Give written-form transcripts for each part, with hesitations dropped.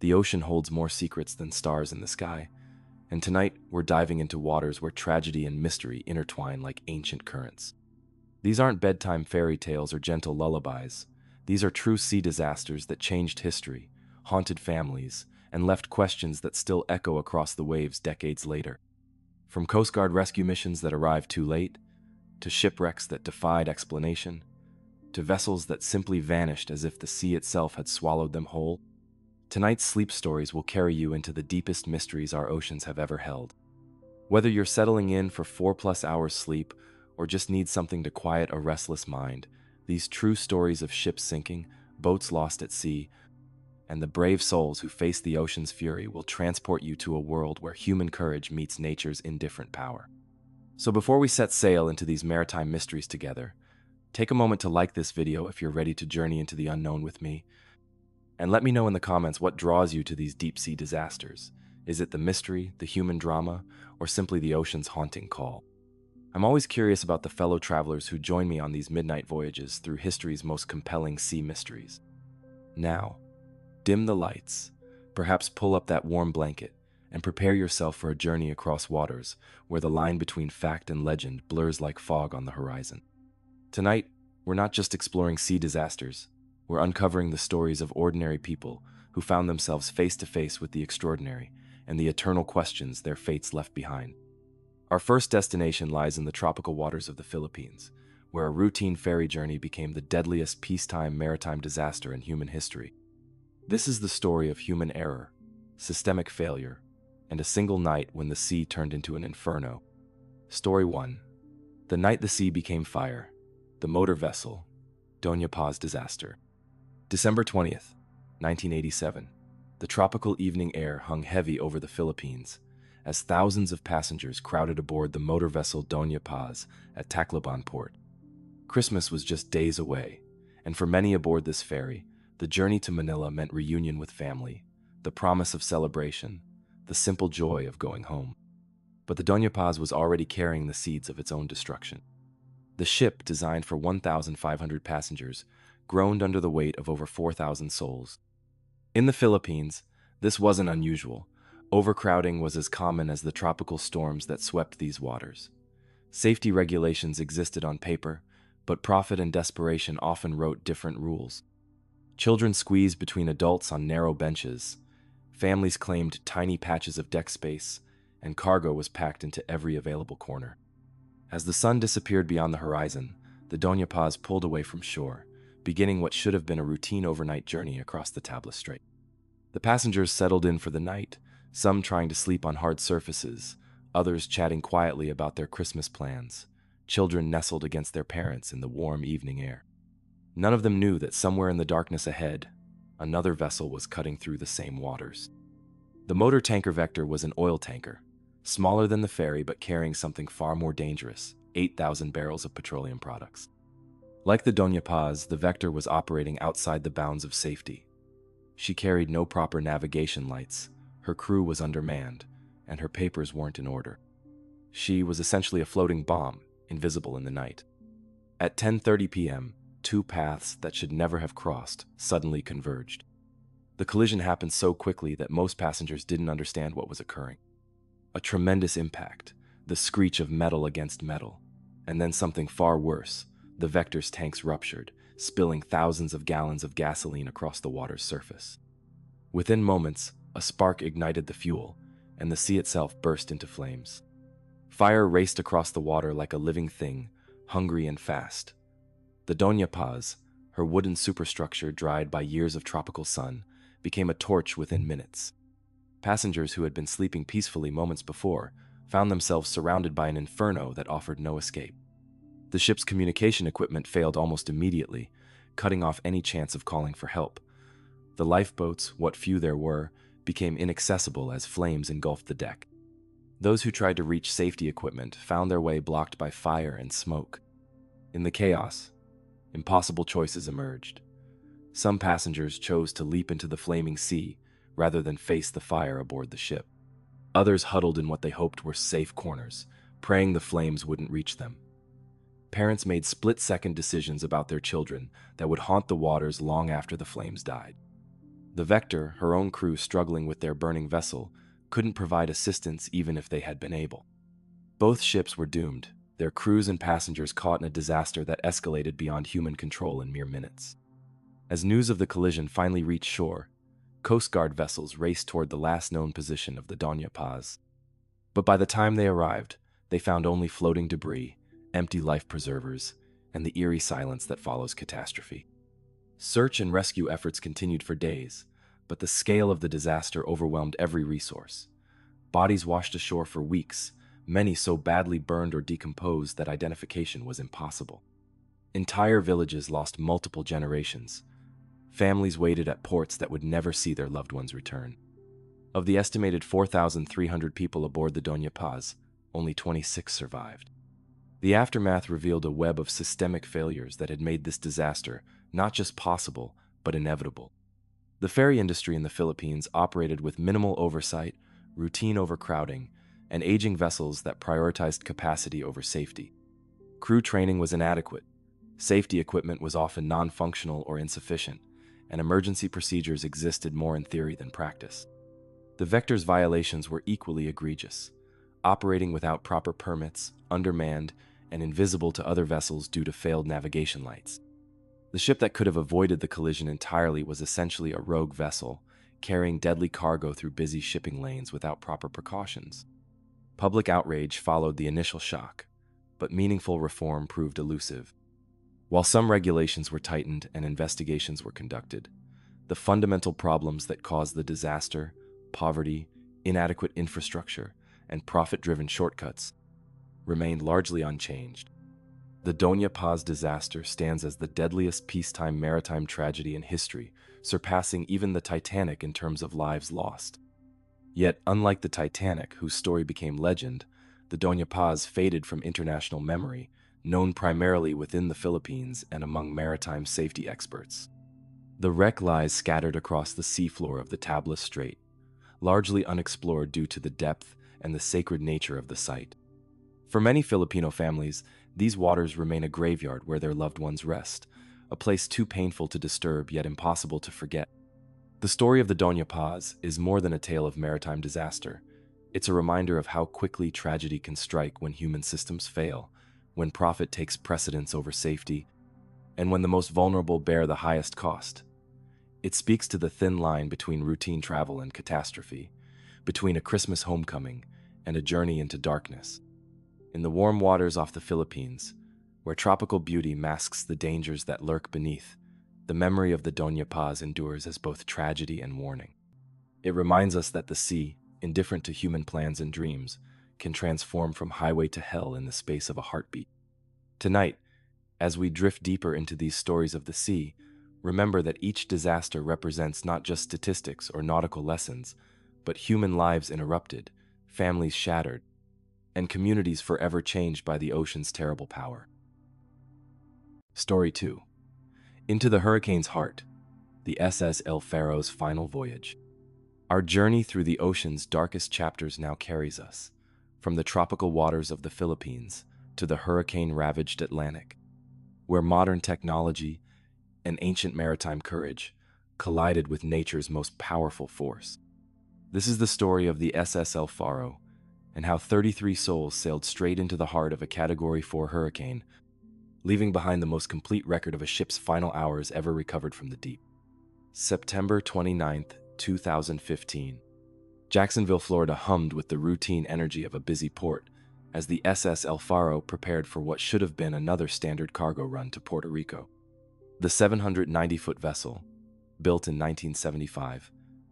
The ocean holds more secrets than stars in the sky, and tonight we're diving into waters where tragedy and mystery intertwine like ancient currents. These aren't bedtime fairy tales or gentle lullabies. These are true sea disasters that changed history, haunted families, and left questions that still echo across the waves decades later. From Coast Guard rescue missions that arrived too late, to shipwrecks that defied explanation, to vessels that simply vanished as if the sea itself had swallowed them whole, tonight's sleep stories will carry you into the deepest mysteries our oceans have ever held. Whether you're settling in for 4+ hours sleep or just need something to quiet a restless mind, these true stories of ships sinking, boats lost at sea, and the brave souls who face the ocean's fury will transport you to a world where human courage meets nature's indifferent power. So before we set sail into these maritime mysteries together, take a moment to like this video if you're ready to journey into the unknown with me. And let me know in the comments what draws you to these deep-sea disasters. Is it the mystery, the human drama, or simply the ocean's haunting call? I'm always curious about the fellow travelers who join me on these midnight voyages through history's most compelling sea mysteries. Now, dim the lights, perhaps pull up that warm blanket, and prepare yourself for a journey across waters where the line between fact and legend blurs like fog on the horizon. Tonight, we're not just exploring sea disasters, we're uncovering the stories of ordinary people who found themselves face to face with the extraordinary and the eternal questions their fates left behind. Our first destination lies in the tropical waters of the Philippines, where a routine ferry journey became the deadliest peacetime maritime disaster in human history. This is the story of human error, systemic failure, and a single night when the sea turned into an inferno. Story 1. The night the sea became fire. The motor vessel, Doña Paz disaster. December 20th, 1987. The tropical evening air hung heavy over the Philippines as thousands of passengers crowded aboard the motor vessel Doña Paz at Tacloban port. Christmas was just days away, and for many aboard this ferry, the journey to Manila meant reunion with family, the promise of celebration, the simple joy of going home. But the Doña Paz was already carrying the seeds of its own destruction. The ship, designed for 1,500 passengers, groaned under the weight of over 4,000 souls. In the Philippines, this wasn't unusual. Overcrowding was as common as the tropical storms that swept these waters. Safety regulations existed on paper, but profit and desperation often wrote different rules. Children squeezed between adults on narrow benches, families claimed tiny patches of deck space, and cargo was packed into every available corner. As the sun disappeared beyond the horizon, the Doña Paz pulled away from shore, beginning what should have been a routine overnight journey across the Tablas Strait. The passengers settled in for the night, some trying to sleep on hard surfaces, others chatting quietly about their Christmas plans, children nestled against their parents in the warm evening air. None of them knew that somewhere in the darkness ahead, another vessel was cutting through the same waters. The motor tanker Vector was an oil tanker, smaller than the ferry but carrying something far more dangerous, 8,000 barrels of petroleum products. Like the Doña Paz, the Vector was operating outside the bounds of safety. She carried no proper navigation lights, her crew was undermanned, and her papers weren't in order. She was essentially a floating bomb, invisible in the night. At 10:30 p.m., two paths that should never have crossed suddenly converged. The collision happened so quickly that most passengers didn't understand what was occurring. A tremendous impact, the screech of metal against metal, and then something far worse. The Vector's tanks ruptured, spilling thousands of gallons of gasoline across the water's surface. Within moments, a spark ignited the fuel, and the sea itself burst into flames. Fire raced across the water like a living thing, hungry and fast. The Doña Paz, her wooden superstructure dried by years of tropical sun, became a torch within minutes. Passengers who had been sleeping peacefully moments before found themselves surrounded by an inferno that offered no escape. The ship's communication equipment failed almost immediately, cutting off any chance of calling for help. The lifeboats, what few there were, became inaccessible as flames engulfed the deck. Those who tried to reach safety equipment found their way blocked by fire and smoke. In the chaos, impossible choices emerged. Some passengers chose to leap into the flaming sea rather than face the fire aboard the ship. Others huddled in what they hoped were safe corners, praying the flames wouldn't reach them. Parents made split-second decisions about their children that would haunt the waters long after the flames died. The Vector, her own crew struggling with their burning vessel, couldn't provide assistance even if they had been able. Both ships were doomed, their crews and passengers caught in a disaster that escalated beyond human control in mere minutes. As news of the collision finally reached shore, Coast Guard vessels raced toward the last known position of the Doña Paz. But by the time they arrived, they found only floating debris, empty life preservers, and the eerie silence that follows catastrophe. Search and rescue efforts continued for days, but the scale of the disaster overwhelmed every resource. Bodies washed ashore for weeks, many so badly burned or decomposed that identification was impossible. Entire villages lost multiple generations. Families waited at ports that would never see their loved ones return. Of the estimated 4,300 people aboard the Doña Paz, only 26 survived. The aftermath revealed a web of systemic failures that had made this disaster not just possible, but inevitable. The ferry industry in the Philippines operated with minimal oversight, routine overcrowding, and aging vessels that prioritized capacity over safety. Crew training was inadequate, safety equipment was often non-functional or insufficient, and emergency procedures existed more in theory than practice. The Vector's violations were equally egregious, operating without proper permits, undermanned, and invisible to other vessels due to failed navigation lights. The ship that could have avoided the collision entirely was essentially a rogue vessel, carrying deadly cargo through busy shipping lanes without proper precautions. Public outrage followed the initial shock, but meaningful reform proved elusive. While some regulations were tightened and investigations were conducted, the fundamental problems that caused the disaster, poverty, inadequate infrastructure, and profit-driven shortcuts, remained largely unchanged. The Doña Paz disaster stands as the deadliest peacetime maritime tragedy in history, surpassing even the Titanic in terms of lives lost. Yet, unlike the Titanic, whose story became legend, the Doña Paz faded from international memory, known primarily within the Philippines and among maritime safety experts. The wreck lies scattered across the seafloor of the Tablas Strait, largely unexplored due to the depth and the sacred nature of the site. For many Filipino families, these waters remain a graveyard where their loved ones rest, a place too painful to disturb yet impossible to forget. The story of the Doña Paz is more than a tale of maritime disaster. It's a reminder of how quickly tragedy can strike when human systems fail, when profit takes precedence over safety, and when the most vulnerable bear the highest cost. It speaks to the thin line between routine travel and catastrophe, between a Christmas homecoming and a journey into darkness. In the warm waters off the Philippines, where tropical beauty masks the dangers that lurk beneath, the memory of the Doña Paz endures as both tragedy and warning. It reminds us that the sea, indifferent to human plans and dreams, can transform from highway to hell in the space of a heartbeat. Tonight, as we drift deeper into these stories of the sea, remember that each disaster represents not just statistics or nautical lessons, but human lives interrupted, families shattered, and communities forever changed by the ocean's terrible power. Story 2. Into the hurricane's heart, the SS El Faro's final voyage. Our journey through the ocean's darkest chapters now carries us, from the tropical waters of the Philippines to the hurricane-ravaged Atlantic, where modern technology and ancient maritime courage collided with nature's most powerful force. This is the story of the SS El Faro, and how 33 souls sailed straight into the heart of a Category 4 hurricane, leaving behind the most complete record of a ship's final hours ever recovered from the deep. September 29, 2015. Jacksonville, Florida hummed with the routine energy of a busy port as the SS El Faro prepared for what should have been another standard cargo run to Puerto Rico. The 790-foot vessel, built in 1975,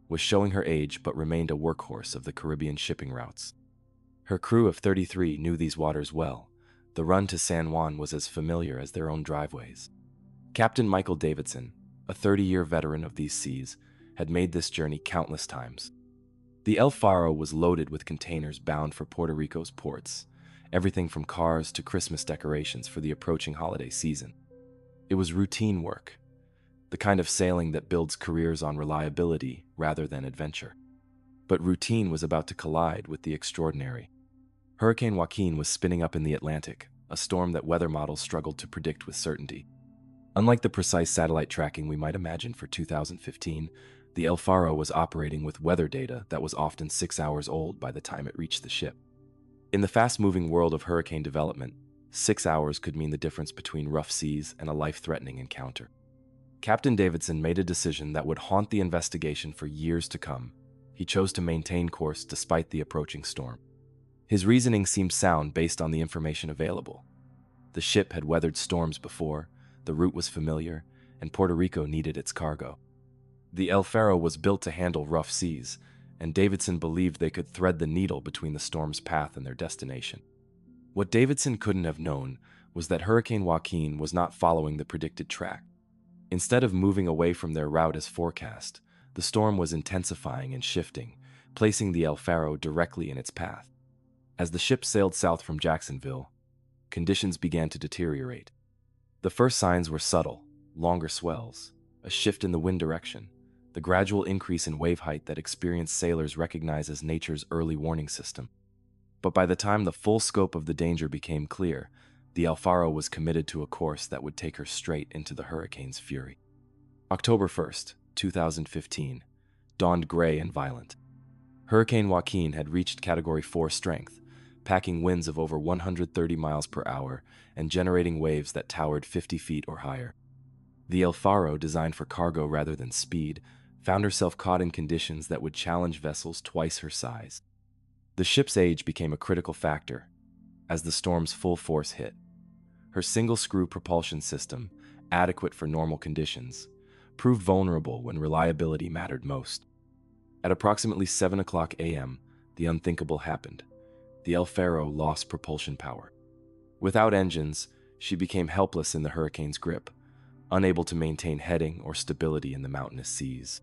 was showing her age but remained a workhorse of the Caribbean shipping routes. Her crew of 33 knew these waters well. The run to San Juan was as familiar as their own driveways. Captain Michael Davidson, a 30-year veteran of these seas, had made this journey countless times. The El Faro was loaded with containers bound for Puerto Rico's ports, everything from cars to Christmas decorations for the approaching holiday season. It was routine work, the kind of sailing that builds careers on reliability rather than adventure. But routine was about to collide with the extraordinary. Hurricane Joaquin was spinning up in the Atlantic, a storm that weather models struggled to predict with certainty. Unlike the precise satellite tracking we might imagine for 2015, The El Faro was operating with weather data that was often 6 hours old by the time it reached the ship. In the fast-moving world of hurricane development, 6 hours could mean the difference between rough seas and a life-threatening encounter. Captain Davidson made a decision that would haunt the investigation for years to come. He chose to maintain course despite the approaching storm. His reasoning seemed sound based on the information available. The ship had weathered storms before, the route was familiar, and Puerto Rico needed its cargo. The El Faro was built to handle rough seas, and Davidson believed they could thread the needle between the storm's path and their destination. What Davidson couldn't have known was that Hurricane Joaquin was not following the predicted track. Instead of moving away from their route as forecast, the storm was intensifying and shifting, placing the El Faro directly in its path. As the ship sailed south from Jacksonville, conditions began to deteriorate. The first signs were subtle: longer swells, a shift in the wind direction, the gradual increase in wave height that experienced sailors recognize as nature's early warning system. But by the time the full scope of the danger became clear, the El Faro was committed to a course that would take her straight into the hurricane's fury. October 1st, 2015, dawned gray and violent. Hurricane Joaquin had reached Category 4 strength, packing winds of over 130 miles per hour and generating waves that towered 50 feet or higher. The El Faro, designed for cargo rather than speed, found herself caught in conditions that would challenge vessels twice her size. The ship's age became a critical factor as the storm's full force hit. Her single-screw propulsion system, adequate for normal conditions, proved vulnerable when reliability mattered most. At approximately 7 o'clock a.m., the unthinkable happened. The El Faro lost propulsion power. Without engines, she became helpless in the hurricane's grip, unable to maintain heading or stability in the mountainous seas.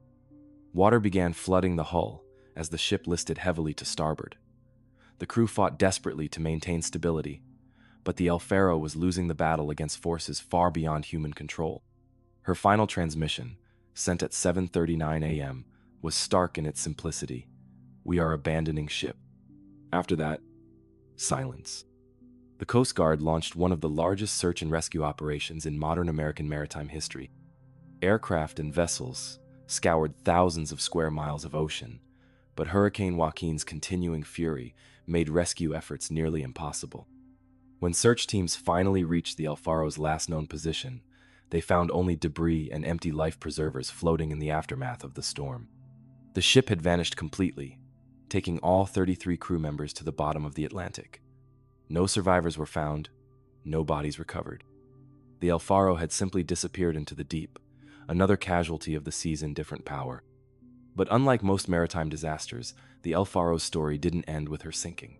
Water began flooding the hull as the ship listed heavily to starboard. The crew fought desperately to maintain stability, but the El Faro was losing the battle against forces far beyond human control. Her final transmission, sent at 7:39 a.m., was stark in its simplicity: "We are abandoning ship." After that, silence. The Coast Guard launched one of the largest search and rescue operations in modern American maritime history. Aircraft and vessels scoured thousands of square miles of ocean, but Hurricane Joaquin's continuing fury made rescue efforts nearly impossible. When search teams finally reached the El Faro's last known position, they found only debris and empty life preservers floating in the aftermath of the storm. The ship had vanished completely, taking all 33 crew members to the bottom of the Atlantic. No survivors were found, no bodies recovered. The El Faro had simply disappeared into the deep, another casualty of the sea's indifferent power. But unlike most maritime disasters, the El Faro's story didn't end with her sinking.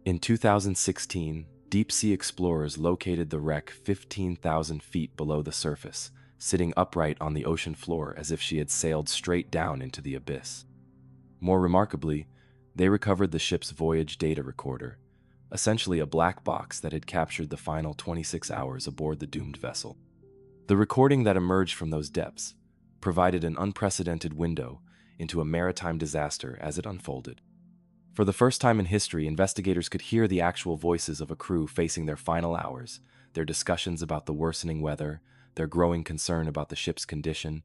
In 2016, deep-sea explorers located the wreck 15,000 feet below the surface, sitting upright on the ocean floor as if she had sailed straight down into the abyss. More remarkably, they recovered the ship's voyage data recorder, essentially a black box that had captured the final 26 hours aboard the doomed vessel. The recording that emerged from those depths provided an unprecedented window into a maritime disaster as it unfolded. For the first time in history, investigators could hear the actual voices of a crew facing their final hours, their discussions about the worsening weather, their growing concern about the ship's condition,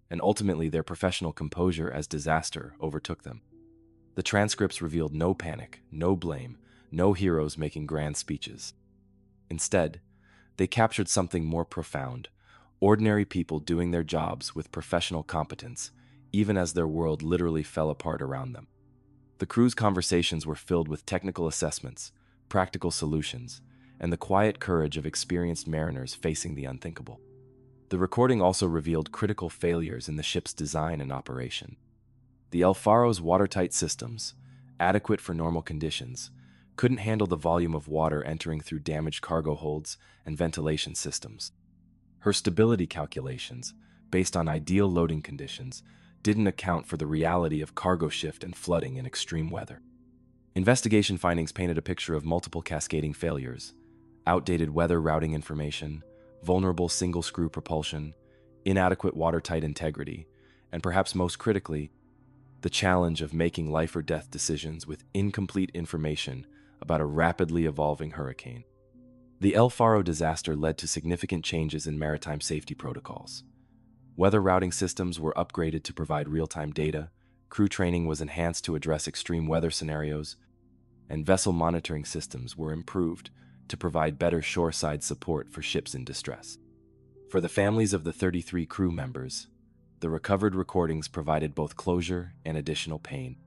and ultimately their professional composure as disaster overtook them. The transcripts revealed no panic, no blame, no heroes making grand speeches. Instead, they captured something more profound: ordinary people doing their jobs with professional competence, even as their world literally fell apart around them. The crew's conversations were filled with technical assessments, practical solutions, and the quiet courage of experienced mariners facing the unthinkable. The recording also revealed critical failures in the ship's design and operation. The El Faro's watertight systems, adequate for normal conditions, couldn't handle the volume of water entering through damaged cargo holds and ventilation systems. Her stability calculations, based on ideal loading conditions, didn't account for the reality of cargo shift and flooding in extreme weather. Investigation findings painted a picture of multiple cascading failures: outdated weather routing information, vulnerable single-screw propulsion, inadequate watertight integrity, and perhaps most critically, the challenge of making life-or-death decisions with incomplete information about a rapidly evolving hurricane. The El Faro disaster led to significant changes in maritime safety protocols. Weather routing systems were upgraded to provide real-time data, crew training was enhanced to address extreme weather scenarios, and vessel monitoring systems were improved to provide better shoreside support for ships in distress. For the families of the 33 crew members, the recovered recordings provided both closure and additional pain.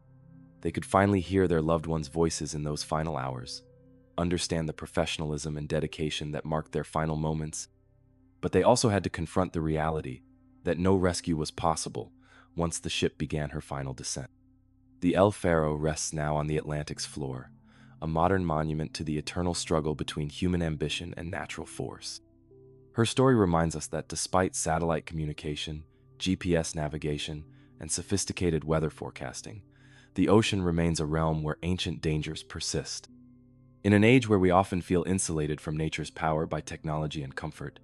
They could finally hear their loved ones' voices in those final hours, understand the professionalism and dedication that marked their final moments, but they also had to confront the reality that no rescue was possible once the ship began her final descent. The El Faro rests now on the Atlantic's floor, a modern monument to the eternal struggle between human ambition and natural force. Her story reminds us that despite satellite communication, GPS navigation, and sophisticated weather forecasting, the ocean remains a realm where ancient dangers persist. In an age where we often feel insulated from nature's power by technology and comfort,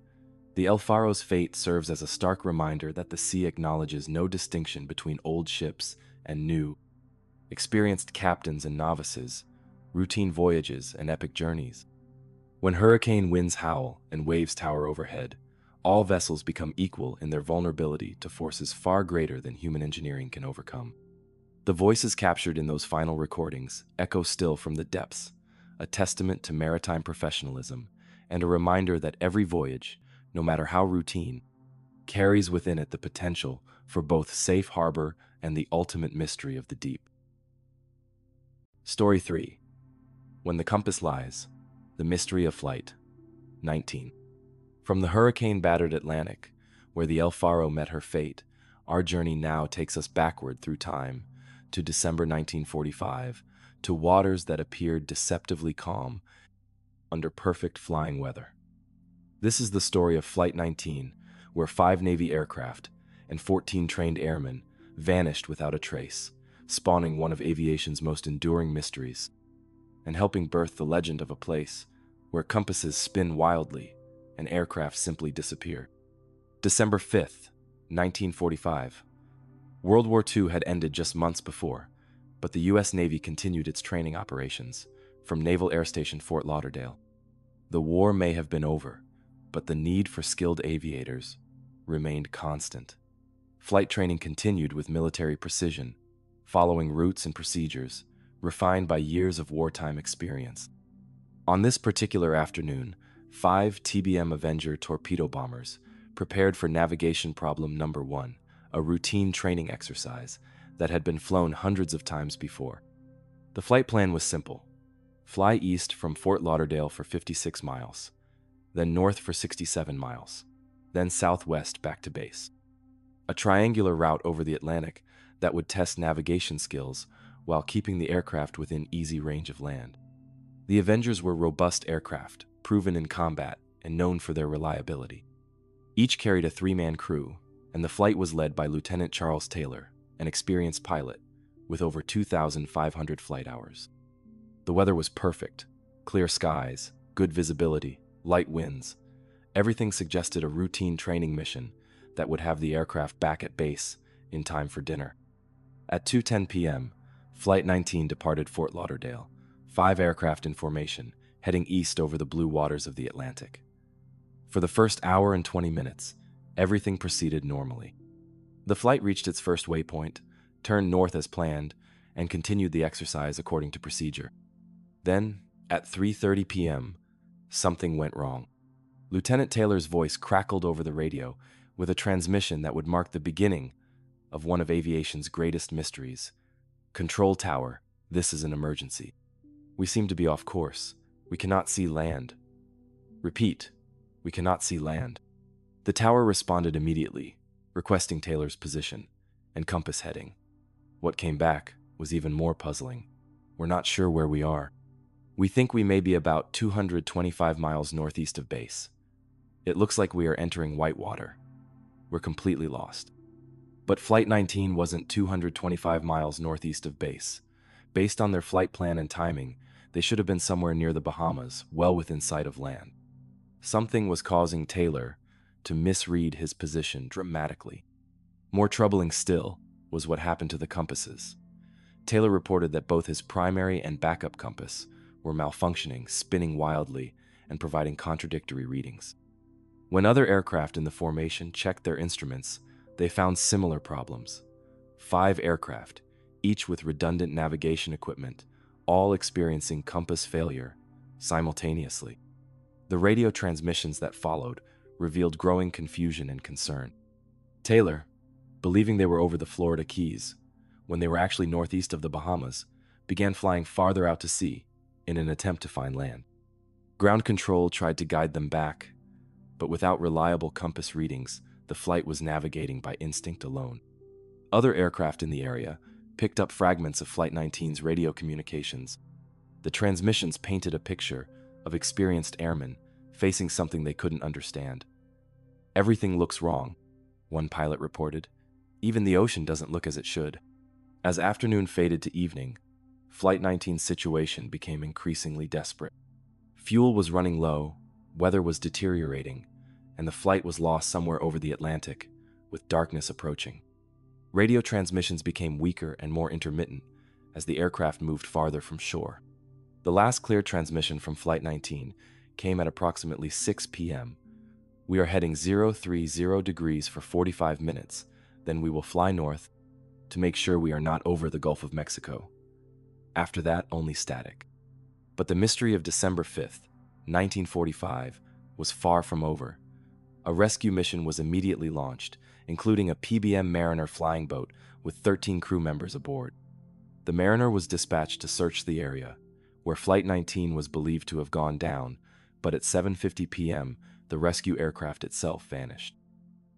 the El Faro's fate serves as a stark reminder that the sea acknowledges no distinction between old ships and new, experienced captains and novices, routine voyages and epic journeys. When hurricane winds howl and waves tower overhead, all vessels become equal in their vulnerability to forces far greater than human engineering can overcome. The voices captured in those final recordings echo still from the depths, a testament to maritime professionalism and a reminder that every voyage, no matter how routine, carries within it the potential for both safe harbor and the ultimate mystery of the deep. Story 3. When the Compass Lies, The Mystery of Flight, 19. From the hurricane-battered Atlantic, where the El Faro met her fate, our journey now takes us backward through time, to December 1945, to waters that appeared deceptively calm under perfect flying weather. This is the story of Flight 19, where 5 Navy aircraft and 14 trained airmen vanished without a trace, spawning one of aviation's most enduring mysteries, and helping birth the legend of a place where compasses spin wildly and aircraft simply disappear. December 5th, 1945. World War II had ended just months before, but the U.S. Navy continued its training operations from Naval Air Station Fort Lauderdale. The war may have been over, but the need for skilled aviators remained constant. Flight training continued with military precision, following routes and procedures refined by years of wartime experience. On this particular afternoon, 5 TBM Avenger torpedo bombers prepared for navigation problem number 1, a routine training exercise that had been flown hundreds of times before. The flight plan was simple: fly east from Fort Lauderdale for 56 miles, then north for 67 miles, then southwest back to base. A triangular route over the Atlantic that would test navigation skills while keeping the aircraft within easy range of land. The Avengers were robust aircraft, proven in combat and known for their reliability. Each carried a 3-man crew, and the flight was led by Lieutenant Charles Taylor, an experienced pilot, with over 2,500 flight hours. The weather was perfect: clear skies, good visibility, light winds. Everything suggested a routine training mission that would have the aircraft back at base in time for dinner. At 2:10 p.m., Flight 19 departed Fort Lauderdale, 5 aircraft in formation, heading east over the blue waters of the Atlantic. For the first hour and 20 minutes, everything proceeded normally. The flight reached its first waypoint, turned north as planned, and continued the exercise according to procedure. Then, at 3:30 p.m., something went wrong. Lieutenant Taylor's voice crackled over the radio with a transmission that would mark the beginning of one of aviation's greatest mysteries. "Control tower, this is an emergency. We seem to be off course. We cannot see land. Repeat, we cannot see land." The tower responded immediately, requesting Taylor's position and compass heading. What came back was even more puzzling. "We're not sure where we are. We think we may be about 225 miles northeast of base. It looks like we are entering whitewater. We're completely lost." But Flight 19 wasn't 225 miles northeast of base. Based on their flight plan and timing, they should have been somewhere near the Bahamas, well within sight of land. Something was causing Taylor to misread his position dramatically. More troubling still was what happened to the compasses. Taylor reported that both his primary and backup compass were malfunctioning, spinning wildly, and providing contradictory readings. When other aircraft in the formation checked their instruments, they found similar problems. 5 aircraft, each with redundant navigation equipment, all experiencing compass failure simultaneously. The radio transmissions that followed revealed growing confusion and concern. Taylor, believing they were over the Florida Keys, when they were actually northeast of the Bahamas, began flying farther out to sea in an attempt to find land. Ground control tried to guide them back, but without reliable compass readings, the flight was navigating by instinct alone. Other aircraft in the area picked up fragments of Flight 19's radio communications. The transmissions painted a picture of experienced airmen facing something they couldn't understand. "Everything looks wrong," one pilot reported. "Even the ocean doesn't look as it should." As afternoon faded to evening, Flight 19's situation became increasingly desperate. Fuel was running low, weather was deteriorating, and the flight was lost somewhere over the Atlantic, with darkness approaching. Radio transmissions became weaker and more intermittent as the aircraft moved farther from shore. The last clear transmission from Flight 19 came at approximately 6 p.m. "We are heading 030 degrees for 45 minutes, then we will fly north to make sure we are not over the Gulf of Mexico. After that, only static." But the mystery of December 5th, 1945, was far from over. A rescue mission was immediately launched, including a PBM Mariner flying boat with 13 crew members aboard. The Mariner was dispatched to search the area, where Flight 19 was believed to have gone down, but at 7:50 p.m., the rescue aircraft itself vanished.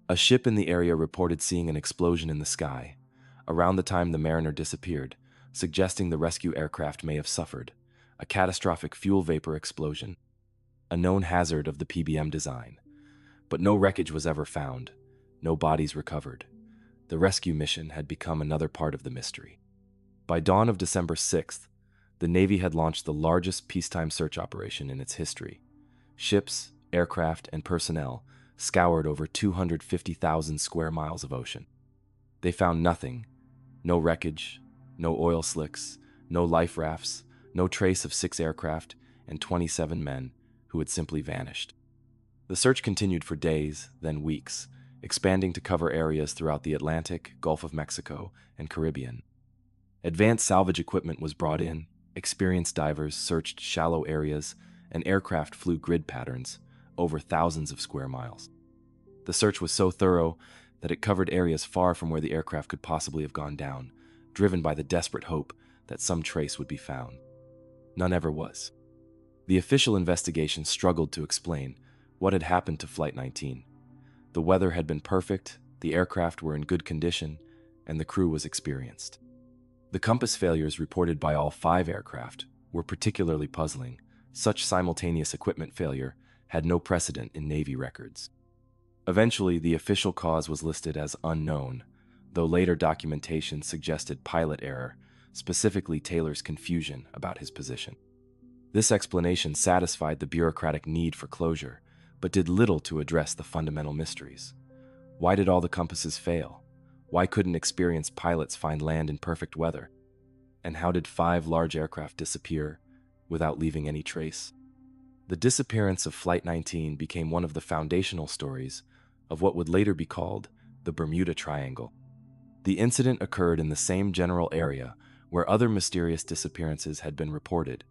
A ship in the area reported seeing an explosion in the sky around the time the Mariner disappeared, suggesting the rescue aircraft may have suffered a catastrophic fuel vapor explosion, a known hazard of the PBM design. But no wreckage was ever found, no bodies recovered. The rescue mission had become another part of the mystery. By dawn of December 6th, the Navy had launched the largest peacetime search operation in its history. Ships, aircraft, and personnel scoured over 250,000 square miles of ocean. They found nothing: no wreckage, no oil slicks, no life rafts, no trace of 6 aircraft and 27 men who had simply vanished. The search continued for days, then weeks, expanding to cover areas throughout the Atlantic, Gulf of Mexico, and Caribbean. Advanced salvage equipment was brought in, experienced divers searched shallow areas, and aircraft flew grid patterns over thousands of square miles. The search was so thorough that it covered areas far from where the aircraft could possibly have gone down, driven by the desperate hope that some trace would be found. None ever was. The official investigation struggled to explain what had happened to Flight 19. The weather had been perfect, the aircraft were in good condition, and the crew was experienced. The compass failures reported by all 5 aircraft were particularly puzzling. Such simultaneous equipment failure had no precedent in Navy records. Eventually, the official cause was listed as unknown, though later documentation suggested pilot error, specifically Taylor's confusion about his position. This explanation satisfied the bureaucratic need for closure, but did little to address the fundamental mysteries. Why did all the compasses fail? Why couldn't experienced pilots find land in perfect weather? And how did 5 large aircraft disappear without leaving any trace? The disappearance of Flight 19 became one of the foundational stories of what would later be called the Bermuda Triangle. The incident occurred in the same general area where other mysterious disappearances had been reported,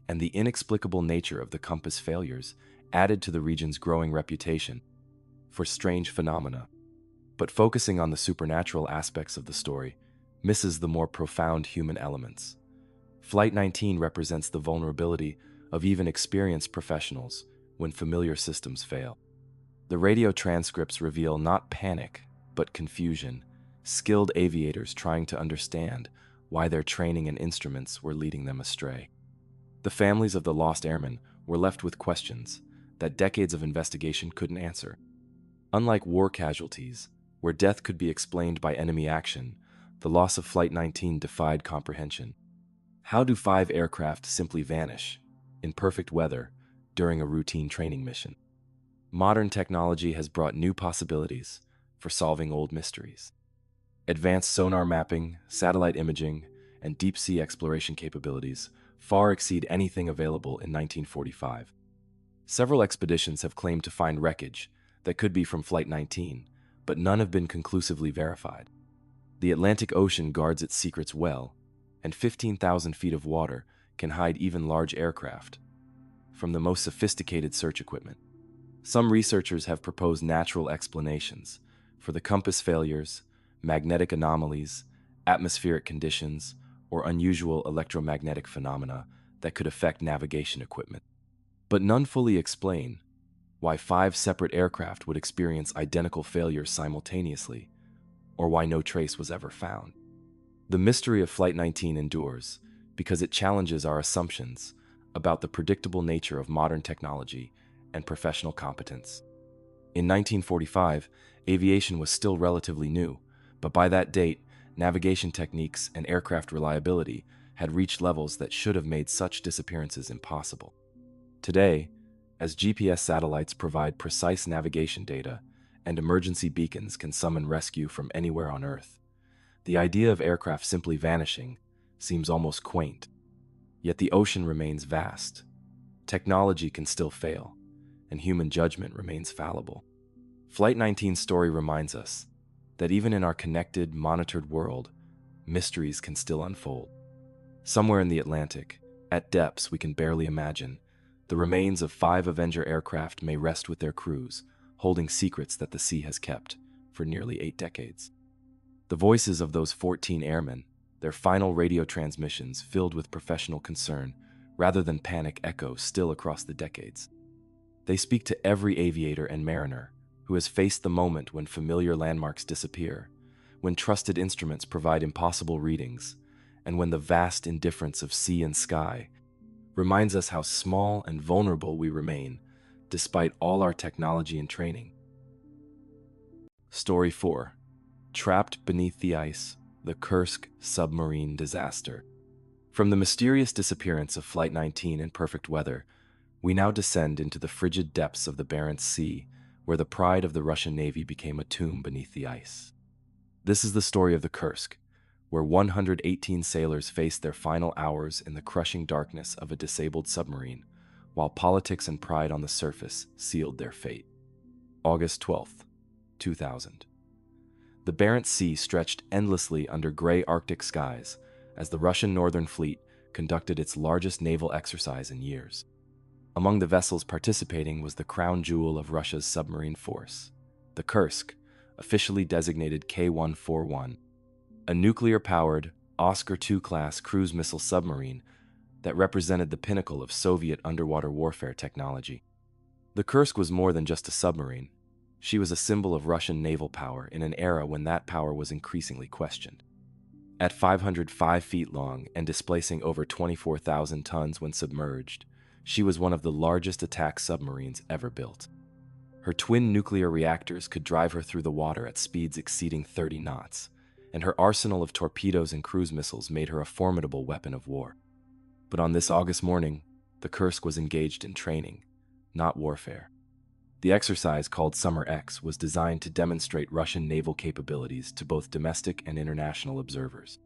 and the inexplicable nature of the compass failures added to the region's growing reputation for strange phenomena. But focusing on the supernatural aspects of the story misses the more profound human elements. Flight 19 represents the vulnerability of even experienced professionals when familiar systems fail. The radio transcripts reveal not panic, but confusion, skilled aviators trying to understand why their training and instruments were leading them astray. The families of the lost airmen were left with questions that decades of investigation couldn't answer. Unlike war casualties, where death could be explained by enemy action, the loss of Flight 19 defied comprehension. How do 5 aircraft simply vanish, in perfect weather, during a routine training mission? Modern technology has brought new possibilities for solving old mysteries. Advanced sonar mapping, satellite imaging, and deep-sea exploration capabilities far exceed anything available in 1945. Several expeditions have claimed to find wreckage that could be from Flight 19, but none have been conclusively verified. The Atlantic Ocean guards its secrets well, and 15,000 feet of water can hide even large aircraft from the most sophisticated search equipment. Some researchers have proposed natural explanations for the compass failures, magnetic anomalies, atmospheric conditions, or unusual electromagnetic phenomena that could affect navigation equipment. But none fully explain why 5 separate aircraft would experience identical failures simultaneously, or why no trace was ever found. The mystery of Flight 19 endures because it challenges our assumptions about the predictable nature of modern technology and professional competence. In 1945, aviation was still relatively new, but by that date, navigation techniques and aircraft reliability had reached levels that should have made such disappearances impossible. Today, as GPS satellites provide precise navigation data and emergency beacons can summon rescue from anywhere on Earth, the idea of aircraft simply vanishing seems almost quaint. Yet the ocean remains vast. Technology can still fail, and human judgment remains fallible. Flight 19's story reminds us that even in our connected, monitored world, mysteries can still unfold. Somewhere in the Atlantic, at depths we can barely imagine, the remains of 5 Avenger aircraft may rest with their crews, holding secrets that the sea has kept for nearly 8 decades. The voices of those 14 airmen, their final radio transmissions filled with professional concern rather than panic, echo still across the decades. They speak to every aviator and mariner who has faced the moment when familiar landmarks disappear, when trusted instruments provide impossible readings, and when the vast indifference of sea and sky reminds us how small and vulnerable we remain despite all our technology and training. Story 4. Trapped Beneath the Ice, the Kursk Submarine Disaster. From the mysterious disappearance of Flight 19 in perfect weather, we now descend into the frigid depths of the Barents Sea, where the pride of the Russian Navy became a tomb beneath the ice. This is the story of the Kursk, where 118 sailors faced their final hours in the crushing darkness of a disabled submarine, while politics and pride on the surface sealed their fate. August 12th, 2000. The Barents Sea stretched endlessly under gray Arctic skies as the Russian Northern Fleet conducted its largest naval exercise in years. Among the vessels participating was the crown jewel of Russia's submarine force, the Kursk, officially designated K-141, a nuclear-powered Oscar II-class cruise missile submarine that represented the pinnacle of Soviet underwater warfare technology. The Kursk was more than just a submarine. She was a symbol of Russian naval power in an era when that power was increasingly questioned. At 505 feet long and displacing over 24,000 tons when submerged, she was one of the largest attack submarines ever built. Her twin nuclear reactors could drive her through the water at speeds exceeding 30 knots, and her arsenal of torpedoes and cruise missiles made her a formidable weapon of war. But on this August morning, the Kursk was engaged in training, not warfare. The exercise, called Summer X, was designed to demonstrate Russian naval capabilities to both domestic and international observers.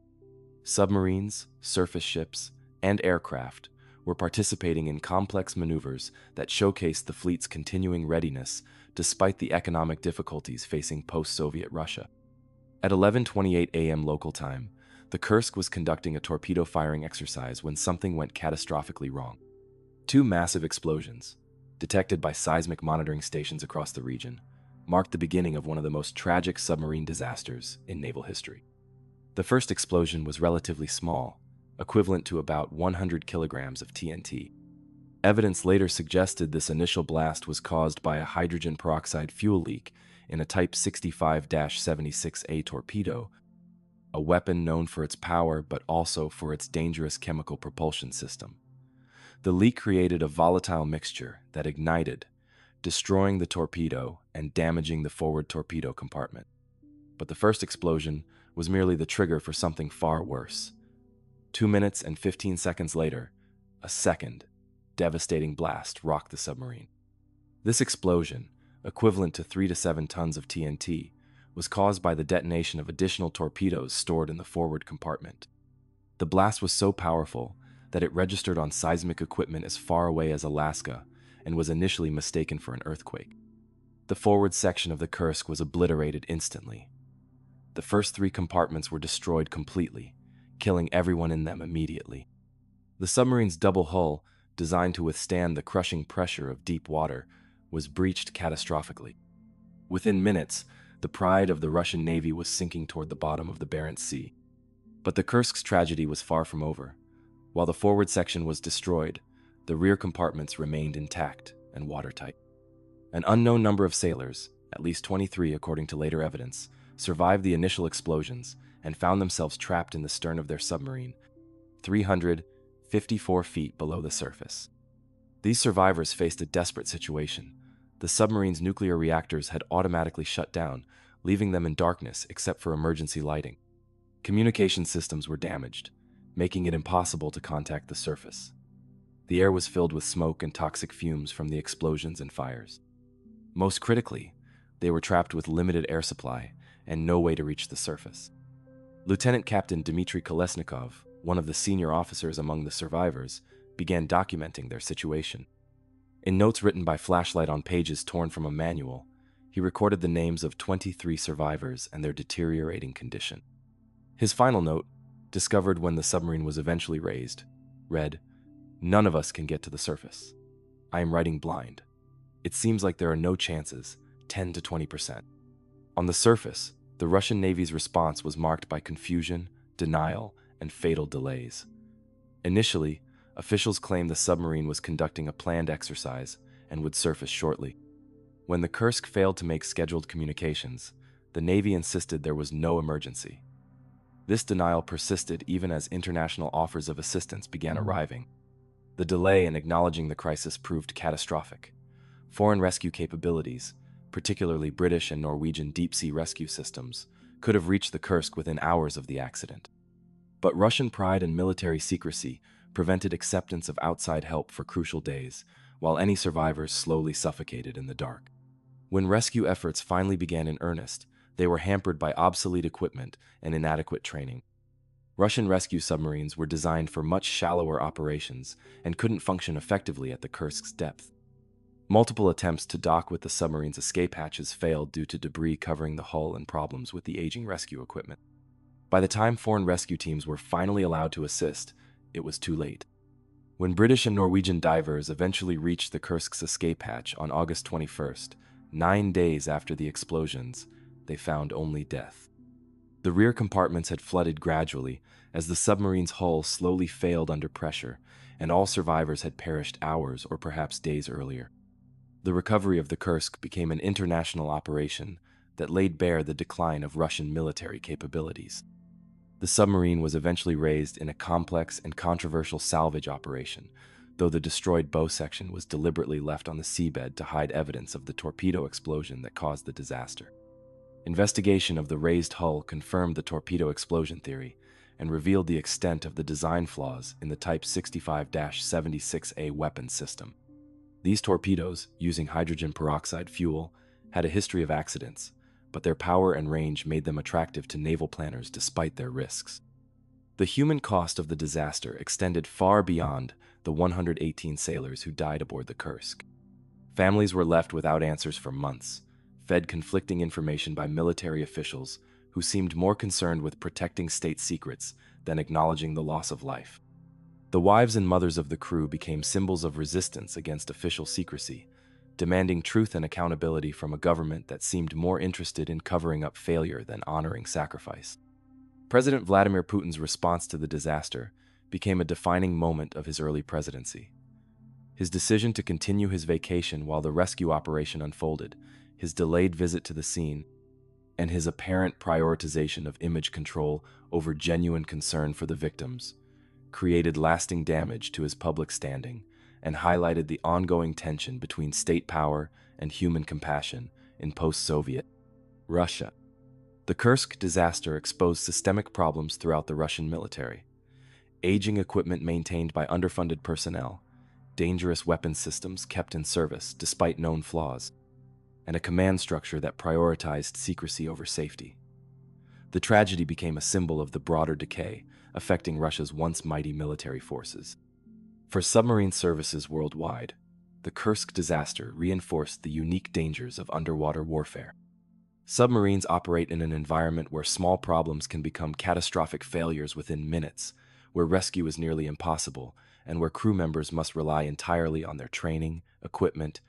Submarines, surface ships, and aircraft were participating in complex maneuvers that showcased the fleet's continuing readiness despite the economic difficulties facing post-Soviet Russia. At 11:28 a.m. local time, the Kursk was conducting a torpedo firing exercise when something went catastrophically wrong. 2 massive explosions, detected by seismic monitoring stations across the region, marked the beginning of one of the most tragic submarine disasters in naval history. The first explosion was relatively small, equivalent to about 100 kilograms of TNT. Evidence later suggested this initial blast was caused by a hydrogen peroxide fuel leak in a Type 65-76A torpedo, a weapon known for its power but also for its dangerous chemical propulsion system. The leak created a volatile mixture that ignited, destroying the torpedo and damaging the forward torpedo compartment. But the first explosion was merely the trigger for something far worse. 2 minutes and 15 seconds later, a second, devastating blast rocked the submarine. This explosion, equivalent to 3 to 7 tons of TNT, was caused by the detonation of additional torpedoes stored in the forward compartment. The blast was so powerful that it registered on seismic equipment as far away as Alaska and was initially mistaken for an earthquake. The forward section of the Kursk was obliterated instantly. The first 3 compartments were destroyed completely, killing everyone in them immediately. The submarine's double hull, designed to withstand the crushing pressure of deep water, was breached catastrophically. Within minutes, the pride of the Russian Navy was sinking toward the bottom of the Barents Sea. But the Kursk's tragedy was far from over. While the forward section was destroyed, the rear compartments remained intact and watertight. An unknown number of sailors, at least 23 according to later evidence, survived the initial explosions and found themselves trapped in the stern of their submarine, 354 feet below the surface. These survivors faced a desperate situation. The submarine's nuclear reactors had automatically shut down, leaving them in darkness except for emergency lighting. Communication systems were damaged, making it impossible to contact the surface. The air was filled with smoke and toxic fumes from the explosions and fires. Most critically, they were trapped with limited air supply and no way to reach the surface. Lieutenant Captain Dmitry Kolesnikov, one of the senior officers among the survivors, began documenting their situation. In notes written by flashlight on pages torn from a manual, he recorded the names of 23 survivors and their deteriorating condition. His final note, discovered when the submarine was eventually raised, read, "None of us can get to the surface. I am writing blind. It seems like there are no chances, 10 to 20%. On the surface, the Russian Navy's response was marked by confusion, denial, and fatal delays. Initially, officials claimed the submarine was conducting a planned exercise and would surface shortly. When the Kursk failed to make scheduled communications, the Navy insisted there was no emergency. This denial persisted even as international offers of assistance began arriving. The delay in acknowledging the crisis proved catastrophic. Foreign rescue capabilities, particularly British and Norwegian deep-sea rescue systems, could have reached the Kursk within hours of the accident. But Russian pride and military secrecy prevented acceptance of outside help for crucial days, while any survivors slowly suffocated in the dark. When rescue efforts finally began in earnest, they were hampered by obsolete equipment and inadequate training. Russian rescue submarines were designed for much shallower operations and couldn't function effectively at the Kursk's depth. Multiple attempts to dock with the submarine's escape hatches failed due to debris covering the hull and problems with the aging rescue equipment. By the time foreign rescue teams were finally allowed to assist, it was too late. When British and Norwegian divers eventually reached the Kursk's escape hatch on August 21st, 9 days after the explosions, they found only death. The rear compartments had flooded gradually as the submarine's hull slowly failed under pressure, and all survivors had perished hours or perhaps days earlier. The recovery of the Kursk became an international operation that laid bare the decline of Russian military capabilities. The submarine was eventually raised in a complex and controversial salvage operation, though the destroyed bow section was deliberately left on the seabed to hide evidence of the torpedo explosion that caused the disaster. Investigation of the raised hull confirmed the torpedo explosion theory and revealed the extent of the design flaws in the Type 65-76A weapon system. These torpedoes, using hydrogen peroxide fuel, had a history of accidents, but their power and range made them attractive to naval planners despite their risks. The human cost of the disaster extended far beyond the 118 sailors who died aboard the Kursk. Families were left without answers for months, fed conflicting information by military officials who seemed more concerned with protecting state secrets than acknowledging the loss of life. The wives and mothers of the crew became symbols of resistance against official secrecy, demanding truth and accountability from a government that seemed more interested in covering up failure than honoring sacrifice. President Vladimir Putin's response to the disaster became a defining moment of his early presidency. His decision to continue his vacation while the rescue operation unfolded, his delayed visit to the scene, and his apparent prioritization of image control over genuine concern for the victims created lasting damage to his public standing and highlighted the ongoing tension between state power and human compassion in post-Soviet Russia. The Kursk disaster exposed systemic problems throughout the Russian military. Aging equipment maintained by underfunded personnel, dangerous weapons systems kept in service despite known flaws, and a command structure that prioritized secrecy over safety. The tragedy became a symbol of the broader decay affecting Russia's once mighty military forces. For submarine services worldwide, the Kursk disaster reinforced the unique dangers of underwater warfare. Submarines operate in an environment where small problems can become catastrophic failures within minutes, where rescue is nearly impossible, and where crew members must rely entirely on their training, equipment,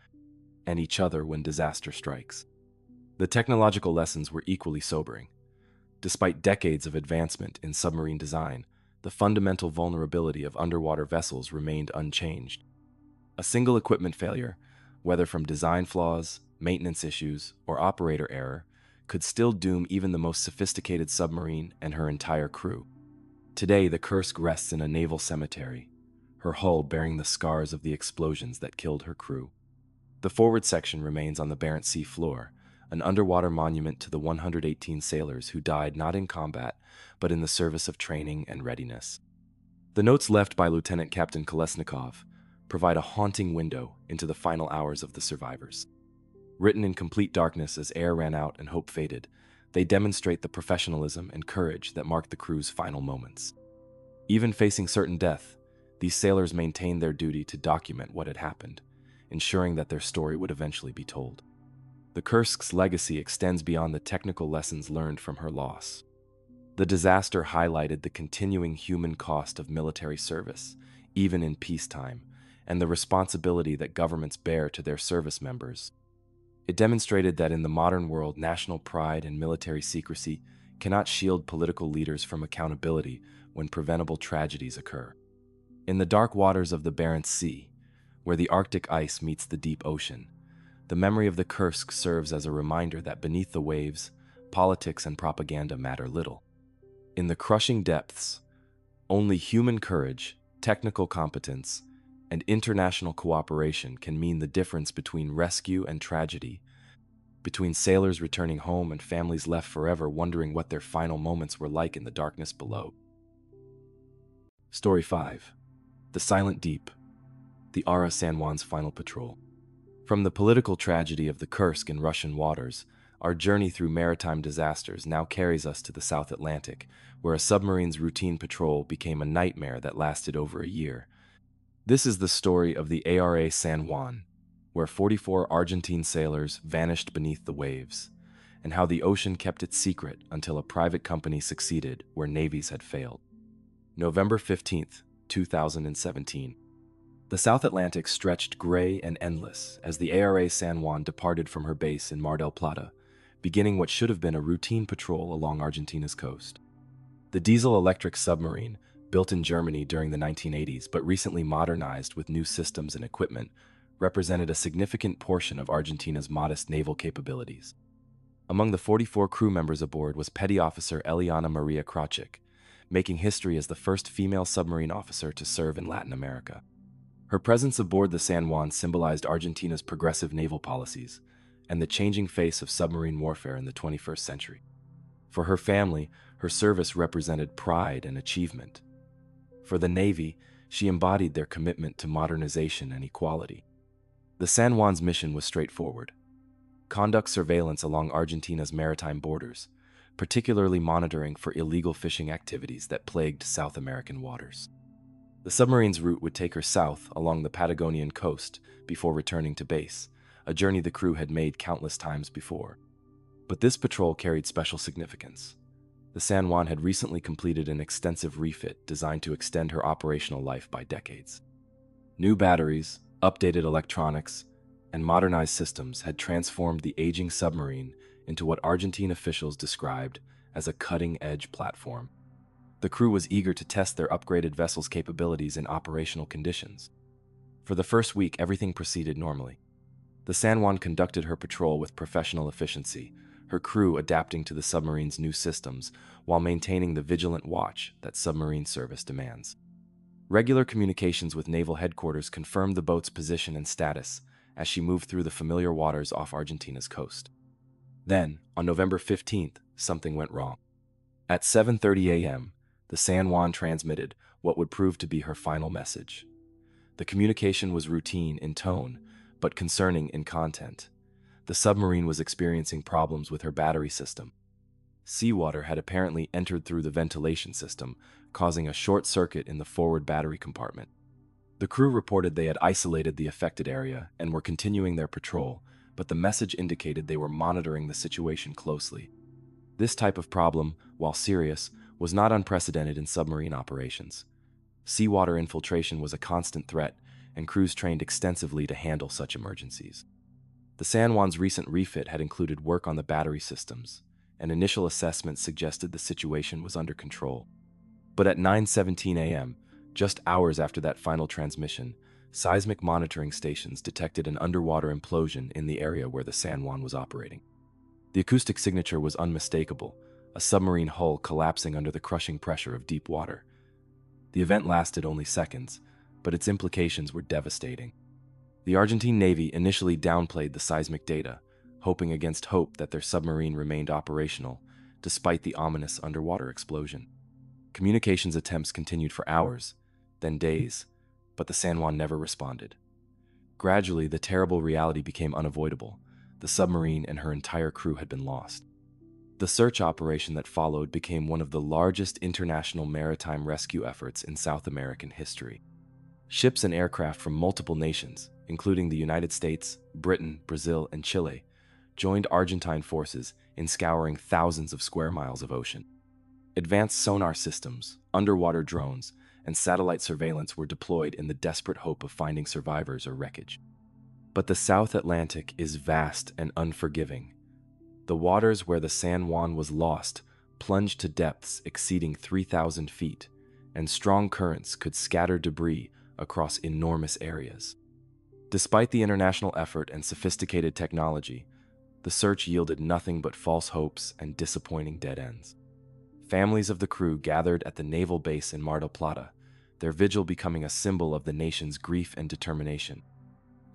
and each other when disaster strikes. The technological lessons were equally sobering. Despite decades of advancement in submarine design, the fundamental vulnerability of underwater vessels remained unchanged. A single equipment failure, whether from design flaws, maintenance issues, or operator error, could still doom even the most sophisticated submarine and her entire crew. Today, the Kursk rests in a naval cemetery, her hull bearing the scars of the explosions that killed her crew. The forward section remains on the Barents Sea floor, an underwater monument to the 118 sailors who died not in combat, but in the service of training and readiness. The notes left by Lieutenant Captain Kolesnikov provide a haunting window into the final hours of the survivors. Written in complete darkness as air ran out and hope faded, they demonstrate the professionalism and courage that marked the crew's final moments. Even facing certain death, these sailors maintained their duty to document what had happened, ensuring that their story would eventually be told. The Kursk's legacy extends beyond the technical lessons learned from her loss. The disaster highlighted the continuing human cost of military service, even in peacetime, and the responsibility that governments bear to their service members. It demonstrated that in the modern world, national pride and military secrecy cannot shield political leaders from accountability when preventable tragedies occur. In the dark waters of the Barents Sea, where the Arctic ice meets the deep ocean, the memory of the Kursk serves as a reminder that beneath the waves, politics and propaganda matter little. In the crushing depths, only human courage, technical competence, and international cooperation can mean the difference between rescue and tragedy, between sailors returning home and families left forever wondering what their final moments were like in the darkness below. Story 5. The Silent Deep. The Ara San Juan's final patrol. From the political tragedy of the Kursk in Russian waters, our journey through maritime disasters now carries us to the South Atlantic, where a submarine's routine patrol became a nightmare that lasted over a year. This is the story of the ARA San Juan, where 44 Argentine sailors vanished beneath the waves, and how the ocean kept it secret until a private company succeeded where navies had failed. November 15th, 2017. The South Atlantic stretched gray and endless as the ARA San Juan departed from her base in Mar del Plata, beginning what should have been a routine patrol along Argentina's coast. The diesel-electric submarine, built in Germany during the 1980s but recently modernized with new systems and equipment, represented a significant portion of Argentina's modest naval capabilities. Among the 44 crew members aboard was Petty Officer Eliana Maria Krachik, making history as the first female submarine officer to serve in Latin America. Her presence aboard the San Juan symbolized Argentina's progressive naval policies and the changing face of submarine warfare in the 21st century. For her family, her service represented pride and achievement. For the Navy, she embodied their commitment to modernization and equality. The San Juan's mission was straightforward: conduct surveillance along Argentina's maritime borders, particularly monitoring for illegal fishing activities that plagued South American waters. The submarine's route would take her south along the Patagonian coast before returning to base, a journey the crew had made countless times before. But this patrol carried special significance. The San Juan had recently completed an extensive refit designed to extend her operational life by decades. New batteries, updated electronics, and modernized systems had transformed the aging submarine into what Argentine officials described as a cutting-edge platform. The crew was eager to test their upgraded vessel's capabilities in operational conditions. For the first week, everything proceeded normally. The San Juan conducted her patrol with professional efficiency, her crew adapting to the submarine's new systems while maintaining the vigilant watch that submarine service demands. Regular communications with naval headquarters confirmed the boat's position and status as she moved through the familiar waters off Argentina's coast. Then, on November 15th, something went wrong. At 7:30 a.m., the San Juan transmitted what would prove to be her final message. The communication was routine in tone, but concerning in content. The submarine was experiencing problems with her battery system. Seawater had apparently entered through the ventilation system, causing a short circuit in the forward battery compartment. The crew reported they had isolated the affected area and were continuing their patrol, but the message indicated they were monitoring the situation closely. This type of problem, while serious, was not unprecedented in submarine operations. Seawater infiltration was a constant threat, and crews trained extensively to handle such emergencies. The San Juan's recent refit had included work on the battery systems, and initial assessments suggested the situation was under control. But at 9:17 a.m., just hours after that final transmission, seismic monitoring stations detected an underwater implosion in the area where the San Juan was operating. The acoustic signature was unmistakable, a submarine hull collapsing under the crushing pressure of deep water. The event lasted only seconds, but its implications were devastating. The Argentine Navy initially downplayed the seismic data, hoping against hope that their submarine remained operational, despite the ominous underwater explosion. Communications attempts continued for hours, then days, but the San Juan never responded. Gradually, the terrible reality became unavoidable. The submarine and her entire crew had been lost. The search operation that followed became one of the largest international maritime rescue efforts in South American history. Ships and aircraft from multiple nations, including the United States, Britain, Brazil, and Chile, joined Argentine forces in scouring thousands of square miles of ocean. Advanced sonar systems, underwater drones, and satellite surveillance were deployed in the desperate hope of finding survivors or wreckage. But the South Atlantic is vast and unforgiving. The waters where the San Juan was lost plunged to depths exceeding 3,000 feet, and strong currents could scatter debris across enormous areas. Despite the international effort and sophisticated technology, the search yielded nothing but false hopes and disappointing dead ends. Families of the crew gathered at the naval base in Mar del Plata, their vigil becoming a symbol of the nation's grief and determination.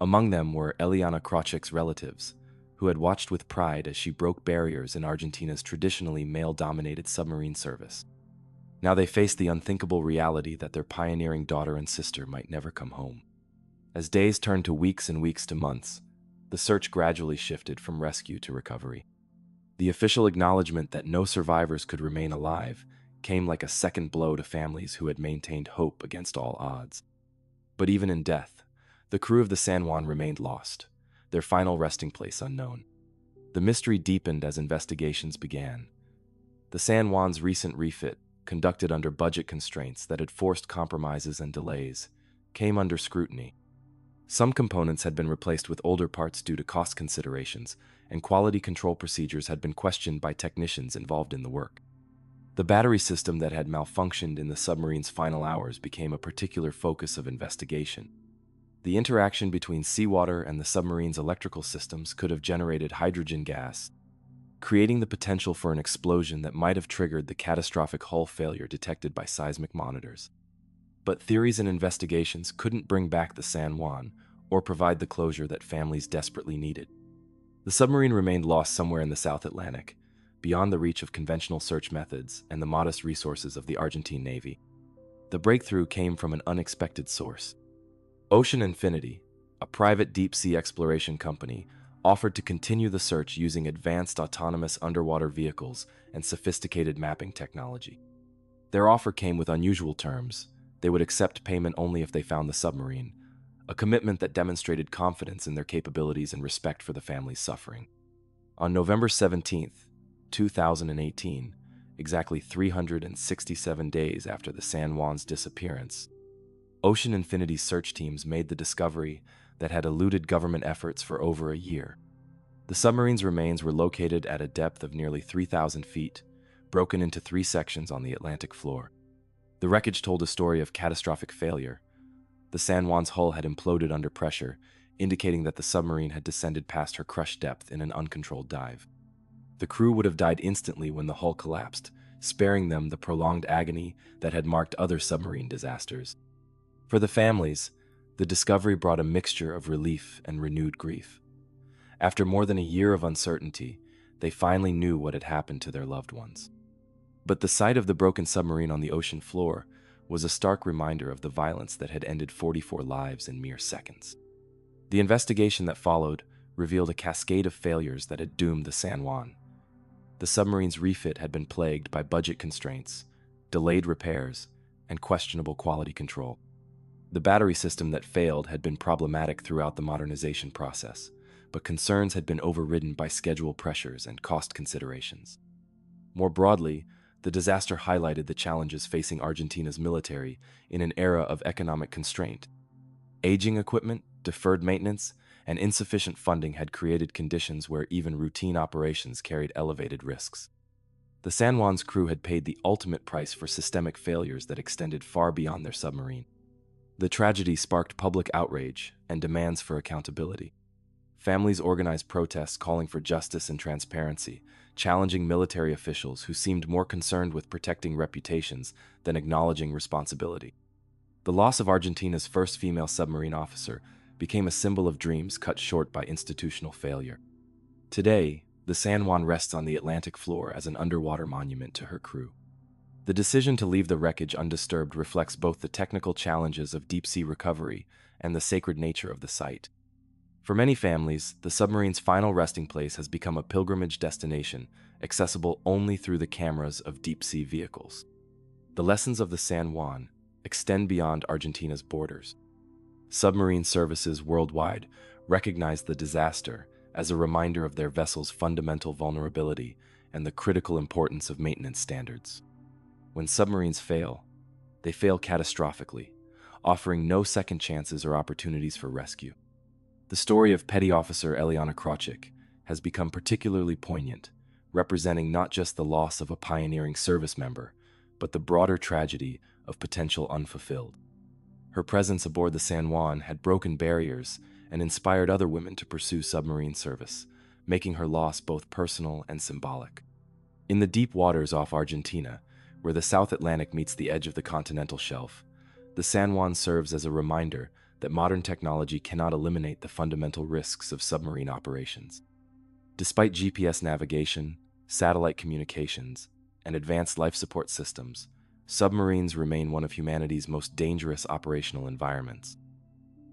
Among them were Eliana Krawczyk's relatives, who had watched with pride as she broke barriers in Argentina's traditionally male-dominated submarine service. Now they faced the unthinkable reality that their pioneering daughter and sister might never come home. As days turned to weeks and weeks to months, the search gradually shifted from rescue to recovery. The official acknowledgement that no survivors could remain alive came like a second blow to families who had maintained hope against all odds. But even in death, the crew of the San Juan remained lost, their final resting place unknown. The mystery deepened as investigations began. The San Juan's recent refit, conducted under budget constraints that had forced compromises and delays, came under scrutiny. Some components had been replaced with older parts due to cost considerations, and quality control procedures had been questioned by technicians involved in the work. The battery system that had malfunctioned in the submarine's final hours became a particular focus of investigation. The interaction between seawater and the submarine's electrical systems could have generated hydrogen gas, creating the potential for an explosion that might have triggered the catastrophic hull failure detected by seismic monitors. But theories and investigations couldn't bring back the San Juan or provide the closure that families desperately needed. The submarine remained lost somewhere in the South Atlantic, beyond the reach of conventional search methods and the modest resources of the Argentine Navy. The breakthrough came from an unexpected source. Ocean Infinity, a private deep-sea exploration company, offered to continue the search using advanced autonomous underwater vehicles and sophisticated mapping technology. Their offer came with unusual terms. They would accept payment only if they found the submarine, a commitment that demonstrated confidence in their capabilities and respect for the family's suffering. On November 17, 2018, exactly 367 days after the San Juan's disappearance, Ocean Infinity's search teams made the discovery that had eluded government efforts for over a year. The submarine's remains were located at a depth of nearly 3,000 feet, broken into 3 sections on the Atlantic floor. The wreckage told a story of catastrophic failure. The San Juan's hull had imploded under pressure, indicating that the submarine had descended past her crushed depth in an uncontrolled dive. The crew would have died instantly when the hull collapsed, sparing them the prolonged agony that had marked other submarine disasters. For the families, the discovery brought a mixture of relief and renewed grief. After more than a year of uncertainty, they finally knew what had happened to their loved ones. But the sight of the broken submarine on the ocean floor was a stark reminder of the violence that had ended 44 lives in mere seconds. The investigation that followed revealed a cascade of failures that had doomed the San Juan. The submarine's refit had been plagued by budget constraints, delayed repairs, and questionable quality control. The battery system that failed had been problematic throughout the modernization process, but concerns had been overridden by schedule pressures and cost considerations. More broadly, the disaster highlighted the challenges facing Argentina's military in an era of economic constraint. Aging equipment, deferred maintenance, and insufficient funding had created conditions where even routine operations carried elevated risks. The San Juan's crew had paid the ultimate price for systemic failures that extended far beyond their submarine. The tragedy sparked public outrage and demands for accountability. Families organized protests calling for justice and transparency, challenging military officials who seemed more concerned with protecting reputations than acknowledging responsibility. The loss of Argentina's first female submarine officer became a symbol of dreams cut short by institutional failure. Today, the San Juan rests on the Atlantic floor as an underwater monument to her crew. The decision to leave the wreckage undisturbed reflects both the technical challenges of deep-sea recovery and the sacred nature of the site. For many families, the submarine's final resting place has become a pilgrimage destination, accessible only through the cameras of deep-sea vehicles. The lessons of the San Juan extend beyond Argentina's borders. Submarine services worldwide recognize the disaster as a reminder of their vessel's fundamental vulnerability and the critical importance of maintenance standards. When submarines fail, they fail catastrophically, offering no second chances or opportunities for rescue. The story of Petty Officer Eliana Krochik has become particularly poignant, representing not just the loss of a pioneering service member, but the broader tragedy of potential unfulfilled. Her presence aboard the San Juan had broken barriers and inspired other women to pursue submarine service, making her loss both personal and symbolic. In the deep waters off Argentina, where the South Atlantic meets the edge of the continental shelf, the San Juan serves as a reminder that modern technology cannot eliminate the fundamental risks of submarine operations. Despite GPS navigation, satellite communications, and advanced life support systems, submarines remain one of humanity's most dangerous operational environments.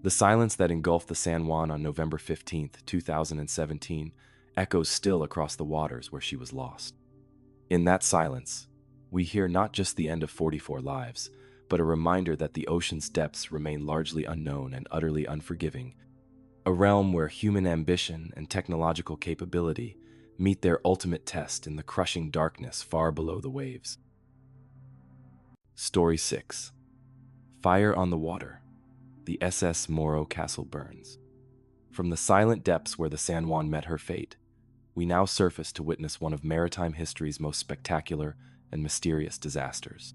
The silence that engulfed the San Juan on November 15, 2017, echoes still across the waters where she was lost. In that silence, we hear not just the end of 44 lives, but a reminder that the ocean's depths remain largely unknown and utterly unforgiving, a realm where human ambition and technological capability meet their ultimate test in the crushing darkness far below the waves. Story 6. Fire on the Water. The SS Morro Castle burns. From the silent depths where the San Juan met her fate, we now surface to witness one of maritime history's most spectacular and mysterious disasters.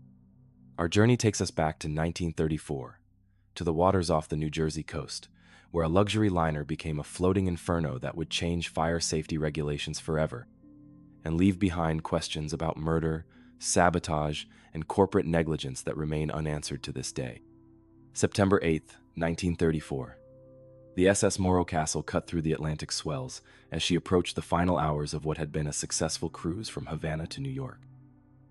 Our journey takes us back to 1934, to the waters off the New Jersey coast, where a luxury liner became a floating inferno that would change fire safety regulations forever and leave behind questions about murder, sabotage, and corporate negligence that remain unanswered to this day. September 8, 1934. The SS Morro Castle cut through the Atlantic swells as she approached the final hours of what had been a successful cruise from Havana to New York.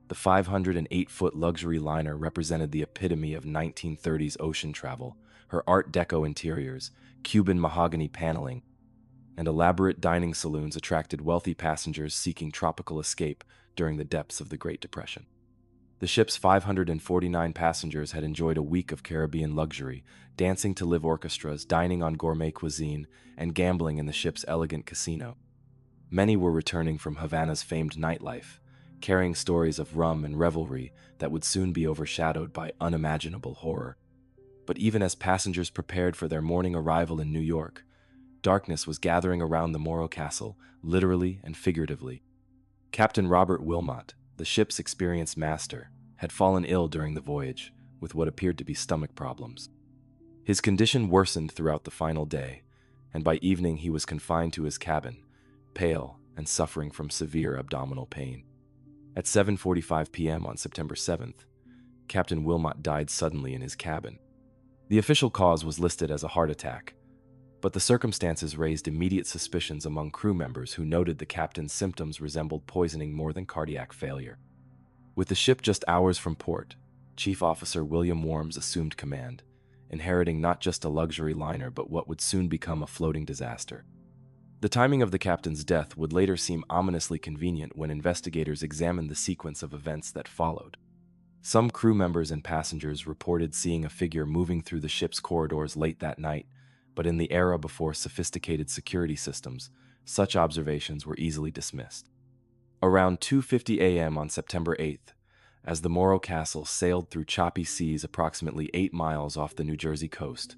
The 508-foot luxury liner represented the epitome of 1930s ocean travel. Her Art Deco interiors, Cuban mahogany paneling, and elaborate dining saloons attracted wealthy passengers seeking tropical escape during the depths of the Great Depression. The ship's 549 passengers had enjoyed a week of Caribbean luxury, dancing to live orchestras, dining on gourmet cuisine, and gambling in the ship's elegant casino. Many were returning from Havana's famed nightlife, carrying stories of rum and revelry that would soon be overshadowed by unimaginable horror. But even as passengers prepared for their morning arrival in New York, darkness was gathering around the Morro Castle, literally and figuratively. Captain Robert Wilmot, the ship's experienced master, had fallen ill during the voyage with what appeared to be stomach problems. His condition worsened throughout the final day, and by evening he was confined to his cabin, pale and suffering from severe abdominal pain. At 7:45 p.m. on September 7th, Captain Wilmot died suddenly in his cabin. The official cause was listed as a heart attack, but the circumstances raised immediate suspicions among crew members who noted the captain's symptoms resembled poisoning more than cardiac failure. With the ship just hours from port, Chief Officer William Worms assumed command, inheriting not just a luxury liner but what would soon become a floating disaster. The timing of the captain's death would later seem ominously convenient when investigators examined the sequence of events that followed. Some crew members and passengers reported seeing a figure moving through the ship's corridors late that night, but in the era before sophisticated security systems, such observations were easily dismissed. Around 2:50 a.m. on September 8th, as the Morro Castle sailed through choppy seas approximately 8 miles off the New Jersey coast,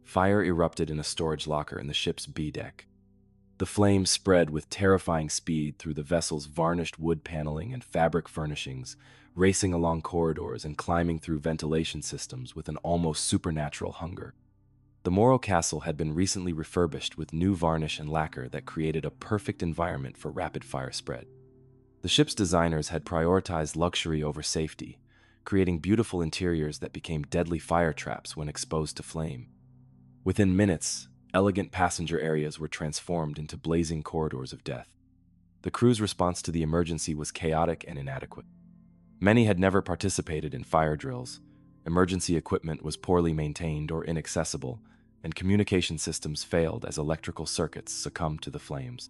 fire erupted in a storage locker in the ship's B deck. The flames spread with terrifying speed through the vessel's varnished wood paneling and fabric furnishings, racing along corridors and climbing through ventilation systems with an almost supernatural hunger. The Morro Castle had been recently refurbished with new varnish and lacquer that created a perfect environment for rapid fire spread. The ship's designers had prioritized luxury over safety, creating beautiful interiors that became deadly fire traps when exposed to flame. Within minutes, elegant passenger areas were transformed into blazing corridors of death. The crew's response to the emergency was chaotic and inadequate. Many had never participated in fire drills, emergency equipment was poorly maintained or inaccessible, and communication systems failed as electrical circuits succumbed to the flames.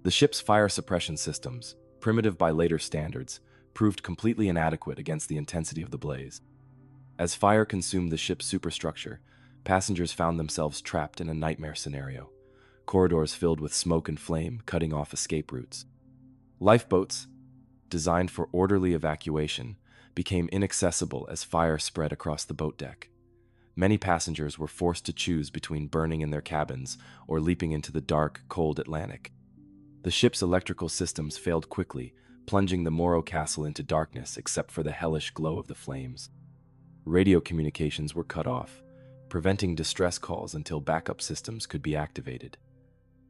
The ship's fire suppression systems, primitive by later standards, proved completely inadequate against the intensity of the blaze. As fire consumed the ship's superstructure, passengers found themselves trapped in a nightmare scenario, corridors filled with smoke and flame cutting off escape routes. Lifeboats, designed for orderly evacuation, became inaccessible as fire spread across the boat deck. Many passengers were forced to choose between burning in their cabins or leaping into the dark, cold Atlantic. The ship's electrical systems failed quickly, plunging the Morro Castle into darkness except for the hellish glow of the flames. Radio communications were cut off, preventing distress calls until backup systems could be activated.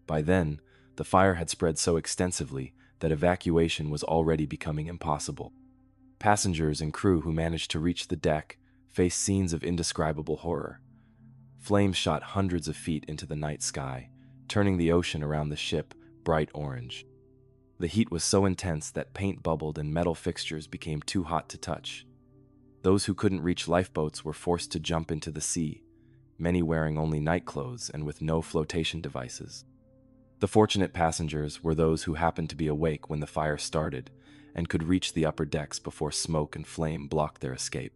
By then, the fire had spread so extensively that evacuation was already becoming impossible. Passengers and crew who managed to reach the deck faced scenes of indescribable horror. Flames shot hundreds of feet into the night sky, turning the ocean around the ship bright orange. The heat was so intense that paint bubbled and metal fixtures became too hot to touch. Those who couldn't reach lifeboats were forced to jump into the sea, many wearing only night clothes and with no flotation devices. The fortunate passengers were those who happened to be awake when the fire started and could reach the upper decks before smoke and flame blocked their escape.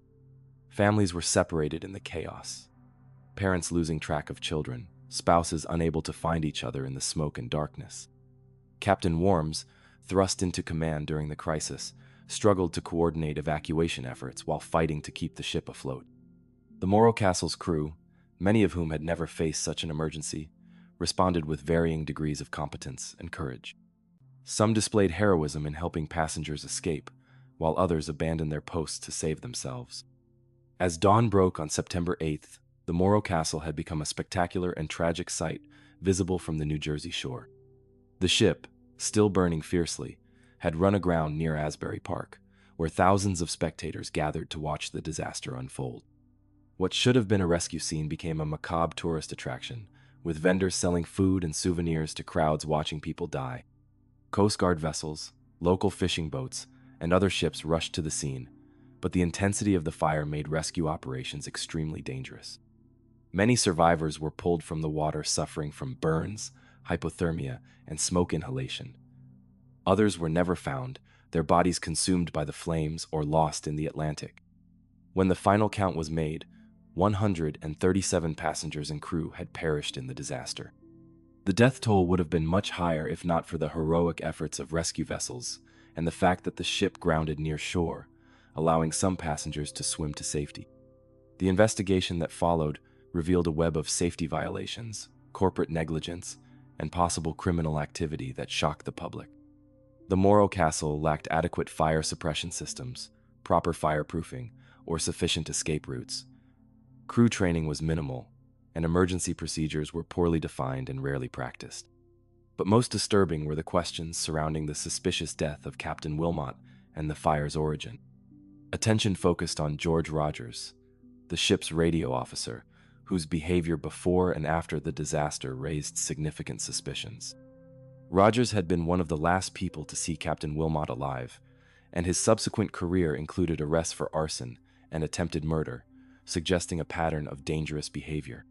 Families were separated in the chaos, parents losing track of children, spouses unable to find each other in the smoke and darkness. Captain Worms, thrust into command during the crisis, struggled to coordinate evacuation efforts while fighting to keep the ship afloat. The Morro Castle's crew, many of whom had never faced such an emergency, responded with varying degrees of competence and courage. Some displayed heroism in helping passengers escape, while others abandoned their posts to save themselves. As dawn broke on September 8th, the Morro Castle had become a spectacular and tragic sight visible from the New Jersey shore. The ship, still burning fiercely, had run aground near Asbury Park, where thousands of spectators gathered to watch the disaster unfold. What should have been a rescue scene became a macabre tourist attraction, with vendors selling food and souvenirs to crowds watching people die. Coast Guard vessels, local fishing boats, and other ships rushed to the scene, but the intensity of the fire made rescue operations extremely dangerous. Many survivors were pulled from the water suffering from burns, hypothermia, and smoke inhalation. Others were never found, their bodies consumed by the flames or lost in the Atlantic. When the final count was made, 137 passengers and crew had perished in the disaster. The death toll would have been much higher if not for the heroic efforts of rescue vessels and the fact that the ship grounded near shore, allowing some passengers to swim to safety. The investigation that followed revealed a web of safety violations, corporate negligence, and possible criminal activity that shocked the public. The Morro Castle lacked adequate fire suppression systems, proper fireproofing, or sufficient escape routes. Crew training was minimal, and emergency procedures were poorly defined and rarely practiced. But most disturbing were the questions surrounding the suspicious death of Captain Wilmot and the fire's origin. Attention focused on George Rogers, the ship's radio officer, whose behavior before and after the disaster raised significant suspicions. Rogers had been one of the last people to see Captain Wilmot alive, and his subsequent career included arrests for arson and attempted murder, suggesting a pattern of dangerous behavior.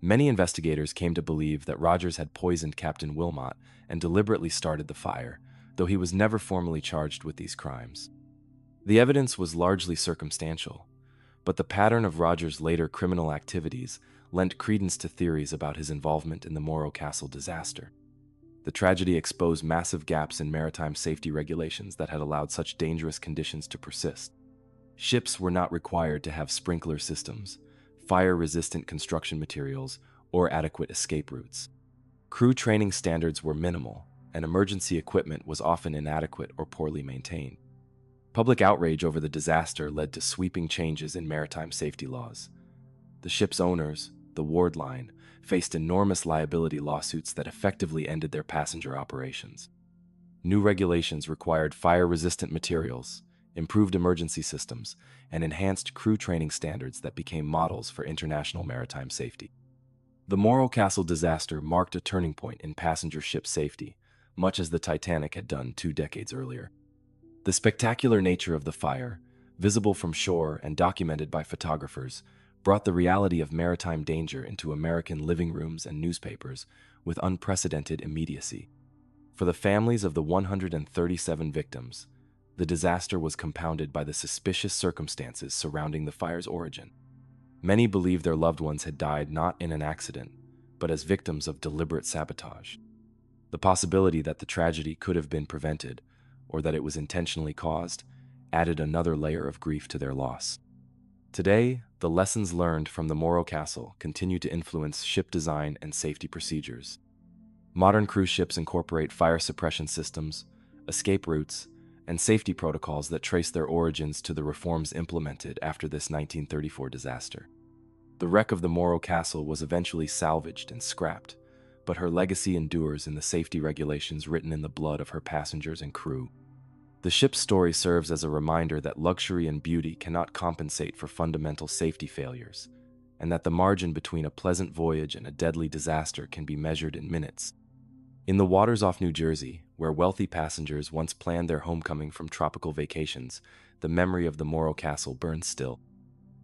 Many investigators came to believe that Rogers had poisoned Captain Wilmot and deliberately started the fire, though he was never formally charged with these crimes. The evidence was largely circumstantial, but the pattern of Rogers' later criminal activities lent credence to theories about his involvement in the Morro Castle disaster. The tragedy exposed massive gaps in maritime safety regulations that had allowed such dangerous conditions to persist. Ships were not required to have sprinkler systems, fire-resistant construction materials, or adequate escape routes. Crew training standards were minimal, and emergency equipment was often inadequate or poorly maintained. Public outrage over the disaster led to sweeping changes in maritime safety laws. The ship's owners, the Ward Line, faced enormous liability lawsuits that effectively ended their passenger operations. New regulations required fire-resistant materials, improved emergency systems, and enhanced crew training standards that became models for international maritime safety. The Morro Castle disaster marked a turning point in passenger ship safety, much as the Titanic had done 2 decades earlier. The spectacular nature of the fire, visible from shore and documented by photographers, brought the reality of maritime danger into American living rooms and newspapers with unprecedented immediacy. For the families of the 137 victims, the disaster was compounded by the suspicious circumstances surrounding the fire's origin. Many believed their loved ones had died not in an accident, but as victims of deliberate sabotage. The possibility that the tragedy could have been prevented, or that it was intentionally caused, added another layer of grief to their loss. Today, the lessons learned from the Morro Castle continue to influence ship design and safety procedures. Modern cruise ships incorporate fire suppression systems, escape routes, and safety protocols that trace their origins to the reforms implemented after this 1934 disaster. The wreck of the Morro Castle was eventually salvaged and scrapped, but her legacy endures in the safety regulations written in the blood of her passengers and crew. The ship's story serves as a reminder that luxury and beauty cannot compensate for fundamental safety failures, and that the margin between a pleasant voyage and a deadly disaster can be measured in minutes. In the waters off New Jersey, where wealthy passengers once planned their homecoming from tropical vacations, the memory of the Morro Castle burns still.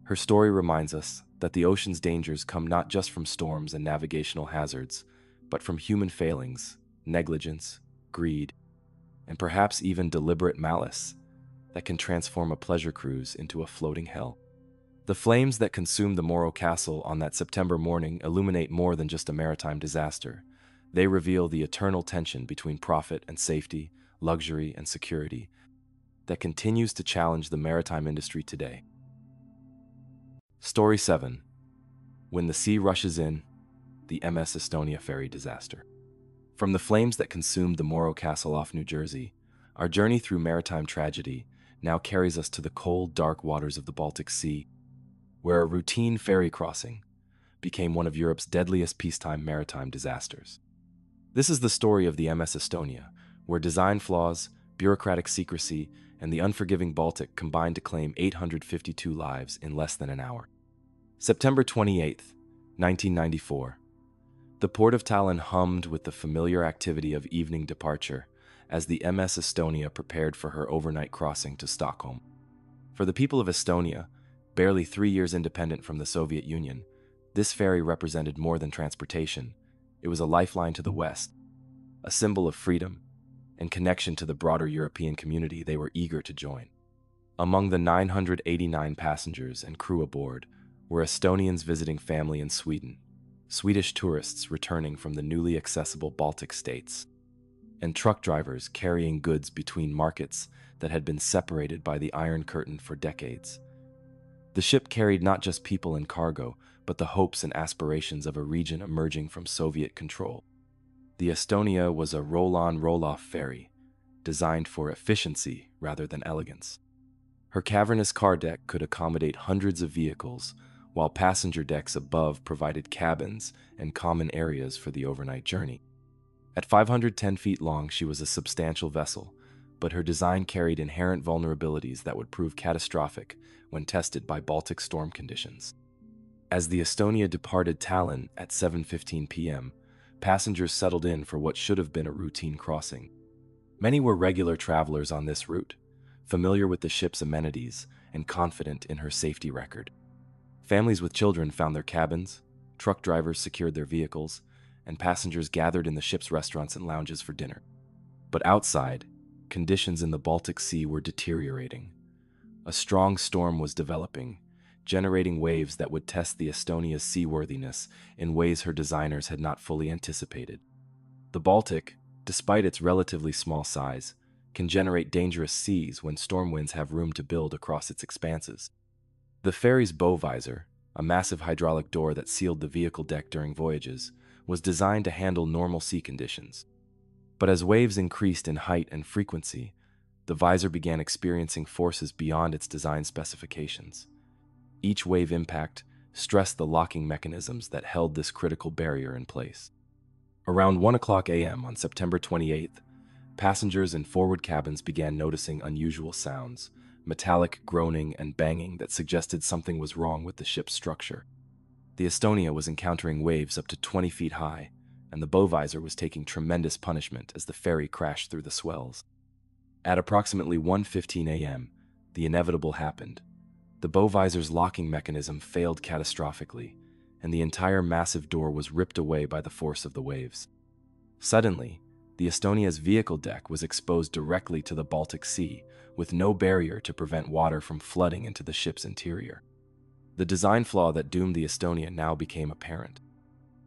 Her story reminds us that the ocean's dangers come not just from storms and navigational hazards, but from human failings, negligence, greed, and perhaps even deliberate malice that can transform a pleasure cruise into a floating hell. The flames that consumed the Morro Castle on that September morning illuminate more than just a maritime disaster. They reveal the eternal tension between profit and safety, luxury and security, that continues to challenge the maritime industry today. Story 7. When the Sea Rushes In, the MS Estonia ferry disaster. From the flames that consumed the Morro Castle off New Jersey, our journey through maritime tragedy now carries us to the cold, dark waters of the Baltic Sea, where a routine ferry crossing became one of Europe's deadliest peacetime maritime disasters. This is the story of the MS Estonia, where design flaws, bureaucratic secrecy, and the unforgiving Baltic combined to claim 852 lives in less than an hour. September 28, 1994. The port of Tallinn hummed with the familiar activity of evening departure as the MS Estonia prepared for her overnight crossing to Stockholm. For the people of Estonia, barely 3 years independent from the Soviet Union, this ferry represented more than transportation. It was a lifeline to the West, a symbol of freedom and connection to the broader European community they were eager to join. Among the 989 passengers and crew aboard were Estonians visiting family in Sweden, Swedish tourists returning from the newly accessible Baltic states, and truck drivers carrying goods between markets that had been separated by the Iron Curtain for decades. The ship carried not just people and cargo, but the hopes and aspirations of a region emerging from Soviet control. The Estonia was a roll-on, roll-off ferry, designed for efficiency rather than elegance. Her cavernous car deck could accommodate hundreds of vehicles, while passenger decks above provided cabins and common areas for the overnight journey. At 510 feet long, she was a substantial vessel, but her design carried inherent vulnerabilities that would prove catastrophic when tested by Baltic storm conditions. As the Estonia departed Tallinn at 7:15 p.m., passengers settled in for what should have been a routine crossing. Many were regular travelers on this route, familiar with the ship's amenities and confident in her safety record. Families with children found their cabins, truck drivers secured their vehicles, and passengers gathered in the ship's restaurants and lounges for dinner. But outside, conditions in the Baltic Sea were deteriorating. A strong storm was developing, generating waves that would test the Estonia's seaworthiness in ways her designers had not fully anticipated. The Baltic, despite its relatively small size, can generate dangerous seas when storm winds have room to build across its expanses. The ferry's bow visor, a massive hydraulic door that sealed the vehicle deck during voyages, was designed to handle normal sea conditions. But as waves increased in height and frequency, the visor began experiencing forces beyond its design specifications. Each wave impact stressed the locking mechanisms that held this critical barrier in place. Around 1 a.m. on September 28th, passengers in forward cabins began noticing unusual sounds, metallic groaning and banging that suggested something was wrong with the ship's structure. The Estonia was encountering waves up to 20 feet high, and the bow visor was taking tremendous punishment as the ferry crashed through the swells. At approximately 1:15 a.m., the inevitable happened. The bow visor's locking mechanism failed catastrophically, and the entire massive door was ripped away by the force of the waves. Suddenly, the Estonia's vehicle deck was exposed directly to the Baltic Sea, with no barrier to prevent water from flooding into the ship's interior. The design flaw that doomed the Estonia now became apparent.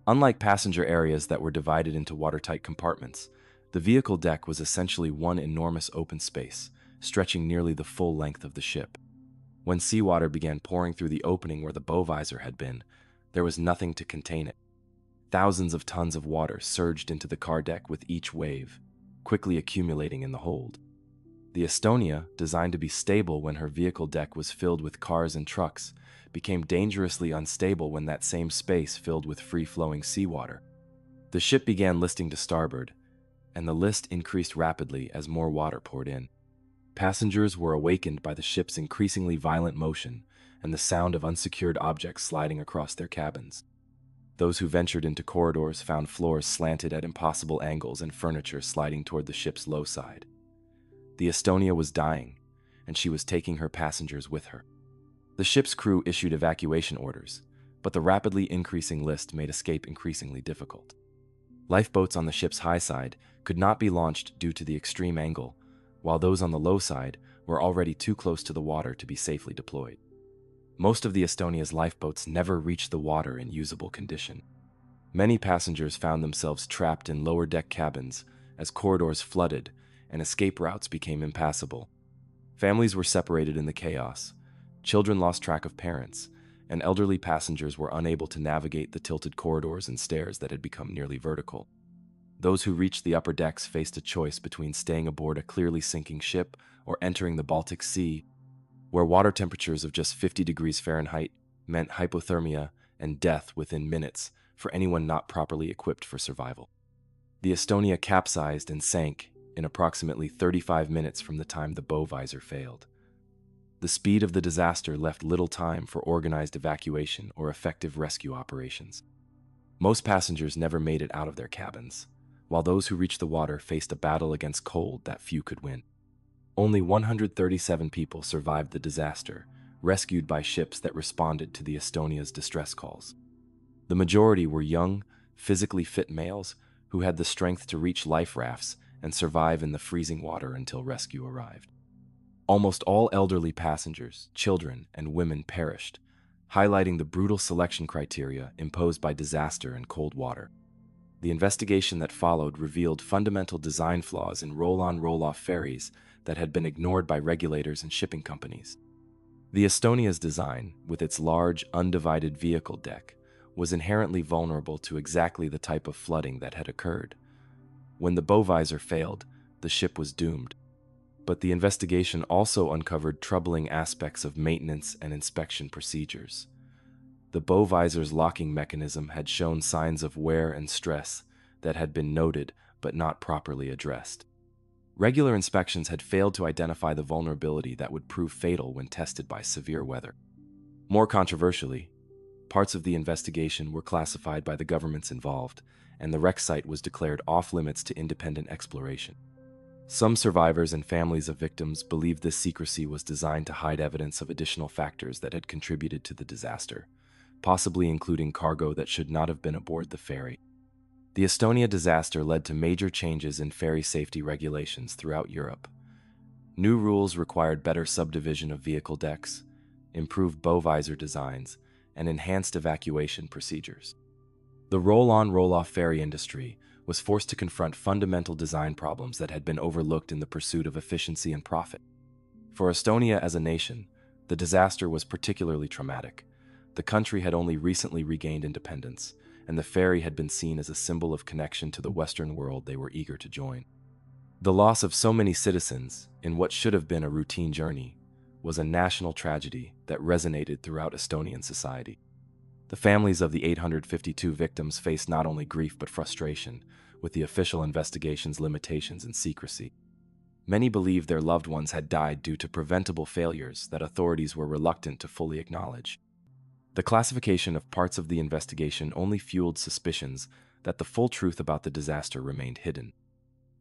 Unlike passenger areas that were divided into watertight compartments, the vehicle deck was essentially one enormous open space, stretching nearly the full length of the ship. When seawater began pouring through the opening where the bow visor had been, there was nothing to contain it. Thousands of tons of water surged into the car deck with each wave, quickly accumulating in the hold. The Estonia, designed to be stable when her vehicle deck was filled with cars and trucks, became dangerously unstable when that same space filled with free-flowing seawater. The ship began listing to starboard, and the list increased rapidly as more water poured in. Passengers were awakened by the ship's increasingly violent motion and the sound of unsecured objects sliding across their cabins. Those who ventured into corridors found floors slanted at impossible angles and furniture sliding toward the ship's low side. The Estonia was dying, and she was taking her passengers with her. The ship's crew issued evacuation orders, but the rapidly increasing list made escape increasingly difficult. Lifeboats on the ship's high side could not be launched due to the extreme angle, while those on the low side were already too close to the water to be safely deployed. Most of the Estonia's lifeboats never reached the water in usable condition. Many passengers found themselves trapped in lower deck cabins as corridors flooded and escape routes became impassable. Families were separated in the chaos, children lost track of parents, and elderly passengers were unable to navigate the tilted corridors and stairs that had become nearly vertical. Those who reached the upper decks faced a choice between staying aboard a clearly sinking ship or entering the Baltic Sea, where water temperatures of just 50 degrees Fahrenheit meant hypothermia and death within minutes for anyone not properly equipped for survival. The Estonia capsized and sank in approximately 35 minutes from the time the bow visor failed. The speed of the disaster left little time for organized evacuation or effective rescue operations. Most passengers never made it out of their cabins, while those who reached the water faced a battle against cold that few could win. Only 137 people survived the disaster, rescued by ships that responded to the Estonia's distress calls. The majority were young, physically fit males who had the strength to reach life rafts and survive in the freezing water until rescue arrived. Almost all elderly passengers, children, and women perished, highlighting the brutal selection criteria imposed by disaster and cold water. The investigation that followed revealed fundamental design flaws in roll-on roll-off ferries that had been ignored by regulators and shipping companies. The Estonia's design, with its large, undivided vehicle deck, was inherently vulnerable to exactly the type of flooding that had occurred. When the bow visor failed, the ship was doomed. But the investigation also uncovered troubling aspects of maintenance and inspection procedures. The bow visor's locking mechanism had shown signs of wear and stress that had been noted but not properly addressed. Regular inspections had failed to identify the vulnerability that would prove fatal when tested by severe weather. More controversially, parts of the investigation were classified by the governments involved, and the wreck site was declared off-limits to independent exploration. Some survivors and families of victims believed this secrecy was designed to hide evidence of additional factors that had contributed to the disaster, possibly including cargo that should not have been aboard the ferry. The Estonia disaster led to major changes in ferry safety regulations throughout Europe. New rules required better subdivision of vehicle decks, improved bow visor designs, and enhanced evacuation procedures. The roll-on, roll-off ferry industry was forced to confront fundamental design problems that had been overlooked in the pursuit of efficiency and profit. For Estonia as a nation, the disaster was particularly traumatic. The country had only recently regained independence, and the ferry had been seen as a symbol of connection to the Western world they were eager to join. The loss of so many citizens in what should have been a routine journey was a national tragedy that resonated throughout Estonian society. The families of the 852 victims faced not only grief but frustration, with the official investigation's limitations and secrecy. Many believed their loved ones had died due to preventable failures that authorities were reluctant to fully acknowledge. The classification of parts of the investigation only fueled suspicions that the full truth about the disaster remained hidden.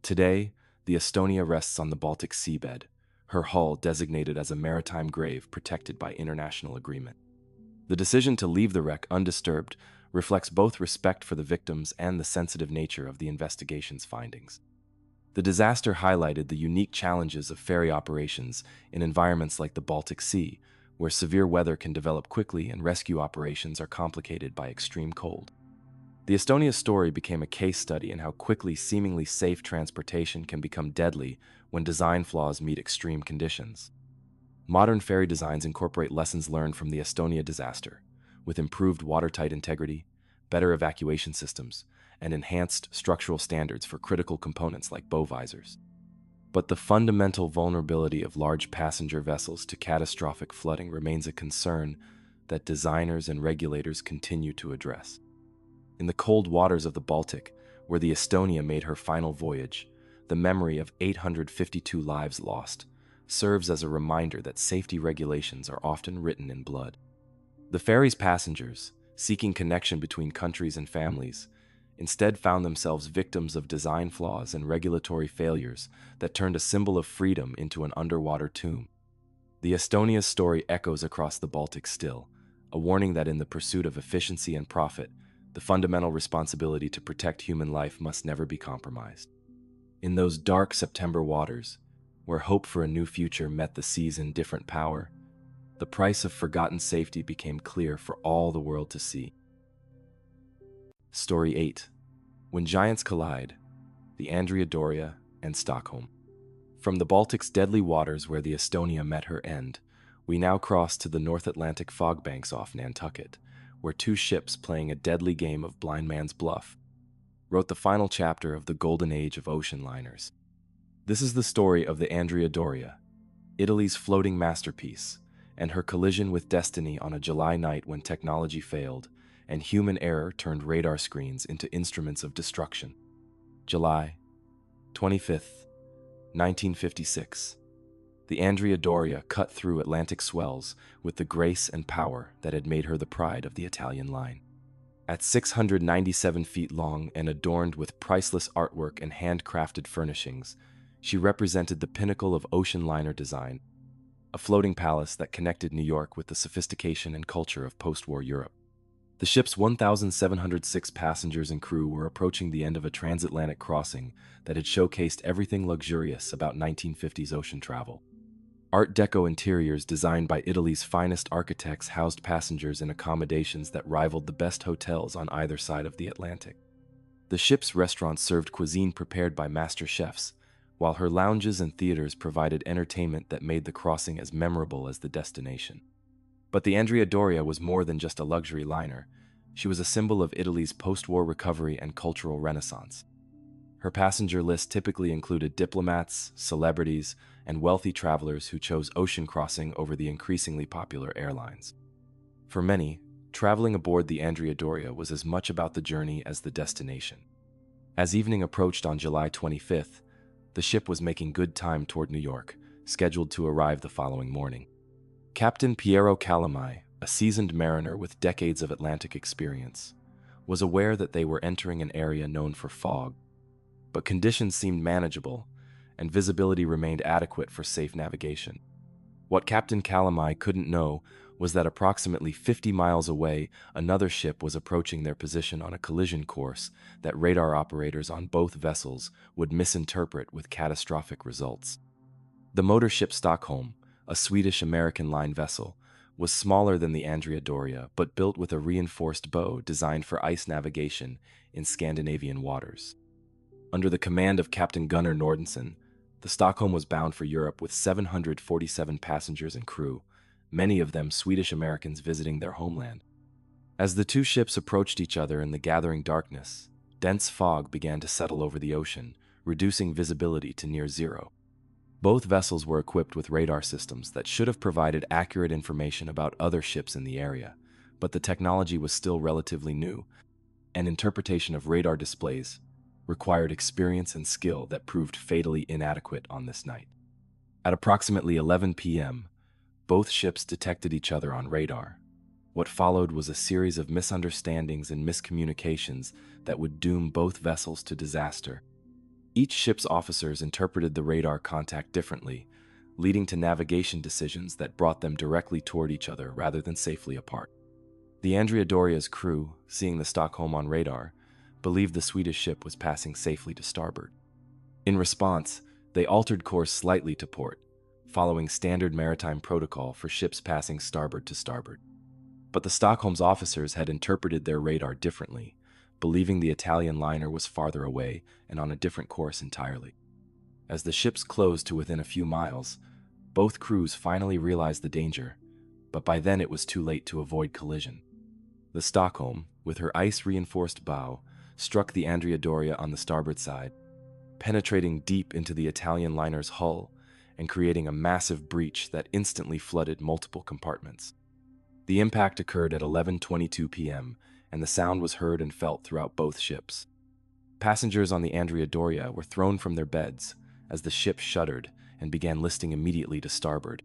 Today, the Estonia rests on the Baltic seabed, her hull designated as a maritime grave protected by international agreement. The decision to leave the wreck undisturbed reflects both respect for the victims and the sensitive nature of the investigation's findings. The disaster highlighted the unique challenges of ferry operations in environments like the Baltic Sea, where severe weather can develop quickly and rescue operations are complicated by extreme cold. The Estonia story became a case study in how quickly seemingly safe transportation can become deadly when design flaws meet extreme conditions. Modern ferry designs incorporate lessons learned from the Estonia disaster, with improved watertight integrity, better evacuation systems, and enhanced structural standards for critical components like bow visors. But the fundamental vulnerability of large passenger vessels to catastrophic flooding remains a concern that designers and regulators continue to address. In the cold waters of the Baltic, where the Estonia made her final voyage, the memory of 852 lives lost serves as a reminder that safety regulations are often written in blood. The ferry's passengers, seeking connection between countries and families, instead found themselves victims of design flaws and regulatory failures that turned a symbol of freedom into an underwater tomb. The Estonia's story echoes across the Baltic still, a warning that in the pursuit of efficiency and profit, the fundamental responsibility to protect human life must never be compromised. In those dark September waters, where hope for a new future met the sea's indifferent power, the price of forgotten safety became clear for all the world to see. Story 8. When Giants Collide, the Andrea Doria and Stockholm. From the Baltic's deadly waters where the Estonia met her end, we now cross to the North Atlantic fog banks off Nantucket, where two ships playing a deadly game of blind man's bluff wrote the final chapter of the golden age of ocean liners. This is the story of the Andrea Doria, Italy's floating masterpiece, and her collision with destiny on a July night when technology failed and human error turned radar screens into instruments of destruction. July 25th, 1956. The Andrea Doria cut through Atlantic swells with the grace and power that had made her the pride of the Italian line. At 697 feet long and adorned with priceless artwork and handcrafted furnishings, she represented the pinnacle of ocean liner design, a floating palace that connected New York with the sophistication and culture of post-war Europe. The ship's 1,706 passengers and crew were approaching the end of a transatlantic crossing that had showcased everything luxurious about 1950s ocean travel. Art Deco interiors designed by Italy's finest architects housed passengers in accommodations that rivaled the best hotels on either side of the Atlantic. The ship's restaurants served cuisine prepared by master chefs, while her lounges and theaters provided entertainment that made the crossing as memorable as the destination. But the Andrea Doria was more than just a luxury liner. She was a symbol of Italy's post-war recovery and cultural renaissance. Her passenger list typically included diplomats, celebrities, and wealthy travelers who chose ocean crossing over the increasingly popular airlines. For many, traveling aboard the Andrea Doria was as much about the journey as the destination. As evening approached on July 25th, the ship was making good time toward New York, scheduled to arrive the following morning. Captain Piero Calamai, a seasoned mariner with decades of Atlantic experience, was aware that they were entering an area known for fog, but conditions seemed manageable, and visibility remained adequate for safe navigation. What Captain Calamai couldn't know was that approximately 50 miles away, another ship was approaching their position on a collision course that radar operators on both vessels would misinterpret with catastrophic results. The motor ship Stockholm, a Swedish-American line vessel, was smaller than the Andrea Doria, but built with a reinforced bow designed for ice navigation in Scandinavian waters. Under the command of Captain Gunnar Nordenson, the Stockholm was bound for Europe with 747 passengers and crew, many of them Swedish-Americans visiting their homeland. As the two ships approached each other in the gathering darkness, dense fog began to settle over the ocean, reducing visibility to near zero. Both vessels were equipped with radar systems that should have provided accurate information about other ships in the area, but the technology was still relatively new, and interpretation of radar displays required experience and skill that proved fatally inadequate on this night. At approximately 11 p.m., both ships detected each other on radar. What followed was a series of misunderstandings and miscommunications that would doom both vessels to disaster. Each ship's officers interpreted the radar contact differently, leading to navigation decisions that brought them directly toward each other rather than safely apart. The Andrea Doria's crew, seeing the Stockholm on radar, believed the Swedish ship was passing safely to starboard. In response, they altered course slightly to port, following standard maritime protocol for ships passing starboard to starboard. But the Stockholm's officers had interpreted their radar differently, believing the Italian liner was farther away and on a different course entirely. As the ships closed to within a few miles, both crews finally realized the danger, but by then it was too late to avoid collision. The Stockholm, with her ice-reinforced bow, struck the Andrea Doria on the starboard side, penetrating deep into the Italian liner's hull and creating a massive breach that instantly flooded multiple compartments. The impact occurred at 11:22 p.m., and the sound was heard and felt throughout both ships. Passengers on the Andrea Doria were thrown from their beds as the ship shuddered and began listing immediately to starboard.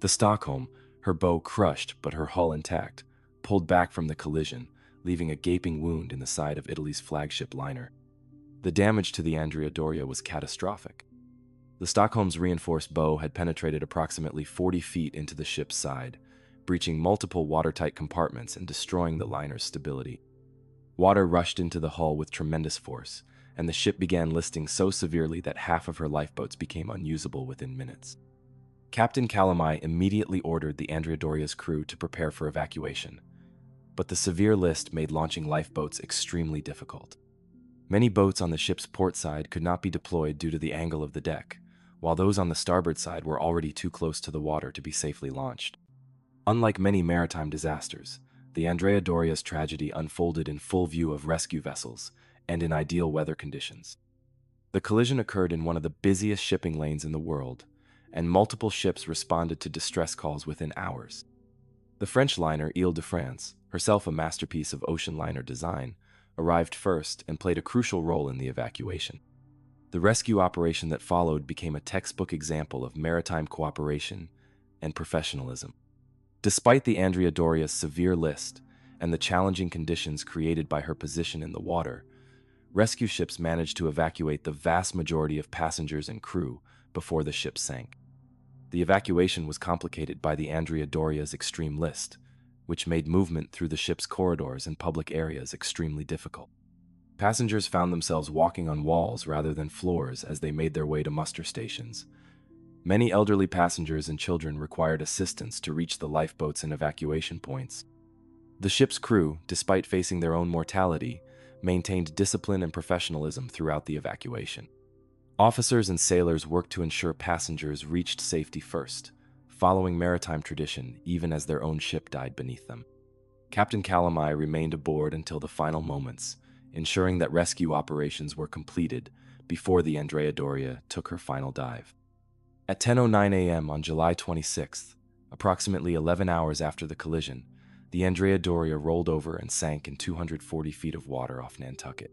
The Stockholm, her bow crushed but her hull intact, pulled back from the collision, leaving a gaping wound in the side of Italy's flagship liner. The damage to the Andrea Doria was catastrophic. The Stockholm's reinforced bow had penetrated approximately 40 feet into the ship's side, breaching multiple watertight compartments and destroying the liner's stability. Water rushed into the hull with tremendous force, and the ship began listing so severely that half of her lifeboats became unusable within minutes. Captain Calamai immediately ordered the Andrea Doria's crew to prepare for evacuation, but the severe list made launching lifeboats extremely difficult. Many boats on the ship's port side could not be deployed due to the angle of the deck, while those on the starboard side were already too close to the water to be safely launched. Unlike many maritime disasters, the Andrea Doria's tragedy unfolded in full view of rescue vessels and in ideal weather conditions. The collision occurred in one of the busiest shipping lanes in the world, and multiple ships responded to distress calls within hours. The French liner Île-de-France, herself a masterpiece of ocean liner design, arrived first and played a crucial role in the evacuation. The rescue operation that followed became a textbook example of maritime cooperation and professionalism. Despite the Andrea Doria's severe list and the challenging conditions created by her position in the water, rescue ships managed to evacuate the vast majority of passengers and crew before the ship sank. The evacuation was complicated by the Andrea Doria's extreme list, which made movement through the ship's corridors and public areas extremely difficult. Passengers found themselves walking on walls rather than floors as they made their way to muster stations. Many elderly passengers and children required assistance to reach the lifeboats and evacuation points. The ship's crew, despite facing their own mortality, maintained discipline and professionalism throughout the evacuation. Officers and sailors worked to ensure passengers reached safety first, following maritime tradition even as their own ship died beneath them. Captain Calamai remained aboard until the final moments, ensuring that rescue operations were completed before the Andrea Doria took her final dive. At 10:09 a.m. on July 26th, approximately 11 hours after the collision, the Andrea Doria rolled over and sank in 240 feet of water off Nantucket.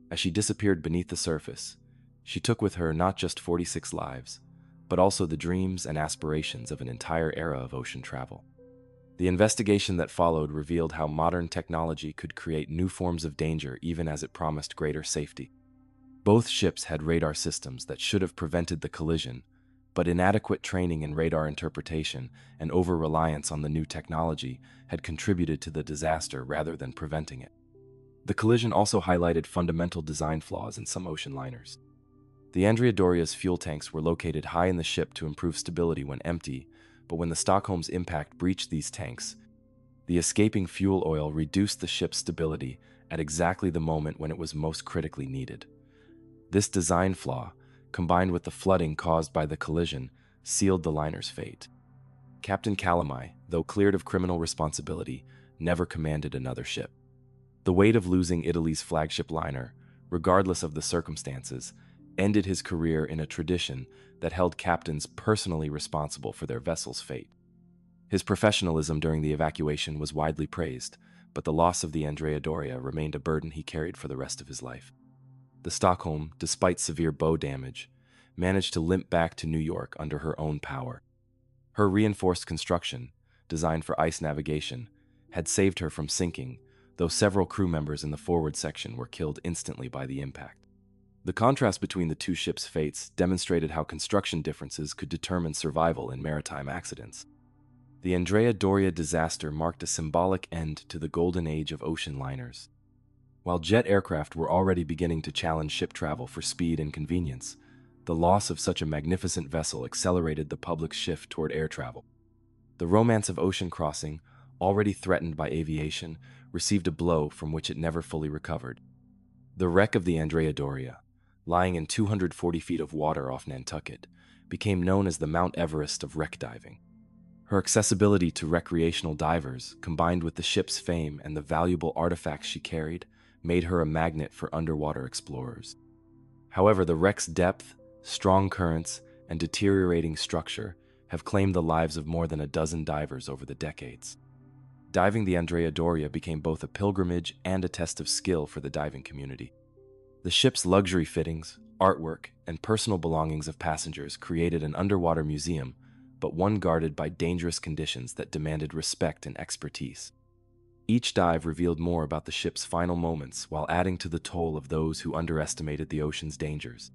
As she disappeared beneath the surface, she took with her not just 46 lives, but also the dreams and aspirations of an entire era of ocean travel. The investigation that followed revealed how modern technology could create new forms of danger even as it promised greater safety. Both ships had radar systems that should have prevented the collision, but inadequate training in radar interpretation and over-reliance on the new technology had contributed to the disaster rather than preventing it. The collision also highlighted fundamental design flaws in some ocean liners. The Andrea Doria's fuel tanks were located high in the ship to improve stability when empty, but when the Stockholm's impact breached these tanks, the escaping fuel oil reduced the ship's stability at exactly the moment when it was most critically needed. This design flaw, combined with the flooding caused by the collision, sealed the liner's fate. Captain Calamai, though cleared of criminal responsibility, never commanded another ship. The weight of losing Italy's flagship liner, regardless of the circumstances, ended his career in a tradition that held captains personally responsible for their vessel's fate. His professionalism during the evacuation was widely praised, but the loss of the Andrea Doria remained a burden he carried for the rest of his life. The Stockholm, despite severe bow damage, managed to limp back to New York under her own power. Her reinforced construction, designed for ice navigation, had saved her from sinking, though several crew members in the forward section were killed instantly by the impact. The contrast between the two ships' fates demonstrated how construction differences could determine survival in maritime accidents. The Andrea Doria disaster marked a symbolic end to the golden age of ocean liners. While jet aircraft were already beginning to challenge ship travel for speed and convenience, the loss of such a magnificent vessel accelerated the public's shift toward air travel. The romance of ocean crossing, already threatened by aviation, received a blow from which it never fully recovered. The wreck of the Andrea Doria, lying in 240 feet of water off Nantucket, became known as the Mount Everest of wreck diving. Her accessibility to recreational divers, combined with the ship's fame and the valuable artifacts she carried, made her a magnet for underwater explorers. However, the wreck's depth, strong currents, and deteriorating structure have claimed the lives of more than a dozen divers over the decades. Diving the Andrea Doria became both a pilgrimage and a test of skill for the diving community. The ship's luxury fittings, artwork, and personal belongings of passengers created an underwater museum, but one guarded by dangerous conditions that demanded respect and expertise. Each dive revealed more about the ship's final moments while adding to the toll of those who underestimated the ocean's dangers.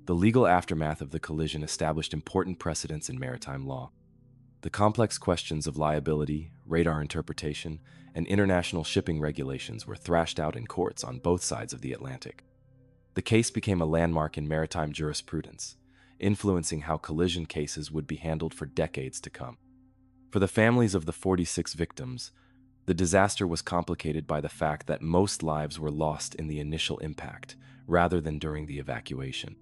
The legal aftermath of the collision established important precedents in maritime law. The complex questions of liability, radar interpretation, and international shipping regulations were thrashed out in courts on both sides of the Atlantic. The case became a landmark in maritime jurisprudence, influencing how collision cases would be handled for decades to come. For the families of the 46 victims, the disaster was complicated by the fact that most lives were lost in the initial impact, rather than during the evacuation.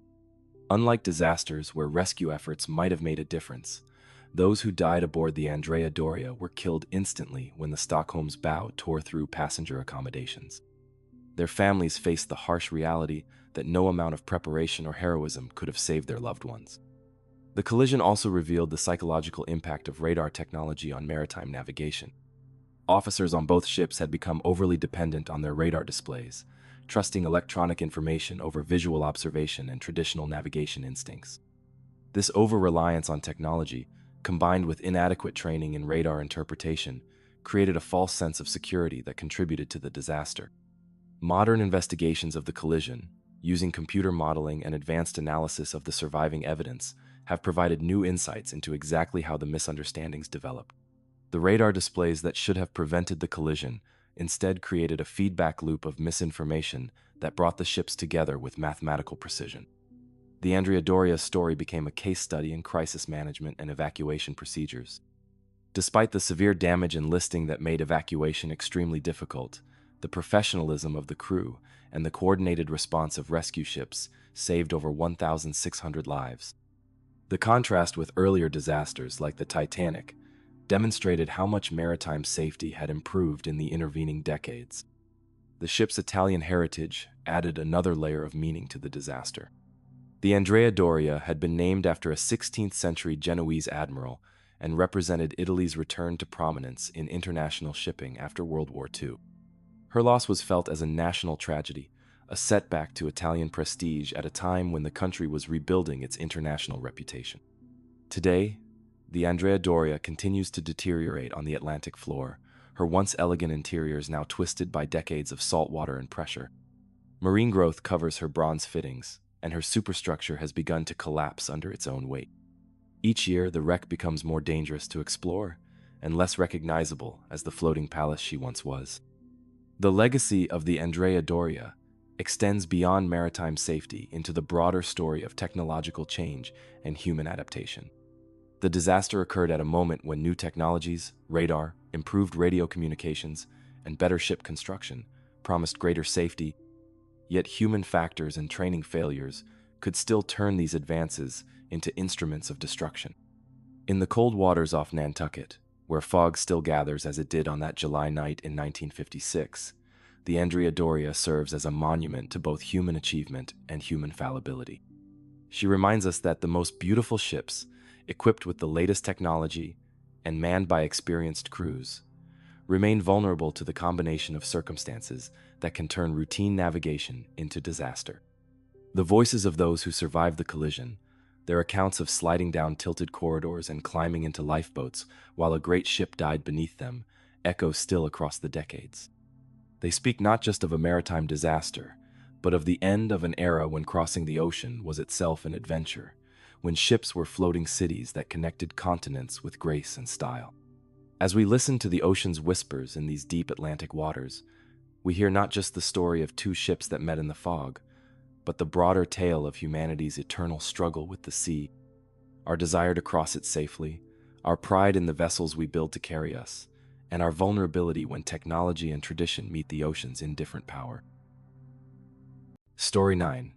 Unlike disasters where rescue efforts might have made a difference, those who died aboard the Andrea Doria were killed instantly when the Stockholm's bow tore through passenger accommodations. Their families faced the harsh reality that no amount of preparation or heroism could have saved their loved ones. The collision also revealed the psychological impact of radar technology on maritime navigation. Officers on both ships had become overly dependent on their radar displays, trusting electronic information over visual observation and traditional navigation instincts. This over-reliance on technology, combined with inadequate training in radar interpretation, created a false sense of security that contributed to the disaster. Modern investigations of the collision, using computer modeling and advanced analysis of the surviving evidence, have provided new insights into exactly how the misunderstandings developed. The radar displays that should have prevented the collision instead created a feedback loop of misinformation that brought the ships together with mathematical precision. The Andrea Doria's story became a case study in crisis management and evacuation procedures. Despite the severe damage and listing that made evacuation extremely difficult, the professionalism of the crew and the coordinated response of rescue ships saved over 1,600 lives. The contrast with earlier disasters like the Titanic demonstrated how much maritime safety had improved in the intervening decades. The ship's Italian heritage added another layer of meaning to the disaster. The Andrea Doria had been named after a 16th-century Genoese admiral and represented Italy's return to prominence in international shipping after World War II. Her loss was felt as a national tragedy, a setback to Italian prestige at a time when the country was rebuilding its international reputation. Today, the Andrea Doria continues to deteriorate on the Atlantic floor, her once elegant interiors now twisted by decades of salt water and pressure. Marine growth covers her bronze fittings, and her superstructure has begun to collapse under its own weight. Each year, the wreck becomes more dangerous to explore and less recognizable as the floating palace she once was. The legacy of the Andrea Doria extends beyond maritime safety into the broader story of technological change and human adaptation. The disaster occurred at a moment when new technologies, radar, improved radio communications, and better ship construction promised greater safety, yet human factors and training failures could still turn these advances into instruments of destruction. In the cold waters off Nantucket, where fog still gathers as it did on that July night in 1956, the Andrea Doria serves as a monument to both human achievement and human fallibility. She reminds us that the most beautiful ships, equipped with the latest technology and manned by experienced crews, remain vulnerable to the combination of circumstances that can turn routine navigation into disaster. The voices of those who survived the collision, their accounts of sliding down tilted corridors and climbing into lifeboats while a great ship died beneath them, echo still across the decades. They speak not just of a maritime disaster, but of the end of an era when crossing the ocean was itself an adventure, when ships were floating cities that connected continents with grace and style. As we listen to the ocean's whispers in these deep Atlantic waters, we hear not just the story of two ships that met in the fog, but the broader tale of humanity's eternal struggle with the sea, our desire to cross it safely, our pride in the vessels we build to carry us, and our vulnerability when technology and tradition meet the ocean's indifferent power. Story 9.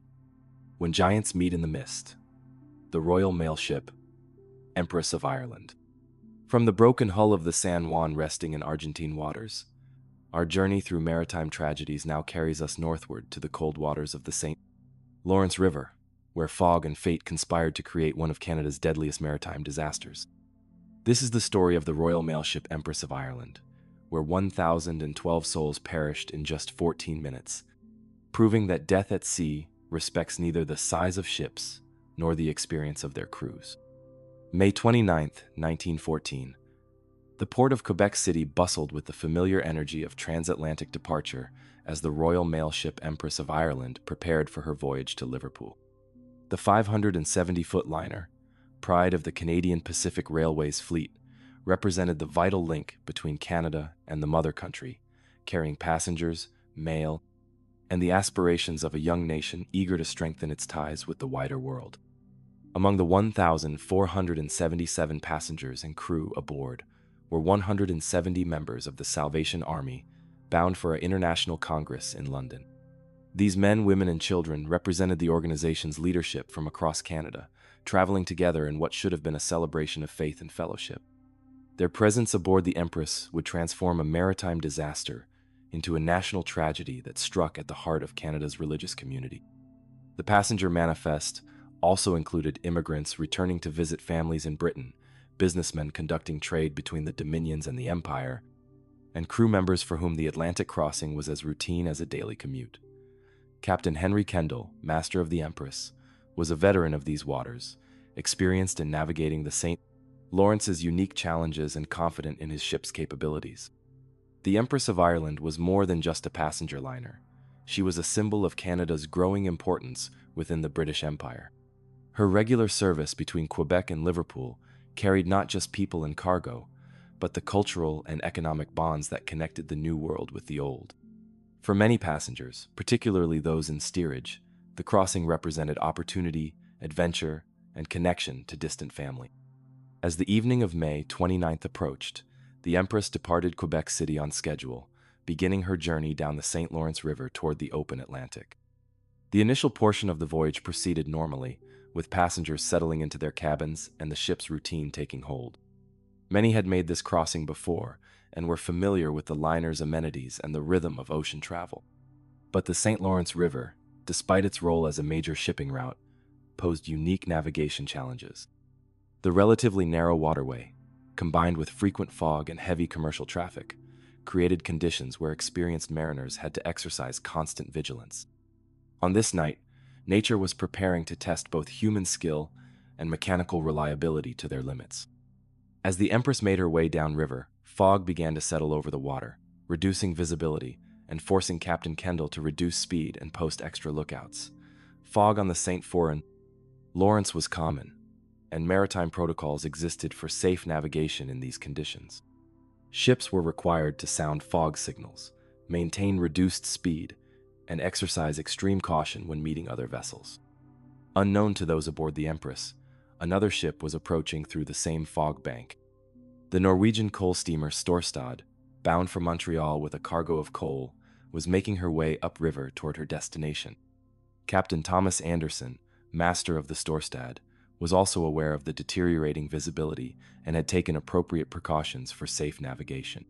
When Giants Meet in the Mist. The Royal Mail Ship, Empress of Ireland. From the broken hull of the San Juan resting in Argentine waters, our journey through maritime tragedies now carries us northward to the cold waters of the St. Lawrence River, where fog and fate conspired to create one of Canada's deadliest maritime disasters. This is the story of the Royal Mail Ship Empress of Ireland, where 1,012 souls perished in just 14 minutes, proving that death at sea respects neither the size of ships nor the experience of their crews. May 29, 1914. The port of Quebec City bustled with the familiar energy of transatlantic departure as the Royal Mail Ship Empress of Ireland prepared for her voyage to Liverpool. The 570-foot liner, pride of the Canadian Pacific Railway's fleet, represented the vital link between Canada and the mother country, carrying passengers, mail, and the aspirations of a young nation eager to strengthen its ties with the wider world. Among the 1,477 passengers and crew aboard were 170 members of the Salvation Army bound for an international congress in London. These men, women, and children represented the organization's leadership from across Canada, traveling together in what should have been a celebration of faith and fellowship. Their presence aboard the Empress would transform a maritime disaster into a national tragedy that struck at the heart of Canada's religious community. The passenger manifest also included immigrants returning to visit families in Britain, businessmen conducting trade between the Dominions and the Empire, and crew members for whom the Atlantic crossing was as routine as a daily commute. Captain Henry Kendall, master of the Empress, was a veteran of these waters, experienced in navigating the St. Lawrence's unique challenges and confident in his ship's capabilities. The Empress of Ireland was more than just a passenger liner. She was a symbol of Canada's growing importance within the British Empire. Her regular service between Quebec and Liverpool carried not just people and cargo, but the cultural and economic bonds that connected the New World with the Old. For many passengers, particularly those in steerage, the crossing represented opportunity, adventure, and connection to distant family. As the evening of May 29th approached, the Empress departed Quebec City on schedule, beginning her journey down the St. Lawrence River toward the open Atlantic. The initial portion of the voyage proceeded normally, with passengers settling into their cabins and the ship's routine taking hold. Many had made this crossing before and were familiar with the liner's amenities and the rhythm of ocean travel. But the St. Lawrence River, despite its role as a major shipping route, posed unique navigation challenges. The relatively narrow waterway, combined with frequent fog and heavy commercial traffic, created conditions where experienced mariners had to exercise constant vigilance. On this night, nature was preparing to test both human skill and mechanical reliability to their limits. As the Empress made her way downriver, fog began to settle over the water, reducing visibility and forcing Captain Kendall to reduce speed and post extra lookouts. Fog on the St. Lawrence was common, and maritime protocols existed for safe navigation in these conditions. Ships were required to sound fog signals, maintain reduced speed, and exercise extreme caution when meeting other vessels. Unknown to those aboard the Empress, another ship was approaching through the same fog bank. The Norwegian coal steamer Storstad, bound for Montreal with a cargo of coal, was making her way upriver toward her destination. Captain Thomas Anderson, master of the Storstad, was also aware of the deteriorating visibility and had taken appropriate precautions for safe navigation.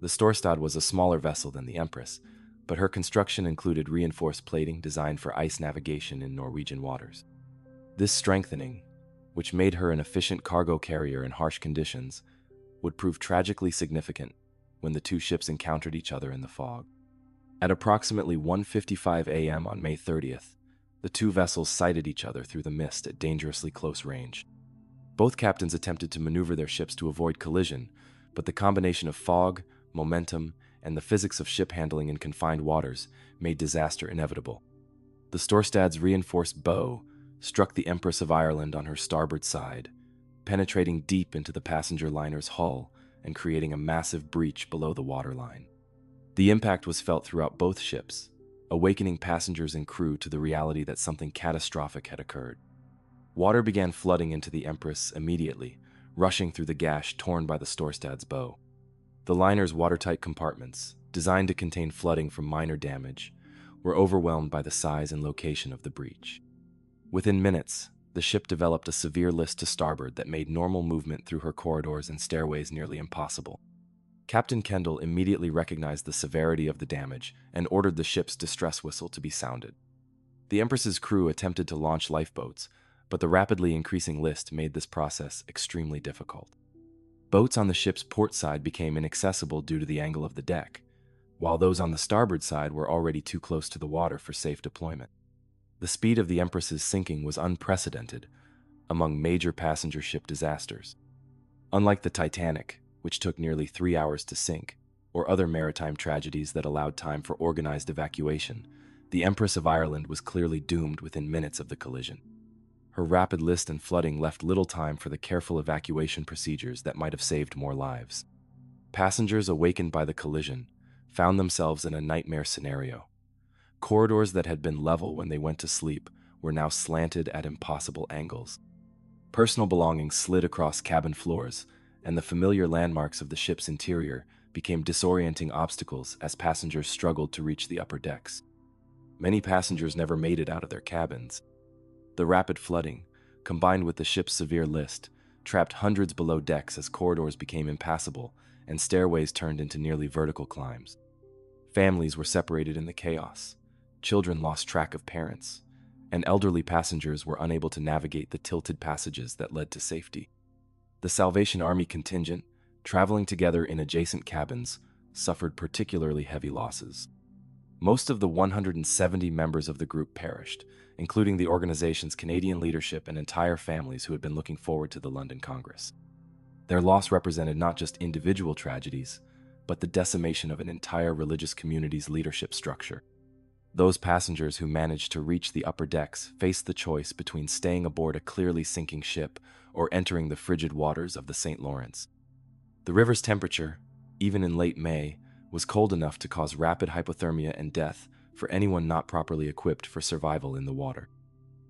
The Storstad was a smaller vessel than the Empress, but her construction included reinforced plating designed for ice navigation in Norwegian waters. This strengthening, which made her an efficient cargo carrier in harsh conditions, would prove tragically significant when the two ships encountered each other in the fog. At approximately 1:55 a.m. on May 30th, the two vessels sighted each other through the mist at dangerously close range. Both captains attempted to maneuver their ships to avoid collision, but the combination of fog, momentum, and the physics of ship handling in confined waters made disaster inevitable. The Storstad's reinforced bow struck the Empress of Ireland on her starboard side, penetrating deep into the passenger liner's hull and creating a massive breach below the waterline. The impact was felt throughout both ships, awakening passengers and crew to the reality that something catastrophic had occurred. Water began flooding into the Empress immediately, rushing through the gash torn by the Storstad's bow. The liner's watertight compartments, designed to contain flooding from minor damage, were overwhelmed by the size and location of the breach. Within minutes, the ship developed a severe list to starboard that made normal movement through her corridors and stairways nearly impossible. Captain Kendall immediately recognized the severity of the damage and ordered the ship's distress whistle to be sounded. The Empress's crew attempted to launch lifeboats, but the rapidly increasing list made this process extremely difficult. Boats on the ship's port side became inaccessible due to the angle of the deck, while those on the starboard side were already too close to the water for safe deployment. The speed of the Empress's sinking was unprecedented among major passenger ship disasters. Unlike the Titanic, which took nearly 3 hours to sink, or other maritime tragedies that allowed time for organized evacuation, the Empress of Ireland was clearly doomed within minutes of the collision. Her rapid list and flooding left little time for the careful evacuation procedures that might have saved more lives. Passengers awakened by the collision found themselves in a nightmare scenario. Corridors that had been level when they went to sleep were now slanted at impossible angles. Personal belongings slid across cabin floors, and the familiar landmarks of the ship's interior became disorienting obstacles as passengers struggled to reach the upper decks. Many passengers never made it out of their cabins. The rapid flooding, combined with the ship's severe list, trapped hundreds below decks as corridors became impassable and stairways turned into nearly vertical climbs. Families were separated in the chaos. Children lost track of parents, and elderly passengers were unable to navigate the tilted passages that led to safety. The Salvation Army contingent, traveling together in adjacent cabins, suffered particularly heavy losses. Most of the 170 members of the group perished, including the organization's Canadian leadership and entire families who had been looking forward to the London Congress. Their loss represented not just individual tragedies, but the decimation of an entire religious community's leadership structure. Those passengers who managed to reach the upper decks faced the choice between staying aboard a clearly sinking ship or entering the frigid waters of the St. Lawrence. The river's temperature, even in late May, was cold enough to cause rapid hypothermia and death for anyone not properly equipped for survival in the water.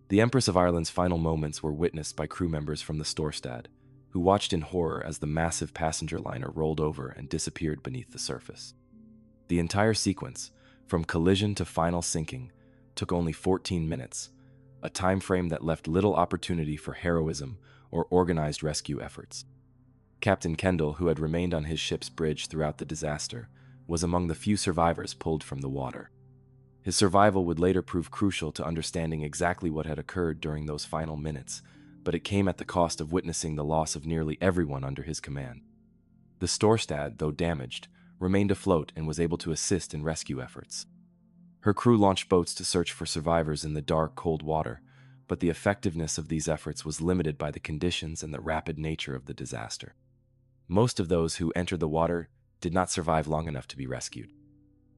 The Empress of Ireland's final moments were witnessed by crew members from the Storstad, who watched in horror as the massive passenger liner rolled over and disappeared beneath the surface. The entire sequence, from collision to final sinking, took only 14 minutes, a time frame that left little opportunity for heroism or organized rescue efforts. Captain Kendall, who had remained on his ship's bridge throughout the disaster, was among the few survivors pulled from the water. His survival would later prove crucial to understanding exactly what had occurred during those final minutes, but it came at the cost of witnessing the loss of nearly everyone under his command. The Storstad, though damaged, remained afloat and was able to assist in rescue efforts. Her crew launched boats to search for survivors in the dark, cold water, but the effectiveness of these efforts was limited by the conditions and the rapid nature of the disaster. Most of those who entered the water did not survive long enough to be rescued.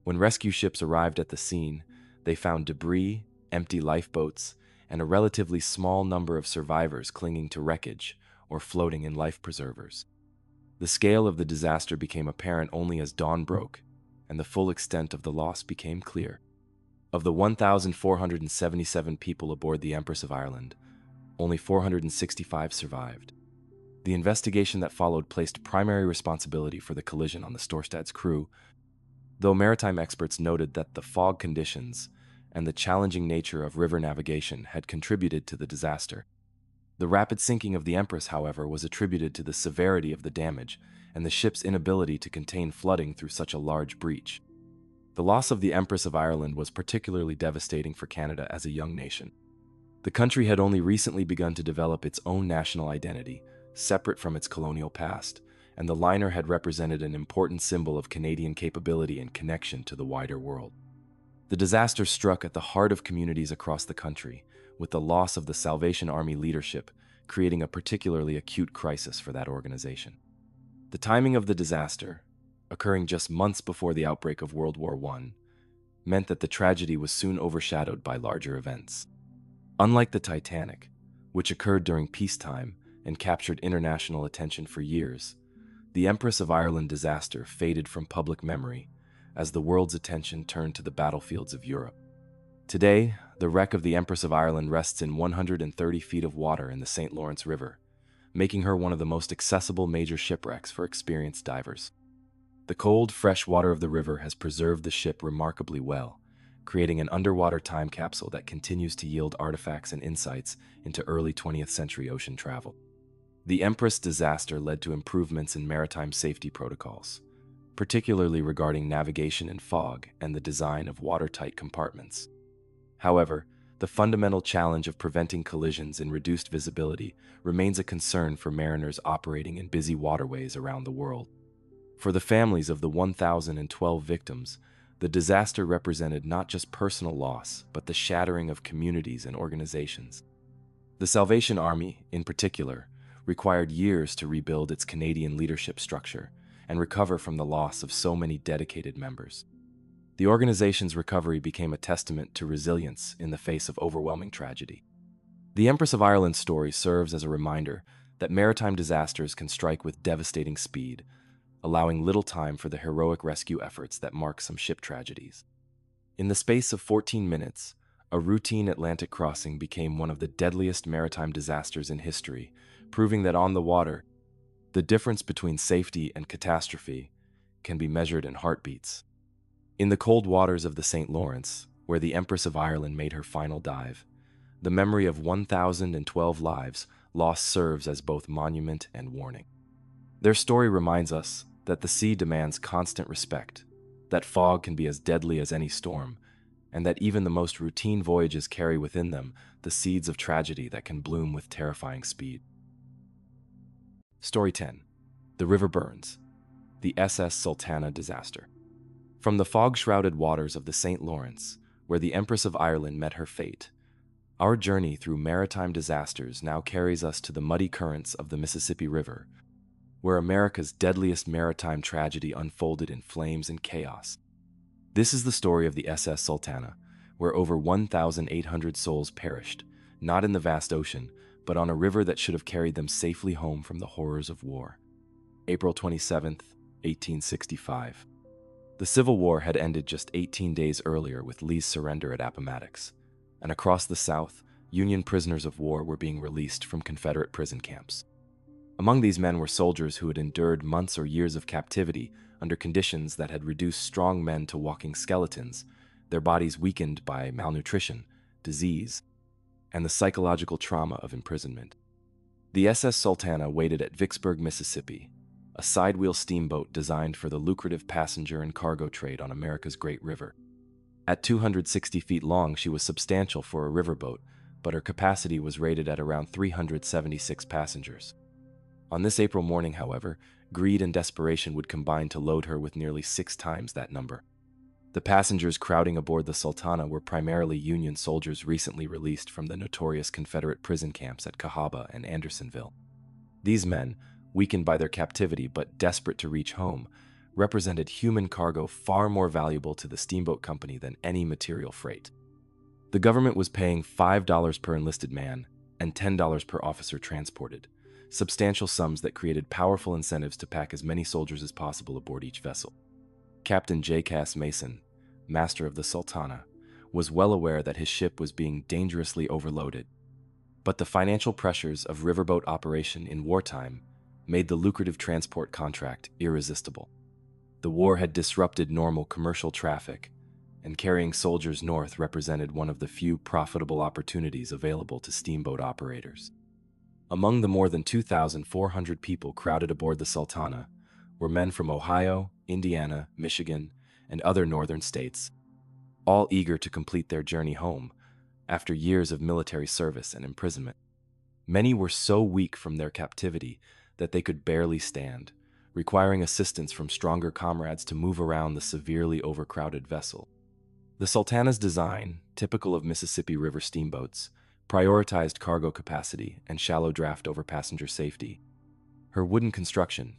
When rescue ships arrived at the scene, they found debris, empty lifeboats, and a relatively small number of survivors clinging to wreckage or floating in life preservers. The scale of the disaster became apparent only as dawn broke, and the full extent of the loss became clear. Of the 1,477 people aboard the Empress of Ireland, only 465 survived. The investigation that followed placed primary responsibility for the collision on the Storstad's crew, though maritime experts noted that the fog conditions and the challenging nature of river navigation had contributed to the disaster. The rapid sinking of the Empress, however, was attributed to the severity of the damage and the ship's inability to contain flooding through such a large breach. The loss of the Empress of Ireland was particularly devastating for Canada as a young nation. The country had only recently begun to develop its own national identity, separate from its colonial past, and the liner had represented an important symbol of Canadian capability and connection to the wider world. The disaster struck at the heart of communities across the country, with the loss of the Salvation Army leadership creating a particularly acute crisis for that organization. The timing of the disaster, occurring just months before the outbreak of World War I, meant that the tragedy was soon overshadowed by larger events. Unlike the Titanic, which occurred during peacetime and captured international attention for years, the Empress of Ireland disaster faded from public memory as the world's attention turned to the battlefields of Europe. Today, the wreck of the Empress of Ireland rests in 130 feet of water in the St. Lawrence River, making her one of the most accessible major shipwrecks for experienced divers. The cold, fresh water of the river has preserved the ship remarkably well, creating an underwater time capsule that continues to yield artifacts and insights into early 20th century ocean travel. The Empress disaster led to improvements in maritime safety protocols, particularly regarding navigation in fog and the design of watertight compartments. However, the fundamental challenge of preventing collisions in reduced visibility remains a concern for mariners operating in busy waterways around the world. For the families of the 1,012 victims, the disaster represented not just personal loss, but the shattering of communities and organizations. The Salvation Army, in particular, required years to rebuild its Canadian leadership structure and recover from the loss of so many dedicated members. The organization's recovery became a testament to resilience in the face of overwhelming tragedy. The Empress of Ireland's story serves as a reminder that maritime disasters can strike with devastating speed, allowing little time for the heroic rescue efforts that mark some ship tragedies. In the space of 14 minutes, a routine Atlantic crossing became one of the deadliest maritime disasters in history, proving that on the water, the difference between safety and catastrophe can be measured in heartbeats. In the cold waters of the St. Lawrence, where the Empress of Ireland made her final dive, the memory of 1,012 lives lost serves as both monument and warning. Their story reminds us that the sea demands constant respect, that fog can be as deadly as any storm, and that even the most routine voyages carry within them the seeds of tragedy that can bloom with terrifying speed. Story 10. The River Burns. The SS Sultana Disaster. From the fog-shrouded waters of the St. Lawrence, where the Empress of Ireland met her fate, our journey through maritime disasters now carries us to the muddy currents of the Mississippi River, where America's deadliest maritime tragedy unfolded in flames and chaos. This is the story of the SS Sultana, where over 1,800 souls perished, not in the vast ocean, but on a river that should have carried them safely home from the horrors of war. April 27, 1865. The Civil War had ended just 18 days earlier with Lee's surrender at Appomattox, and across the South, Union prisoners of war were being released from Confederate prison camps. Among these men were soldiers who had endured months or years of captivity under conditions that had reduced strong men to walking skeletons, their bodies weakened by malnutrition, disease, and the psychological trauma of imprisonment. The SS Sultana waited at Vicksburg, Mississippi, a sidewheel steamboat designed for the lucrative passenger and cargo trade on America's great river. At 260 feet long, she was substantial for a riverboat, but her capacity was rated at around 376 passengers. On this April morning, however, greed and desperation would combine to load her with nearly 6 times that number. The passengers crowding aboard the Sultana were primarily Union soldiers recently released from the notorious Confederate prison camps at Cahaba and Andersonville. These men, weakened by their captivity but desperate to reach home, represented human cargo far more valuable to the steamboat company than any material freight. The government was paying $5 per enlisted man and $10 per officer transported, substantial sums that created powerful incentives to pack as many soldiers as possible aboard each vessel. Captain J. Cass Mason, master of the Sultana, was well aware that his ship was being dangerously overloaded. But the financial pressures of riverboat operation in wartime made the lucrative transport contract irresistible. The war had disrupted normal commercial traffic, and carrying soldiers north represented one of the few profitable opportunities available to steamboat operators. Among the more than 2,400 people crowded aboard the Sultana were men from Ohio, Indiana, Michigan, and other northern states, all eager to complete their journey home after years of military service and imprisonment. Many were so weak from their captivity that they could barely stand, requiring assistance from stronger comrades to move around the severely overcrowded vessel. The Sultana's design, typical of Mississippi River steamboats, prioritized cargo capacity and shallow draft over passenger safety. Her wooden construction,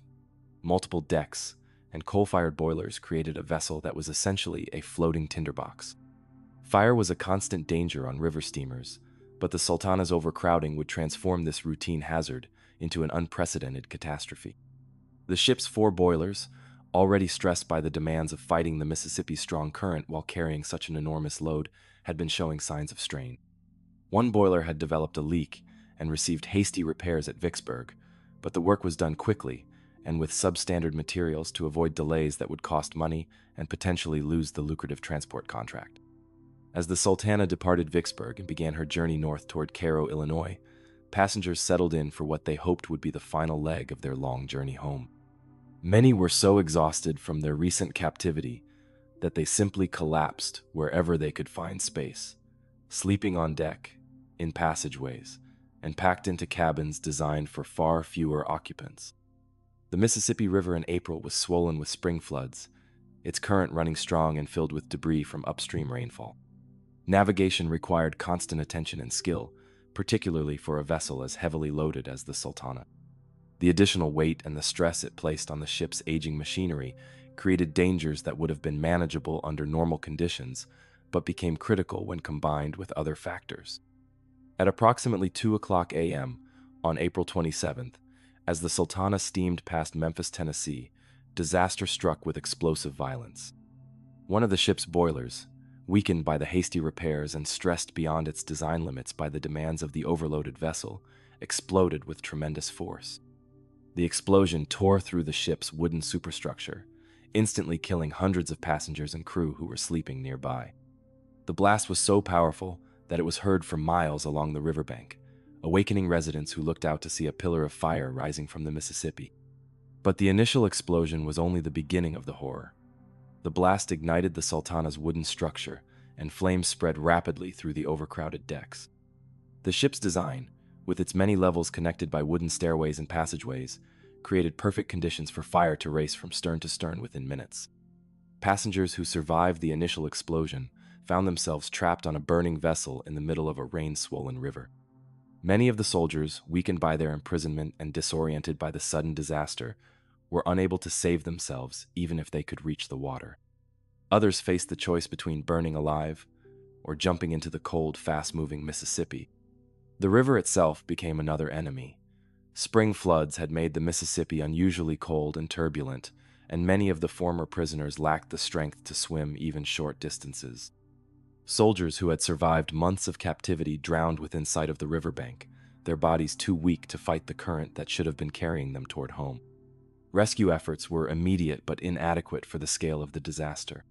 multiple decks, and coal-fired boilers created a vessel that was essentially a floating tinderbox. Fire was a constant danger on river steamers, but the Sultana's overcrowding would transform this routine hazard into an unprecedented catastrophe. The ship's 4 boilers, already stressed by the demands of fighting the Mississippi's strong current while carrying such an enormous load, had been showing signs of strain. One boiler had developed a leak and received hasty repairs at Vicksburg, but the work was done quickly and with substandard materials to avoid delays that would cost money and potentially lose the lucrative transport contract. As the Sultana departed Vicksburg and began her journey north toward Cairo, Illinois, passengers settled in for what they hoped would be the final leg of their long journey home. Many were so exhausted from their recent captivity that they simply collapsed wherever they could find space, sleeping on deck, in passageways, and packed into cabins designed for far fewer occupants. The Mississippi River in April was swollen with spring floods, its current running strong and filled with debris from upstream rainfall. Navigation required constant attention and skill, particularly for a vessel as heavily loaded as the Sultana. The additional weight and the stress it placed on the ship's aging machinery created dangers that would have been manageable under normal conditions, but became critical when combined with other factors. At approximately 2:00 a.m. on April 27th, as the Sultana steamed past Memphis, Tennessee, disaster struck with explosive violence. One of the ship's boilers, weakened by the hasty repairs and stressed beyond its design limits by the demands of the overloaded vessel, exploded with tremendous force. The explosion tore through the ship's wooden superstructure, instantly killing hundreds of passengers and crew who were sleeping nearby. The blast was so powerful that it was heard for miles along the riverbank, awakening residents who looked out to see a pillar of fire rising from the Mississippi. But the initial explosion was only the beginning of the horror. The blast ignited the Sultana's wooden structure, and flames spread rapidly through the overcrowded decks. The ship's design, with its many levels connected by wooden stairways and passageways, created perfect conditions for fire to race from stern to stern within minutes. Passengers who survived the initial explosion found themselves trapped on a burning vessel in the middle of a rain-swollen river. Many of the soldiers, weakened by their imprisonment and disoriented by the sudden disaster, were unable to save themselves even if they could reach the water. Others faced the choice between burning alive or jumping into the cold, fast-moving Mississippi. The river itself became another enemy. Spring floods had made the Mississippi unusually cold and turbulent, and many of the former prisoners lacked the strength to swim even short distances. Soldiers who had survived months of captivity drowned within sight of the riverbank, their bodies too weak to fight the current that should have been carrying them toward home. Rescue efforts were immediate but inadequate for the scale of the disaster.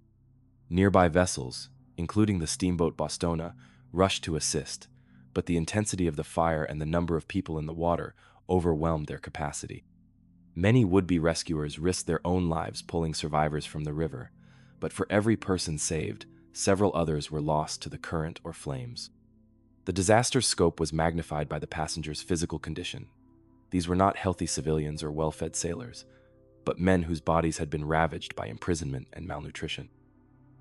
Nearby vessels, including the steamboat Bostona, rushed to assist, but the intensity of the fire and the number of people in the water overwhelmed their capacity. Many would-be rescuers risked their own lives pulling survivors from the river, but for every person saved, several others were lost to the current or flames. The disaster's scope was magnified by the passengers' physical condition. These were not healthy civilians or well-fed sailors, but men whose bodies had been ravaged by imprisonment and malnutrition.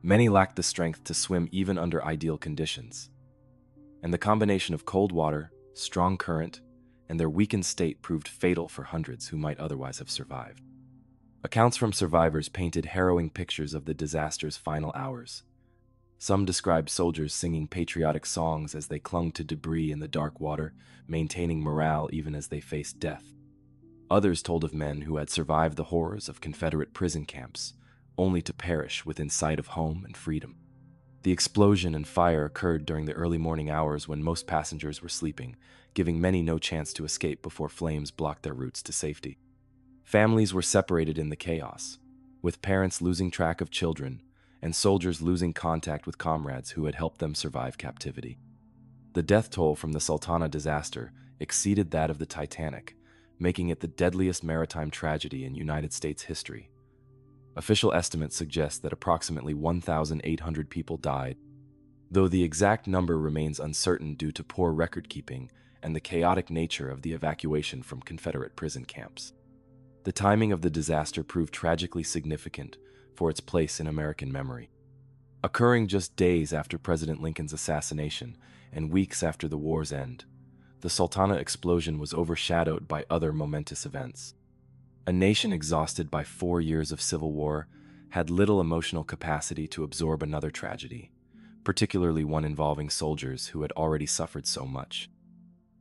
Many lacked the strength to swim even under ideal conditions, and the combination of cold water, strong current, and their weakened state proved fatal for hundreds who might otherwise have survived. Accounts from survivors painted harrowing pictures of the disaster's final hours. Some described soldiers singing patriotic songs as they clung to debris in the dark water, maintaining morale even as they faced death. Others told of men who had survived the horrors of Confederate prison camps, only to perish within sight of home and freedom. The The explosion and fire occurred during the early morning hours when most passengers were sleeping, giving many no chance to escape before flames blocked their routes to safety. Families were separated in the chaos, with parents losing track of children and soldiers losing contact with comrades who had helped them survive captivity. The death toll from the Sultana disaster exceeded that of the Titanic, making it the deadliest maritime tragedy in United States history. Official estimates suggest that approximately 1,800 people died, though the exact number remains uncertain due to poor record-keeping and the chaotic nature of the evacuation from Confederate prison camps. The timing of the disaster proved tragically significant for its place in American memory. Occurring just days after President Lincoln's assassination and weeks after the war's end, the Sultana explosion was overshadowed by other momentous events. A nation exhausted by 4 years of civil war had little emotional capacity to absorb another tragedy, particularly one involving soldiers who had already suffered so much.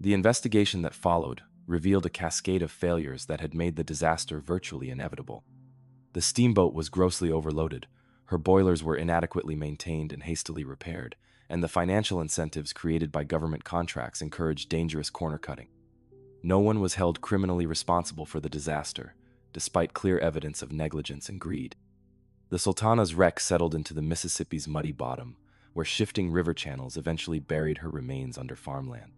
The investigation that followed revealed a cascade of failures that had made the disaster virtually inevitable. The steamboat was grossly overloaded, her boilers were inadequately maintained and hastily repaired, and the financial incentives created by government contracts encouraged dangerous corner-cutting. No one was held criminally responsible for the disaster, despite clear evidence of negligence and greed. The Sultana's wreck settled into the Mississippi's muddy bottom, where shifting river channels eventually buried her remains under farmland.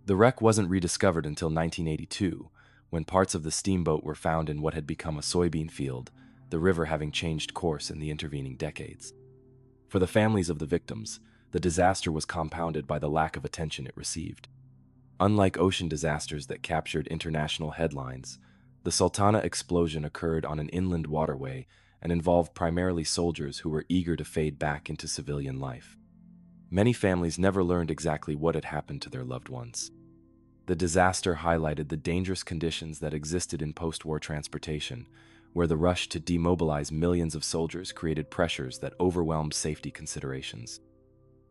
The wreck wasn't rediscovered until 1982, when parts of the steamboat were found in what had become a soybean field, the river having changed course in the intervening decades. For the families of the victims, the disaster was compounded by the lack of attention it received. Unlike ocean disasters that captured international headlines, the Sultana explosion occurred on an inland waterway and involved primarily soldiers who were eager to fade back into civilian life. Many families never learned exactly what had happened to their loved ones. The disaster highlighted the dangerous conditions that existed in post-war transportation, where the rush to demobilize millions of soldiers created pressures that overwhelmed safety considerations.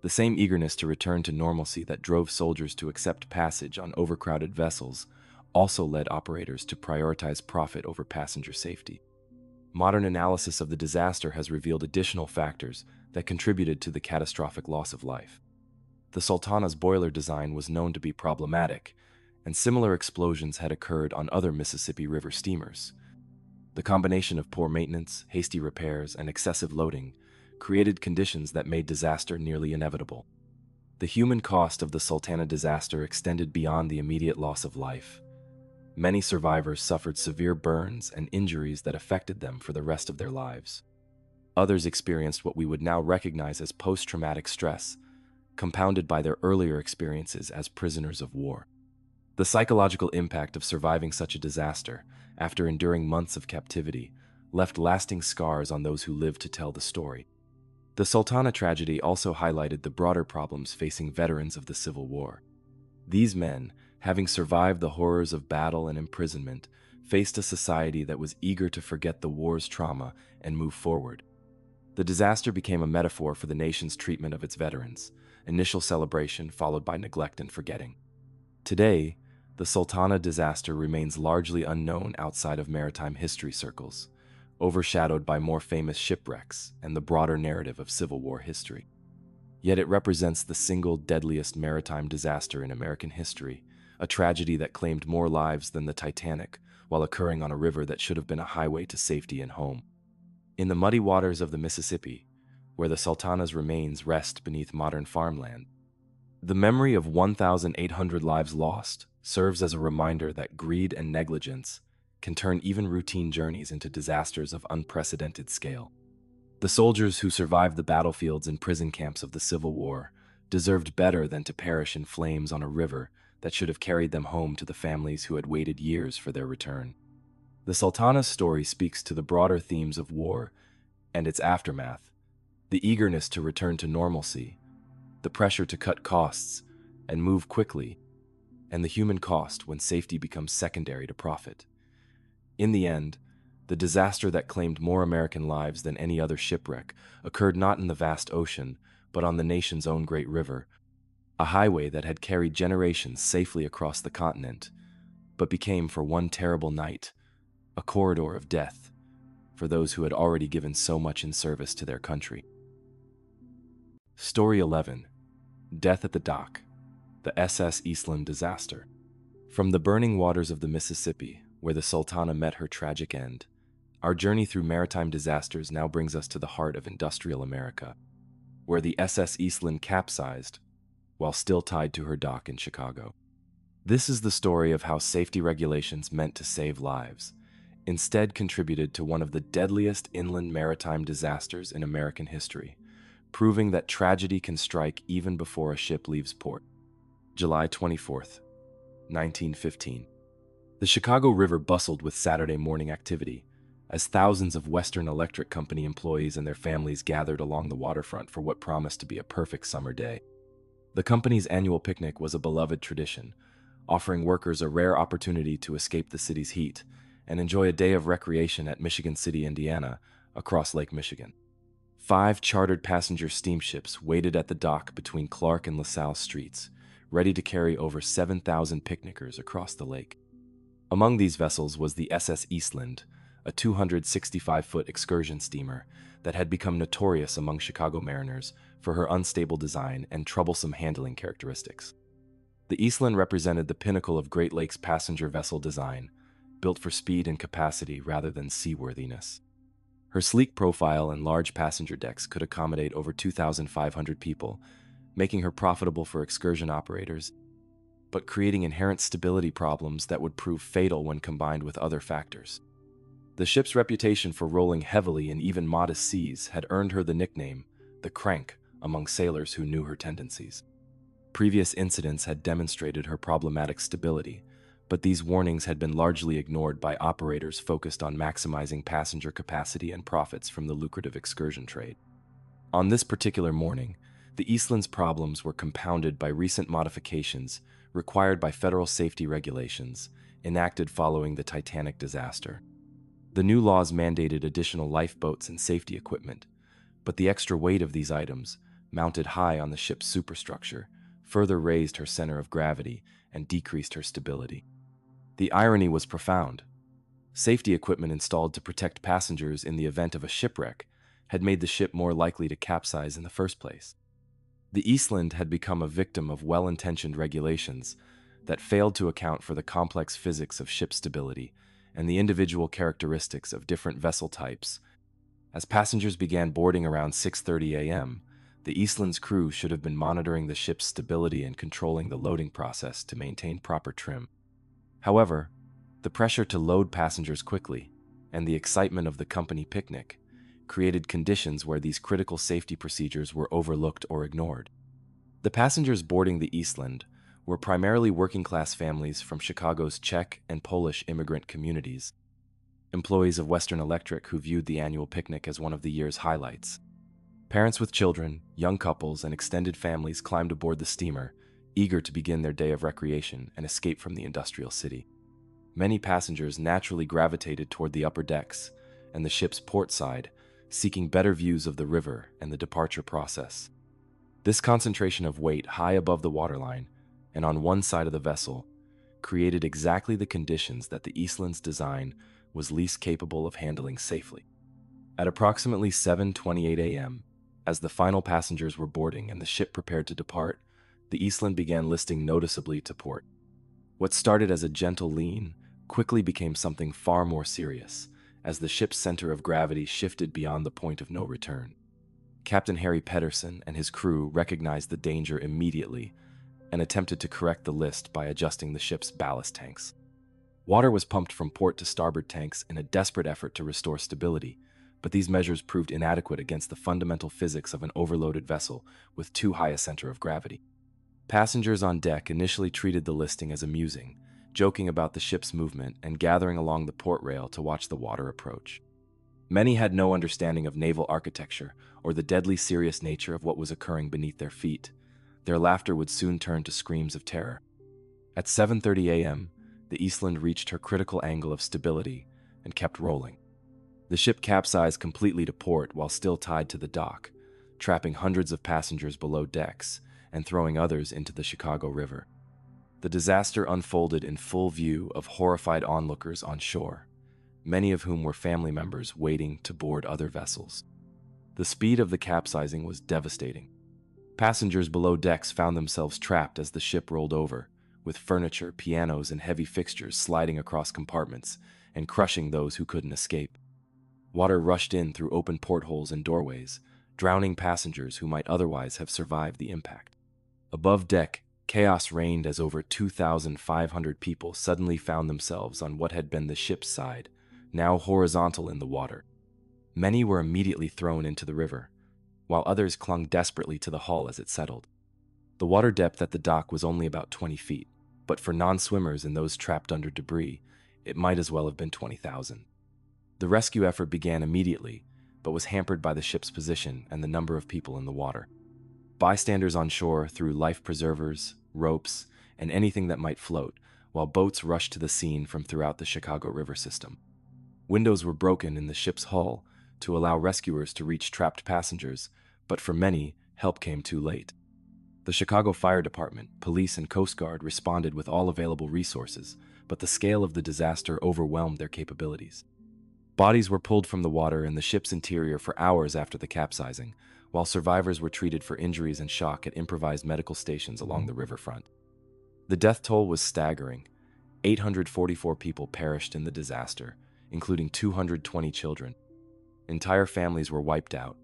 The same eagerness to return to normalcy that drove soldiers to accept passage on overcrowded vessels also led operators to prioritize profit over passenger safety. Modern analysis of the disaster has revealed additional factors that contributed to the catastrophic loss of life. The Sultana's boiler design was known to be problematic, and similar explosions had occurred on other Mississippi River steamers. The combination of poor maintenance, hasty repairs, and excessive loading created conditions that made disaster nearly inevitable. The human cost of the Sultana disaster extended beyond the immediate loss of life. Many survivors suffered severe burns and injuries that affected them for the rest of their lives. Others experienced what we would now recognize as post-traumatic stress, compounded by their earlier experiences as prisoners of war. The psychological impact of surviving such a disaster, after enduring months of captivity, left lasting scars on those who lived to tell the story. The Sultana tragedy also highlighted the broader problems facing veterans of the Civil War. These men, having survived the horrors of battle and imprisonment, faced a society that was eager to forget the war's trauma and move forward. The disaster became a metaphor for the nation's treatment of its veterans, initial celebration followed by neglect and forgetting. Today, the Sultana disaster remains largely unknown outside of maritime history circles, overshadowed by more famous shipwrecks and the broader narrative of Civil War history. Yet it represents the single deadliest maritime disaster in American history, a tragedy that claimed more lives than the Titanic while occurring on a river that should have been a highway to safety and home. In the muddy waters of the Mississippi, where the Sultana's remains rest beneath modern farmland, the memory of 1,800 lives lost serves as a reminder that greed and negligence can turn even routine journeys into disasters of unprecedented scale. The soldiers who survived the battlefields and prison camps of the Civil War deserved better than to perish in flames on a river that should have carried them home to the families who had waited years for their return. The Sultana's story speaks to the broader themes of war and its aftermath, the eagerness to return to normalcy, the pressure to cut costs and move quickly, and the human cost when safety becomes secondary to profit. In the end, the disaster that claimed more American lives than any other shipwreck occurred not in the vast ocean, but on the nation's own great river, a highway that had carried generations safely across the continent, but became for one terrible night a corridor of death for those who had already given so much in service to their country. Story 11. Death at the Dock. The SS Eastland Disaster. From the burning waters of the Mississippi, where the Sultana met her tragic end, our journey through maritime disasters now brings us to the heart of industrial America, where the SS Eastland capsized while still tied to her dock in Chicago. This is the story of how safety regulations meant to save lives instead contributed to one of the deadliest inland maritime disasters in American history, proving that tragedy can strike even before a ship leaves port. July 24th, 1915. The Chicago River bustled with Saturday morning activity as thousands of Western Electric Company employees and their families gathered along the waterfront for what promised to be a perfect summer day. The company's annual picnic was a beloved tradition, offering workers a rare opportunity to escape the city's heat and enjoy a day of recreation at Michigan City, Indiana, across Lake Michigan. 5 chartered passenger steamships waited at the dock between Clark and LaSalle streets, ready to carry over 7,000 picnickers across the lake. Among these vessels was the SS Eastland, a 265-foot excursion steamer that had become notorious among Chicago mariners for her unstable design and troublesome handling characteristics. The Eastland represented the pinnacle of Great Lakes passenger vessel design, built for speed and capacity rather than seaworthiness. Her sleek profile and large passenger decks could accommodate over 2,500 people, making her profitable for excursion operators, but creating inherent stability problems that would prove fatal when combined with other factors. The ship's reputation for rolling heavily in even modest seas had earned her the nickname, the Crank, among sailors who knew her tendencies. Previous incidents had demonstrated her problematic stability, but these warnings had been largely ignored by operators focused on maximizing passenger capacity and profits from the lucrative excursion trade. On this particular morning, the Eastland's problems were compounded by recent modifications required by federal safety regulations enacted following the Titanic disaster. The new laws mandated additional lifeboats and safety equipment, but the extra weight of these items, mounted high on the ship's superstructure, further raised her center of gravity and decreased her stability. The irony was profound. Safety equipment installed to protect passengers in the event of a shipwreck had made the ship more likely to capsize in the first place. The Eastland had become a victim of well-intentioned regulations that failed to account for the complex physics of ship stability and the individual characteristics of different vessel types. As passengers began boarding around 6:30 a.m., the Eastland's crew should have been monitoring the ship's stability and controlling the loading process to maintain proper trim. However, the pressure to load passengers quickly and the excitement of the company picnic created conditions where these critical safety procedures were overlooked or ignored. The passengers boarding the Eastland were primarily working-class families from Chicago's Czech and Polish immigrant communities, employees of Western Electric who viewed the annual picnic as one of the year's highlights. Parents with children, young couples, and extended families climbed aboard the steamer, eager to begin their day of recreation and escape from the industrial city. Many passengers naturally gravitated toward the upper decks and the ship's port side, seeking better views of the river and the departure process. This concentration of weight high above the waterline and on one side of the vessel created exactly the conditions that the Eastland's design was least capable of handling safely. At approximately 7:28 a.m., as the final passengers were boarding and the ship prepared to depart, the Eastland began listing noticeably to port. What started as a gentle lean quickly became something far more serious, as the ship's center of gravity shifted beyond the point of no return. Captain Harry Pedersen and his crew recognized the danger immediately and attempted to correct the list by adjusting the ship's ballast tanks. Water was pumped from port to starboard tanks in a desperate effort to restore stability, but these measures proved inadequate against the fundamental physics of an overloaded vessel with too high a center of gravity. Passengers on deck initially treated the listing as amusing, joking about the ship's movement and gathering along the port rail to watch the water approach. Many had no understanding of naval architecture or the deadly serious nature of what was occurring beneath their feet. Their laughter would soon turn to screams of terror. At 7:30 a.m., the Eastland reached her critical angle of stability and kept rolling. The ship capsized completely to port while still tied to the dock, trapping hundreds of passengers below decks and throwing others into the Chicago River. The disaster unfolded in full view of horrified onlookers on shore, many of whom were family members waiting to board other vessels. The speed of the capsizing was devastating. Passengers below decks found themselves trapped as the ship rolled over, with furniture, pianos, and heavy fixtures sliding across compartments and crushing those who couldn't escape. Water rushed in through open portholes and doorways, drowning passengers who might otherwise have survived the impact. Above deck, chaos reigned as over 2,500 people suddenly found themselves on what had been the ship's side, now horizontal in the water. Many were immediately thrown into the river, while others clung desperately to the hull as it settled. The water depth at the dock was only about 20 feet, but for non-swimmers and those trapped under debris, it might as well have been 20,000. The rescue effort began immediately, but was hampered by the ship's position and the number of people in the water. Bystanders on shore threw life preservers, ropes, and anything that might float, while boats rushed to the scene from throughout the Chicago River system. Windows were broken in the ship's hull to allow rescuers to reach trapped passengers, but for many, help came too late. The Chicago Fire Department, police, and Coast Guard responded with all available resources, but the scale of the disaster overwhelmed their capabilities. Bodies were pulled from the water in the ship's interior for hours after the capsizing, while survivors were treated for injuries and shock at improvised medical stations along the riverfront. The death toll was staggering. 844 people perished in the disaster, including 220 children. Entire families were wiped out,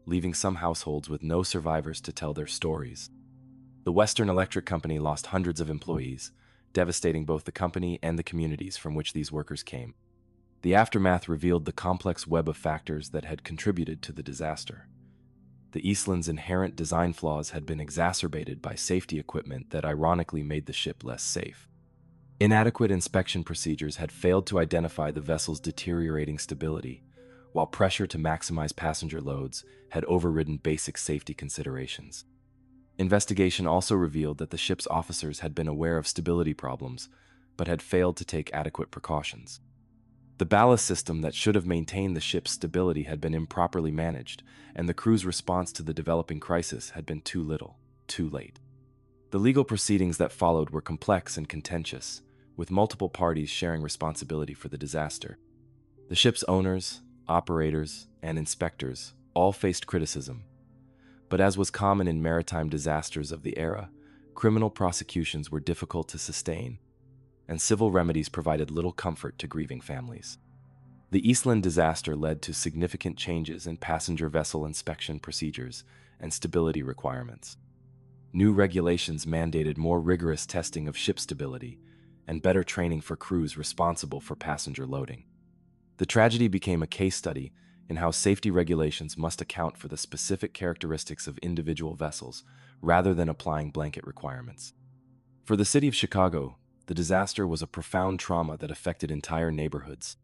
leaving some households with no survivors to tell their stories. The Western Electric Company lost hundreds of employees, devastating both the company and the communities from which these workers came. The aftermath revealed the complex web of factors that had contributed to the disaster. The Eastland's inherent design flaws had been exacerbated by safety equipment that ironically made the ship less safe. Inadequate inspection procedures had failed to identify the vessel's deteriorating stability, while pressure to maximize passenger loads had overridden basic safety considerations. Investigation also revealed that the ship's officers had been aware of stability problems, but had failed to take adequate precautions. The ballast system that should have maintained the ship's stability had been improperly managed, and the crew's response to the developing crisis had been too little, too late. The legal proceedings that followed were complex and contentious, with multiple parties sharing responsibility for the disaster. The ship's owners, operators, and inspectors all faced criticism, but as was common in maritime disasters of the era, criminal prosecutions were difficult to sustain, and civil remedies provided little comfort to grieving families. The Eastland disaster led to significant changes in passenger vessel inspection procedures and stability requirements. New regulations mandated more rigorous testing of ship stability and better training for crews responsible for passenger loading. The tragedy became a case study in how safety regulations must account for the specific characteristics of individual vessels rather than applying blanket requirements. For the city of Chicago, the disaster was a profound trauma that affected entire neighborhoods.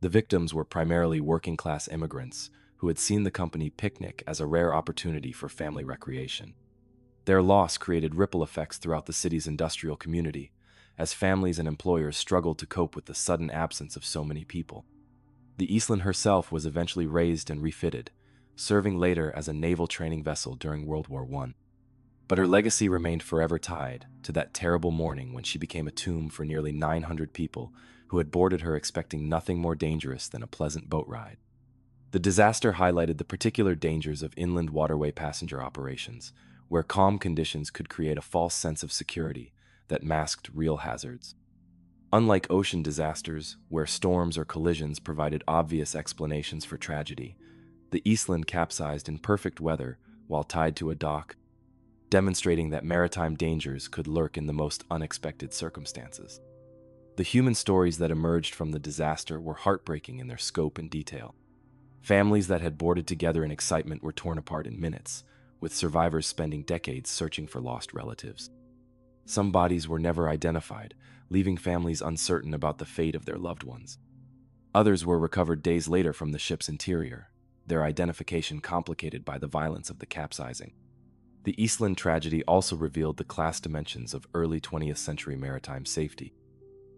The victims were primarily working-class immigrants who had seen the company picnic as a rare opportunity for family recreation. Their loss created ripple effects throughout the city's industrial community, as families and employers struggled to cope with the sudden absence of so many people. The Eastland herself was eventually raised and refitted, serving later as a naval training vessel during World War I. But her legacy remained forever tied to that terrible morning when she became a tomb for nearly 900 people who had boarded her expecting nothing more dangerous than a pleasant boat ride. The disaster highlighted the particular dangers of inland waterway passenger operations, where calm conditions could create a false sense of security that masked real hazards. Unlike ocean disasters, where storms or collisions provided obvious explanations for tragedy, the Eastland capsized in perfect weather while tied to a dock, demonstrating that maritime dangers could lurk in the most unexpected circumstances. The human stories that emerged from the disaster were heartbreaking in their scope and detail. Families that had boarded together in excitement were torn apart in minutes, with survivors spending decades searching for lost relatives. Some bodies were never identified, leaving families uncertain about the fate of their loved ones. Others were recovered days later from the ship's interior, their identification complicated by the violence of the capsizing. The Eastland tragedy also revealed the class dimensions of early 20th century maritime safety.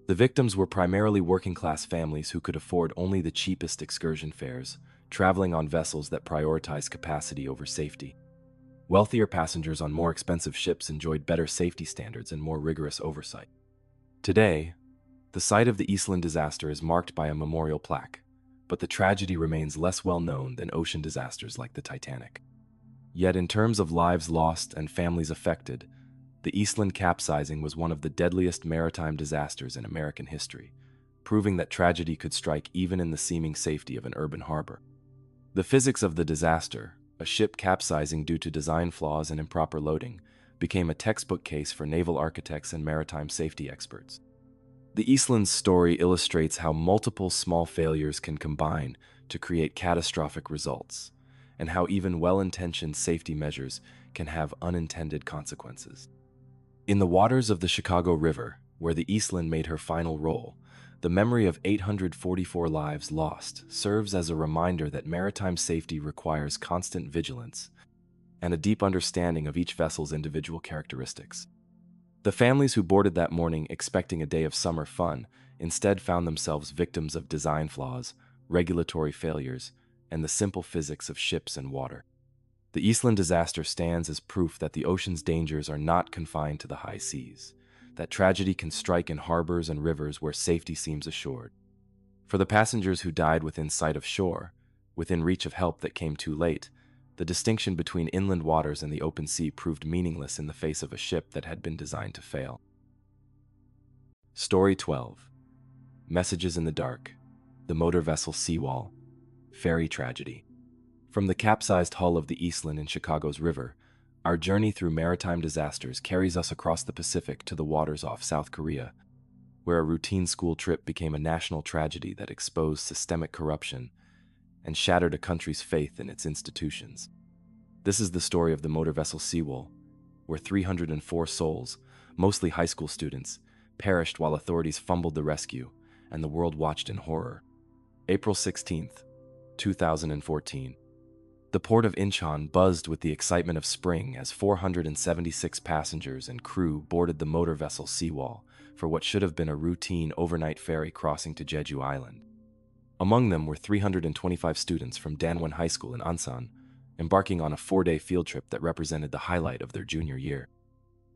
The victims were primarily working-class families who could afford only the cheapest excursion fares, traveling on vessels that prioritized capacity over safety. Wealthier passengers on more expensive ships enjoyed better safety standards and more rigorous oversight. Today, the site of the Eastland disaster is marked by a memorial plaque, but the tragedy remains less well known than ocean disasters like the Titanic. Yet in terms of lives lost and families affected, the Eastland capsizing was one of the deadliest maritime disasters in American history, proving that tragedy could strike even in the seeming safety of an urban harbor. The physics of the disaster, a ship capsizing due to design flaws and improper loading, became a textbook case for naval architects and maritime safety experts. The Eastland's story illustrates how multiple small failures can combine to create catastrophic results, and how even well-intentioned safety measures can have unintended consequences. In the waters of the Chicago River, where the Eastland made her final roll, the memory of 844 lives lost serves as a reminder that maritime safety requires constant vigilance and a deep understanding of each vessel's individual characteristics. The families who boarded that morning expecting a day of summer fun instead found themselves victims of design flaws, regulatory failures, and the simple physics of ships and water. The Eastland disaster stands as proof that the ocean's dangers are not confined to the high seas, that tragedy can strike in harbors and rivers where safety seems assured. For the passengers who died within sight of shore, within reach of help that came too late, the distinction between inland waters and the open sea proved meaningless in the face of a ship that had been designed to fail. Story 12. Messages in the Dark. The Motor Vessel Seawall. Ferry Tragedy. From the capsized hull of the Eastland in Chicago's river, our journey through maritime disasters carries us across the Pacific to the waters off South Korea, where a routine school trip became a national tragedy that exposed systemic corruption and shattered a country's faith in its institutions. This is the story of the motor vessel Seawall, where 304 souls, mostly high school students, perished while authorities fumbled the rescue, and the world watched in horror. April 16th, 2014. The port of Incheon buzzed with the excitement of spring as 476 passengers and crew boarded the motor vessel Seawall for what should have been a routine overnight ferry crossing to Jeju Island. Among them were 325 students from Danwon High School in Ansan, embarking on a 4-day field trip that represented the highlight of their junior year.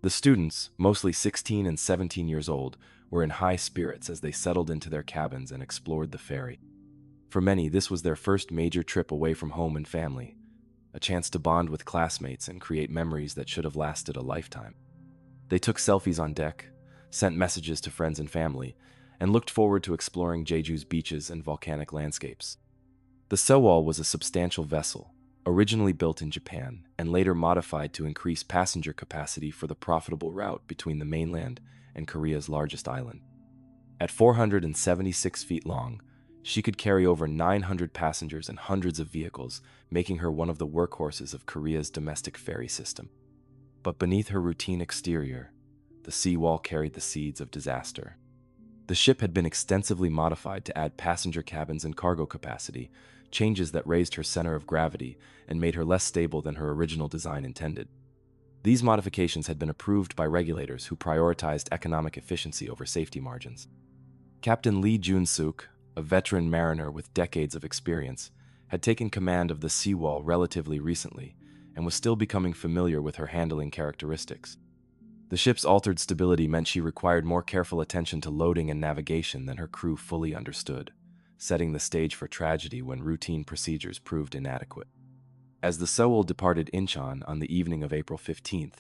The students, mostly 16 and 17 years old, were in high spirits as they settled into their cabins and explored the ferry. For many, this was their first major trip away from home and family, a chance to bond with classmates and create memories that should have lasted a lifetime. They took selfies on deck, sent messages to friends and family, and looked forward to exploring Jeju's beaches and volcanic landscapes. The Seawall was a substantial vessel, originally built in Japan and later modified to increase passenger capacity for the profitable route between the mainland and Korea's largest island. At 476 feet long, she could carry over 900 passengers and hundreds of vehicles, making her one of the workhorses of Korea's domestic ferry system. But beneath her routine exterior, the Seawall carried the seeds of disaster. The ship had been extensively modified to add passenger cabins and cargo capacity, changes that raised her center of gravity and made her less stable than her original design intended. These modifications had been approved by regulators who prioritized economic efficiency over safety margins. Captain Lee Jun-suk, a veteran mariner with decades of experience, had taken command of the Seawall relatively recently and was still becoming familiar with her handling characteristics. The ship's altered stability meant she required more careful attention to loading and navigation than her crew fully understood, setting the stage for tragedy when routine procedures proved inadequate. As the Seoul departed Incheon on the evening of April 15th,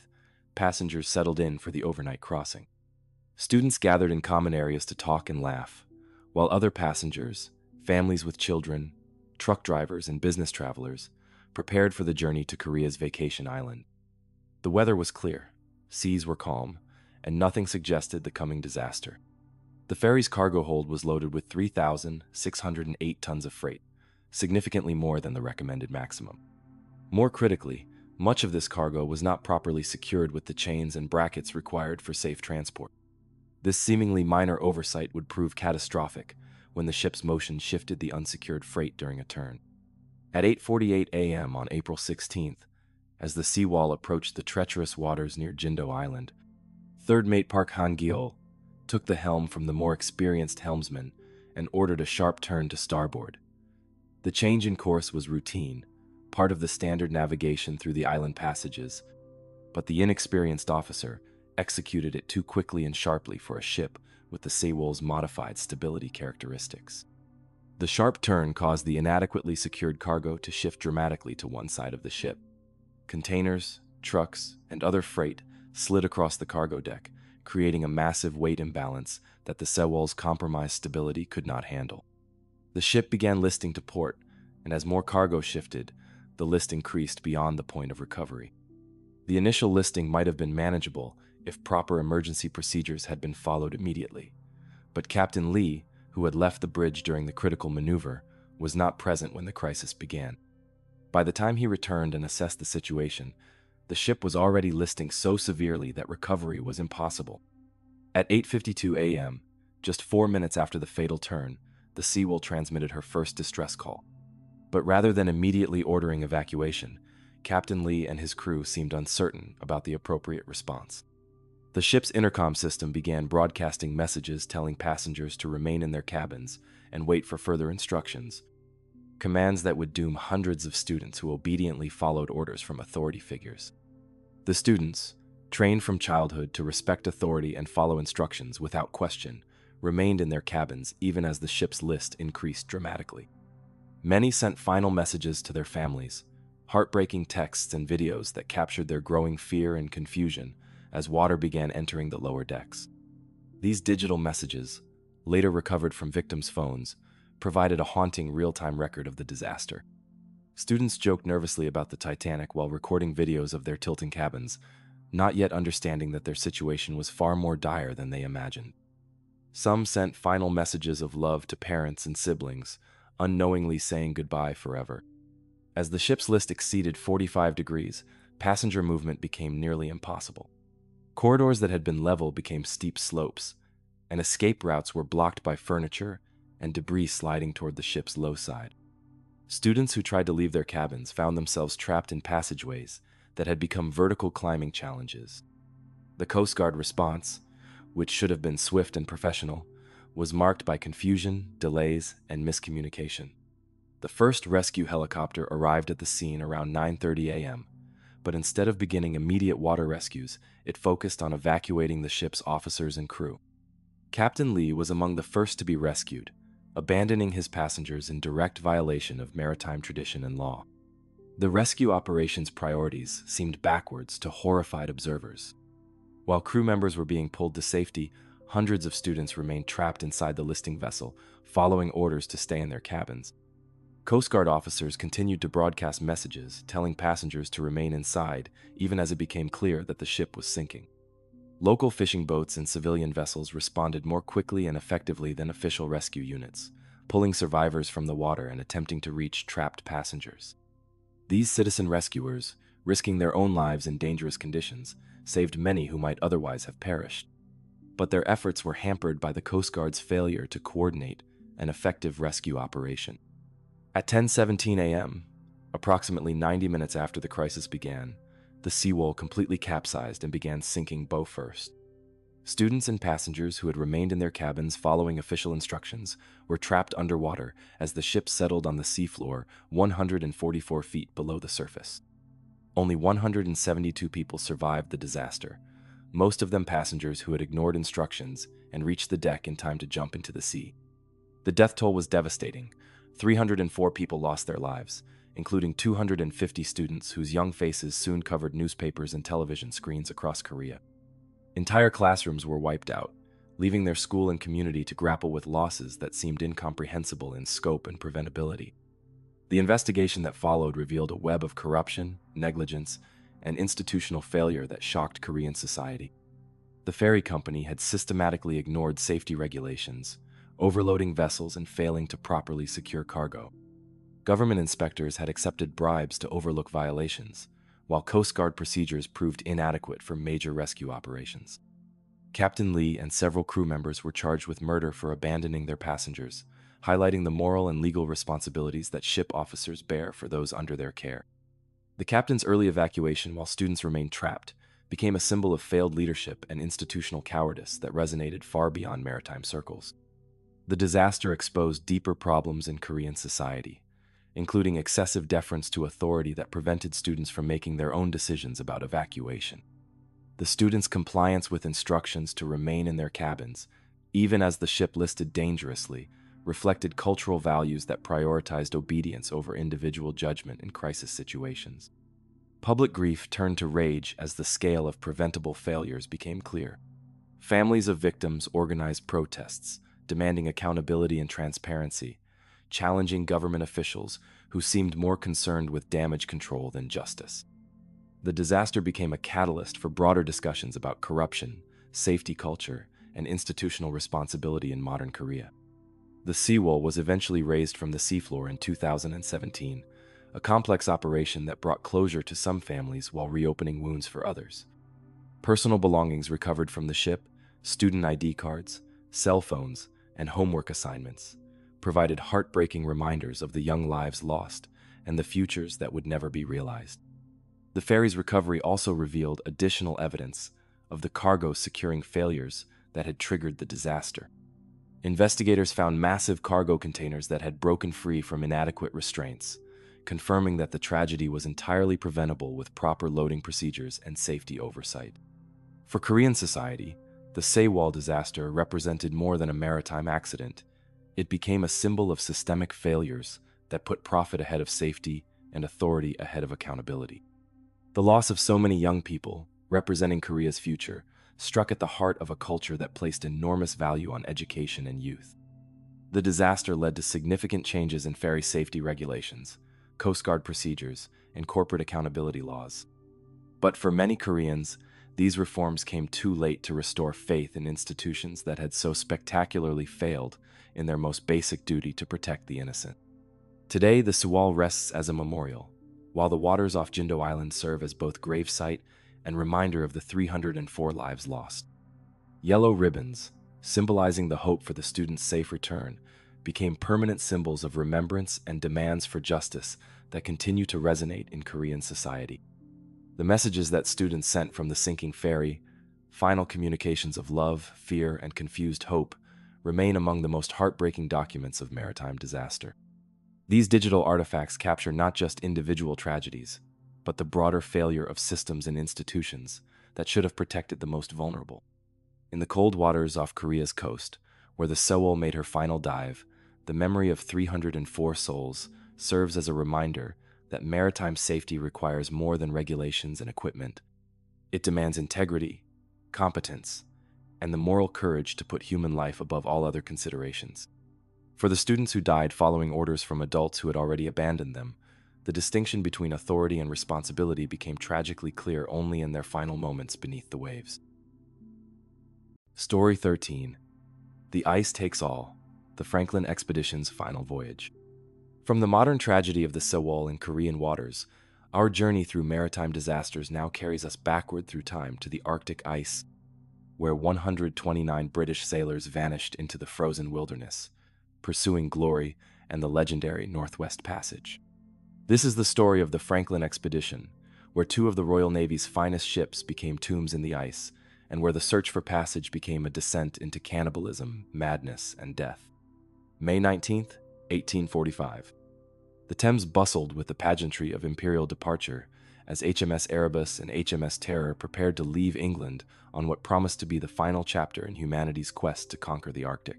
passengers settled in for the overnight crossing. Students gathered in common areas to talk and laugh, while other passengers, families with children, truck drivers, and business travelers prepared for the journey to Korea's vacation island. The weather was clear, seas were calm, and nothing suggested the coming disaster. The ferry's cargo hold was loaded with 3,608 tons of freight, significantly more than the recommended maximum. More critically, much of this cargo was not properly secured with the chains and brackets required for safe transport. This seemingly minor oversight would prove catastrophic when the ship's motion shifted the unsecured freight during a turn. At 8:48 a.m. on April 16th, as the Seawall approached the treacherous waters near Jindo Island, third mate Park Han-gyeol took the helm from the more experienced helmsman and ordered a sharp turn to starboard. The change in course was routine, part of the standard navigation through the island passages, but the inexperienced officer executed it too quickly and sharply for a ship with the Seawall's modified stability characteristics. The sharp turn caused the inadequately secured cargo to shift dramatically to one side of the ship. Containers, trucks, and other freight slid across the cargo deck, creating a massive weight imbalance that the Sewol's compromised stability could not handle. The ship began listing to port, and as more cargo shifted, the list increased beyond the point of recovery. The initial listing might have been manageable if proper emergency procedures had been followed immediately, but Captain Lee, who had left the bridge during the critical maneuver, was not present when the crisis began. By the time he returned and assessed the situation, the ship was already listing so severely that recovery was impossible. At 8:52 a.m., just 4 minutes after the fatal turn, the Sewol transmitted her first distress call. But rather than immediately ordering evacuation, Captain Lee and his crew seemed uncertain about the appropriate response. The ship's intercom system began broadcasting messages telling passengers to remain in their cabins and wait for further instructions, commands that would doom hundreds of students who obediently followed orders from authority figures. The students, trained from childhood to respect authority and follow instructions without question, remained in their cabins even as the ship's list increased dramatically. Many sent final messages to their families, heartbreaking texts and videos that captured their growing fear and confusion as water began entering the lower decks. These digital messages, later recovered from victims' phones, provided a haunting real-time record of the disaster. Students joked nervously about the Titanic while recording videos of their tilting cabins, not yet understanding that their situation was far more dire than they imagined. Some sent final messages of love to parents and siblings, unknowingly saying goodbye forever. As the ship's list exceeded 45 degrees, passenger movement became nearly impossible. Corridors that had been level became steep slopes, and escape routes were blocked by furniture and debris sliding toward the ship's low side. Students who tried to leave their cabins found themselves trapped in passageways that had become vertical climbing challenges. The Coast Guard response, which should have been swift and professional, was marked by confusion, delays, and miscommunication. The first rescue helicopter arrived at the scene around 9:30 a.m., but instead of beginning immediate water rescues, it focused on evacuating the ship's officers and crew. Captain Lee was among the first to be rescued, abandoning his passengers in direct violation of maritime tradition and law. The rescue operations priorities seemed backwards to horrified observers. While crew members were being pulled to safety, hundreds of students remained trapped inside the listing vessel, following orders to stay in their cabins. Coast Guard officers continued to broadcast messages telling passengers to remain inside, even as it became clear that the ship was sinking. Local fishing boats and civilian vessels responded more quickly and effectively than official rescue units, pulling survivors from the water and attempting to reach trapped passengers. These citizen rescuers, risking their own lives in dangerous conditions, saved many who might otherwise have perished. But their efforts were hampered by the Coast Guard's failure to coordinate an effective rescue operation. At 10:17 a.m., approximately 90 minutes after the crisis began, the Sewol completely capsized and began sinking bow first. Students and passengers who had remained in their cabins following official instructions were trapped underwater as the ship settled on the seafloor 144 feet below the surface. Only 172 people survived the disaster, most of them passengers who had ignored instructions and reached the deck in time to jump into the sea. The death toll was devastating. 304 people lost their lives, including 250 students whose young faces soon covered newspapers and television screens across Korea. Entire classrooms were wiped out, leaving their school and community to grapple with losses that seemed incomprehensible in scope and preventability. The investigation that followed revealed a web of corruption, negligence, and institutional failure that shocked Korean society. The ferry company had systematically ignored safety regulations, overloading vessels and failing to properly secure cargo. Government inspectors had accepted bribes to overlook violations, while Coast Guard procedures proved inadequate for major rescue operations. Captain Lee and several crew members were charged with murder for abandoning their passengers, highlighting the moral and legal responsibilities that ship officers bear for those under their care. The captain's early evacuation while students remained trapped became a symbol of failed leadership and institutional cowardice that resonated far beyond maritime circles. The disaster exposed deeper problems in Korean society, including excessive deference to authority that prevented students from making their own decisions about evacuation. The students' compliance with instructions to remain in their cabins, even as the ship listed dangerously, reflected cultural values that prioritized obedience over individual judgment in crisis situations. Public grief turned to rage as the scale of preventable failures became clear. Families of victims organized protests, demanding accountability and transparency, challenging government officials who seemed more concerned with damage control than justice. The disaster became a catalyst for broader discussions about corruption, safety culture, and institutional responsibility in modern Korea. The seawall was eventually raised from the seafloor in 2017, a complex operation that brought closure to some families while reopening wounds for others. Personal belongings recovered from the ship, student ID cards, cell phones, and homework assignments provided heartbreaking reminders of the young lives lost and the futures that would never be realized. The ferry's recovery also revealed additional evidence of the cargo securing failures that had triggered the disaster. Investigators found massive cargo containers that had broken free from inadequate restraints, confirming that the tragedy was entirely preventable with proper loading procedures and safety oversight. For Korean society, the Sewol disaster represented more than a maritime accident. It became a symbol of systemic failures that put profit ahead of safety and authority ahead of accountability. The loss of so many young people, representing Korea's future, struck at the heart of a culture that placed enormous value on education and youth. The disaster led to significant changes in ferry safety regulations, Coast Guard procedures, and corporate accountability laws. But for many Koreans, these reforms came too late to restore faith in institutions that had so spectacularly failed in their most basic duty to protect the innocent. Today, the Sewol rests as a memorial, while the waters off Jindo Island serve as both gravesite and reminder of the 304 lives lost. Yellow ribbons, symbolizing the hope for the students' safe return, became permanent symbols of remembrance and demands for justice that continue to resonate in Korean society. The messages that students sent from the sinking ferry, final communications of love, fear, and confused hope, remain among the most heartbreaking documents of maritime disaster. These digital artifacts capture not just individual tragedies, but the broader failure of systems and institutions that should have protected the most vulnerable. In the cold waters off Korea's coast, where the Sewol made her final dive, the memory of 304 souls serves as a reminder that maritime safety requires more than regulations and equipment. It demands integrity, competence, and the moral courage to put human life above all other considerations. For the students who died following orders from adults who had already abandoned them, the distinction between authority and responsibility became tragically clear only in their final moments beneath the waves. Story 13. The Ice Takes All, the Franklin Expedition's Final Voyage. From the modern tragedy of the Sewol in Korean waters, our journey through maritime disasters now carries us backward through time to the Arctic ice, where 129 British sailors vanished into the frozen wilderness, pursuing glory and the legendary Northwest Passage. This is the story of the Franklin Expedition, where two of the Royal Navy's finest ships became tombs in the ice, and where the search for passage became a descent into cannibalism, madness, and death. May 19th, 1845. The Thames bustled with the pageantry of imperial departure as HMS Erebus and HMS Terror prepared to leave England on what promised to be the final chapter in humanity's quest to conquer the Arctic.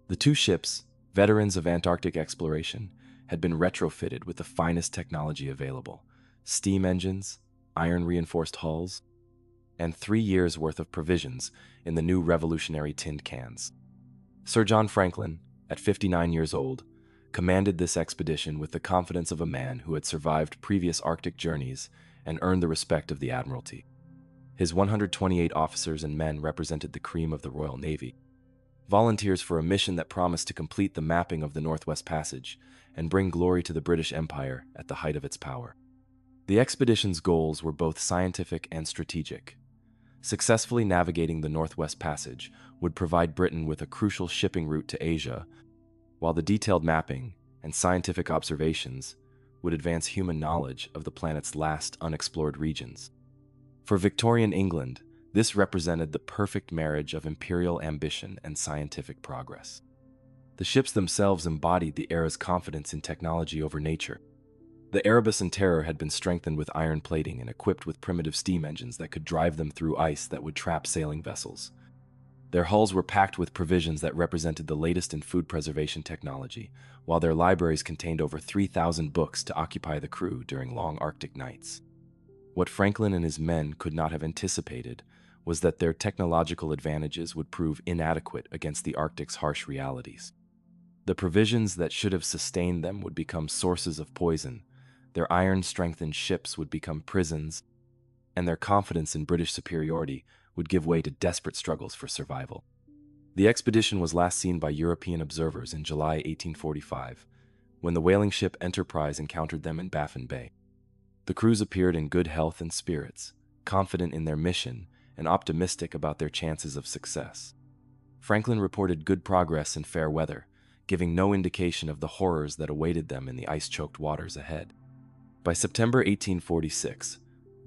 The two ships, veterans of Antarctic exploration, had been retrofitted with the finest technology available: steam engines, iron-reinforced hulls, and 3 years' worth of provisions in the new revolutionary tinned cans. Sir John Franklin, at 59 years old, commanded this expedition with the confidence of a man who had survived previous Arctic journeys and earned the respect of the Admiralty. His 128 officers and men represented the cream of the Royal Navy, volunteers for a mission that promised to complete the mapping of the Northwest Passage and bring glory to the British Empire at the height of its power. The expedition's goals were both scientific and strategic. Successfully navigating the Northwest Passage would provide Britain with a crucial shipping route to Asia, while the detailed mapping and scientific observations would advance human knowledge of the planet's last unexplored regions. For Victorian England, this represented the perfect marriage of imperial ambition and scientific progress. The ships themselves embodied the era's confidence in technology over nature. The Erebus and Terror had been strengthened with iron plating and equipped with primitive steam engines that could drive them through ice that would trap sailing vessels. Their hulls were packed with provisions that represented the latest in food preservation technology, while their libraries contained over 3,000 books to occupy the crew during long Arctic nights. What Franklin and his men could not have anticipated was that their technological advantages would prove inadequate against the Arctic's harsh realities. The provisions that should have sustained them would become sources of poison, their iron-strengthened ships would become prisons, and their confidence in British superiority would give way to desperate struggles for survival. The expedition was last seen by European observers in July 1845, when the whaling ship Enterprise encountered them in Baffin Bay. The crews appeared in good health and spirits, confident in their mission and optimistic about their chances of success. Franklin reported good progress in fair weather, giving no indication of the horrors that awaited them in the ice-choked waters ahead. By September 1846,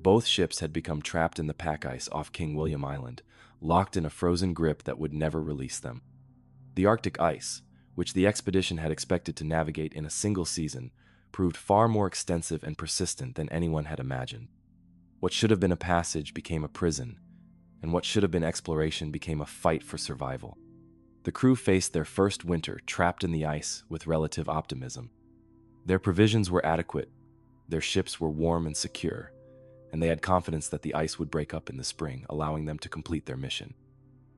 both ships had become trapped in the pack ice off King William Island, locked in a frozen grip that would never release them. The Arctic ice, which the expedition had expected to navigate in a single season, proved far more extensive and persistent than anyone had imagined. What should have been a passage became a prison, and what should have been exploration became a fight for survival. The crew faced their first winter trapped in the ice with relative optimism. Their provisions were adequate, their ships were warm and secure, and they had confidence that the ice would break up in the spring, allowing them to complete their mission.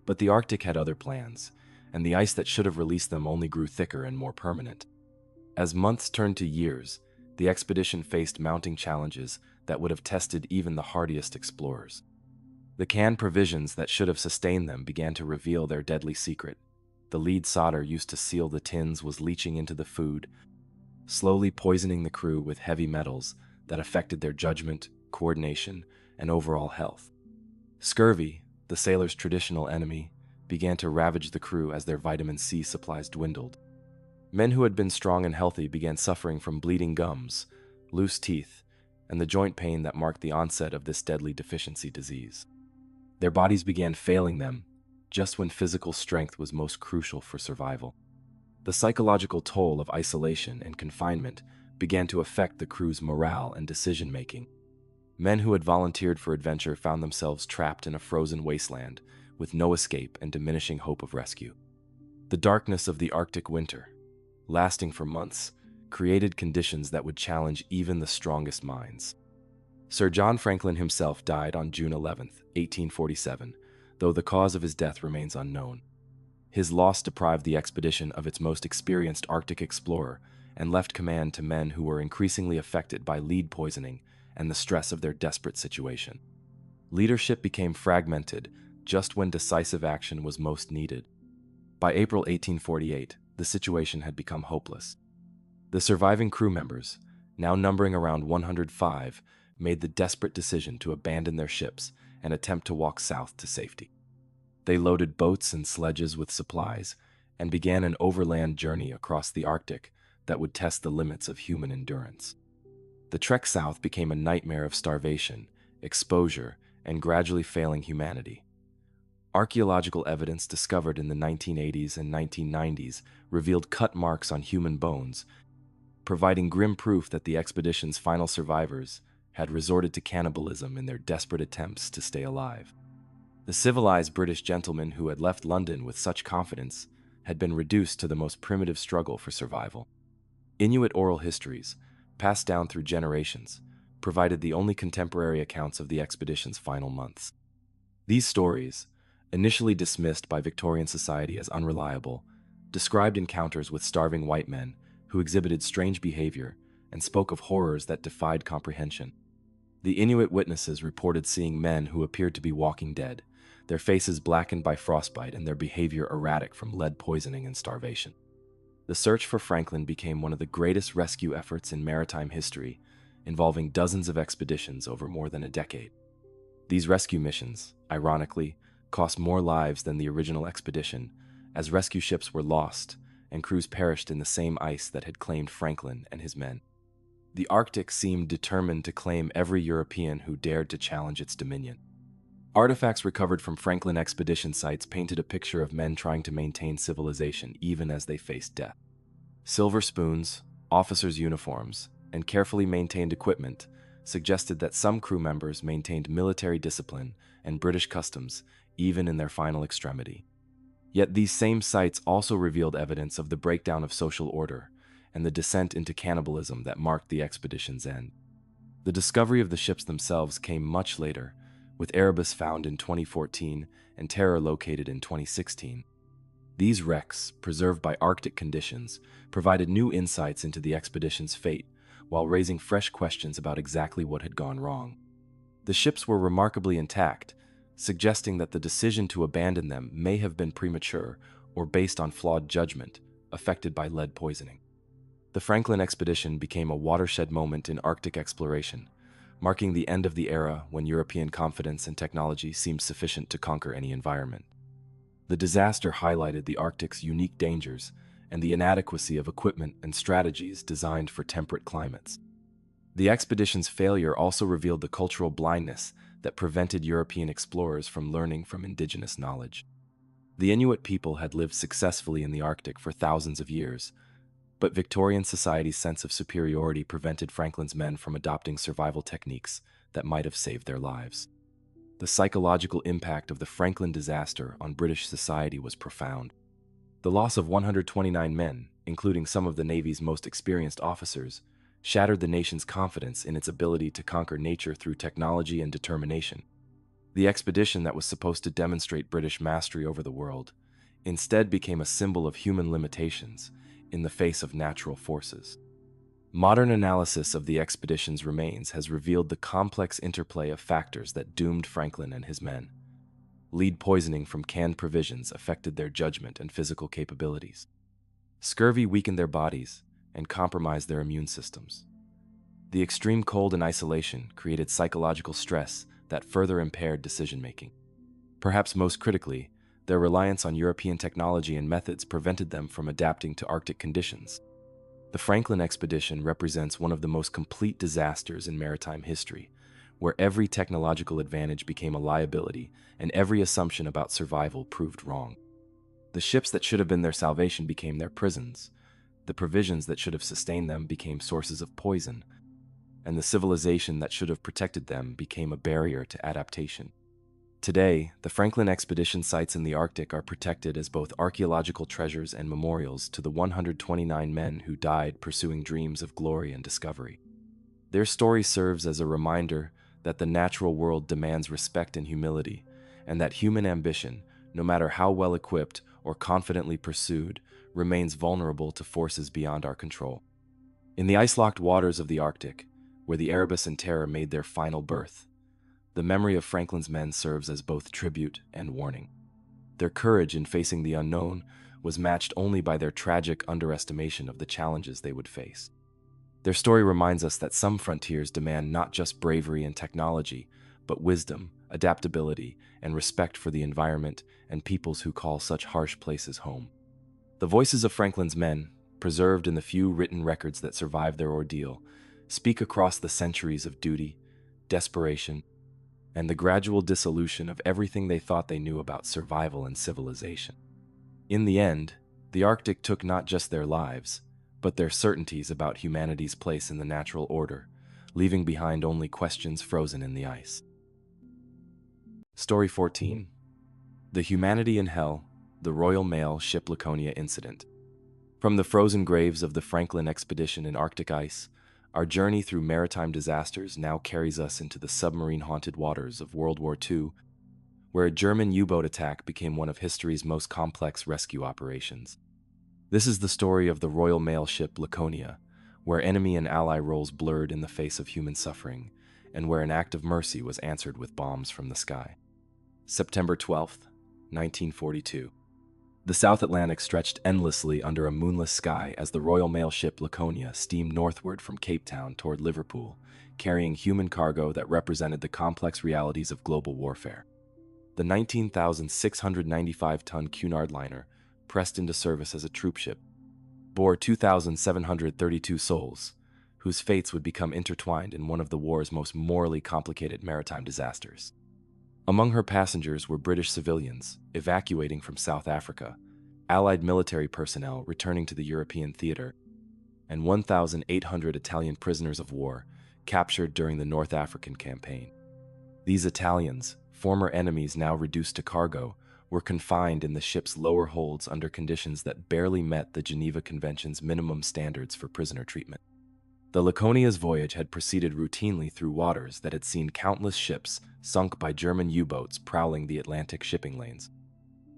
But the Arctic had other plans, and the ice that should have released them only grew thicker and more permanent. As months turned to years, the expedition faced mounting challenges that would have tested even the hardiest explorers. The canned provisions that should have sustained them began to reveal their deadly secret. The lead solder used to seal the tins was leaching into the food, slowly poisoning the crew with heavy metals that affected their judgment, coordination, and overall health. Scurvy, the sailors' traditional enemy, began to ravage the crew as their vitamin C supplies dwindled. Men who had been strong and healthy began suffering from bleeding gums, loose teeth, and the joint pain that marked the onset of this deadly deficiency disease. Their bodies began failing them just when physical strength was most crucial for survival. The psychological toll of isolation and confinement began to affect the crew's morale and decision-making. Men who had volunteered for adventure found themselves trapped in a frozen wasteland with no escape and diminishing hope of rescue. The darkness of the Arctic winter, lasting for months, created conditions that would challenge even the strongest minds. Sir John Franklin himself died on June 11, 1847, though the cause of his death remains unknown. His loss deprived the expedition of its most experienced Arctic explorer and left command to men who were increasingly affected by lead poisoning and the stress of their desperate situation. Leadership became fragmented just when decisive action was most needed. By April 1848, the situation had become hopeless. The surviving crew members, now numbering around 105, made the desperate decision to abandon their ships and attempt to walk south to safety. They loaded boats and sledges with supplies and began an overland journey across the Arctic that would test the limits of human endurance. The trek south became a nightmare of starvation, exposure, and gradually failing humanity. Archaeological evidence discovered in the 1980s and 1990s revealed cut marks on human bones, providing grim proof that the expedition's final survivors had resorted to cannibalism in their desperate attempts to stay alive. The civilized British gentleman who had left London with such confidence had been reduced to the most primitive struggle for survival. Inuit oral histories, passed down through generations, provided the only contemporary accounts of the expedition's final months. These stories, initially dismissed by Victorian society as unreliable, described encounters with starving white men who exhibited strange behavior and spoke of horrors that defied comprehension. The Inuit witnesses reported seeing men who appeared to be walking dead, their faces blackened by frostbite and their behavior erratic from lead poisoning and starvation. The search for Franklin became one of the greatest rescue efforts in maritime history, involving dozens of expeditions over more than a decade. These rescue missions, ironically, cost more lives than the original expedition, as rescue ships were lost and crews perished in the same ice that had claimed Franklin and his men. The Arctic seemed determined to claim every European who dared to challenge its dominion. Artifacts recovered from Franklin expedition sites painted a picture of men trying to maintain civilization even as they faced death. Silver spoons, officers' uniforms, and carefully maintained equipment suggested that some crew members maintained military discipline and British customs even in their final extremity. Yet these same sites also revealed evidence of the breakdown of social order and the descent into cannibalism that marked the expedition's end. The discovery of the ships themselves came much later, with Erebus found in 2014 and Terror located in 2016. These wrecks, preserved by Arctic conditions, provided new insights into the expedition's fate, while raising fresh questions about exactly what had gone wrong. The ships were remarkably intact, suggesting that the decision to abandon them may have been premature or based on flawed judgment, affected by lead poisoning. The Franklin expedition became a watershed moment in Arctic exploration, marking the end of the era when European confidence and technology seemed sufficient to conquer any environment. The disaster highlighted the Arctic's unique dangers and the inadequacy of equipment and strategies designed for temperate climates. The expedition's failure also revealed the cultural blindness that prevented European explorers from learning from indigenous knowledge. The Inuit people had lived successfully in the Arctic for thousands of years, but Victorian society's sense of superiority prevented Franklin's men from adopting survival techniques that might have saved their lives. The psychological impact of the Franklin disaster on British society was profound. The loss of 129 men, including some of the Navy's most experienced officers, shattered the nation's confidence in its ability to conquer nature through technology and determination. The expedition that was supposed to demonstrate British mastery over the world instead became a symbol of human limitations in the face of natural forces. Modern analysis of the expedition's remains has revealed the complex interplay of factors that doomed Franklin and his men. Lead poisoning from canned provisions affected their judgment and physical capabilities. Scurvy weakened their bodies and compromised their immune systems. The extreme cold and isolation created psychological stress that further impaired decision-making. Perhaps most critically, their reliance on European technology and methods prevented them from adapting to Arctic conditions. The Franklin expedition represents one of the most complete disasters in maritime history, where every technological advantage became a liability and every assumption about survival proved wrong. The ships that should have been their salvation became their prisons, the provisions that should have sustained them became sources of poison, and the civilization that should have protected them became a barrier to adaptation. Today, the Franklin expedition sites in the Arctic are protected as both archaeological treasures and memorials to the 129 men who died pursuing dreams of glory and discovery. Their story serves as a reminder that the natural world demands respect and humility, and that human ambition, no matter how well equipped or confidently pursued, remains vulnerable to forces beyond our control. In the ice-locked waters of the Arctic, where the Erebus and Terror made their final berth, the memory of Franklin's men serves as both tribute and warning. Their courage in facing the unknown was matched only by their tragic underestimation of the challenges they would face. Their story reminds us that some frontiers demand not just bravery and technology, but wisdom, adaptability, and respect for the environment and peoples who call such harsh places home. The voices of Franklin's men, preserved in the few written records that survived their ordeal, speak across the centuries of duty, desperation, and the gradual dissolution of everything they thought they knew about survival and civilization. In the end, the Arctic took not just their lives, but their certainties about humanity's place in the natural order, leaving behind only questions frozen in the ice. Story 14. The Humanity in Hell, the Royal Mail Ship Laconia Incident. From the frozen graves of the Franklin expedition in Arctic ice, our journey through maritime disasters now carries us into the submarine-haunted waters of World War II, where a German U-boat attack became one of history's most complex rescue operations. This is the story of the Royal Mail ship Laconia, where enemy and ally roles blurred in the face of human suffering, and where an act of mercy was answered with bombs from the sky. September 12, 1942. The South Atlantic stretched endlessly under a moonless sky as the Royal Mail ship Laconia steamed northward from Cape Town toward Liverpool, carrying human cargo that represented the complex realities of global warfare. The 19,695-ton Cunard liner, pressed into service as a troopship, bore 2,732 souls, whose fates would become intertwined in one of the war's most morally complicated maritime disasters. Among her passengers were British civilians evacuating from South Africa, Allied military personnel returning to the European theater, and 1,800 Italian prisoners of war captured during the North African campaign. These Italians, former enemies now reduced to cargo, were confined in the ship's lower holds under conditions that barely met the Geneva Convention's minimum standards for prisoner treatment. The Laconia's voyage had proceeded routinely through waters that had seen countless ships sunk by German U-boats prowling the Atlantic shipping lanes.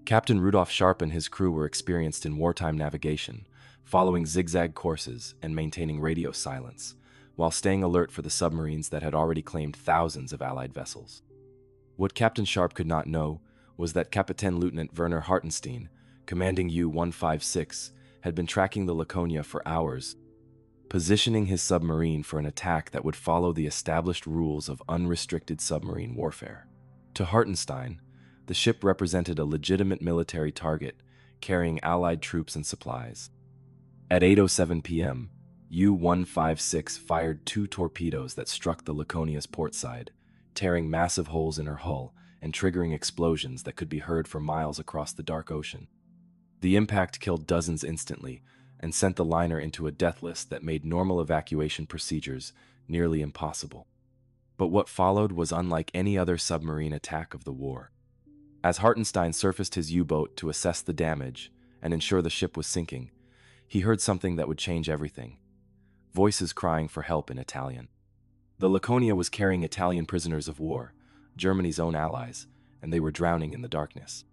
Captain Rudolf Sharp and his crew were experienced in wartime navigation, following zigzag courses and maintaining radio silence, while staying alert for the submarines that had already claimed thousands of Allied vessels. What Captain Sharp could not know was that Kapitän Lieutenant Werner Hartenstein, commanding U-156, had been tracking the Laconia for hours, positioning his submarine for an attack that would follow the established rules of unrestricted submarine warfare. To Hartenstein, the ship represented a legitimate military target, carrying Allied troops and supplies. At 8:07 p.m., U-156 fired 2 torpedoes that struck the Laconia's port side, tearing massive holes in her hull and triggering explosions that could be heard for miles across the dark ocean. The impact killed dozens instantly and sent the liner into a death list that made normal evacuation procedures nearly impossible. But what followed was unlike any other submarine attack of the war. As Hartenstein surfaced his U-boat to assess the damage and ensure the ship was sinking, he heard something that would change everything. Voices crying for help in Italian. The Laconia was carrying Italian prisoners of war, Germany's own allies, and they were drowning in the darkness.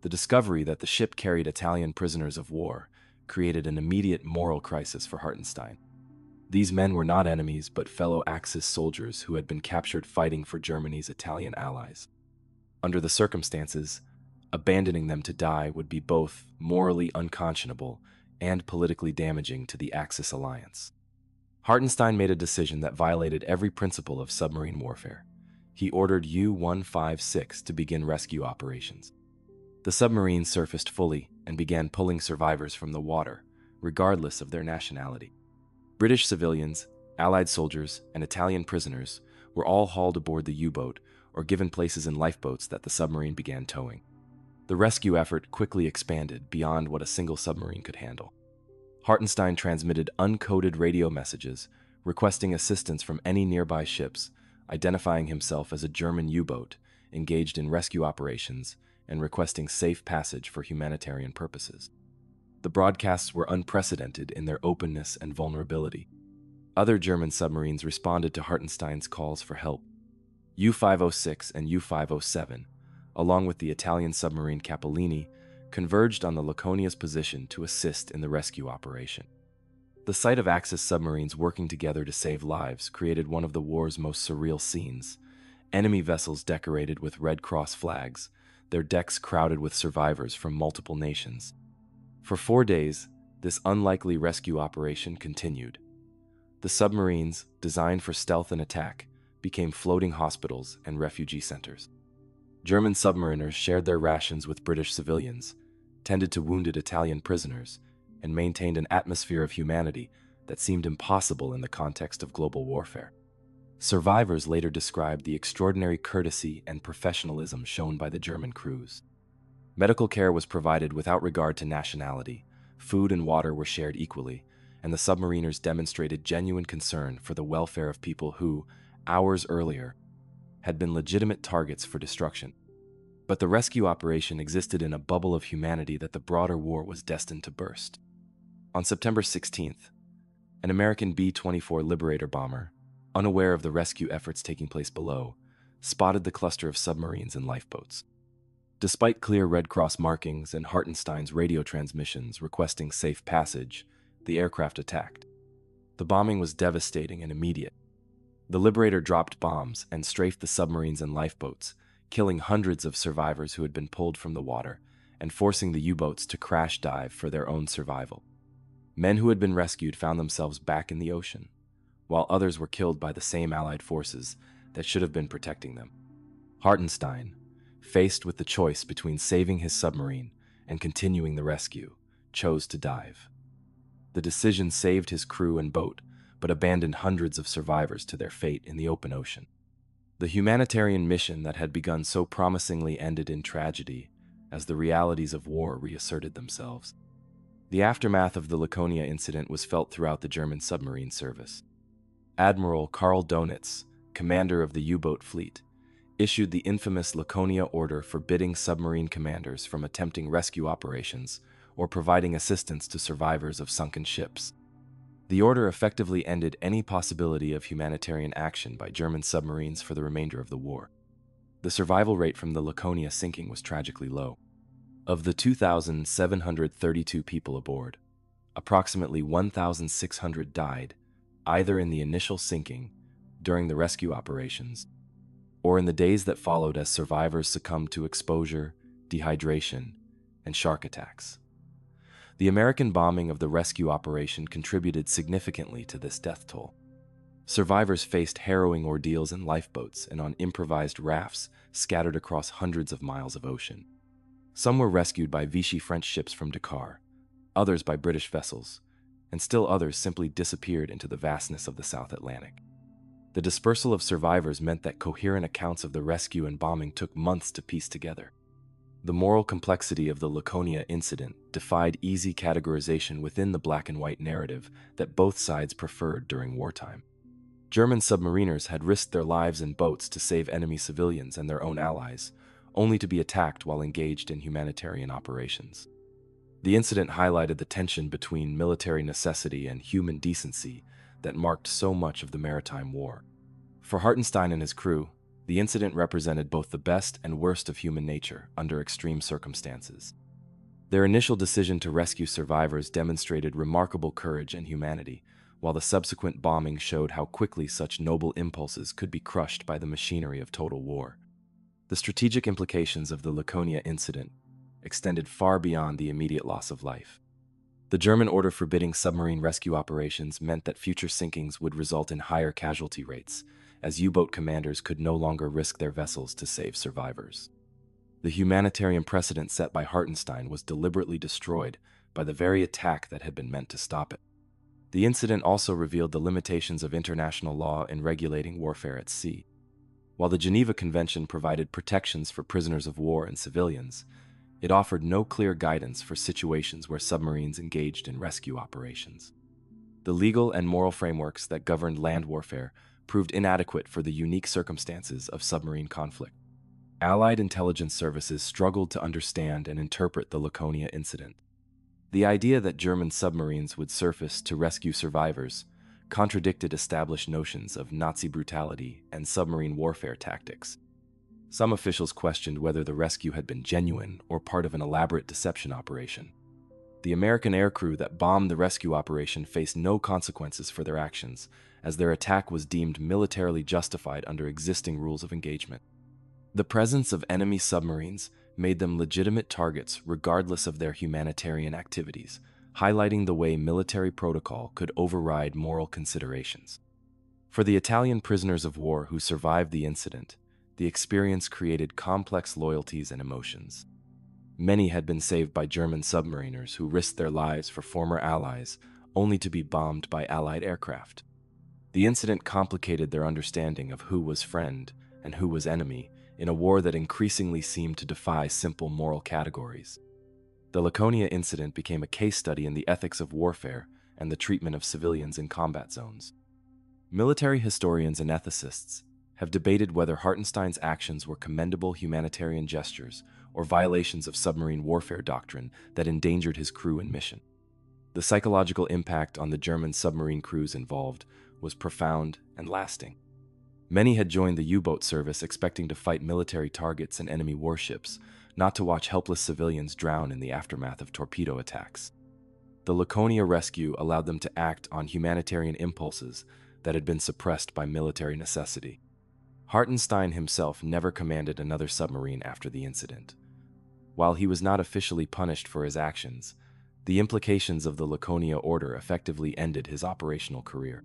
The discovery that the ship carried Italian prisoners of war created an immediate moral crisis for Hartenstein. These men were not enemies, but fellow Axis soldiers who had been captured fighting for Germany's Italian allies. Under the circumstances, abandoning them to die would be both morally unconscionable and politically damaging to the Axis alliance. Hartenstein made a decision that violated every principle of submarine warfare. He ordered U-156 to begin rescue operations. The submarine surfaced fully and began pulling survivors from the water, regardless of their nationality. British civilians, Allied soldiers, and Italian prisoners were all hauled aboard the U-boat or given places in lifeboats that the submarine began towing. The rescue effort quickly expanded beyond what a single submarine could handle. Hartenstein transmitted uncoded radio messages, requesting assistance from any nearby ships, identifying himself as a German U-boat engaged in rescue operations and requesting safe passage for humanitarian purposes. The broadcasts were unprecedented in their openness and vulnerability. Other German submarines responded to Hartenstein's calls for help. U-506 and U-507, along with the Italian submarine Capellini, converged on the Laconia's position to assist in the rescue operation. The sight of Axis submarines working together to save lives created one of the war's most surreal scenes. Enemy vessels decorated with Red Cross flags, their decks crowded with survivors from multiple nations. For 4 days, this unlikely rescue operation continued. The submarines, designed for stealth and attack, became floating hospitals and refugee centers. German submariners shared their rations with British civilians, tended to wounded Italian prisoners, and maintained an atmosphere of humanity that seemed impossible in the context of global warfare. Survivors later described the extraordinary courtesy and professionalism shown by the German crews. Medical care was provided without regard to nationality, food and water were shared equally, and the submariners demonstrated genuine concern for the welfare of people who, hours earlier, had been legitimate targets for destruction. But the rescue operation existed in a bubble of humanity that the broader war was destined to burst. On September 16th, an American B-24 Liberator bomber, unaware of the rescue efforts taking place below, spotted the cluster of submarines and lifeboats. Despite clear Red Cross markings and Hartenstein's radio transmissions requesting safe passage, the aircraft attacked. The bombing was devastating and immediate. The Liberator dropped bombs and strafed the submarines and lifeboats, killing hundreds of survivors who had been pulled from the water and forcing the U-boats to crash dive for their own survival. Men who had been rescued found themselves back in the ocean, while others were killed by the same Allied forces that should have been protecting them. Hartenstein, faced with the choice between saving his submarine and continuing the rescue, chose to dive. The decision saved his crew and boat, but abandoned hundreds of survivors to their fate in the open ocean. The humanitarian mission that had begun so promisingly ended in tragedy as the realities of war reasserted themselves. The aftermath of the Laconia incident was felt throughout the German submarine service. Admiral Karl Donitz, commander of the U-boat fleet, issued the infamous Laconia order forbidding submarine commanders from attempting rescue operations or providing assistance to survivors of sunken ships. The order effectively ended any possibility of humanitarian action by German submarines for the remainder of the war. The survival rate from the Laconia sinking was tragically low. Of the 2,732 people aboard, approximately 1,600 died, either in the initial sinking, during the rescue operations, or in the days that followed as survivors succumbed to exposure, dehydration, and shark attacks. The American bombing of the rescue operation contributed significantly to this death toll. Survivors faced harrowing ordeals in lifeboats and on improvised rafts scattered across hundreds of miles of ocean. Some were rescued by Vichy French ships from Dakar, others by British vessels, and still others simply disappeared into the vastness of the South Atlantic. The dispersal of survivors meant that coherent accounts of the rescue and bombing took months to piece together. The moral complexity of the Laconia incident defied easy categorization within the black and white narrative that both sides preferred during wartime. German submariners had risked their lives in boats to save enemy civilians and their own allies, only to be attacked while engaged in humanitarian operations. The incident highlighted the tension between military necessity and human decency that marked so much of the maritime war. For Hartenstein and his crew, the incident represented both the best and worst of human nature under extreme circumstances. Their initial decision to rescue survivors demonstrated remarkable courage and humanity, while the subsequent bombing showed how quickly such noble impulses could be crushed by the machinery of total war. The strategic implications of the Laconia incident extended far beyond the immediate loss of life. The German order forbidding submarine rescue operations meant that future sinkings would result in higher casualty rates, as U-boat commanders could no longer risk their vessels to save survivors. The humanitarian precedent set by Hartenstein was deliberately destroyed by the very attack that had been meant to stop it. The incident also revealed the limitations of international law in regulating warfare at sea. While the Geneva Convention provided protections for prisoners of war and civilians, it offered no clear guidance for situations where submarines engaged in rescue operations. The legal and moral frameworks that governed land warfare proved inadequate for the unique circumstances of submarine conflict. Allied intelligence services struggled to understand and interpret the Laconia incident. The idea that German submarines would surface to rescue survivors contradicted established notions of Nazi brutality and submarine warfare tactics. Some officials questioned whether the rescue had been genuine or part of an elaborate deception operation. The American aircrew that bombed the rescue operation faced no consequences for their actions, as their attack was deemed militarily justified under existing rules of engagement. The presence of enemy submarines made them legitimate targets regardless of their humanitarian activities, highlighting the way military protocol could override moral considerations. For the Italian prisoners of war who survived the incident, the experience created complex loyalties and emotions. Many had been saved by German submariners who risked their lives for former allies, only to be bombed by Allied aircraft. The incident complicated their understanding of who was friend and who was enemy in a war that increasingly seemed to defy simple moral categories. The Laconia incident became a case study in the ethics of warfare and the treatment of civilians in combat zones. Military historians and ethicists have debated whether Hartenstein's actions were commendable humanitarian gestures or violations of submarine warfare doctrine that endangered his crew and mission. The psychological impact on the German submarine crews involved was profound and lasting. Many had joined the U-boat service expecting to fight military targets and enemy warships, not to watch helpless civilians drown in the aftermath of torpedo attacks. The Laconia rescue allowed them to act on humanitarian impulses that had been suppressed by military necessity. Hartenstein himself never commanded another submarine after the incident. While he was not officially punished for his actions, the implications of the Laconia order effectively ended his operational career.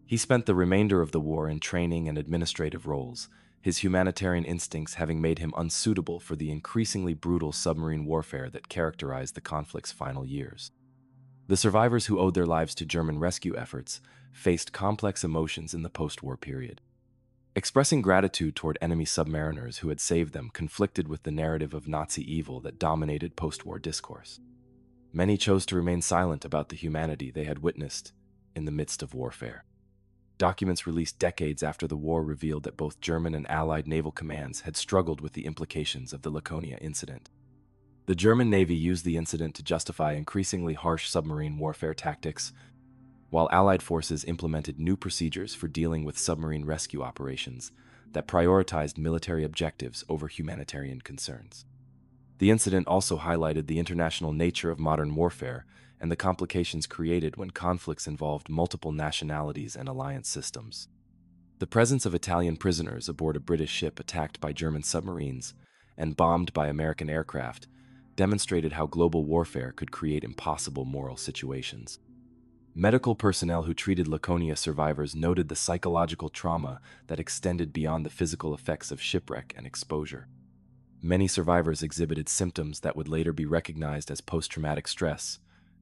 He spent the remainder of the war in training and administrative roles, his humanitarian instincts having made him unsuitable for the increasingly brutal submarine warfare that characterized the conflict's final years. The survivors who owed their lives to German rescue efforts faced complex emotions in the post-war period. Expressing gratitude toward enemy submariners who had saved them conflicted with the narrative of Nazi evil that dominated post-war discourse. Many chose to remain silent about the humanity they had witnessed in the midst of warfare. Documents released decades after the war revealed that both German and Allied naval commands had struggled with the implications of the Laconia incident. The German Navy used the incident to justify increasingly harsh submarine warfare tactics, while Allied forces implemented new procedures for dealing with submarine rescue operations that prioritized military objectives over humanitarian concerns. The incident also highlighted the international nature of modern warfare and the complications created when conflicts involved multiple nationalities and alliance systems. The presence of Italian prisoners aboard a British ship attacked by German submarines and bombed by American aircraft demonstrated how global warfare could create impossible moral situations. Medical personnel who treated Laconia survivors noted the psychological trauma that extended beyond the physical effects of shipwreck and exposure. Many survivors exhibited symptoms that would later be recognized as post-traumatic stress,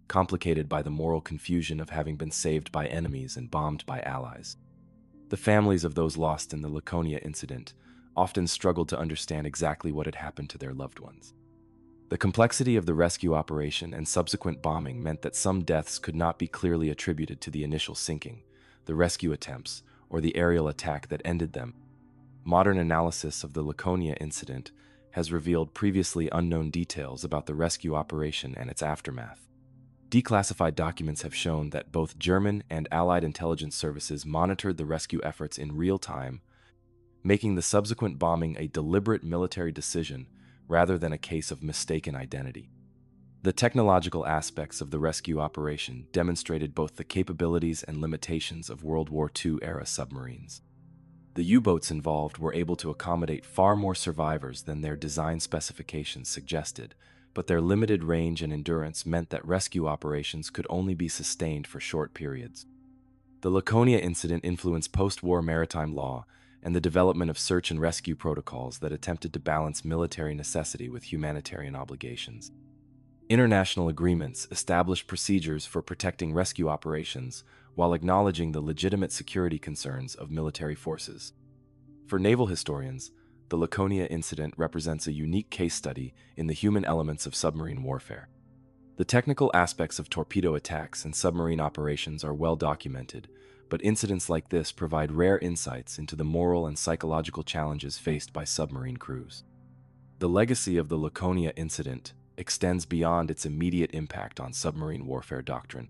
complicated by the moral confusion of having been saved by enemies and bombed by allies. The families of those lost in the Laconia incident often struggled to understand exactly what had happened to their loved ones. The complexity of the rescue operation and subsequent bombing meant that some deaths could not be clearly attributed to the initial sinking, the rescue attempts, or the aerial attack that ended them. Modern analysis of the Laconia incident has revealed previously unknown details about the rescue operation and its aftermath. Declassified documents have shown that both German and Allied intelligence services monitored the rescue efforts in real time, making the subsequent bombing a deliberate military decision rather than a case of mistaken identity. The technological aspects of the rescue operation demonstrated both the capabilities and limitations of World War II-era submarines. The U-boats involved were able to accommodate far more survivors than their design specifications suggested, but their limited range and endurance meant that rescue operations could only be sustained for short periods. The Laconia incident influenced post-war maritime law and the development of search and rescue protocols that attempted to balance military necessity with humanitarian obligations. International agreements established procedures for protecting rescue operations while acknowledging the legitimate security concerns of military forces. For naval historians, the Laconia incident represents a unique case study in the human elements of submarine warfare. The technical aspects of torpedo attacks and submarine operations are well documented, but incidents like this provide rare insights into the moral and psychological challenges faced by submarine crews. The legacy of the Laconia incident extends beyond its immediate impact on submarine warfare doctrine.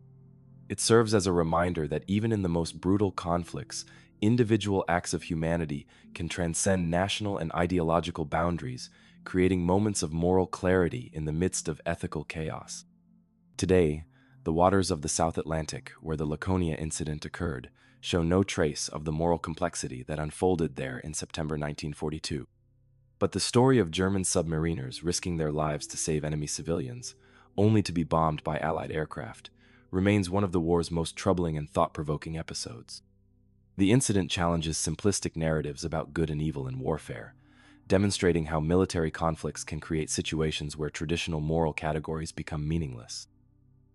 It serves as a reminder that even in the most brutal conflicts, individual acts of humanity can transcend national and ideological boundaries, creating moments of moral clarity in the midst of ethical chaos. Today, the waters of the South Atlantic, where the Laconia incident occurred, show no trace of the moral complexity that unfolded there in September 1942. But the story of German submariners risking their lives to save enemy civilians, only to be bombed by Allied aircraft, remains one of the war's most troubling and thought-provoking episodes. The incident challenges simplistic narratives about good and evil in warfare, demonstrating how military conflicts can create situations where traditional moral categories become meaningless.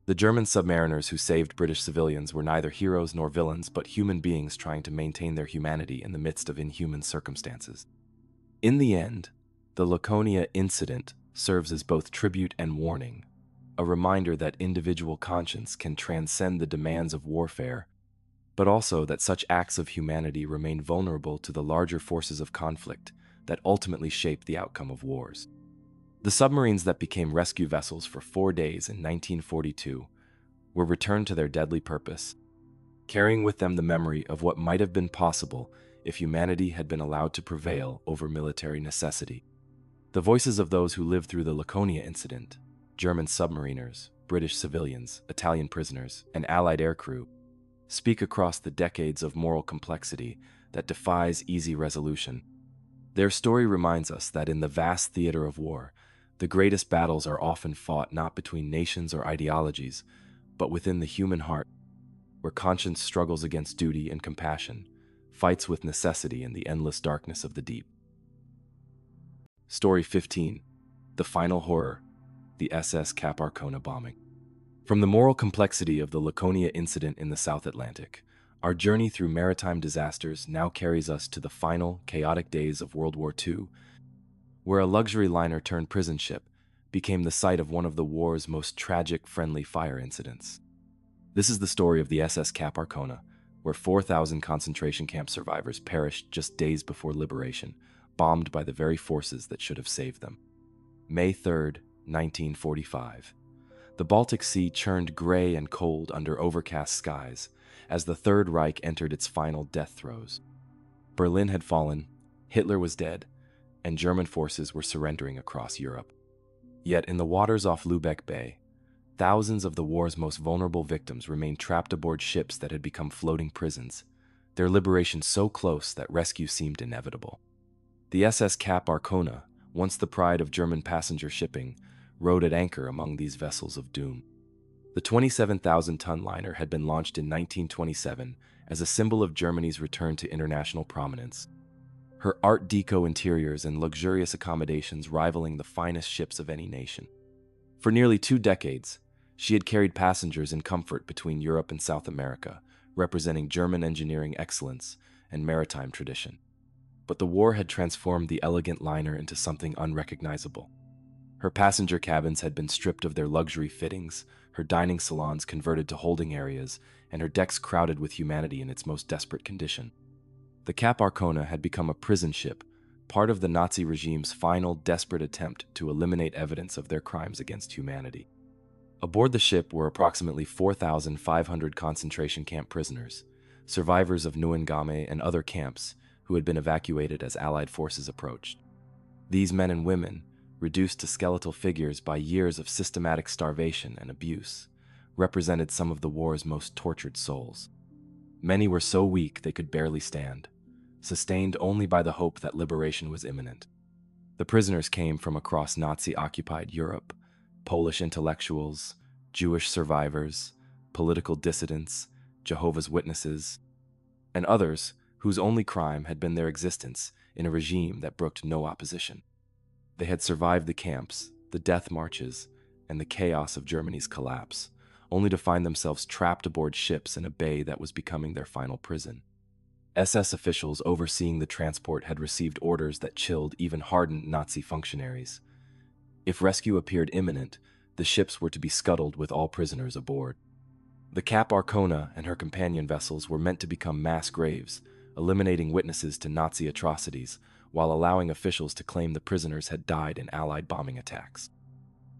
The German submariners who saved British civilians were neither heroes nor villains, but human beings trying to maintain their humanity in the midst of inhuman circumstances. In the end, the Laconia incident serves as both tribute and warning, a reminder that individual conscience can transcend the demands of warfare, but also that such acts of humanity remain vulnerable to the larger forces of conflict that ultimately shape the outcome of wars. The submarines that became rescue vessels for 4 days in 1942 were returned to their deadly purpose, carrying with them the memory of what might have been possible if humanity had been allowed to prevail over military necessity. The voices of those who lived through the Laconia incident, German submariners, British civilians, Italian prisoners, and Allied aircrew, speak across the decades of moral complexity that defies easy resolution. Their story reminds us that in the vast theater of war, the greatest battles are often fought not between nations or ideologies, but within the human heart, where conscience struggles against duty and compassion, fights with necessity in the endless darkness of the deep. Story 15. The Final Horror, the SS Cap Arcona bombing. From the moral complexity of the Laconia incident in the South Atlantic, our journey through maritime disasters now carries us to the final, chaotic days of World War II, where a luxury liner turned prison ship became the site of one of the war's most tragic friendly fire incidents. This is the story of the SS Cap Arcona, where 4,000 concentration camp survivors perished just days before liberation, bombed by the very forces that should have saved them. May 3rd, 1945. The Baltic Sea churned gray and cold under overcast skies as the Third Reich entered its final death throes. Berlin had fallen, Hitler was dead, and German forces were surrendering across Europe. Yet in the waters off Lübeck Bay, thousands of the war's most vulnerable victims remained trapped aboard ships that had become floating prisons, their liberation so close that rescue seemed inevitable. The SS Cap Arcona, once the pride of German passenger shipping, rode at anchor among these vessels of doom. The 27,000-ton liner had been launched in 1927 as a symbol of Germany's return to international prominence. Her Art Deco interiors and luxurious accommodations rivaling the finest ships of any nation. For nearly 2 decades, she had carried passengers in comfort between Europe and South America, representing German engineering excellence and maritime tradition. But the war had transformed the elegant liner into something unrecognizable. Her passenger cabins had been stripped of their luxury fittings, her dining salons converted to holding areas, and her decks crowded with humanity in its most desperate condition. The Cap Arcona had become a prison ship, part of the Nazi regime's final desperate attempt to eliminate evidence of their crimes against humanity. Aboard the ship were approximately 4,500 concentration camp prisoners, survivors of Neuengamme and other camps who had been evacuated as Allied forces approached. These men and women, reduced to skeletal figures by years of systematic starvation and abuse, represented some of the war's most tortured souls. Many were so weak they could barely stand, sustained only by the hope that liberation was imminent. The prisoners came from across Nazi-occupied Europe, Polish intellectuals, Jewish survivors, political dissidents, Jehovah's Witnesses, and others whose only crime had been their existence in a regime that brooked no opposition. They had survived the camps, the death marches, and the chaos of Germany's collapse, only to find themselves trapped aboard ships in a bay that was becoming their final prison. SS officials overseeing the transport had received orders that chilled even hardened Nazi functionaries. If rescue appeared imminent, the ships were to be scuttled with all prisoners aboard. The Cap Arcona and her companion vessels were meant to become mass graves, eliminating witnesses to Nazi atrocities, while allowing officials to claim the prisoners had died in Allied bombing attacks.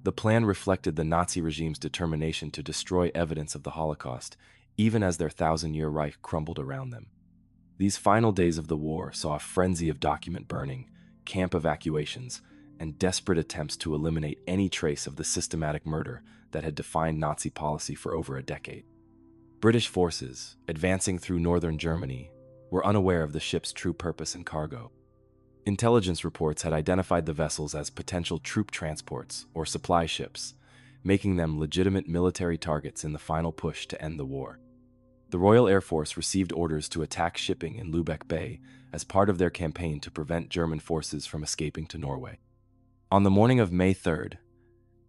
The plan reflected the Nazi regime's determination to destroy evidence of the Holocaust, even as their thousand-year Reich crumbled around them. These final days of the war saw a frenzy of document burning, camp evacuations, and desperate attempts to eliminate any trace of the systematic murder that had defined Nazi policy for over a decade. British forces, advancing through northern Germany, were unaware of the ship's true purpose and cargo. Intelligence reports had identified the vessels as potential troop transports or supply ships, making them legitimate military targets in the final push to end the war. The Royal Air Force received orders to attack shipping in Lübeck Bay as part of their campaign to prevent German forces from escaping to Norway. On the morning of May 3rd,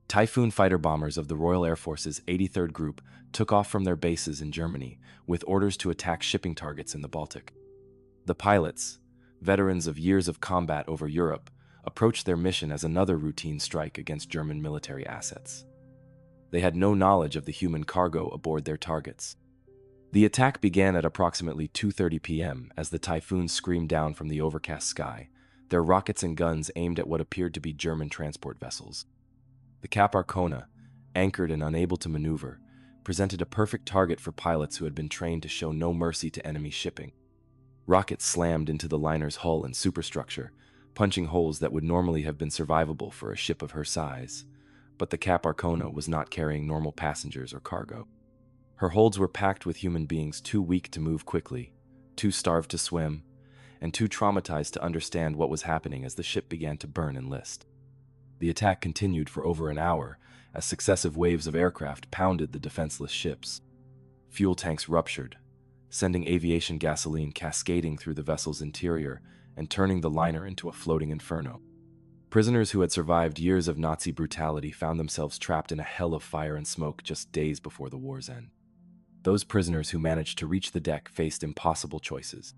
Typhoon fighter bombers of the Royal Air Force's 83rd Group took off from their bases in Germany with orders to attack shipping targets in the Baltic. The pilots, veterans of years of combat over Europe, approached their mission as another routine strike against German military assets. They had no knowledge of the human cargo aboard their targets. The attack began at approximately 2:30 p.m. as the Typhoons screamed down from the overcast sky, their rockets and guns aimed at what appeared to be German transport vessels. The Cap Arcona, anchored and unable to maneuver, presented a perfect target for pilots who had been trained to show no mercy to enemy shipping. Rockets slammed into the liner's hull and superstructure, punching holes that would normally have been survivable for a ship of her size. But the Cap Arcona was not carrying normal passengers or cargo. Her holds were packed with human beings too weak to move quickly, too starved to swim, and too traumatized to understand what was happening as the ship began to burn and list. The attack continued for over an hour as successive waves of aircraft pounded the defenseless ships. Fuel tanks ruptured, sending aviation gasoline cascading through the vessel's interior and turning the liner into a floating inferno. Prisoners who had survived years of Nazi brutality found themselves trapped in a hell of fire and smoke just days before the war's end. Those prisoners who managed to reach the deck faced impossible choices.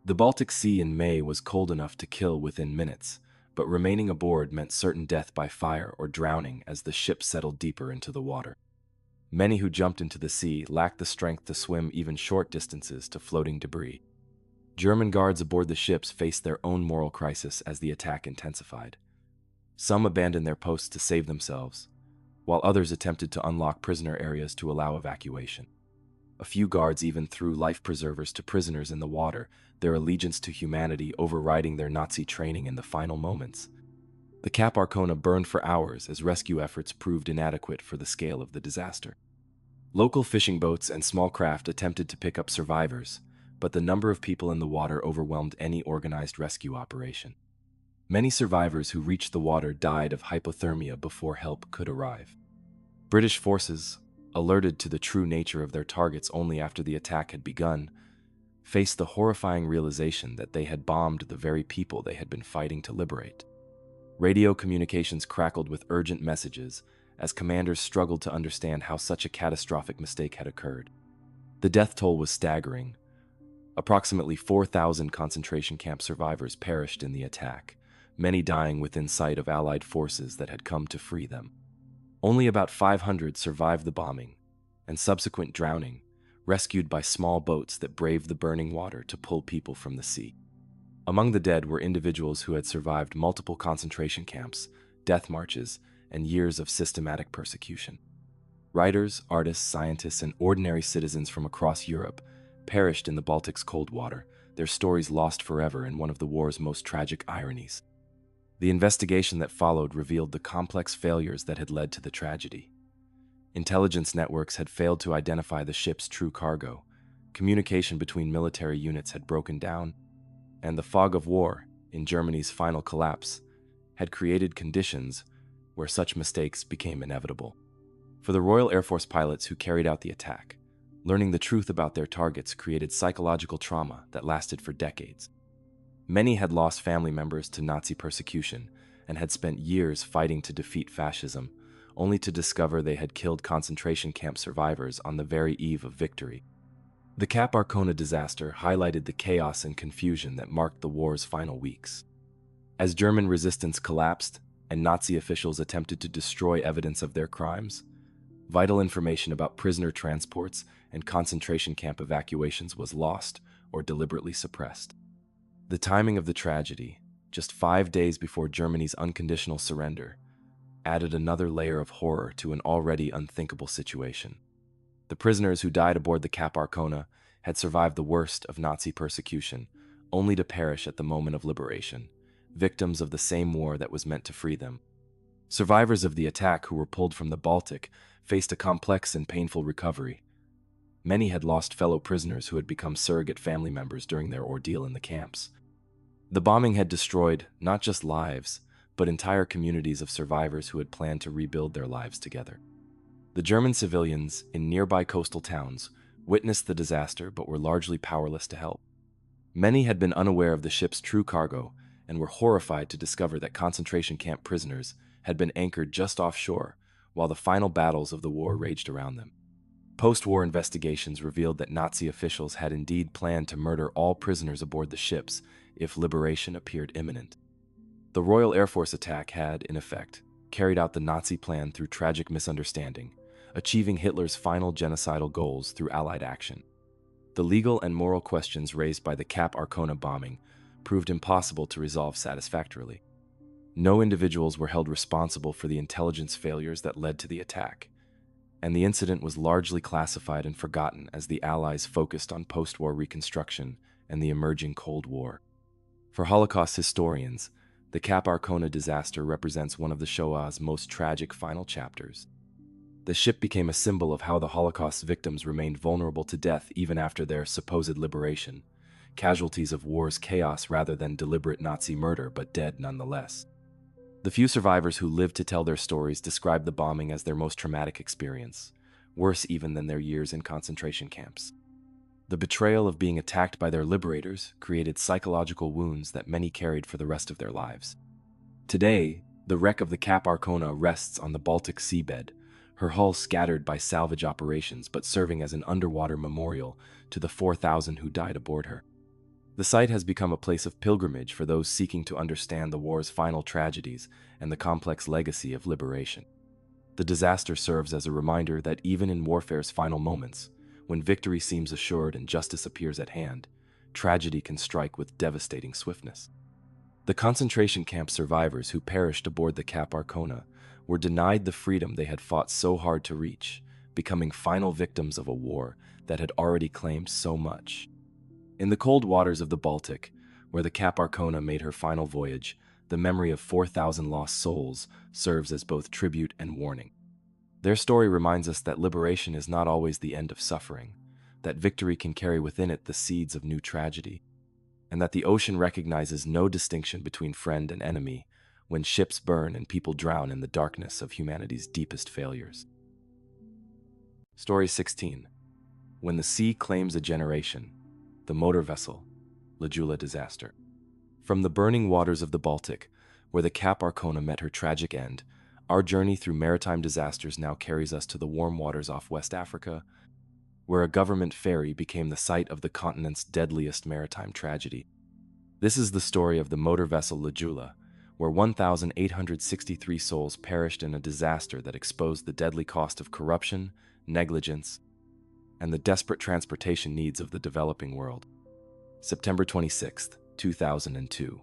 The Baltic Sea in May was cold enough to kill within minutes, but remaining aboard meant certain death by fire or drowning as the ship settled deeper into the water. Many who jumped into the sea lacked the strength to swim even short distances to floating debris. German guards aboard the ships faced their own moral crisis as the attack intensified. Some abandoned their posts to save themselves, while others attempted to unlock prisoner areas to allow evacuation. A few guards even threw life preservers to prisoners in the water, their allegiance to humanity overriding their Nazi training in the final moments. The Cap Arcona burned for hours as rescue efforts proved inadequate for the scale of the disaster. Local fishing boats and small craft attempted to pick up survivors, but the number of people in the water overwhelmed any organized rescue operation. Many survivors who reached the water died of hypothermia before help could arrive. British forces, alerted to the true nature of their targets only after the attack had begun, faced the horrifying realization that they had bombed the very people they had been fighting to liberate. Radio communications crackled with urgent messages as commanders struggled to understand how such a catastrophic mistake had occurred. The death toll was staggering. Approximately 4,000 concentration camp survivors perished in the attack, many dying within sight of Allied forces that had come to free them. Only about 500 survived the bombing and subsequent drowning, rescued by small boats that braved the burning water to pull people from the sea. Among the dead were individuals who had survived multiple concentration camps, death marches, and years of systematic persecution. Writers, artists, scientists, and ordinary citizens from across Europe perished in the Baltic's cold water, their stories lost forever in one of the war's most tragic ironies. The investigation that followed revealed the complex failures that had led to the tragedy. Intelligence networks had failed to identify the ship's true cargo, communication between military units had broken down, and the fog of war, in Germany's final collapse, had created conditions where such mistakes became inevitable. For the Royal Air Force pilots who carried out the attack, learning the truth about their targets created psychological trauma that lasted for decades. Many had lost family members to Nazi persecution and had spent years fighting to defeat fascism, only to discover they had killed concentration camp survivors on the very eve of victory. The Cap Arcona disaster highlighted the chaos and confusion that marked the war's final weeks. As German resistance collapsed and Nazi officials attempted to destroy evidence of their crimes, vital information about prisoner transports and concentration camp evacuations was lost or deliberately suppressed. The timing of the tragedy, just 5 days before Germany's unconditional surrender, added another layer of horror to an already unthinkable situation. The prisoners who died aboard the Cap Arcona had survived the worst of Nazi persecution, only to perish at the moment of liberation, victims of the same war that was meant to free them. Survivors of the attack who were pulled from the Baltic faced a complex and painful recovery. Many had lost fellow prisoners who had become surrogate family members during their ordeal in the camps. The bombing had destroyed not just lives, but entire communities of survivors who had planned to rebuild their lives together. The German civilians in nearby coastal towns witnessed the disaster but were largely powerless to help. Many had been unaware of the ship's true cargo and were horrified to discover that concentration camp prisoners had been anchored just offshore while the final battles of the war raged around them. Post-war investigations revealed that Nazi officials had indeed planned to murder all prisoners aboard the ships if liberation appeared imminent. The Royal Air Force attack had, in effect, carried out the Nazi plan through tragic misunderstanding, achieving Hitler's final genocidal goals through Allied action. The legal and moral questions raised by the Cap Arcona bombing proved impossible to resolve satisfactorily. No individuals were held responsible for the intelligence failures that led to the attack, and the incident was largely classified and forgotten as the Allies focused on post-war reconstruction and the emerging Cold War. For Holocaust historians, the Cap Arcona disaster represents one of the Shoah's most tragic final chapters. The ship became a symbol of how the Holocaust's victims remained vulnerable to death even after their supposed liberation, casualties of war's chaos rather than deliberate Nazi murder, but dead nonetheless. The few survivors who lived to tell their stories described the bombing as their most traumatic experience, worse even than their years in concentration camps. The betrayal of being attacked by their liberators created psychological wounds that many carried for the rest of their lives. Today, the wreck of the Cap Arcona rests on the Baltic seabed, her hull scattered by salvage operations but serving as an underwater memorial to the 4,000 who died aboard her. The site has become a place of pilgrimage for those seeking to understand the war's final tragedies and the complex legacy of liberation. The disaster serves as a reminder that even in warfare's final moments, when victory seems assured and justice appears at hand, tragedy can strike with devastating swiftness. The concentration camp survivors who perished aboard the Cap Arcona were denied the freedom they had fought so hard to reach, becoming final victims of a war that had already claimed so much. In the cold waters of the Baltic, where the Cap Arcona made her final voyage, the memory of 4,000 lost souls serves as both tribute and warning. Their story reminds us that liberation is not always the end of suffering, that victory can carry within it the seeds of new tragedy, and that the ocean recognizes no distinction between friend and enemy when ships burn and people drown in the darkness of humanity's deepest failures. Story 16. When the Sea Claims a Generation, the Motor Vessel, Lajula Disaster. From the burning waters of the Baltic, where the Cap Arcona met her tragic end, our journey through maritime disasters now carries us to the warm waters off West Africa, where a government ferry became the site of the continent's deadliest maritime tragedy. This is the story of the motor vessel Lajula, where 1,863 souls perished in a disaster that exposed the deadly cost of corruption, negligence, and the desperate transportation needs of the developing world. September 26, 2002.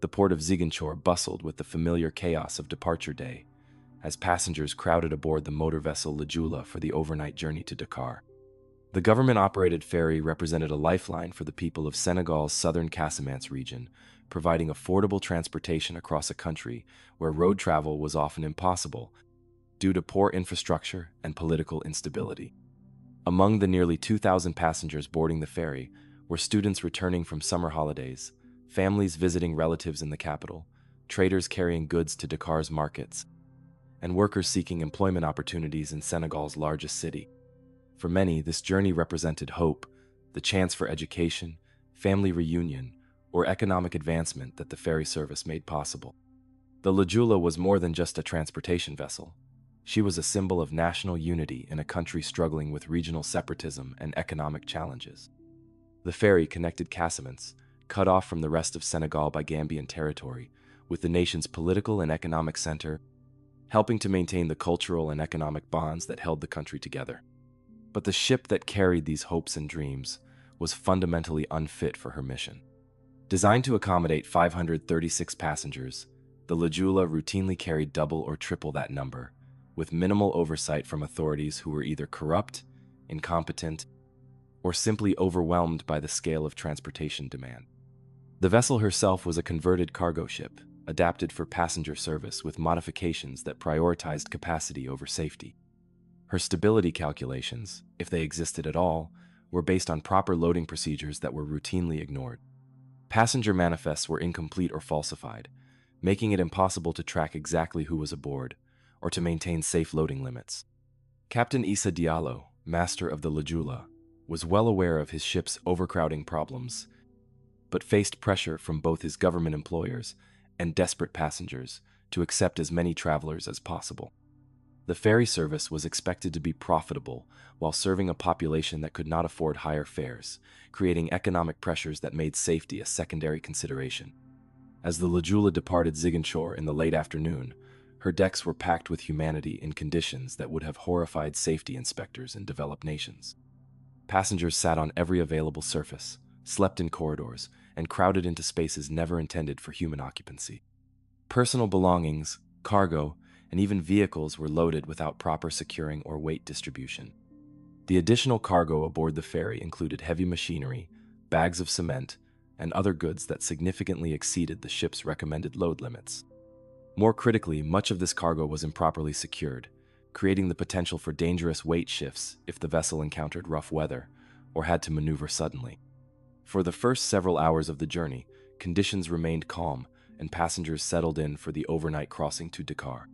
The port of Ziguinchor bustled with the familiar chaos of departure day, as passengers crowded aboard the motor vessel Lajula for the overnight journey to Dakar. The government-operated ferry represented a lifeline for the people of Senegal's southern Casamance region, providing affordable transportation across a country where road travel was often impossible due to poor infrastructure and political instability. Among the nearly 2,000 passengers boarding the ferry were students returning from summer holidays, families visiting relatives in the capital, traders carrying goods to Dakar's markets, and workers seeking employment opportunities in Senegal's largest city. For many, this journey represented hope, the chance for education, family reunion, or economic advancement that the ferry service made possible. The Lajula was more than just a transportation vessel. She was a symbol of national unity in a country struggling with regional separatism and economic challenges. The ferry connected Casamance, cut off from the rest of Senegal by Gambian territory, with the nation's political and economic center, helping to maintain the cultural and economic bonds that held the country together. But the ship that carried these hopes and dreams was fundamentally unfit for her mission. Designed to accommodate 536 passengers, the Lajula routinely carried double or triple that number, with minimal oversight from authorities who were either corrupt, incompetent, or simply overwhelmed by the scale of transportation demand. The vessel herself was a converted cargo ship, adapted for passenger service with modifications that prioritized capacity over safety. Her stability calculations, if they existed at all, were based on proper loading procedures that were routinely ignored. Passenger manifests were incomplete or falsified, making it impossible to track exactly who was aboard or to maintain safe loading limits. Captain Issa Diallo, master of the Lajula, was well aware of his ship's overcrowding problems, but faced pressure from both his government employers and desperate passengers to accept as many travelers as possible. The ferry service was expected to be profitable while serving a population that could not afford higher fares, creating economic pressures that made safety a secondary consideration. As the Lajula departed Ziguinchor in the late afternoon, her decks were packed with humanity in conditions that would have horrified safety inspectors in developed nations. Passengers sat on every available surface, slept in corridors, and crowded into spaces never intended for human occupancy. Personal belongings, cargo, and even vehicles were loaded without proper securing or weight distribution. The additional cargo aboard the ferry included heavy machinery, bags of cement, and other goods that significantly exceeded the ship's recommended load limits. More critically, much of this cargo was improperly secured, creating the potential for dangerous weight shifts if the vessel encountered rough weather or had to maneuver suddenly. For the first several hours of the journey, conditions remained calm and passengers settled in for the overnight crossing to Dakar.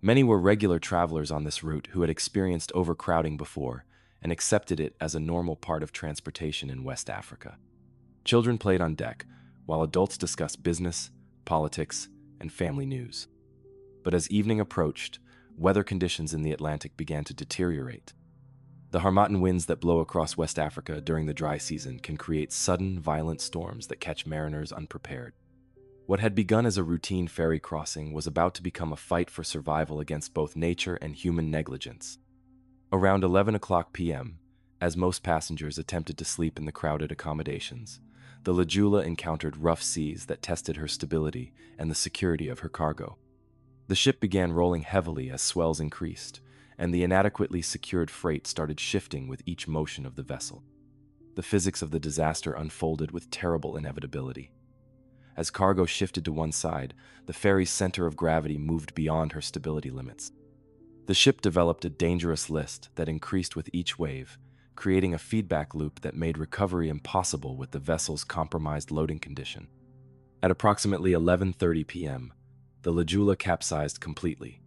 Many were regular travelers on this route who had experienced overcrowding before and accepted it as a normal part of transportation in West Africa. Children played on deck, while adults discussed business, politics, and family news. But as evening approached, weather conditions in the Atlantic began to deteriorate. The Harmattan winds that blow across West Africa during the dry season can create sudden, violent storms that catch mariners unprepared. What had begun as a routine ferry crossing was about to become a fight for survival against both nature and human negligence. Around 11 p.m., as most passengers attempted to sleep in the crowded accommodations, the Lajula encountered rough seas that tested her stability and the security of her cargo. The ship began rolling heavily as swells increased, and the inadequately secured freight started shifting with each motion of the vessel. The physics of the disaster unfolded with terrible inevitability. As cargo shifted to one side, the ferry's center of gravity moved beyond her stability limits. The ship developed a dangerous list that increased with each wave, creating a feedback loop that made recovery impossible with the vessel's compromised loading condition. At approximately 11:30 p.m., the Lajula capsized completely,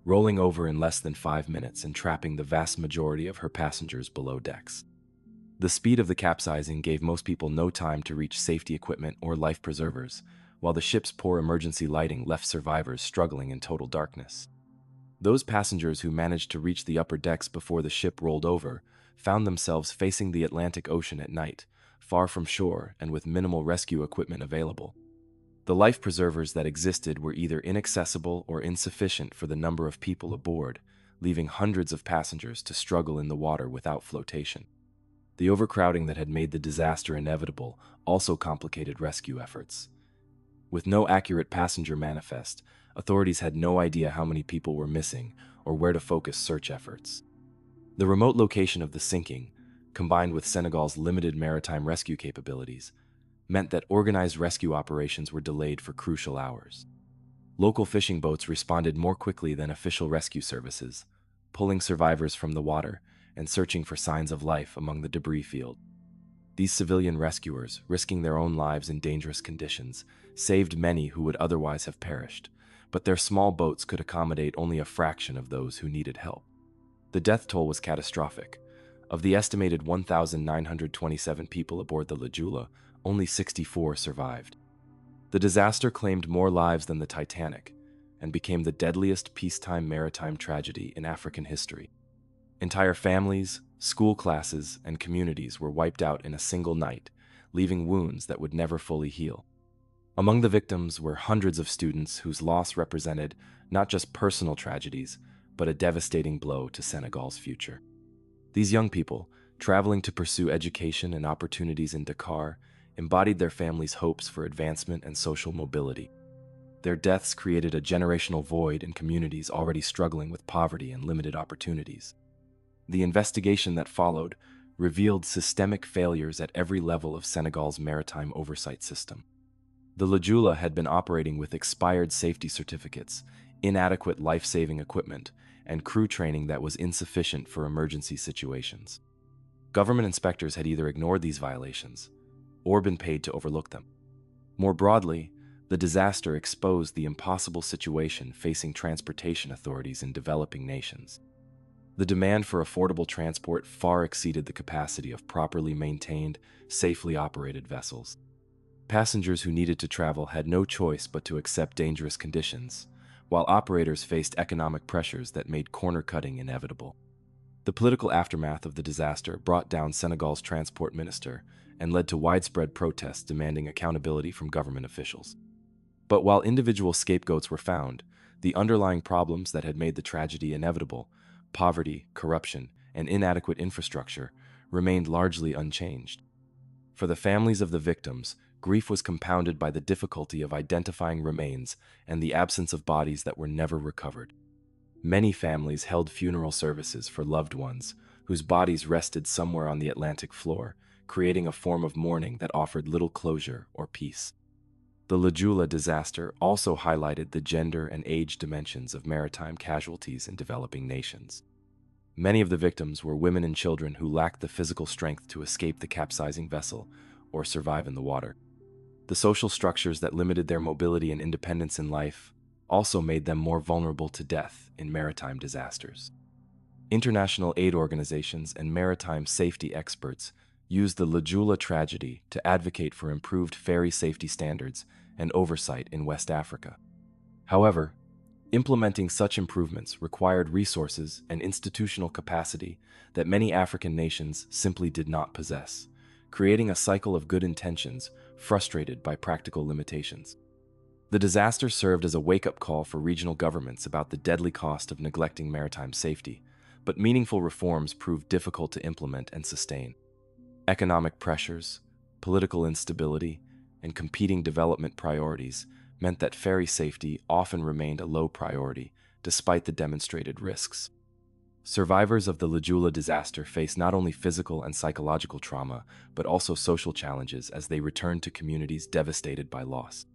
rolling over in less than 5 minutes and trapping the vast majority of her passengers below decks. The speed of the capsizing gave most people no time to reach safety equipment or life preservers, while the ship's poor emergency lighting left survivors struggling in total darkness. Those passengers who managed to reach the upper decks before the ship rolled over found themselves facing the Atlantic Ocean at night, far from shore and with minimal rescue equipment available. The life preservers that existed were either inaccessible or insufficient for the number of people aboard, leaving hundreds of passengers to struggle in the water without flotation. The overcrowding that had made the disaster inevitable also complicated rescue efforts. With no accurate passenger manifest, authorities had no idea how many people were missing or where to focus search efforts. The remote location of the sinking, combined with Senegal's limited maritime rescue capabilities, meant that organized rescue operations were delayed for crucial hours. Local fishing boats responded more quickly than official rescue services, pulling survivors from the water and searching for signs of life among the debris field. These civilian rescuers, risking their own lives in dangerous conditions, saved many who would otherwise have perished, but their small boats could accommodate only a fraction of those who needed help. The death toll was catastrophic. Of the estimated 1,927 people aboard the Lajula, only 64 survived. The disaster claimed more lives than the Titanic and became the deadliest peacetime maritime tragedy in African history. Entire families, school classes, and communities were wiped out in a single night, leaving wounds that would never fully heal. Among the victims were hundreds of students whose loss represented not just personal tragedies, but a devastating blow to Senegal's future. These young people, traveling to pursue education and opportunities in Dakar, embodied their families' hopes for advancement and social mobility. Their deaths created a generational void in communities already struggling with poverty and limited opportunities. The investigation that followed revealed systemic failures at every level of Senegal's maritime oversight system. The Lajula had been operating with expired safety certificates, inadequate life-saving equipment, and crew training that was insufficient for emergency situations. Government inspectors had either ignored these violations or been paid to overlook them. More broadly, the disaster exposed the impossible situation facing transportation authorities in developing nations. The demand for affordable transport far exceeded the capacity of properly maintained, safely operated vessels. Passengers who needed to travel had no choice but to accept dangerous conditions, while operators faced economic pressures that made corner-cutting inevitable. The political aftermath of the disaster brought down Senegal's transport minister and led to widespread protests demanding accountability from government officials. But while individual scapegoats were found, the underlying problems that had made the tragedy inevitable, poverty, corruption, and inadequate infrastructure, remained largely unchanged. For the families of the victims, grief was compounded by the difficulty of identifying remains and the absence of bodies that were never recovered. Many families held funeral services for loved ones whose bodies rested somewhere on the Atlantic floor, creating a form of mourning that offered little closure or peace. The Lajula disaster also highlighted the gender and age dimensions of maritime casualties in developing nations. Many of the victims were women and children who lacked the physical strength to escape the capsizing vessel or survive in the water. The social structures that limited their mobility and independence in life also made them more vulnerable to death in maritime disasters. International aid organizations and maritime safety experts used the Lajula tragedy to advocate for improved ferry safety standards and oversight in West Africa. However, implementing such improvements required resources and institutional capacity that many African nations simply did not possess, creating a cycle of good intentions frustrated by practical limitations. The disaster served as a wake-up call for regional governments about the deadly cost of neglecting maritime safety, but meaningful reforms proved difficult to implement and sustain. Economic pressures, political instability, and competing development priorities meant that ferry safety often remained a low priority despite the demonstrated risks. Survivors of the Lajula disaster face not only physical and psychological trauma, but also social challenges as they return to communities devastated by loss.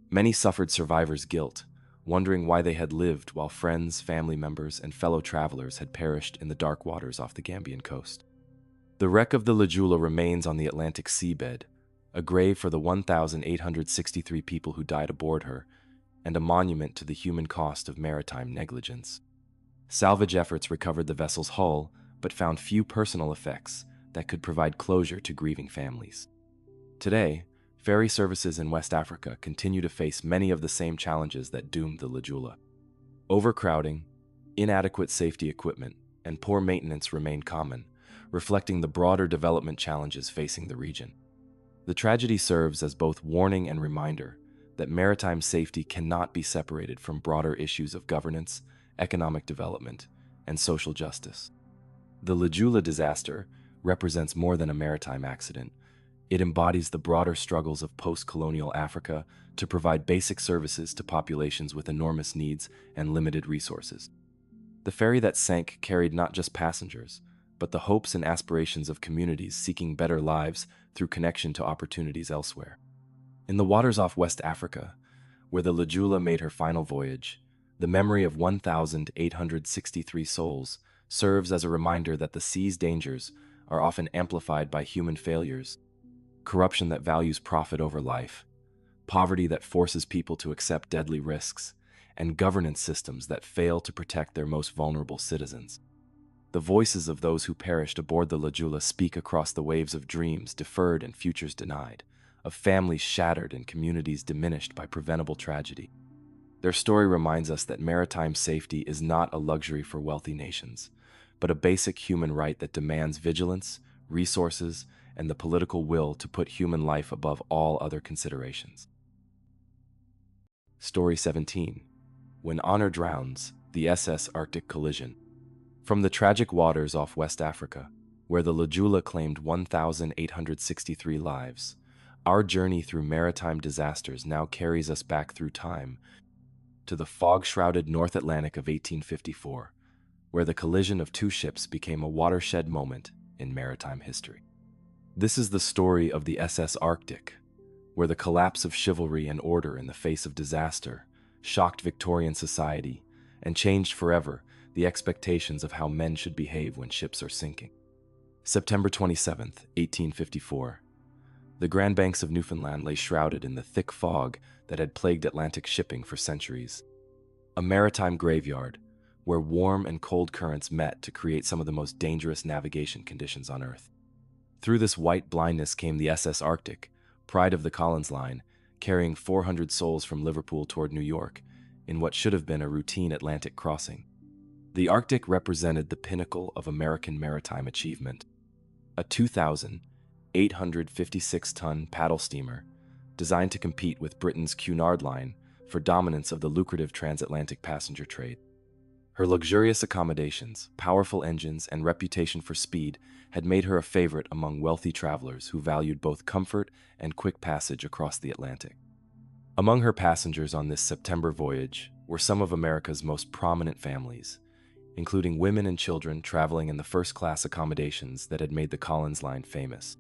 Many suffered survivors' guilt, wondering why they had lived while friends, family members, and fellow travelers had perished in the dark waters off the Gambian coast. The wreck of the Lajula remains on the Atlantic seabed, a grave for the 1,863 people who died aboard her, and a monument to the human cost of maritime negligence. Salvage efforts recovered the vessel's hull, but found few personal effects that could provide closure to grieving families. Today, ferry services in West Africa continue to face many of the same challenges that doomed the Lajula. Overcrowding, inadequate safety equipment, and poor maintenance remain common, reflecting the broader development challenges facing the region. The tragedy serves as both warning and reminder that maritime safety cannot be separated from broader issues of governance, economic development, and social justice. The Lajula disaster represents more than a maritime accident. It embodies the broader struggles of post-colonial Africa to provide basic services to populations with enormous needs and limited resources. The ferry that sank carried not just passengers, but the hopes and aspirations of communities seeking better lives through connection to opportunities elsewhere. In the waters off West Africa, where the Lajula made her final voyage, the memory of 1,863 souls serves as a reminder that the sea's dangers are often amplified by human failures, corruption that values profit over life, poverty that forces people to accept deadly risks, and governance systems that fail to protect their most vulnerable citizens. The voices of those who perished aboard the Lajula speak across the waves of dreams deferred and futures denied, of families shattered and communities diminished by preventable tragedy. Their story reminds us that maritime safety is not a luxury for wealthy nations, but a basic human right that demands vigilance, resources, and the political will to put human life above all other considerations. Story 17. When Honor Drowns, the SS Arctic Collision. From the tragic waters off West Africa, where the Lajula claimed 1,863 lives, our journey through maritime disasters now carries us back through time to the fog-shrouded North Atlantic of 1854, where the collision of two ships became a watershed moment in maritime history. This is the story of the SS Arctic, where the collapse of chivalry and order in the face of disaster shocked Victorian society and changed forever the expectations of how men should behave when ships are sinking. September 27, 1854. The Grand Banks of Newfoundland lay shrouded in the thick fog that had plagued Atlantic shipping for centuries. A maritime graveyard where warm and cold currents met to create some of the most dangerous navigation conditions on Earth. Through this white blindness came the SS Arctic, pride of the Collins Line, carrying 400 souls from Liverpool toward New York in what should have been a routine Atlantic crossing. The Arctic represented the pinnacle of American maritime achievement. A 2,856-ton paddle steamer designed to compete with Britain's Cunard Line for dominance of the lucrative transatlantic passenger trade. Her luxurious accommodations, powerful engines, and reputation for speed had made her a favorite among wealthy travelers who valued both comfort and quick passage across the Atlantic. Among her passengers on this September voyage were some of America's most prominent families, including women and children traveling in the first-class accommodations that had made the Collins Line famous.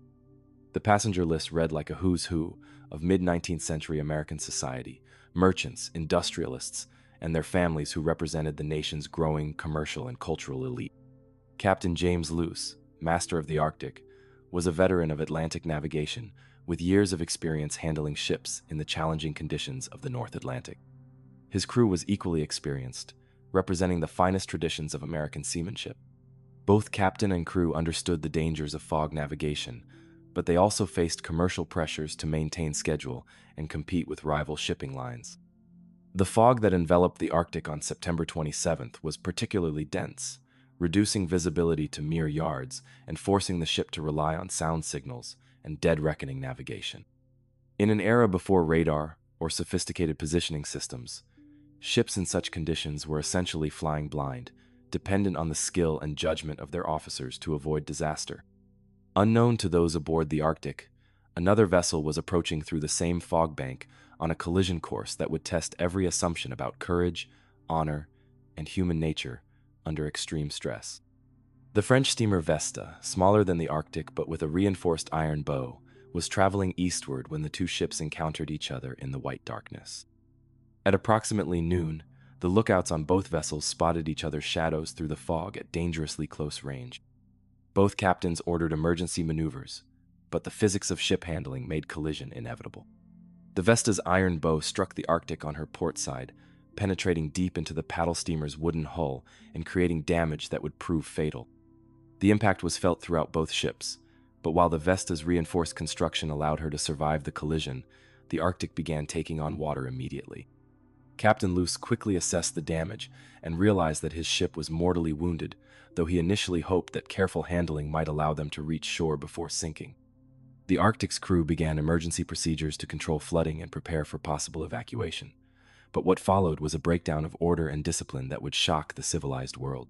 The passenger list read like a who's who of mid-19th century American society, merchants, industrialists, and their families who represented the nation's growing commercial and cultural elite. Captain James Luce, master of the Arctic, was a veteran of Atlantic navigation with years of experience handling ships in the challenging conditions of the North Atlantic. His crew was equally experienced, representing the finest traditions of American seamanship. Both captain and crew understood the dangers of fog navigation, but they also faced commercial pressures to maintain schedule and compete with rival shipping lines. The fog that enveloped the Arctic on September 27th was particularly dense, reducing visibility to mere yards and forcing the ship to rely on sound signals and dead-reckoning navigation. In an era before radar or sophisticated positioning systems, ships in such conditions were essentially flying blind, dependent on the skill and judgment of their officers to avoid disaster. Unknown to those aboard the Arctic, another vessel was approaching through the same fog bank on a collision course that would test every assumption about courage, honor, and human nature under extreme stress. The French steamer Vesta, smaller than the Arctic but with a reinforced iron bow, was traveling eastward when the two ships encountered each other in the white darkness. At approximately noon, the lookouts on both vessels spotted each other's shadows through the fog at dangerously close range. Both captains ordered emergency maneuvers, but the physics of ship handling made collision inevitable. The Vesta's iron bow struck the Arctic on her port side, penetrating deep into the paddle steamer's wooden hull and creating damage that would prove fatal. The impact was felt throughout both ships, but while the Vesta's reinforced construction allowed her to survive the collision, the Arctic began taking on water immediately. Captain Luce quickly assessed the damage and realized that his ship was mortally wounded, though he initially hoped that careful handling might allow them to reach shore before sinking. The Arctic's crew began emergency procedures to control flooding and prepare for possible evacuation, but what followed was a breakdown of order and discipline that would shock the civilized world.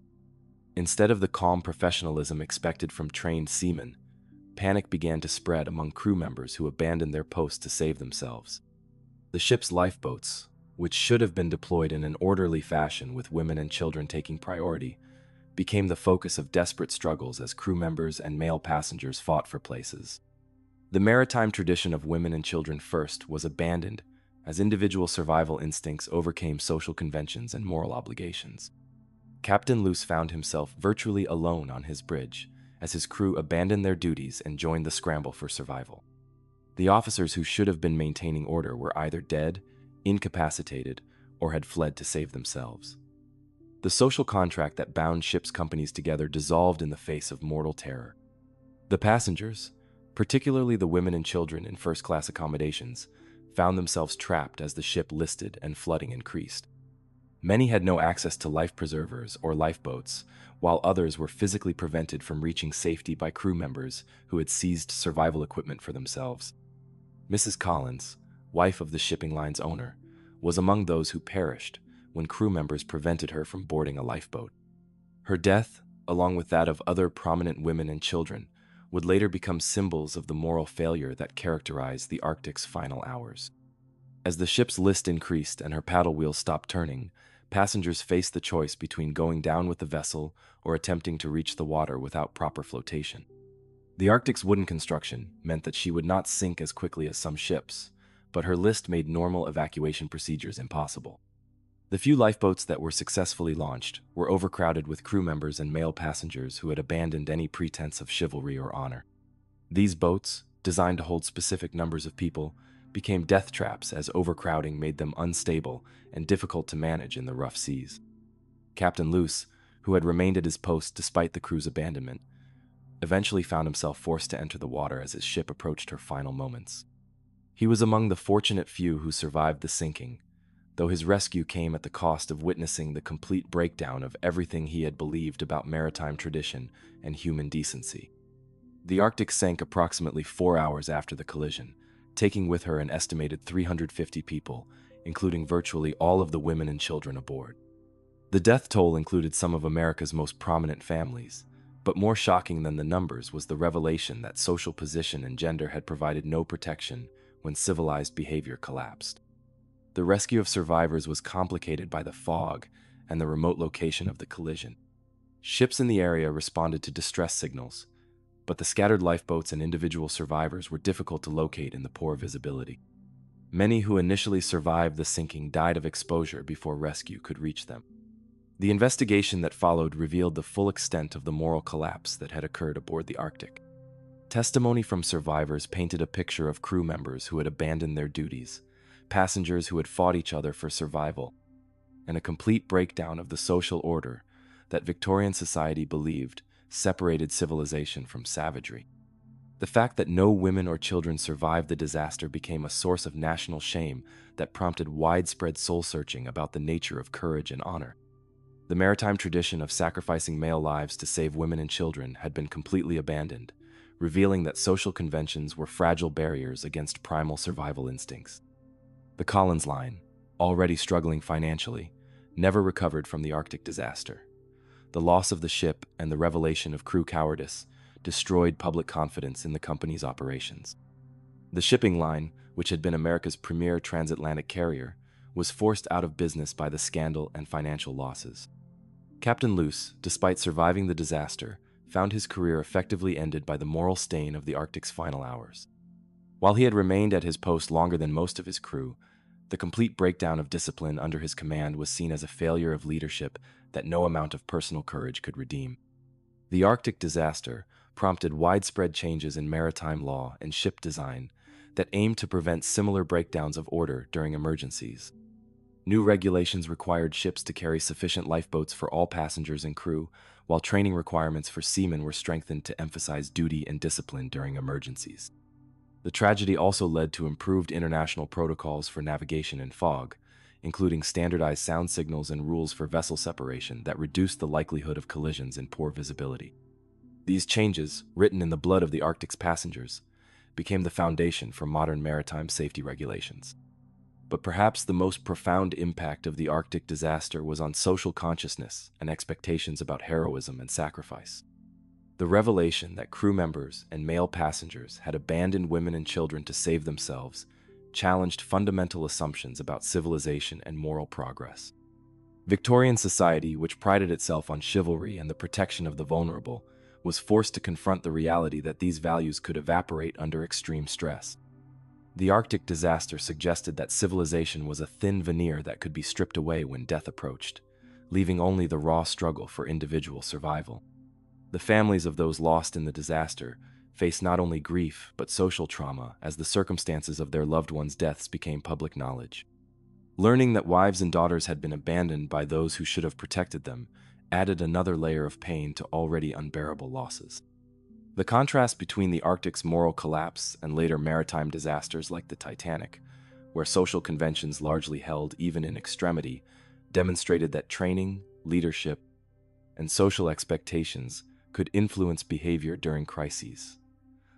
Instead of the calm professionalism expected from trained seamen, panic began to spread among crew members who abandoned their posts to save themselves. The ship's lifeboats, which should have been deployed in an orderly fashion with women and children taking priority, became the focus of desperate struggles as crew members and male passengers fought for places. The maritime tradition of women and children first was abandoned as individual survival instincts overcame social conventions and moral obligations. Captain Luce found himself virtually alone on his bridge as his crew abandoned their duties and joined the scramble for survival. The officers who should have been maintaining order were either dead, incapacitated, or had fled to save themselves. The social contract that bound ships' companies together dissolved in the face of mortal terror. The passengers, particularly the women and children in first-class accommodations, found themselves trapped as the ship listed and flooding increased. Many had no access to life preservers or lifeboats, while others were physically prevented from reaching safety by crew members who had seized survival equipment for themselves. Mrs. Collins, wife of the shipping line's owner, was among those who perished when crew members prevented her from boarding a lifeboat. Her death, along with that of other prominent women and children, would later become symbols of the moral failure that characterized the Arctic's final hours. As the ship's list increased and her paddle wheels stopped turning, passengers faced the choice between going down with the vessel or attempting to reach the water without proper flotation. The Arctic's wooden construction meant that she would not sink as quickly as some ships, but her list made normal evacuation procedures impossible. The few lifeboats that were successfully launched were overcrowded with crew members and male passengers who had abandoned any pretense of chivalry or honor. These boats, designed to hold specific numbers of people, became death traps as overcrowding made them unstable and difficult to manage in the rough seas. Captain Luce, who had remained at his post despite the crew's abandonment, eventually found himself forced to enter the water as his ship approached her final moments. He was among the fortunate few who survived the sinking, though his rescue came at the cost of witnessing the complete breakdown of everything he had believed about maritime tradition and human decency. The Arctic sank approximately 4 hours after the collision, taking with her an estimated 350 people, including virtually all of the women and children aboard. The death toll included some of America's most prominent families, but more shocking than the numbers was the revelation that social position and gender had provided no protection when civilized behavior collapsed. The rescue of survivors was complicated by the fog and the remote location of the collision. Ships in the area responded to distress signals, but the scattered lifeboats and individual survivors were difficult to locate in the poor visibility. Many who initially survived the sinking died of exposure before rescue could reach them. The investigation that followed revealed the full extent of the moral collapse that had occurred aboard the Arctic. Testimony from survivors painted a picture of crew members who had abandoned their duties, passengers who had fought each other for survival, and a complete breakdown of the social order that Victorian society believed separated civilization from savagery. The fact that no women or children survived the disaster became a source of national shame that prompted widespread soul-searching about the nature of courage and honor. The maritime tradition of sacrificing male lives to save women and children had been completely abandoned, revealing that social conventions were fragile barriers against primal survival instincts. The Collins Line, already struggling financially, never recovered from the Arctic disaster. The loss of the ship and the revelation of crew cowardice destroyed public confidence in the company's operations. The shipping line, which had been America's premier transatlantic carrier, was forced out of business by the scandal and financial losses. Captain Luce, despite surviving the disaster, found his career effectively ended by the moral stain of the Arctic's final hours. While he had remained at his post longer than most of his crew, the complete breakdown of discipline under his command was seen as a failure of leadership that no amount of personal courage could redeem. The Arctic disaster prompted widespread changes in maritime law and ship design that aimed to prevent similar breakdowns of order during emergencies. New regulations required ships to carry sufficient lifeboats for all passengers and crew, while training requirements for seamen were strengthened to emphasize duty and discipline during emergencies. The tragedy also led to improved international protocols for navigation in fog, including standardized sound signals and rules for vessel separation that reduced the likelihood of collisions in poor visibility. These changes, written in the blood of the Arctic's passengers, became the foundation for modern maritime safety regulations. But perhaps the most profound impact of the Arctic disaster was on social consciousness and expectations about heroism and sacrifice. The revelation that crew members and male passengers had abandoned women and children to save themselves challenged fundamental assumptions about civilization and moral progress. Victorian society, which prided itself on chivalry and the protection of the vulnerable, was forced to confront the reality that these values could evaporate under extreme stress. The Arctic disaster suggested that civilization was a thin veneer that could be stripped away when death approached, leaving only the raw struggle for individual survival. The families of those lost in the disaster faced not only grief but social trauma as the circumstances of their loved ones' deaths became public knowledge. Learning that wives and daughters had been abandoned by those who should have protected them added another layer of pain to already unbearable losses. The contrast between the Arctic's moral collapse and later maritime disasters like the Titanic, where social conventions largely held even in extremity, demonstrated that training, leadership, and social expectations could influence behavior during crises.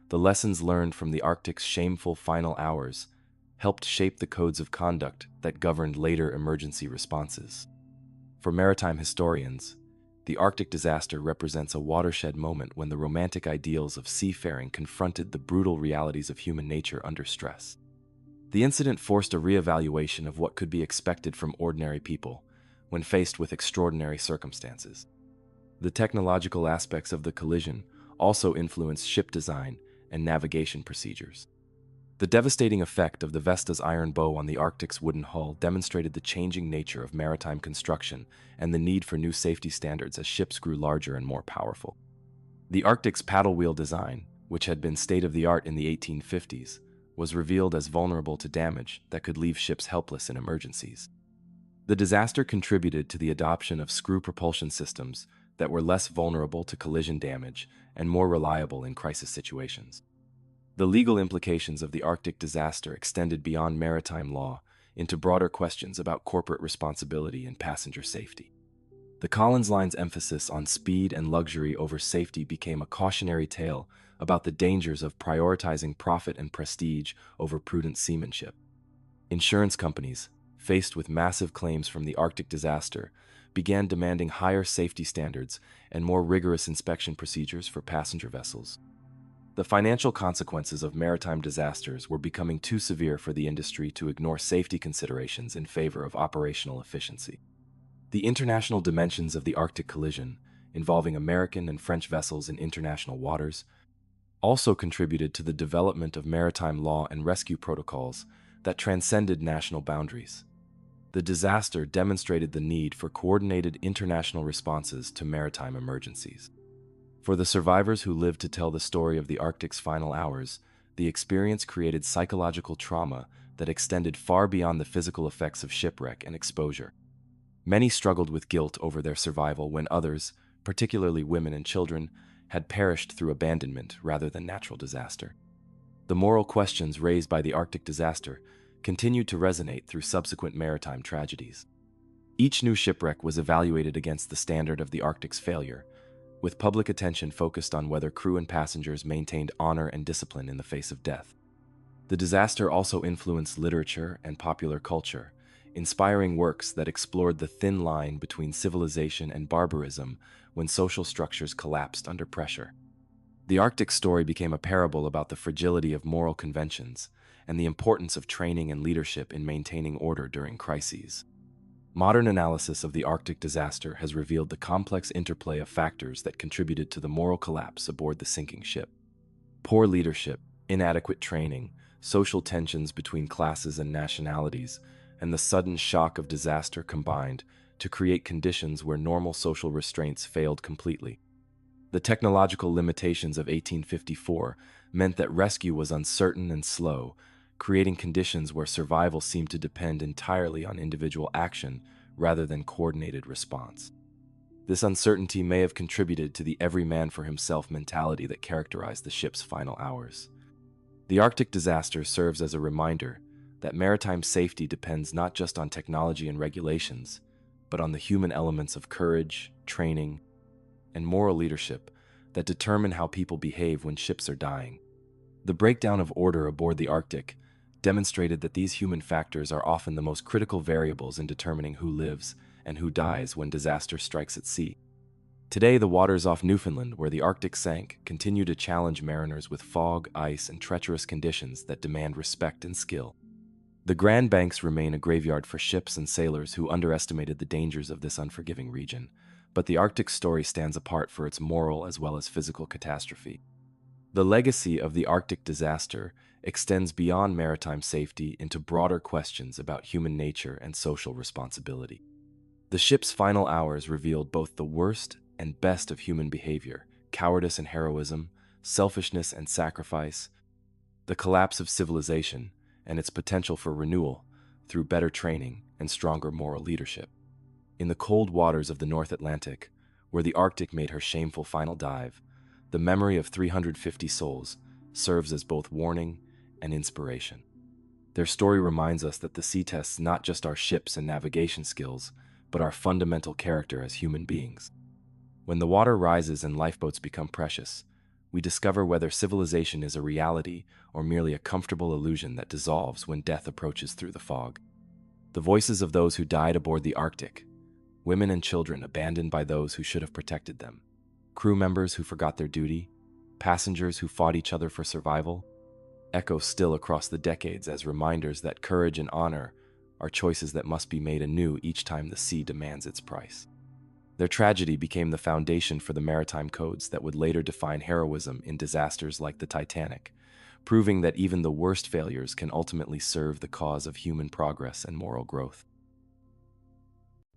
The lessons learned from the Arctic's shameful final hours helped shape the codes of conduct that governed later emergency responses. For maritime historians, the Arctic disaster represents a watershed moment when the romantic ideals of seafaring confronted the brutal realities of human nature under stress. The incident forced a reevaluation of what could be expected from ordinary people when faced with extraordinary circumstances. The technological aspects of the collision also influenced ship design and navigation procedures. The devastating effect of the Vesta's iron bow on the Arctic's wooden hull demonstrated the changing nature of maritime construction and the need for new safety standards as ships grew larger and more powerful. The Arctic's paddle wheel design, which had been state-of-the-art in the 1850s, was revealed as vulnerable to damage that could leave ships helpless in emergencies. The disaster contributed to the adoption of screw propulsion systems that were less vulnerable to collision damage and more reliable in crisis situations. The legal implications of the Arctic disaster extended beyond maritime law into broader questions about corporate responsibility and passenger safety. The Collins Line's emphasis on speed and luxury over safety became a cautionary tale about the dangers of prioritizing profit and prestige over prudent seamanship. Insurance companies, faced with massive claims from the Arctic disaster, began demanding higher safety standards and more rigorous inspection procedures for passenger vessels. The financial consequences of maritime disasters were becoming too severe for the industry to ignore safety considerations in favor of operational efficiency. The international dimensions of the Arctic collision, involving American and French vessels in international waters, also contributed to the development of maritime law and rescue protocols that transcended national boundaries. The disaster demonstrated the need for coordinated international responses to maritime emergencies. For the survivors who lived to tell the story of the Arctic's final hours, the experience created psychological trauma that extended far beyond the physical effects of shipwreck and exposure. Many struggled with guilt over their survival when others, particularly women and children, had perished through abandonment rather than natural disaster. The moral questions raised by the Arctic disaster continued to resonate through subsequent maritime tragedies. Each new shipwreck was evaluated against the standard of the Arctic's failure, with public attention focused on whether crew and passengers maintained honor and discipline in the face of death. The disaster also influenced literature and popular culture, inspiring works that explored the thin line between civilization and barbarism when social structures collapsed under pressure. The Arctic story became a parable about the fragility of moral conventions and the importance of training and leadership in maintaining order during crises. Modern analysis of the Arctic disaster has revealed the complex interplay of factors that contributed to the moral collapse aboard the sinking ship. Poor leadership, inadequate training, social tensions between classes and nationalities, and the sudden shock of disaster combined to create conditions where normal social restraints failed completely. The technological limitations of 1854 meant that rescue was uncertain and slow, creating conditions where survival seemed to depend entirely on individual action rather than coordinated response. This uncertainty may have contributed to the every man for himself mentality that characterized the ship's final hours. The Arctic disaster serves as a reminder that maritime safety depends not just on technology and regulations, but on the human elements of courage, training, and moral leadership that determine how people behave when ships are dying. The breakdown of order aboard the Arctic demonstrated that these human factors are often the most critical variables in determining who lives and who dies when disaster strikes at sea. Today, the waters off Newfoundland, where the Arctic sank, continue to challenge mariners with fog, ice, and treacherous conditions that demand respect and skill. The Grand Banks remain a graveyard for ships and sailors who underestimated the dangers of this unforgiving region, but the Arctic story stands apart for its moral as well as physical catastrophe. The legacy of the Arctic disaster extends beyond maritime safety into broader questions about human nature and social responsibility. The ship's final hours revealed both the worst and best of human behavior, cowardice and heroism, selfishness and sacrifice, the collapse of civilization, and its potential for renewal through better training and stronger moral leadership. In the cold waters of the North Atlantic, where the Arctic made her shameful final dive, the memory of 350 souls serves as both warning and inspiration. Their story reminds us that the sea tests not just our ships and navigation skills, but our fundamental character as human beings. When the water rises and lifeboats become precious, we discover whether civilization is a reality or merely a comfortable illusion that dissolves when death approaches through the fog. The voices of those who died aboard the Arctic, women and children abandoned by those who should have protected them, crew members who forgot their duty, passengers who fought each other for survival, echo still across the decades as reminders that courage and honor are choices that must be made anew each time the sea demands its price. Their tragedy became the foundation for the maritime codes that would later define heroism in disasters like the Titanic, proving that even the worst failures can ultimately serve the cause of human progress and moral growth.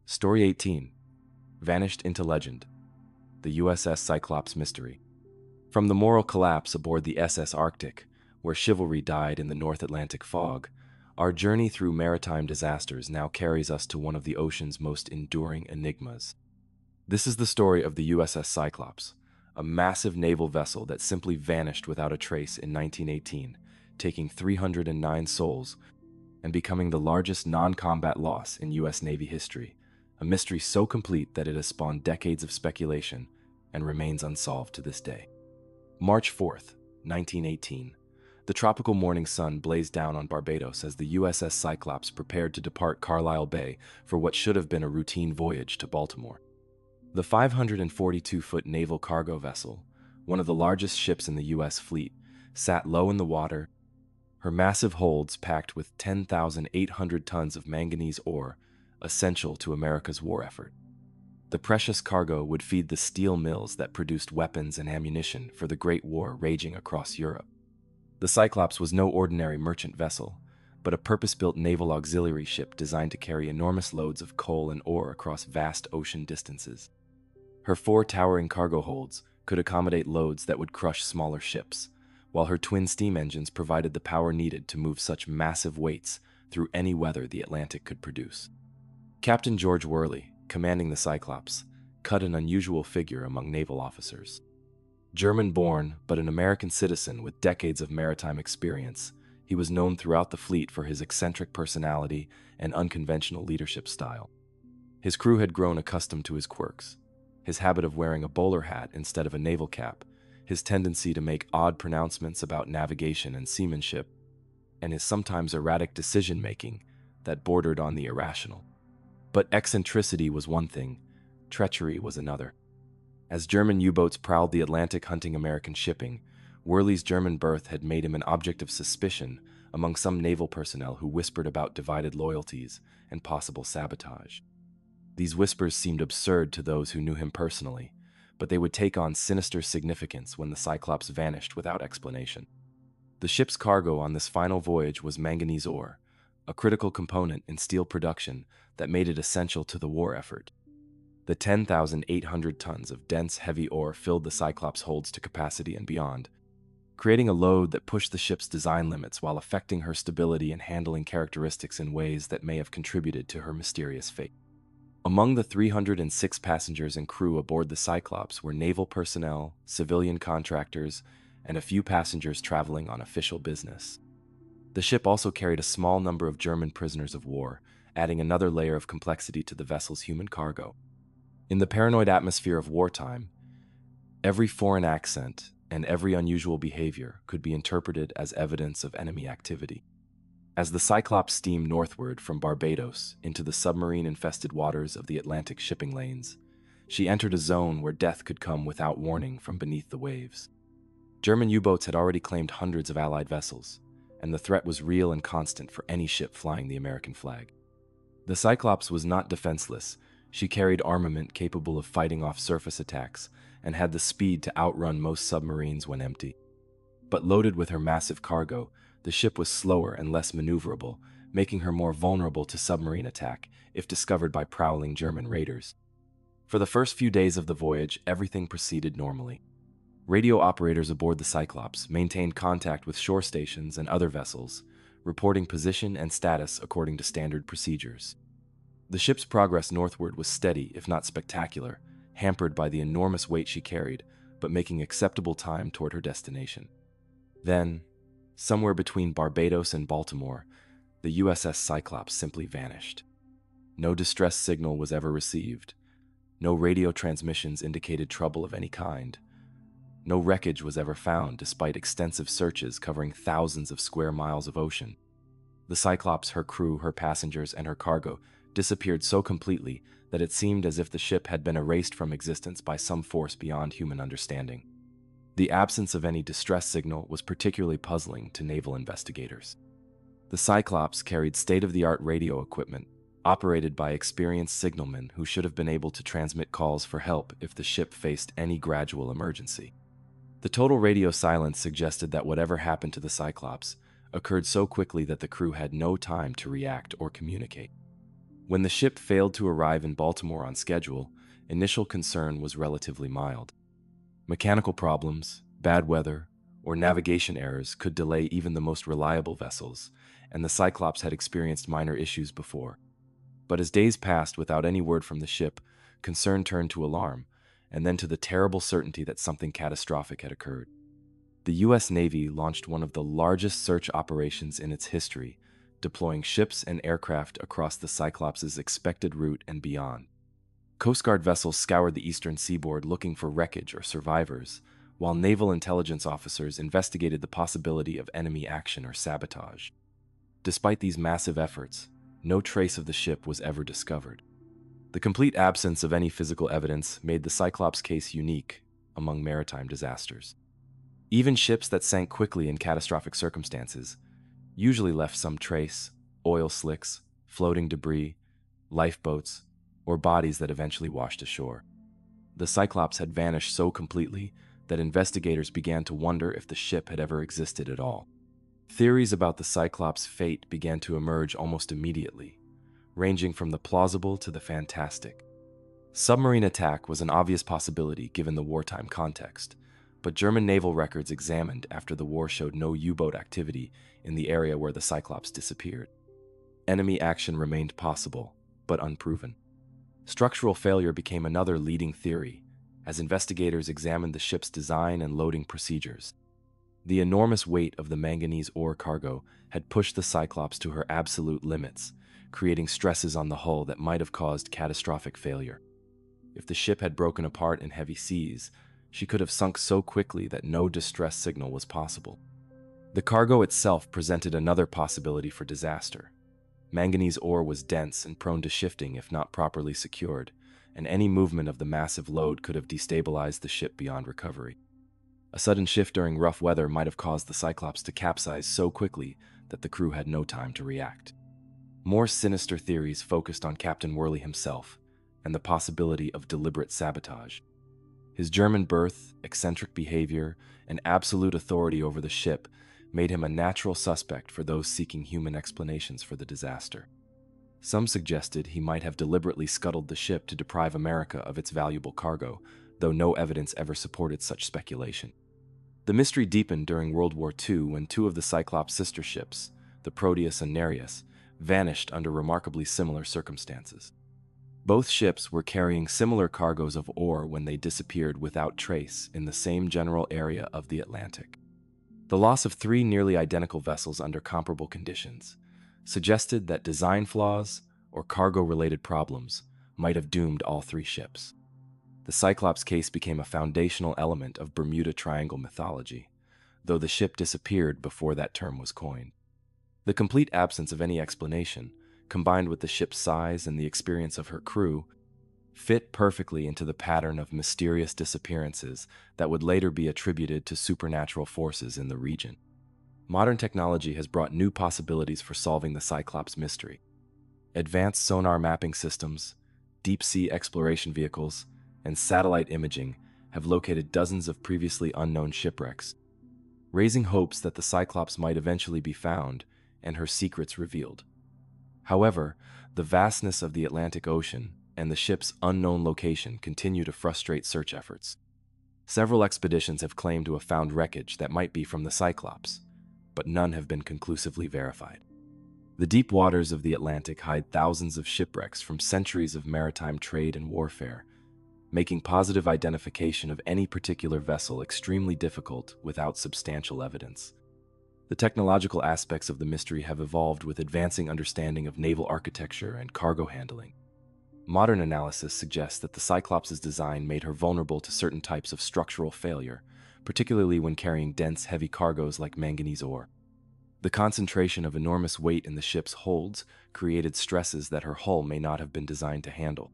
Story 18. Vanished into Legend. The USS Cyclops Mystery. From the moral collapse aboard the SS Arctic, where chivalry died in the North Atlantic fog, our journey through maritime disasters now carries us to one of the ocean's most enduring enigmas. This is the story of the USS Cyclops, a massive naval vessel that simply vanished without a trace in 1918, taking 309 souls and becoming the largest non-combat loss in U.S. Navy history, a mystery so complete that it has spawned decades of speculation and remains unsolved to this day. March 4th, 1918. The tropical morning sun blazed down on Barbados as the USS Cyclops prepared to depart Carlisle Bay for what should have been a routine voyage to Baltimore. The 542-foot naval cargo vessel, one of the largest ships in the U.S. fleet, sat low in the water, her massive holds packed with 10,800 tons of manganese ore, essential to America's war effort. The precious cargo would feed the steel mills that produced weapons and ammunition for the Great War raging across Europe. The Cyclops was no ordinary merchant vessel, but a purpose-built naval auxiliary ship designed to carry enormous loads of coal and ore across vast ocean distances. Her 4 towering cargo holds could accommodate loads that would crush smaller ships, while her twin steam engines provided the power needed to move such massive weights through any weather the Atlantic could produce. Captain George Worley, commanding the Cyclops, cut an unusual figure among naval officers. German-born, but an American citizen with decades of maritime experience, he was known throughout the fleet for his eccentric personality and unconventional leadership style. His crew had grown accustomed to his quirks, his habit of wearing a bowler hat instead of a naval cap, his tendency to make odd pronouncements about navigation and seamanship, and his sometimes erratic decision-making that bordered on the irrational. But eccentricity was one thing, treachery was another. As German U-boats prowled the Atlantic hunting American shipping, Worley's German birth had made him an object of suspicion among some naval personnel who whispered about divided loyalties and possible sabotage. These whispers seemed absurd to those who knew him personally, but they would take on sinister significance when the Cyclops vanished without explanation. The ship's cargo on this final voyage was manganese ore, a critical component in steel production that made it essential to the war effort. The 10,800 tons of dense, heavy ore filled the Cyclops' holds to capacity and beyond, creating a load that pushed the ship's design limits while affecting her stability and handling characteristics in ways that may have contributed to her mysterious fate. Among the 306 passengers and crew aboard the Cyclops were naval personnel, civilian contractors, and a few passengers traveling on official business. The ship also carried a small number of German prisoners of war, adding another layer of complexity to the vessel's human cargo. In the paranoid atmosphere of wartime, every foreign accent and every unusual behavior could be interpreted as evidence of enemy activity. As the Cyclops steamed northward from Barbados into the submarine-infested waters of the Atlantic shipping lanes, she entered a zone where death could come without warning from beneath the waves. German U-boats had already claimed hundreds of Allied vessels, and the threat was real and constant for any ship flying the American flag. The Cyclops was not defenseless. She carried armament capable of fighting off surface attacks and had the speed to outrun most submarines when empty. But loaded with her massive cargo, the ship was slower and less maneuverable, making her more vulnerable to submarine attack if discovered by prowling German raiders. For the first few days of the voyage, everything proceeded normally. Radio operators aboard the Cyclops maintained contact with shore stations and other vessels, reporting position and status according to standard procedures. The ship's progress northward was steady, if not spectacular, hampered by the enormous weight she carried, but making acceptable time toward her destination. Then, somewhere between Barbados and Baltimore, the USS Cyclops simply vanished. No distress signal was ever received. No radio transmissions indicated trouble of any kind. No wreckage was ever found despite extensive searches covering thousands of square miles of ocean. The Cyclops, her crew, her passengers, and her cargo disappeared so completely that it seemed as if the ship had been erased from existence by some force beyond human understanding. The absence of any distress signal was particularly puzzling to naval investigators. The Cyclops carried state-of-the-art radio equipment, operated by experienced signalmen who should have been able to transmit calls for help if the ship faced any gradual emergency. The total radio silence suggested that whatever happened to the Cyclops occurred so quickly that the crew had no time to react or communicate. When the ship failed to arrive in Baltimore on schedule, initial concern was relatively mild. Mechanical problems, bad weather, or navigation errors could delay even the most reliable vessels, and the Cyclops had experienced minor issues before. But as days passed without any word from the ship, concern turned to alarm, and then to the terrible certainty that something catastrophic had occurred. The U.S. Navy launched one of the largest search operations in its history, deploying ships and aircraft across the Cyclops' expected route and beyond. Coast Guard vessels scoured the eastern seaboard looking for wreckage or survivors, while naval intelligence officers investigated the possibility of enemy action or sabotage. Despite these massive efforts, no trace of the ship was ever discovered. The complete absence of any physical evidence made the Cyclops case unique among maritime disasters. Even ships that sank quickly in catastrophic circumstances usually left some trace: oil slicks, floating debris, lifeboats, or bodies that eventually washed ashore. The Cyclops had vanished so completely that investigators began to wonder if the ship had ever existed at all. Theories about the Cyclops' fate began to emerge almost immediately, ranging from the plausible to the fantastic. Submarine attack was an obvious possibility given the wartime context, but German naval records examined after the war showed no U-boat activity in the area where the Cyclops disappeared. Enemy action remained possible, but unproven. Structural failure became another leading theory, as investigators examined the ship's design and loading procedures. The enormous weight of the manganese ore cargo had pushed the Cyclops to her absolute limits, creating stresses on the hull that might have caused catastrophic failure. If the ship had broken apart in heavy seas, she could have sunk so quickly that no distress signal was possible. The cargo itself presented another possibility for disaster. Manganese ore was dense and prone to shifting if not properly secured, and any movement of the massive load could have destabilized the ship beyond recovery. A sudden shift during rough weather might have caused the Cyclops to capsize so quickly that the crew had no time to react. More sinister theories focused on Captain Worley himself and the possibility of deliberate sabotage. His German birth, eccentric behavior, and absolute authority over the ship made him a natural suspect for those seeking human explanations for the disaster. Some suggested he might have deliberately scuttled the ship to deprive America of its valuable cargo, though no evidence ever supported such speculation. The mystery deepened during World War II when two of the Cyclops' sister ships, the Proteus and Nereus, vanished under remarkably similar circumstances. Both ships were carrying similar cargoes of ore when they disappeared without trace in the same general area of the Atlantic. The loss of three nearly identical vessels under comparable conditions suggested that design flaws or cargo-related problems might have doomed all three ships. The Cyclops case became a foundational element of Bermuda Triangle mythology, though the ship disappeared before that term was coined. The complete absence of any explanation, combined with the ship's size and the experience of her crew, fit perfectly into the pattern of mysterious disappearances that would later be attributed to supernatural forces in the region. Modern technology has brought new possibilities for solving the Cyclops mystery. Advanced sonar mapping systems, deep-sea exploration vehicles, and satellite imaging have located dozens of previously unknown shipwrecks, raising hopes that the Cyclops might eventually be found and her secrets revealed. However, the vastness of the Atlantic Ocean and the ship's unknown location continue to frustrate search efforts. Several expeditions have claimed to have found wreckage that might be from the Cyclops, but none have been conclusively verified. The deep waters of the Atlantic hide thousands of shipwrecks from centuries of maritime trade and warfare, making positive identification of any particular vessel extremely difficult without substantial evidence. The technological aspects of the mystery have evolved with advancing understanding of naval architecture and cargo handling. Modern analysis suggests that the Cyclops' design made her vulnerable to certain types of structural failure, particularly when carrying dense, heavy cargoes like manganese ore. The concentration of enormous weight in the ship's holds created stresses that her hull may not have been designed to handle.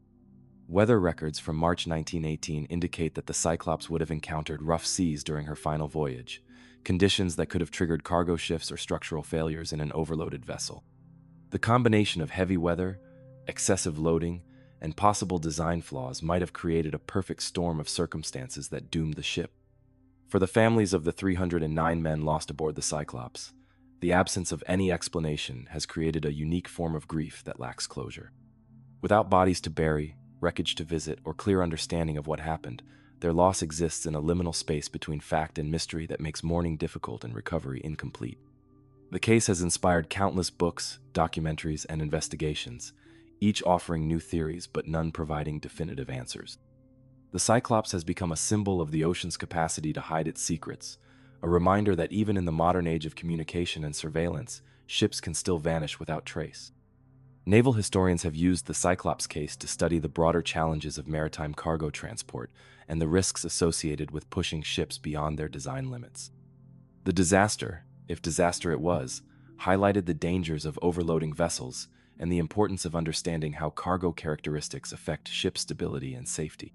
Weather records from March 1918 indicate that the Cyclops would have encountered rough seas during her final voyage, conditions that could have triggered cargo shifts or structural failures in an overloaded vessel. The combination of heavy weather, excessive loading, and possible design flaws might have created a perfect storm of circumstances that doomed the ship. For the families of the 309 men lost aboard the Cyclops, the absence of any explanation has created a unique form of grief that lacks closure. Without bodies to bury, wreckage to visit, or clear understanding of what happened, their loss exists in a liminal space between fact and mystery that makes mourning difficult and recovery incomplete. The case has inspired countless books, documentaries, and investigations, each offering new theories but none providing definitive answers. The Cyclops has become a symbol of the ocean's capacity to hide its secrets, a reminder that even in the modern age of communication and surveillance, ships can still vanish without trace. Naval historians have used the Cyclops case to study the broader challenges of maritime cargo transport and the risks associated with pushing ships beyond their design limits. The disaster, if disaster it was, highlighted the dangers of overloading vessels and the importance of understanding how cargo characteristics affect ship stability and safety.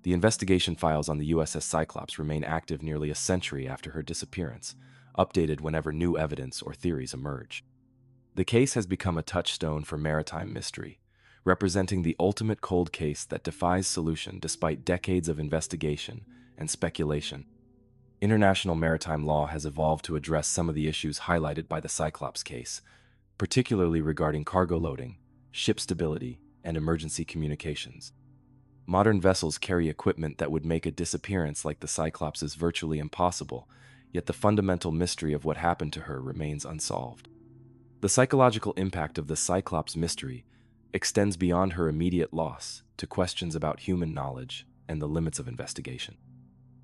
The investigation files on the USS Cyclops remain active nearly a century after her disappearance, updated whenever new evidence or theories emerge. The case has become a touchstone for maritime mystery, representing the ultimate cold case that defies solution despite decades of investigation and speculation. International maritime law has evolved to address some of the issues highlighted by the Cyclops case, particularly regarding cargo loading, ship stability, and emergency communications. Modern vessels carry equipment that would make a disappearance like the Cyclops' virtually impossible, yet the fundamental mystery of what happened to her remains unsolved. The psychological impact of the Cyclops mystery extends beyond her immediate loss to questions about human knowledge and the limits of investigation.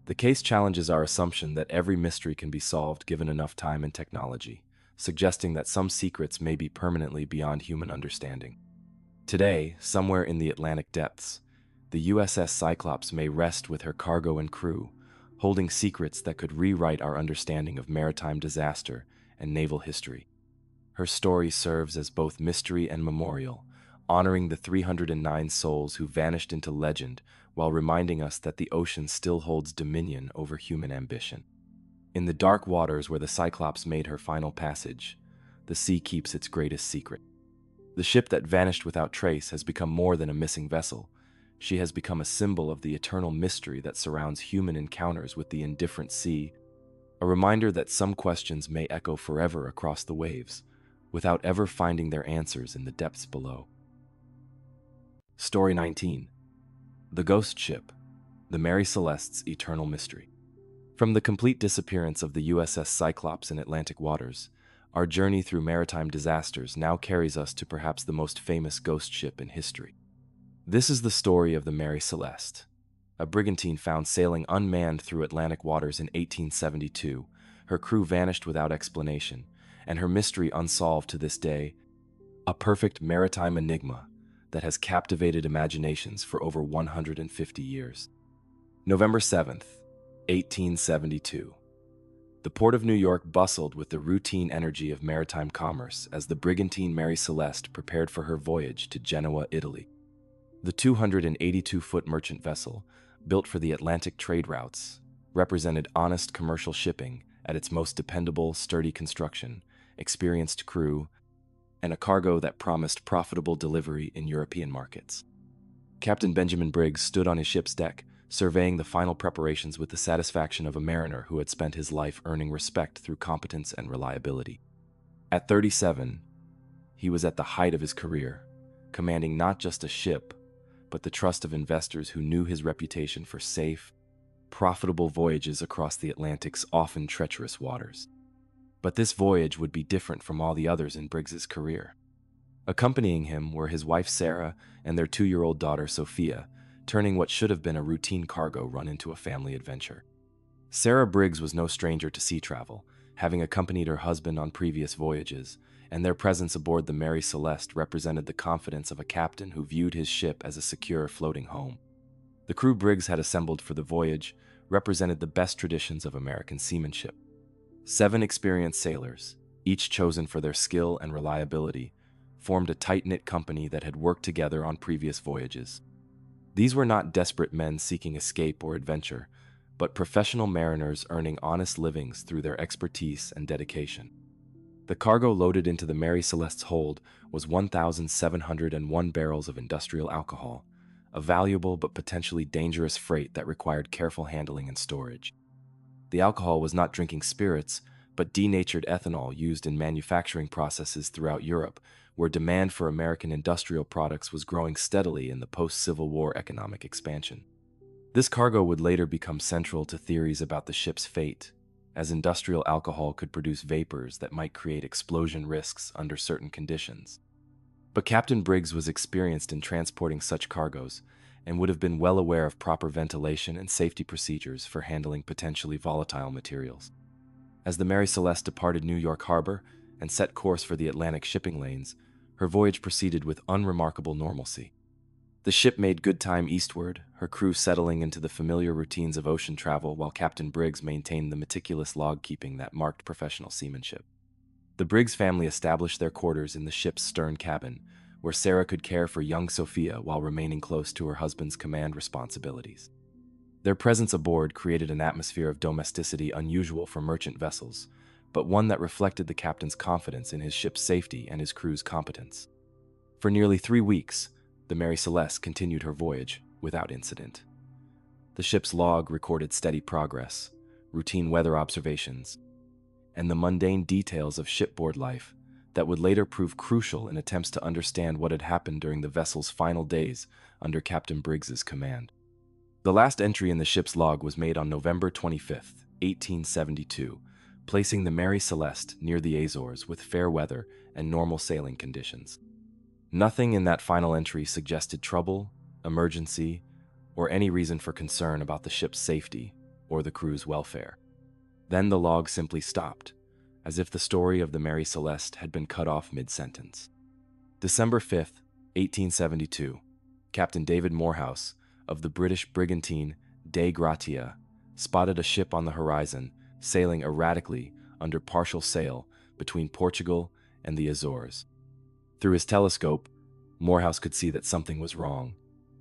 The case challenges our assumption that every mystery can be solved given enough time and technology, suggesting that some secrets may be permanently beyond human understanding. Today, somewhere in the Atlantic depths, the USS Cyclops may rest with her cargo and crew, holding secrets that could rewrite our understanding of maritime disaster and naval history. Her story serves as both mystery and memorial, honoring the 309 souls who vanished into legend while reminding us that the ocean still holds dominion over human ambition. In the dark waters where the Cyclops made her final passage, the sea keeps its greatest secret. The ship that vanished without trace has become more than a missing vessel. She has become a symbol of the eternal mystery that surrounds human encounters with the indifferent sea, a reminder that some questions may echo forever across the waves, without ever finding their answers in the depths below. Story 19. The Ghost Ship, the Mary Celeste's Eternal Mystery. From the complete disappearance of the USS Cyclops in Atlantic waters, our journey through maritime disasters now carries us to perhaps the most famous ghost ship in history. This is the story of the Mary Celeste, a brigantine found sailing unmanned through Atlantic waters in 1872. Her crew vanished without explanation, and her mystery unsolved to this day, a perfect maritime enigma that has captivated imaginations for over 150 years. November 7th, 1872. The port of New York bustled with the routine energy of maritime commerce as the brigantine Mary Celeste prepared for her voyage to Genoa, Italy. The 282-foot merchant vessel, built for the Atlantic trade routes, represented honest commercial shipping at its most dependable, sturdy construction, experienced crew, and a cargo that promised profitable delivery in European markets. Captain Benjamin Briggs stood on his ship's deck, surveying the final preparations with the satisfaction of a mariner who had spent his life earning respect through competence and reliability. At 37, he was at the height of his career, commanding not just a ship, but the trust of investors who knew his reputation for safe, profitable voyages across the Atlantic's often treacherous waters. But this voyage would be different from all the others in Briggs's career. Accompanying him were his wife Sarah and their 2-year-old daughter Sophia, turning what should have been a routine cargo run into a family adventure. Sarah Briggs was no stranger to sea travel, having accompanied her husband on previous voyages, and their presence aboard the Mary Celeste represented the confidence of a captain who viewed his ship as a secure floating home. The crew Briggs had assembled for the voyage represented the best traditions of American seamanship. 7 experienced sailors, each chosen for their skill and reliability, formed a tight-knit company that had worked together on previous voyages. These were not desperate men seeking escape or adventure, but professional mariners earning honest livings through their expertise and dedication. The cargo loaded into the Mary Celeste's hold was 1,701 barrels of industrial alcohol, a valuable but potentially dangerous freight that required careful handling and storage. The alcohol was not drinking spirits, but denatured ethanol used in manufacturing processes throughout Europe, where demand for American industrial products was growing steadily in the post-Civil War economic expansion. This cargo would later become central to theories about the ship's fate, as industrial alcohol could produce vapors that might create explosion risks under certain conditions. But Captain Briggs was experienced in transporting such cargoes and would have been well aware of proper ventilation and safety procedures for handling potentially volatile materials. As the Mary Celeste departed New York Harbor and set course for the Atlantic shipping lanes, her voyage proceeded with unremarkable normalcy. The ship made good time eastward, her crew settling into the familiar routines of ocean travel while Captain Briggs maintained the meticulous log-keeping that marked professional seamanship. The Briggs family established their quarters in the ship's stern cabin, where Sarah could care for young Sophia while remaining close to her husband's command responsibilities. Their presence aboard created an atmosphere of domesticity unusual for merchant vessels, but one that reflected the captain's confidence in his ship's safety and his crew's competence. For nearly 3 weeks, the Mary Celeste continued her voyage without incident. The ship's log recorded steady progress, routine weather observations, and the mundane details of shipboard life that would later prove crucial in attempts to understand what had happened during the vessel's final days under Captain Briggs's command. The last entry in the ship's log was made on November 25th, 1872, placing the Mary Celeste near the Azores with fair weather and normal sailing conditions. Nothing in that final entry suggested trouble, emergency, or any reason for concern about the ship's safety or the crew's welfare. Then the log simply stopped, as if the story of the Mary Celeste had been cut off mid-sentence. December 5th, 1872, Captain David Morehouse of the British brigantine Dei Gratia spotted a ship on the horizon sailing erratically under partial sail between Portugal and the Azores. Through his telescope, Morehouse could see that something was wrong.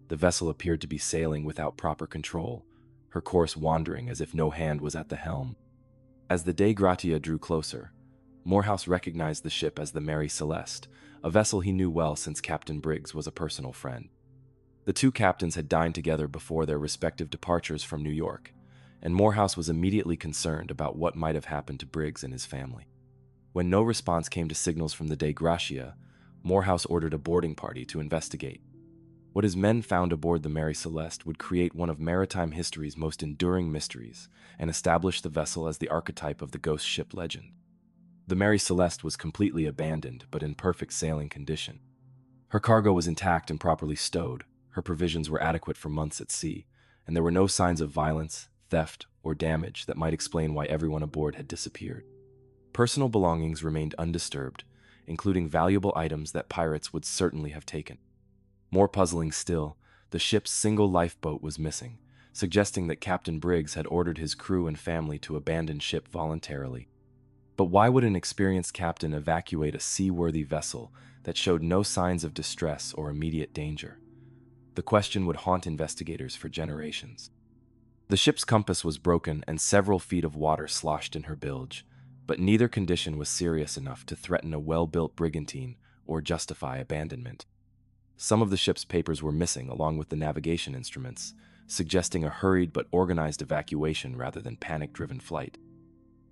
The vessel appeared to be sailing without proper control, her course wandering as if no hand was at the helm. As the Dei Gratia drew closer, Morehouse recognized the ship as the Mary Celeste, a vessel he knew well since Captain Briggs was a personal friend. The two captains had dined together before their respective departures from New York, and Morehouse was immediately concerned about what might have happened to Briggs and his family. When no response came to signals from the Dei Gratia, Morehouse ordered a boarding party to investigate. What his men found aboard the Mary Celeste would create one of maritime history's most enduring mysteries and establish the vessel as the archetype of the ghost ship legend. The Mary Celeste was completely abandoned but in perfect sailing condition. Her cargo was intact and properly stowed, her provisions were adequate for months at sea, and there were no signs of violence, theft, or damage that might explain why everyone aboard had disappeared. Personal belongings remained undisturbed, including valuable items that pirates would certainly have taken. More puzzling still, the ship's single lifeboat was missing, suggesting that Captain Briggs had ordered his crew and family to abandon ship voluntarily. But why would an experienced captain evacuate a seaworthy vessel that showed no signs of distress or immediate danger? The question would haunt investigators for generations. The ship's compass was broken and several feet of water sloshed in her bilge, but neither condition was serious enough to threaten a well-built brigantine or justify abandonment. Some of the ship's papers were missing along with the navigation instruments, suggesting a hurried but organized evacuation rather than panic-driven flight.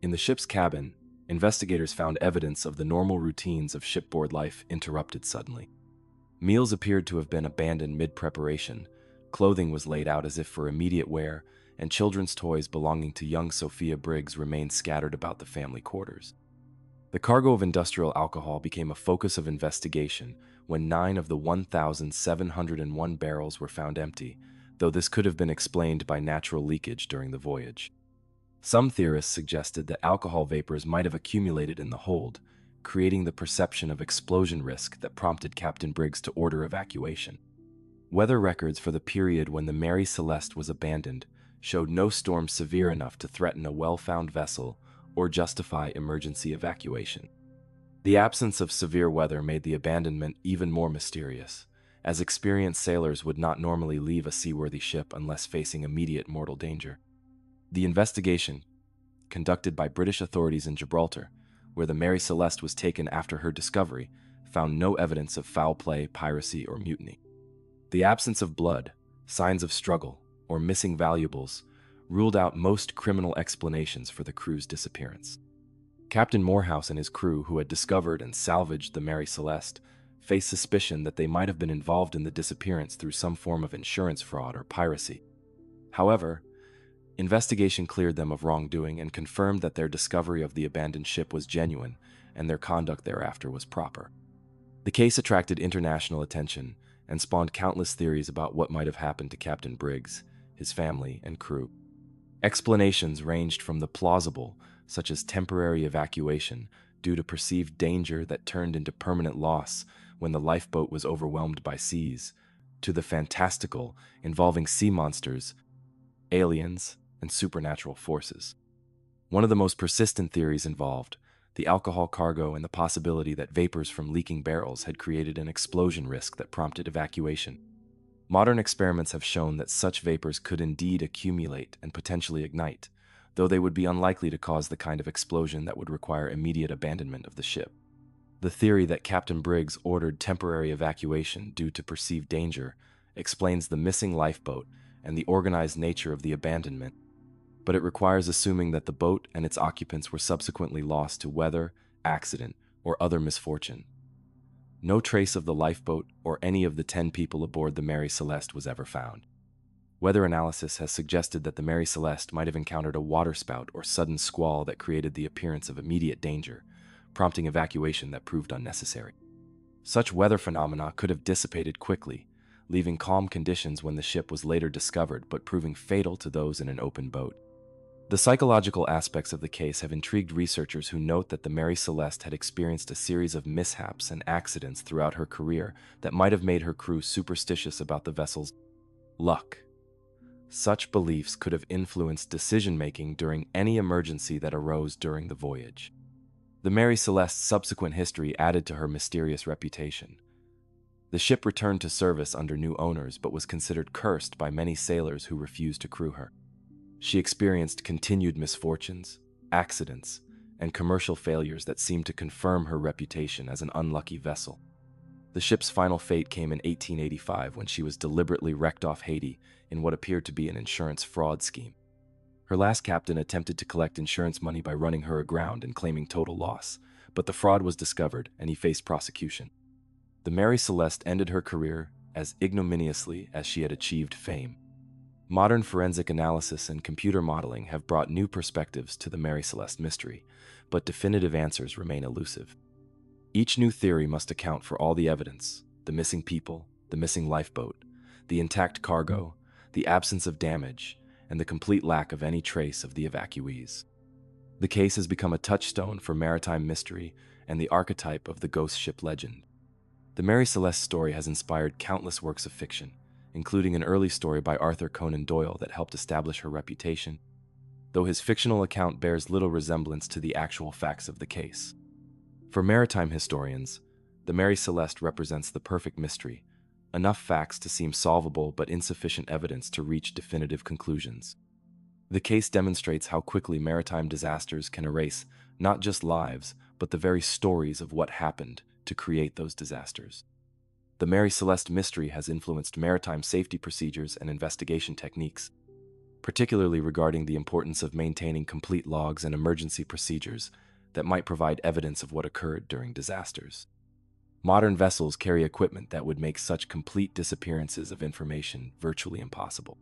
In the ship's cabin, investigators found evidence of the normal routines of shipboard life interrupted suddenly. Meals appeared to have been abandoned mid-preparation, clothing was laid out as if for immediate wear, and children's toys belonging to young Sophia Briggs remained scattered about the family quarters. The cargo of industrial alcohol became a focus of investigation when 9 of the 1,701 barrels were found empty, though this could have been explained by natural leakage during the voyage. Some theorists suggested that alcohol vapors might have accumulated in the hold, creating the perception of explosion risk that prompted Captain Briggs to order evacuation. Weather records for the period when the Mary Celeste was abandoned showed no storm severe enough to threaten a well-found vessel or justify emergency evacuation. The absence of severe weather made the abandonment even more mysterious, as experienced sailors would not normally leave a seaworthy ship unless facing immediate mortal danger. The investigation, conducted by British authorities in Gibraltar, where the Mary Celeste was taken after her discovery, found no evidence of foul play, piracy, or mutiny. The absence of blood, signs of struggle, or missing valuables ruled out most criminal explanations for the crew's disappearance. Captain Morehouse and his crew, who had discovered and salvaged the Mary Celeste, faced suspicion that they might have been involved in the disappearance through some form of insurance fraud or piracy. However, investigation cleared them of wrongdoing and confirmed that their discovery of the abandoned ship was genuine and their conduct thereafter was proper. The case attracted international attention and spawned countless theories about what might have happened to Captain Briggs, his family, and crew. Explanations ranged from the plausible, such as temporary evacuation due to perceived danger that turned into permanent loss when the lifeboat was overwhelmed by seas, to the fantastical, involving sea monsters, aliens, and supernatural forces. One of the most persistent theories involved the alcohol cargo and the possibility that vapors from leaking barrels had created an explosion risk that prompted evacuation. Modern experiments have shown that such vapors could indeed accumulate and potentially ignite, though they would be unlikely to cause the kind of explosion that would require immediate abandonment of the ship. The theory that Captain Briggs ordered temporary evacuation due to perceived danger explains the missing lifeboat and the organized nature of the abandonment, but it requires assuming that the boat and its occupants were subsequently lost to weather, accident, or other misfortune. No trace of the lifeboat or any of the 10 people aboard the Mary Celeste was ever found. Weather analysis has suggested that the Mary Celeste might have encountered a waterspout or sudden squall that created the appearance of immediate danger, prompting evacuation that proved unnecessary. Such weather phenomena could have dissipated quickly, leaving calm conditions when the ship was later discovered but proving fatal to those in an open boat. The psychological aspects of the case have intrigued researchers who note that the Mary Celeste had experienced a series of mishaps and accidents throughout her career that might have made her crew superstitious about the vessel's luck. Such beliefs could have influenced decision-making during any emergency that arose during the voyage. The Mary Celeste's subsequent history added to her mysterious reputation. The ship returned to service under new owners but was considered cursed by many sailors who refused to crew her. She experienced continued misfortunes, accidents, and commercial failures that seemed to confirm her reputation as an unlucky vessel. The ship's final fate came in 1885 when she was deliberately wrecked off Haiti in what appeared to be an insurance fraud scheme. Her last captain attempted to collect insurance money by running her aground and claiming total loss, but the fraud was discovered and he faced prosecution. The Mary Celeste ended her career as ignominiously as she had achieved fame. Modern forensic analysis and computer modeling have brought new perspectives to the Mary Celeste mystery, but definitive answers remain elusive. Each new theory must account for all the evidence: the missing people, the missing lifeboat, the intact cargo, the absence of damage, and the complete lack of any trace of the evacuees. The case has become a touchstone for maritime mystery and the archetype of the ghost ship legend. The Mary Celeste story has inspired countless works of fiction, including an early story by Arthur Conan Doyle that helped establish her reputation, though his fictional account bears little resemblance to the actual facts of the case. For maritime historians, the Mary Celeste represents the perfect mystery: enough facts to seem solvable but insufficient evidence to reach definitive conclusions. The case demonstrates how quickly maritime disasters can erase not just lives, but the very stories of what happened to create those disasters. The Mary Celeste mystery has influenced maritime safety procedures and investigation techniques, particularly regarding the importance of maintaining complete logs and emergency procedures that might provide evidence of what occurred during disasters. Modern vessels carry equipment that would make such complete disappearances of information virtually impossible.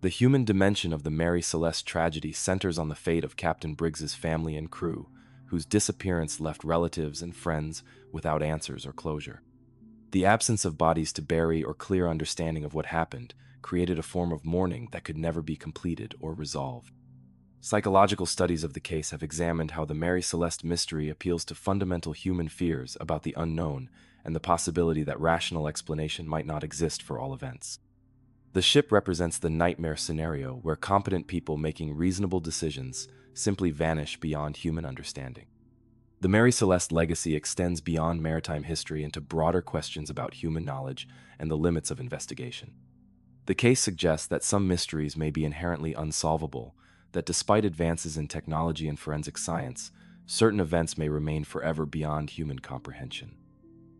The human dimension of the Mary Celeste tragedy centers on the fate of Captain Briggs's family and crew, whose disappearance left relatives and friends without answers or closure. The absence of bodies to bury or clear understanding of what happened created a form of mourning that could never be completed or resolved. Psychological studies of the case have examined how the Mary Celeste mystery appeals to fundamental human fears about the unknown and the possibility that rational explanation might not exist for all events. The ship represents the nightmare scenario where competent people making reasonable decisions simply vanish beyond human understanding. The Mary Celeste legacy extends beyond maritime history into broader questions about human knowledge and the limits of investigation. The case suggests that some mysteries may be inherently unsolvable, that despite advances in technology and forensic science, certain events may remain forever beyond human comprehension.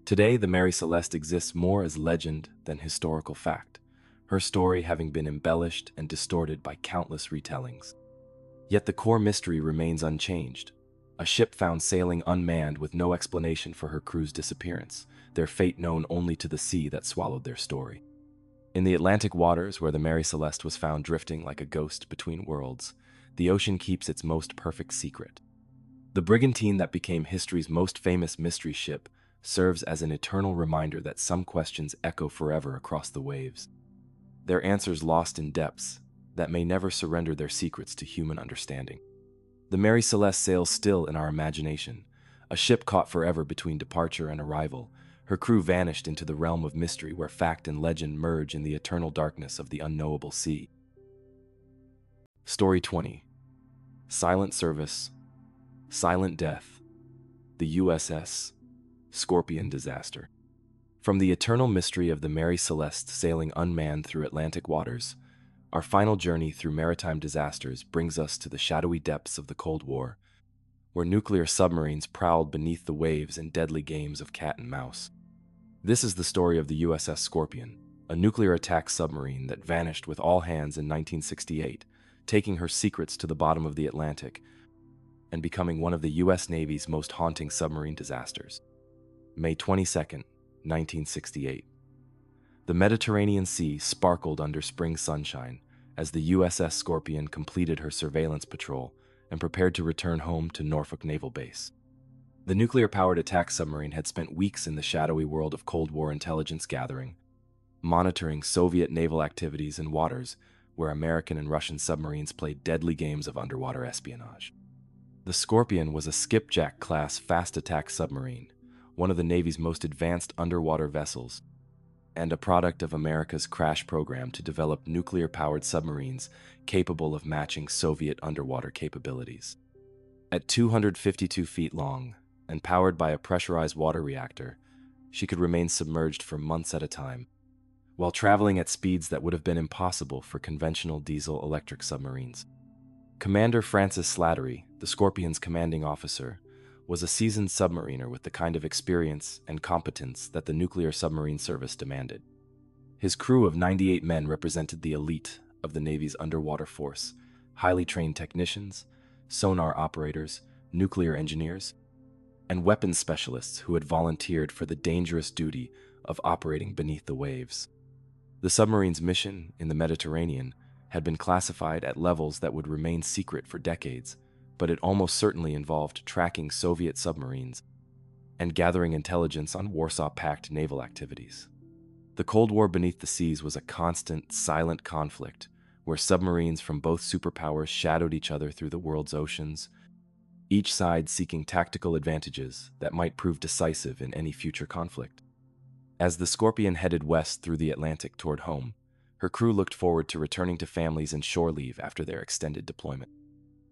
Today, the Mary Celeste exists more as legend than historical fact, her story having been embellished and distorted by countless retellings. Yet the core mystery remains unchanged: a ship found sailing unmanned with no explanation for her crew's disappearance, their fate known only to the sea that swallowed their story. In the Atlantic waters, where the Mary Celeste was found drifting like a ghost between worlds, the ocean keeps its most perfect secret. The brigantine that became history's most famous mystery ship serves as an eternal reminder that some questions echo forever across the waves, their answers lost in depths that may never surrender their secrets to human understanding. The Mary Celeste sails still in our imagination, a ship caught forever between departure and arrival, her crew vanished into the realm of mystery where fact and legend merge in the eternal darkness of the unknowable sea. Story 20. Silent Service, Silent Death, the USS Scorpion Disaster. From the eternal mystery of the Mary Celeste sailing unmanned through Atlantic waters, our final journey through maritime disasters brings us to the shadowy depths of the Cold War, where nuclear submarines prowled beneath the waves in deadly games of cat and mouse. This is the story of the USS Scorpion, a nuclear attack submarine that vanished with all hands in 1968, taking her secrets to the bottom of the Atlantic and becoming one of the U.S. Navy's most haunting submarine disasters. May 22, 1968. The Mediterranean Sea sparkled under spring sunshine as the USS Scorpion completed her surveillance patrol and prepared to return home to Norfolk Naval Base. The nuclear-powered attack submarine had spent weeks in the shadowy world of Cold War intelligence gathering, monitoring Soviet naval activities in waters where American and Russian submarines played deadly games of underwater espionage. The Scorpion was a skipjack-class fast-attack submarine, one of the Navy's most advanced underwater vessels, and a product of America's crash program to develop nuclear-powered submarines capable of matching Soviet underwater capabilities. At 252 feet long and powered by a pressurized water reactor, she could remain submerged for months at a time, while traveling at speeds that would have been impossible for conventional diesel-electric submarines. Commander Francis Slattery, the Scorpion's commanding officer, was a seasoned submariner with the kind of experience and competence that the nuclear submarine service demanded. His crew of 98 men represented the elite of the Navy's underwater force, highly trained technicians, sonar operators, nuclear engineers, and weapons specialists who had volunteered for the dangerous duty of operating beneath the waves. The submarine's mission in the Mediterranean had been classified at levels that would remain secret for decades, but it almost certainly involved tracking Soviet submarines and gathering intelligence on Warsaw Pact naval activities. The Cold War beneath the seas was a constant, silent conflict where submarines from both superpowers shadowed each other through the world's oceans, each side seeking tactical advantages that might prove decisive in any future conflict. As the Scorpion headed west through the Atlantic toward home, her crew looked forward to returning to families and shore leave after their extended deployment.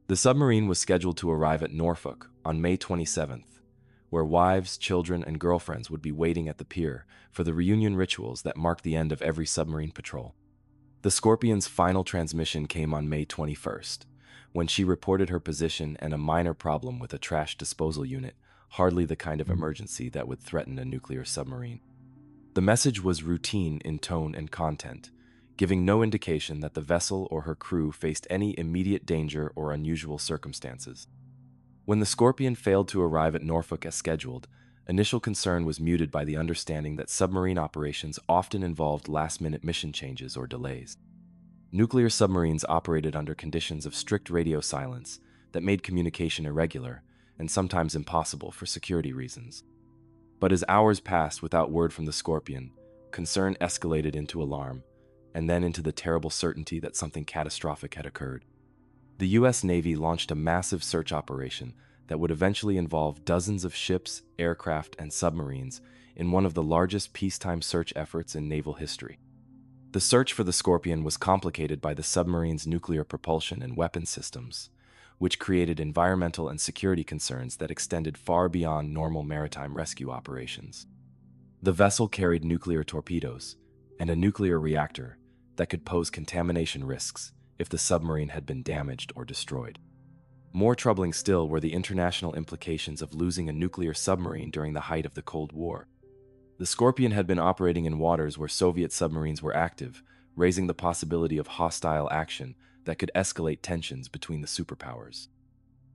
The submarine was scheduled to arrive at Norfolk on May 27th, where wives, children, and girlfriends would be waiting at the pier for the reunion rituals that marked the end of every submarine patrol. The Scorpion's final transmission came on May 21st, when she reported her position and a minor problem with a trash disposal unit, hardly the kind of emergency that would threaten a nuclear submarine. The message was routine in tone and content, giving no indication that the vessel or her crew faced any immediate danger or unusual circumstances. When the Scorpion failed to arrive at Norfolk as scheduled, initial concern was muted by the understanding that submarine operations often involved last-minute mission changes or delays. Nuclear submarines operated under conditions of strict radio silence that made communication irregular and sometimes impossible for security reasons. But as hours passed without word from the Scorpion, concern escalated into alarm, and then into the terrible certainty that something catastrophic had occurred. The U.S. Navy launched a massive search operation that would eventually involve dozens of ships, aircraft, and submarines in one of the largest peacetime search efforts in naval history. The search for the Scorpion was complicated by the submarine's nuclear propulsion and weapons systems, which created environmental and security concerns that extended far beyond normal maritime rescue operations. The vessel carried nuclear torpedoes and a nuclear reactor that could pose contamination risks if the submarine had been damaged or destroyed. More troubling still were the international implications of losing a nuclear submarine during the height of the Cold War. The Scorpion had been operating in waters where Soviet submarines were active, raising the possibility of hostile action that could escalate tensions between the superpowers.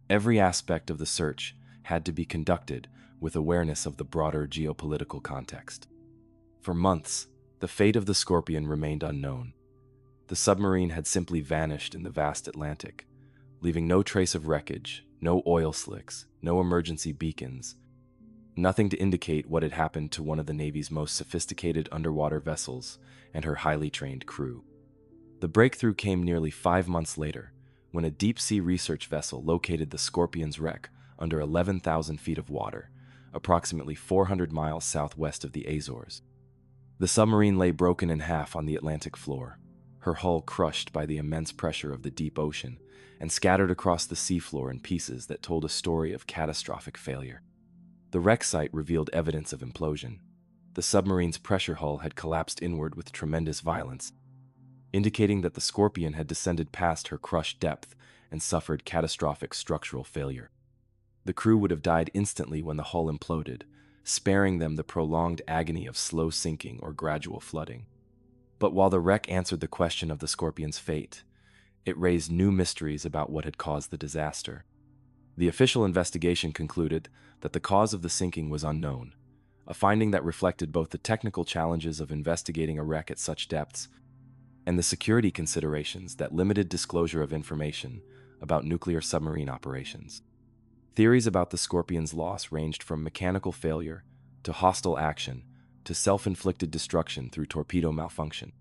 Every aspect of the search had to be conducted with awareness of the broader geopolitical context. For months, the fate of the Scorpion remained unknown. The submarine had simply vanished in the vast Atlantic, leaving no trace of wreckage, no oil slicks, no emergency beacons, nothing to indicate what had happened to one of the Navy's most sophisticated underwater vessels and her highly trained crew. The breakthrough came nearly 5 months later, when a deep-sea research vessel located the Scorpion's wreck under 11,000 feet of water, approximately 400 miles southwest of the Azores. The submarine lay broken in half on the Atlantic floor, her hull crushed by the immense pressure of the deep ocean and scattered across the seafloor in pieces that told a story of catastrophic failure. The wreck site revealed evidence of implosion. The submarine's pressure hull had collapsed inward with tremendous violence, indicating that the Scorpion had descended past her crushed depth and suffered catastrophic structural failure. The crew would have died instantly when the hull imploded, sparing them the prolonged agony of slow sinking or gradual flooding. But while the wreck answered the question of the Scorpion's fate, it raised new mysteries about what had caused the disaster. The official investigation concluded that the cause of the sinking was unknown, a finding that reflected both the technical challenges of investigating a wreck at such depths and the security considerations that limited disclosure of information about nuclear submarine operations. Theories about the Scorpion's loss ranged from mechanical failure to hostile action to self-inflicted destruction through torpedo malfunction.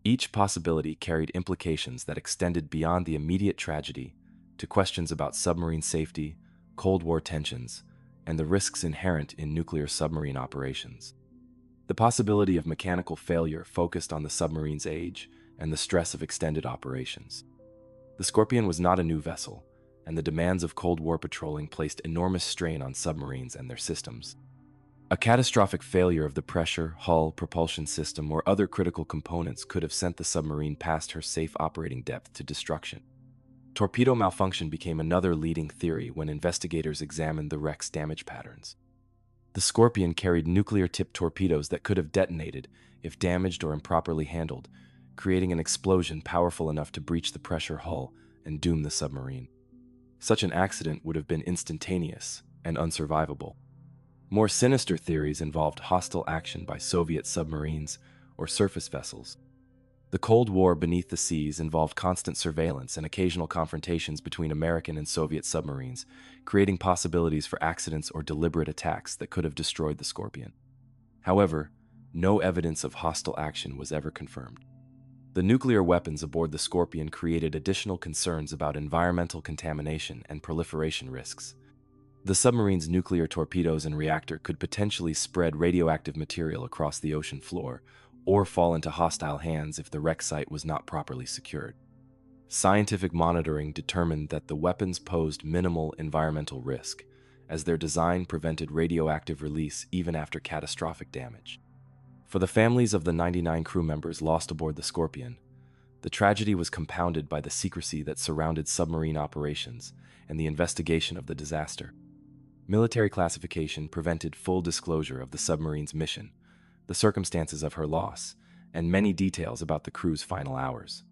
Each possibility carried implications that extended beyond the immediate tragedy to questions about submarine safety, Cold War tensions, and the risks inherent in nuclear submarine operations. The possibility of mechanical failure focused on the submarine's age and the stress of extended operations. The Scorpion was not a new vessel, and the demands of Cold War patrolling placed enormous strain on submarines and their systems. A catastrophic failure of the pressure, hull, propulsion system, or other critical components could have sent the submarine past her safe operating depth to destruction. Torpedo malfunction became another leading theory when investigators examined the wreck's damage patterns. The Scorpion carried nuclear-tipped torpedoes that could have detonated if damaged or improperly handled, creating an explosion powerful enough to breach the pressure hull and doom the submarine. Such an accident would have been instantaneous and unsurvivable. More sinister theories involved hostile action by Soviet submarines or surface vessels. The Cold War beneath the seas involved constant surveillance and occasional confrontations between American and Soviet submarines, creating possibilities for accidents or deliberate attacks that could have destroyed the Scorpion. However, no evidence of hostile action was ever confirmed. The nuclear weapons aboard the Scorpion created additional concerns about environmental contamination and proliferation risks. The submarine's nuclear torpedoes and reactor could potentially spread radioactive material across the ocean floor, or fall into hostile hands if the wreck site was not properly secured. Scientific monitoring determined that the weapons posed minimal environmental risk, as their design prevented radioactive release even after catastrophic damage. For the families of the 99 crew members lost aboard the Scorpion, the tragedy was compounded by the secrecy that surrounded submarine operations and the investigation of the disaster. Military classification prevented full disclosure of the submarine's mission, the circumstances of her loss, and many details about the crew's final hours.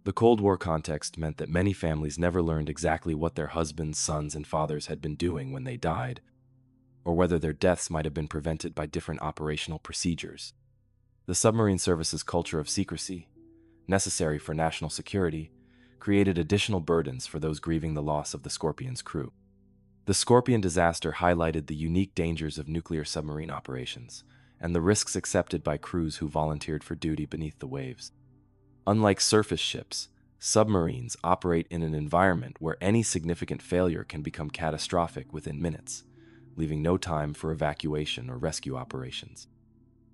The Cold War context meant that many families never learned exactly what their husbands, sons, and fathers had been doing when they died, or whether their deaths might have been prevented by different operational procedures. The submarine service's culture of secrecy, necessary for national security, created additional burdens for those grieving the loss of the Scorpion's crew. The Scorpion disaster highlighted the unique dangers of nuclear submarine operations and the risks accepted by crews who volunteered for duty beneath the waves. Unlike surface ships, submarines operate in an environment where any significant failure can become catastrophic within minutes, leaving no time for evacuation or rescue operations.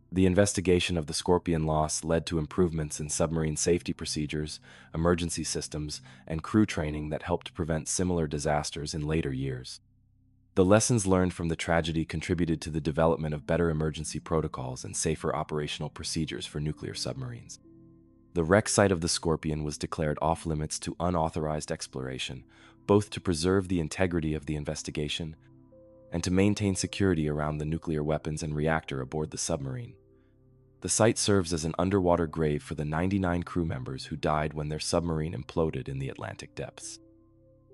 The investigation of the Scorpion loss led to improvements in submarine safety procedures, emergency systems, and crew training that helped prevent similar disasters in later years. The lessons learned from the tragedy contributed to the development of better emergency protocols and safer operational procedures for nuclear submarines. The wreck site of the Scorpion was declared off-limits to unauthorized exploration, both to preserve the integrity of the investigation and to maintain security around the nuclear weapons and reactor aboard the submarine. The site serves as an underwater grave for the 99 crew members who died when their submarine imploded in the Atlantic depths.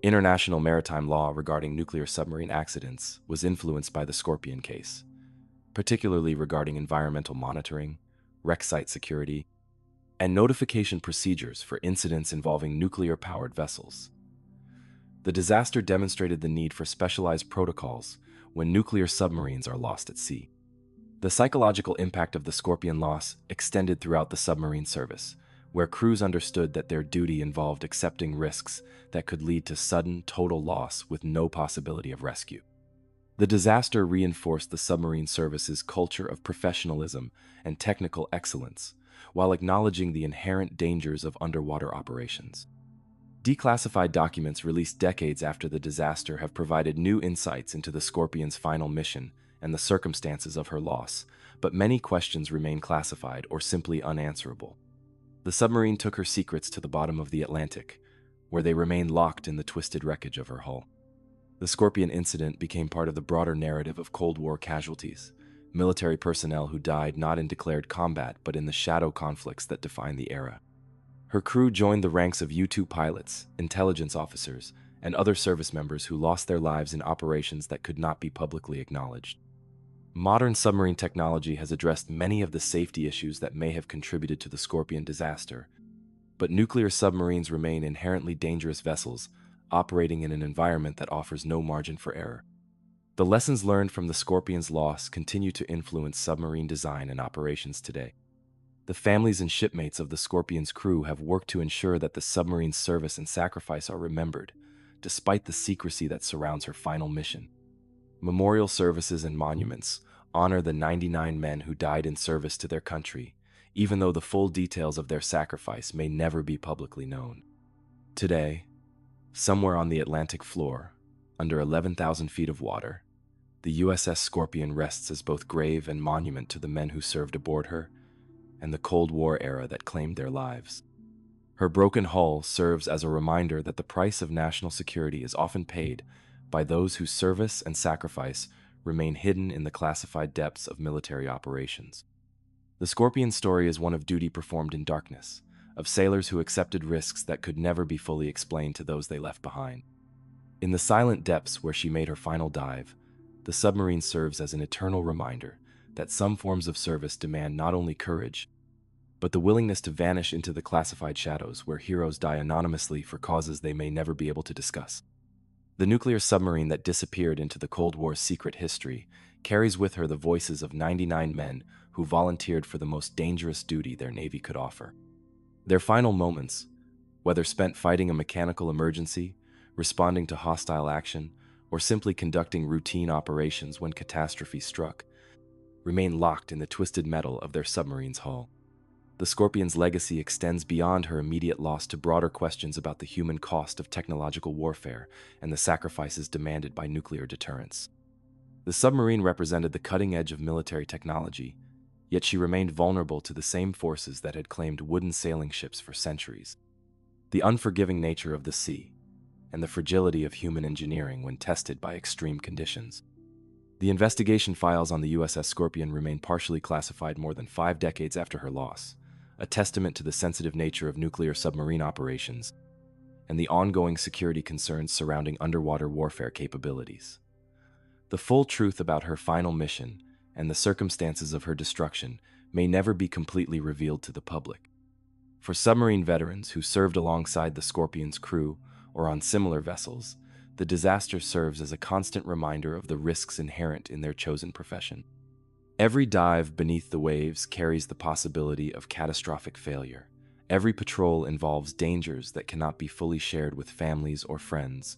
International maritime law regarding nuclear submarine accidents was influenced by the Scorpion case, particularly regarding environmental monitoring, wreck site security, and notification procedures for incidents involving nuclear-powered vessels. The disaster demonstrated the need for specialized protocols when nuclear submarines are lost at sea. The psychological impact of the Scorpion loss extended throughout the submarine service, where crews understood that their duty involved accepting risks that could lead to sudden, total loss with no possibility of rescue. The disaster reinforced the submarine service's culture of professionalism and technical excellence, while acknowledging the inherent dangers of underwater operations. Declassified documents released decades after the disaster have provided new insights into the Scorpion's final mission and the circumstances of her loss, but many questions remain classified or simply unanswerable. The submarine took her secrets to the bottom of the Atlantic, where they remain locked in the twisted wreckage of her hull. The Scorpion incident became part of the broader narrative of Cold War casualties, military personnel who died not in declared combat but in the shadow conflicts that defined the era. Her crew joined the ranks of U-2 pilots, intelligence officers, and other service members who lost their lives in operations that could not be publicly acknowledged. Modern submarine technology has addressed many of the safety issues that may have contributed to the Scorpion disaster, but nuclear submarines remain inherently dangerous vessels operating in an environment that offers no margin for error. The lessons learned from the Scorpion's loss continue to influence submarine design and operations today. The families and shipmates of the Scorpion's crew have worked to ensure that the submarine's service and sacrifice are remembered, despite the secrecy that surrounds her final mission. Memorial services and monuments honor the 99 men who died in service to their country, even though the full details of their sacrifice may never be publicly known. Today, somewhere on the Atlantic floor, under 11,000 feet of water, The USS Scorpion rests as both grave and monument to the men who served aboard her and the Cold War era that claimed their lives. Her broken hull serves as a reminder that the price of national security is often paid by those whose service and sacrifice remain hidden in the classified depths of military operations. The Scorpion story is one of duty performed in darkness, of sailors who accepted risks that could never be fully explained to those they left behind. In the silent depths where she made her final dive, the submarine serves as an eternal reminder that some forms of service demand not only courage, but the willingness to vanish into the classified shadows where heroes die anonymously for causes they may never be able to discuss. The nuclear submarine that disappeared into the Cold War's secret history carries with her the voices of 99 men who volunteered for the most dangerous duty their Navy could offer. Their final moments, whether spent fighting a mechanical emergency, responding to hostile action, or simply conducting routine operations when catastrophe struck, remain locked in the twisted metal of their submarine's hull. The Scorpion's legacy extends beyond her immediate loss to broader questions about the human cost of technological warfare and the sacrifices demanded by nuclear deterrence. The submarine represented the cutting edge of military technology, yet she remained vulnerable to the same forces that had claimed wooden sailing ships for centuries. The unforgiving nature of the sea, and the fragility of human engineering when tested by extreme conditions. The investigation files on the USS Scorpion remain partially classified more than 5 decades after her loss, a testament to the sensitive nature of nuclear submarine operations and the ongoing security concerns surrounding underwater warfare capabilities. The full truth about her final mission and the circumstances of her destruction may never be completely revealed to the public. For submarine veterans who served alongside the Scorpion's crew or on similar vessels, the disaster serves as a constant reminder of the risks inherent in their chosen profession. Every dive beneath the waves carries the possibility of catastrophic failure. Every patrol involves dangers that cannot be fully shared with families or friends,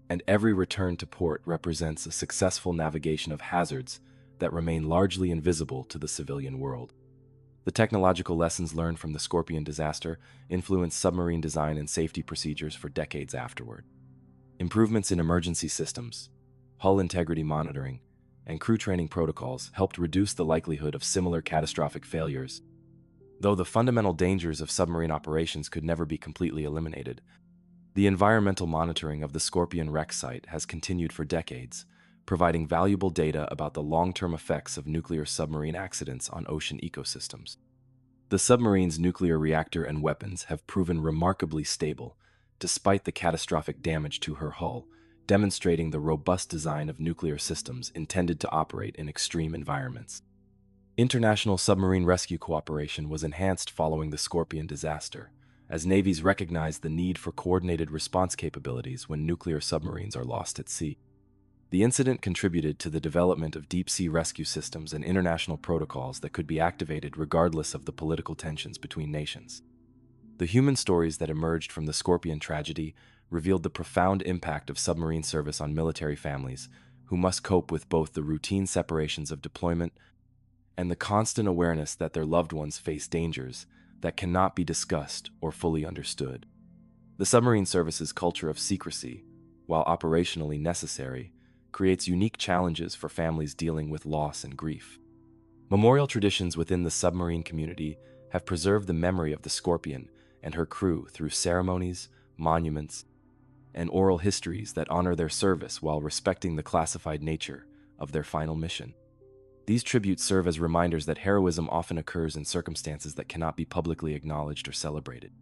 and every return to port represents a successful navigation of hazards that remain largely invisible to the civilian world. The technological lessons learned from the Scorpion disaster influenced submarine design and safety procedures for decades afterward. Improvements in emergency systems, hull integrity monitoring, and crew training protocols helped reduce the likelihood of similar catastrophic failures. Though the fundamental dangers of submarine operations could never be completely eliminated, the environmental monitoring of the Scorpion wreck site has continued for decades, providing valuable data about the long-term effects of nuclear submarine accidents on ocean ecosystems. The submarine's nuclear reactor and weapons have proven remarkably stable, despite the catastrophic damage to her hull, demonstrating the robust design of nuclear systems intended to operate in extreme environments. International submarine rescue cooperation was enhanced following the Scorpion disaster, as navies recognized the need for coordinated response capabilities when nuclear submarines are lost at sea. The incident contributed to the development of deep-sea rescue systems and international protocols that could be activated regardless of the political tensions between nations. The human stories that emerged from the Scorpion tragedy revealed the profound impact of submarine service on military families, who must cope with both the routine separations of deployment and the constant awareness that their loved ones face dangers that cannot be discussed or fully understood. The submarine service's culture of secrecy, while operationally necessary, creates unique challenges for families dealing with loss and grief. Memorial traditions within the submarine community have preserved the memory of the Scorpion and her crew through ceremonies, monuments, and oral histories that honor their service while respecting the classified nature of their final mission. These tributes serve as reminders that heroism often occurs in circumstances that cannot be publicly acknowledged or celebrated.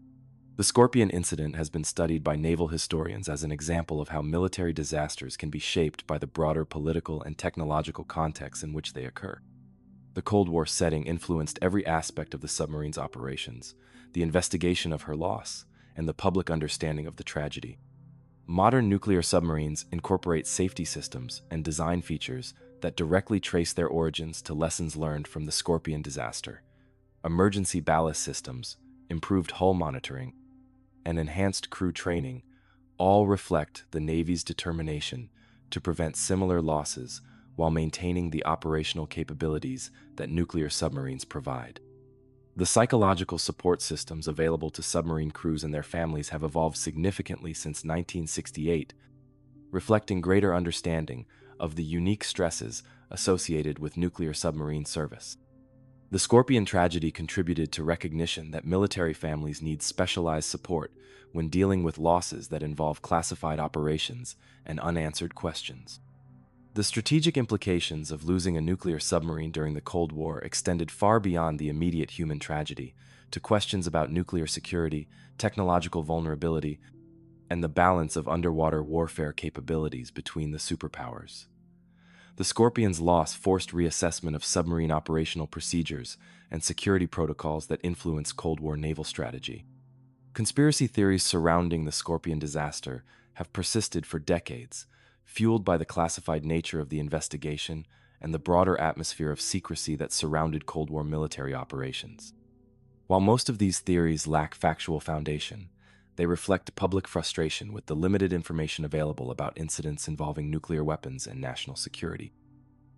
The Scorpion incident has been studied by naval historians as an example of how military disasters can be shaped by the broader political and technological context in which they occur. The Cold War setting influenced every aspect of the submarine's operations, the investigation of her loss, and the public understanding of the tragedy. Modern nuclear submarines incorporate safety systems and design features that directly trace their origins to lessons learned from the Scorpion disaster. Emergency ballast systems, improved hull monitoring, and enhanced crew training all reflect the Navy's determination to prevent similar losses while maintaining the operational capabilities that nuclear submarines provide. The psychological support systems available to submarine crews and their families have evolved significantly since 1968, reflecting greater understanding of the unique stresses associated with nuclear submarine service. The Scorpion tragedy contributed to recognition that military families need specialized support when dealing with losses that involve classified operations and unanswered questions. The strategic implications of losing a nuclear submarine during the Cold War extended far beyond the immediate human tragedy to questions about nuclear security, technological vulnerability, and the balance of underwater warfare capabilities between the superpowers. The Scorpion's loss forced reassessment of submarine operational procedures and security protocols that influenced Cold War naval strategy. Conspiracy theories surrounding the Scorpion disaster have persisted for decades, fueled by the classified nature of the investigation and the broader atmosphere of secrecy that surrounded Cold War military operations. While most of these theories lack factual foundation, they reflect public frustration with the limited information available about incidents involving nuclear weapons and national security.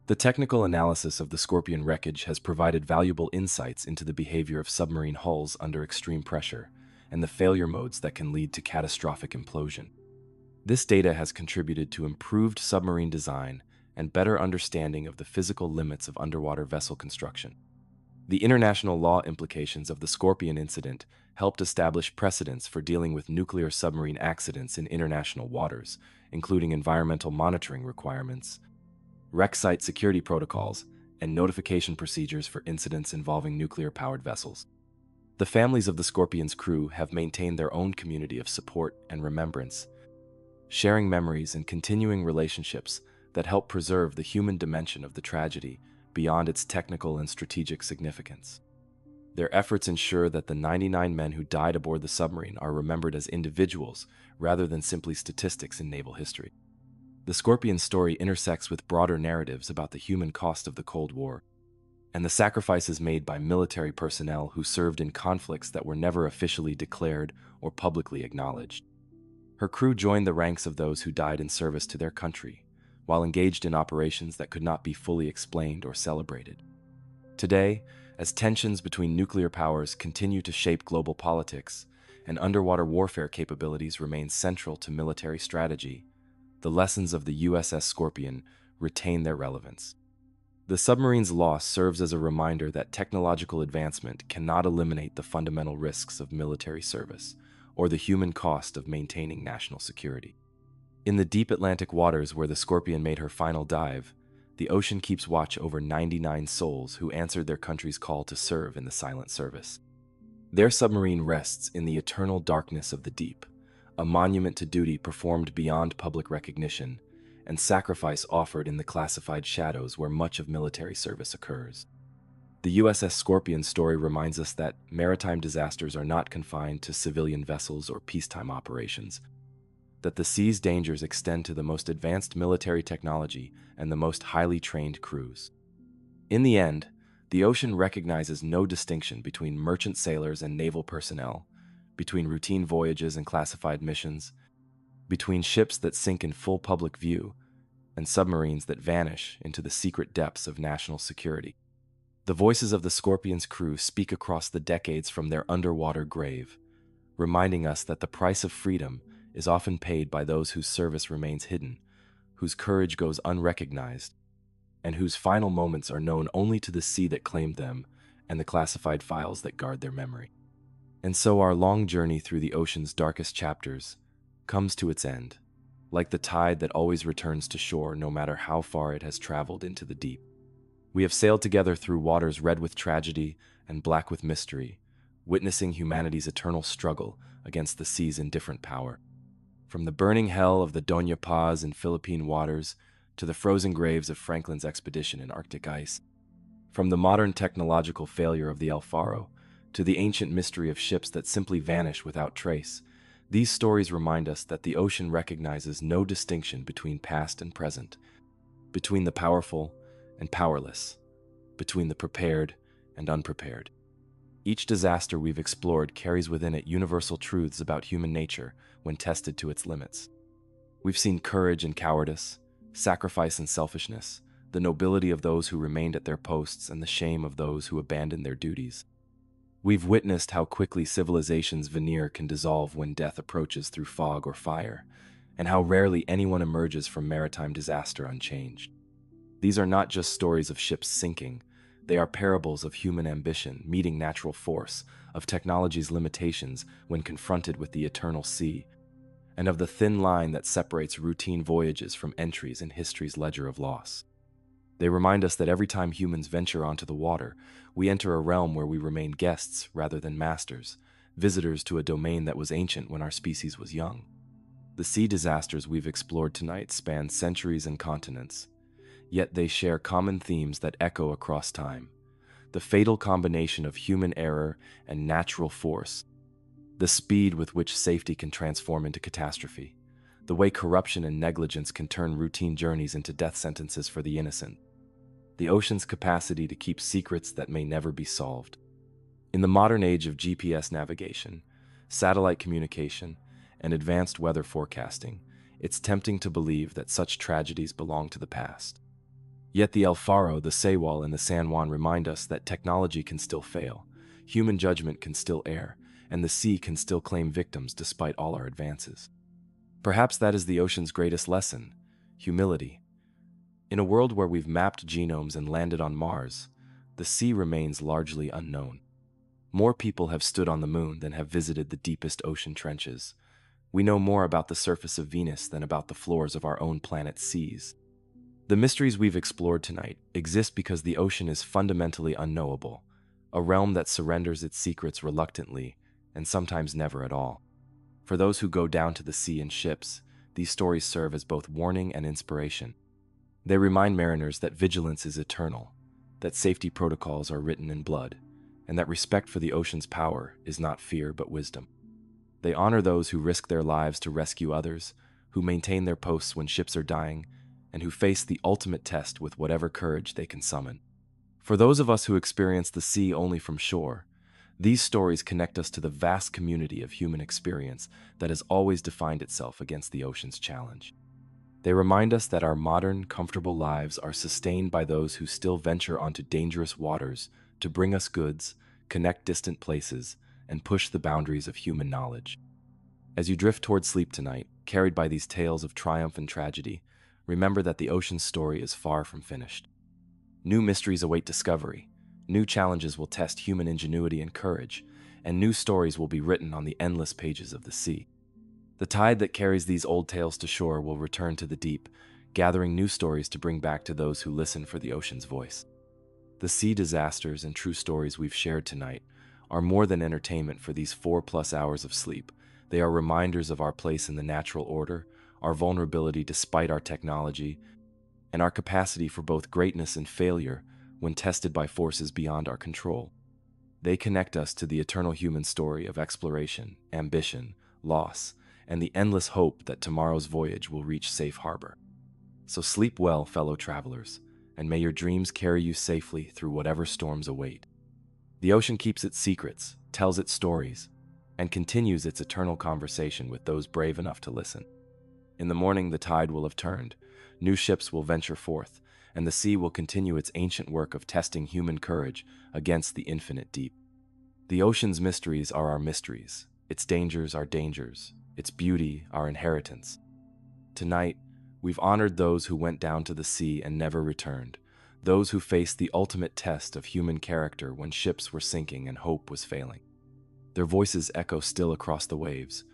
The technical analysis of the Scorpion wreckage has provided valuable insights into the behavior of submarine hulls under extreme pressure and the failure modes that can lead to catastrophic implosion. This data has contributed to improved submarine design and better understanding of the physical limits of underwater vessel construction. The international law implications of the Scorpion incident helped establish precedents for dealing with nuclear submarine accidents in international waters, including environmental monitoring requirements, wreck site security protocols, and notification procedures for incidents involving nuclear-powered vessels. The families of the Scorpion's crew have maintained their own community of support and remembrance, sharing memories and continuing relationships that help preserve the human dimension of the tragedy beyond its technical and strategic significance. Their efforts ensure that the 99 men who died aboard the submarine are remembered as individuals rather than simply statistics in naval history. The Scorpion story intersects with broader narratives about the human cost of the Cold War and the sacrifices made by military personnel who served in conflicts that were never officially declared or publicly acknowledged. Her crew joined the ranks of those who died in service to their country, while engaged in operations that could not be fully explained or celebrated. Today, as tensions between nuclear powers continue to shape global politics and underwater warfare capabilities remain central to military strategy, the lessons of the USS Scorpion retain their relevance. The submarine's loss serves as a reminder that technological advancement cannot eliminate the fundamental risks of military service or the human cost of maintaining national security. In the deep Atlantic waters where the Scorpion made her final dive, the ocean keeps watch over 99 souls who answered their country's call to serve in the silent service. Their submarine rests in the eternal darkness of the deep, a monument to duty performed beyond public recognition and sacrifice offered in the classified shadows where much of military service occurs. The USS Scorpion story reminds us that maritime disasters are not confined to civilian vessels or peacetime operations, that the sea's dangers extend to the most advanced military technology and the most highly trained crews. In the end, the ocean recognizes no distinction between merchant sailors and naval personnel, between routine voyages and classified missions, between ships that sink in full public view and submarines that vanish into the secret depths of national security. The voices of the Scorpion's crew speak across the decades from their underwater grave, reminding us that the price of freedom is often paid by those whose service remains hidden, whose courage goes unrecognized, and whose final moments are known only to the sea that claimed them and the classified files that guard their memory. And so our long journey through the ocean's darkest chapters comes to its end, like the tide that always returns to shore no matter how far it has traveled into the deep. We have sailed together through waters red with tragedy and black with mystery, witnessing humanity's eternal struggle against the sea's indifferent power. From the burning hell of the Doña Paz in Philippine waters to the frozen graves of Franklin's expedition in Arctic ice, from the modern technological failure of the Faro to the ancient mystery of ships that simply vanish without trace, these stories remind us that the ocean recognizes no distinction between past and present, between the powerful and powerless, between the prepared and unprepared. Each disaster we've explored carries within it universal truths about human nature when tested to its limits. We've seen courage and cowardice, sacrifice and selfishness, the nobility of those who remained at their posts and the shame of those who abandoned their duties. We've witnessed how quickly civilization's veneer can dissolve when death approaches through fog or fire, and how rarely anyone emerges from maritime disaster unchanged. These are not just stories of ships sinking, they are parables of human ambition meeting natural force, of technology's limitations when confronted with the eternal sea, and of the thin line that separates routine voyages from entries in history's ledger of loss. They remind us that every time humans venture onto the water, we enter a realm where we remain guests rather than masters, visitors to a domain that was ancient when our species was young. The sea disasters we've explored tonight span centuries and continents, yet they share common themes that echo across time. The fatal combination of human error and natural force, the speed with which safety can transform into catastrophe, the way corruption and negligence can turn routine journeys into death sentences for the innocent, the ocean's capacity to keep secrets that may never be solved. In the modern age of GPS navigation, satellite communication, and advanced weather forecasting, it's tempting to believe that such tragedies belong to the past. Yet the El Faro, the Sewol, and the San Juan remind us that technology can still fail, human judgment can still err, and the sea can still claim victims despite all our advances. Perhaps that is the ocean's greatest lesson: humility. In a world where we've mapped genomes and landed on Mars, the sea remains largely unknown. More people have stood on the moon than have visited the deepest ocean trenches. We know more about the surface of Venus than about the floors of our own planet's seas. The mysteries we've explored tonight exist because the ocean is fundamentally unknowable, a realm that surrenders its secrets reluctantly and sometimes never at all. For those who go down to the sea in ships, these stories serve as both warning and inspiration. They remind mariners that vigilance is eternal, that safety protocols are written in blood, and that respect for the ocean's power is not fear but wisdom. They honor those who risk their lives to rescue others, who maintain their posts when ships are dying, and who face the ultimate test with whatever courage they can summon. For those of us who experience the sea only from shore, these stories connect us to the vast community of human experience that has always defined itself against the ocean's challenge. They remind us that our modern, comfortable lives are sustained by those who still venture onto dangerous waters to bring us goods, connect distant places, and push the boundaries of human knowledge. As you drift toward sleep tonight, carried by these tales of triumph and tragedy, remember that the ocean's story is far from finished. New mysteries await discovery, new challenges will test human ingenuity and courage, and new stories will be written on the endless pages of the sea. The tide that carries these old tales to shore will return to the deep, gathering new stories to bring back to those who listen for the ocean's voice. The sea disasters and true stories we've shared tonight are more than entertainment for these 4+ hours of sleep. They are reminders of our place in the natural order, our vulnerability despite our technology, and our capacity for both greatness and failure when tested by forces beyond our control. They connect us to the eternal human story of exploration, ambition, loss, and the endless hope that tomorrow's voyage will reach safe harbor. So sleep well, fellow travelers, and may your dreams carry you safely through whatever storms await. The ocean keeps its secrets, tells its stories, and continues its eternal conversation with those brave enough to listen. In the morning, the tide will have turned, new ships will venture forth, and the sea will continue its ancient work of testing human courage against the infinite deep. The ocean's mysteries are our mysteries, its dangers our dangers, its beauty our inheritance. Tonight, we've honored those who went down to the sea and never returned, those who faced the ultimate test of human character when ships were sinking and hope was failing. Their voices echo still across the waves,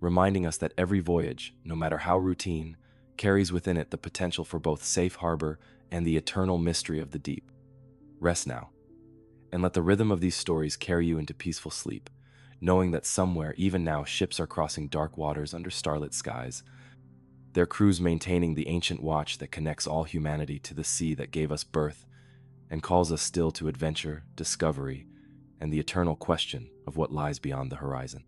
reminding us that every voyage, no matter how routine, carries within it the potential for both safe harbor and the eternal mystery of the deep. Rest now, and let the rhythm of these stories carry you into peaceful sleep, knowing that somewhere, even now, ships are crossing dark waters under starlit skies, their crews maintaining the ancient watch that connects all humanity to the sea that gave us birth and calls us still to adventure, discovery, and the eternal question of what lies beyond the horizon.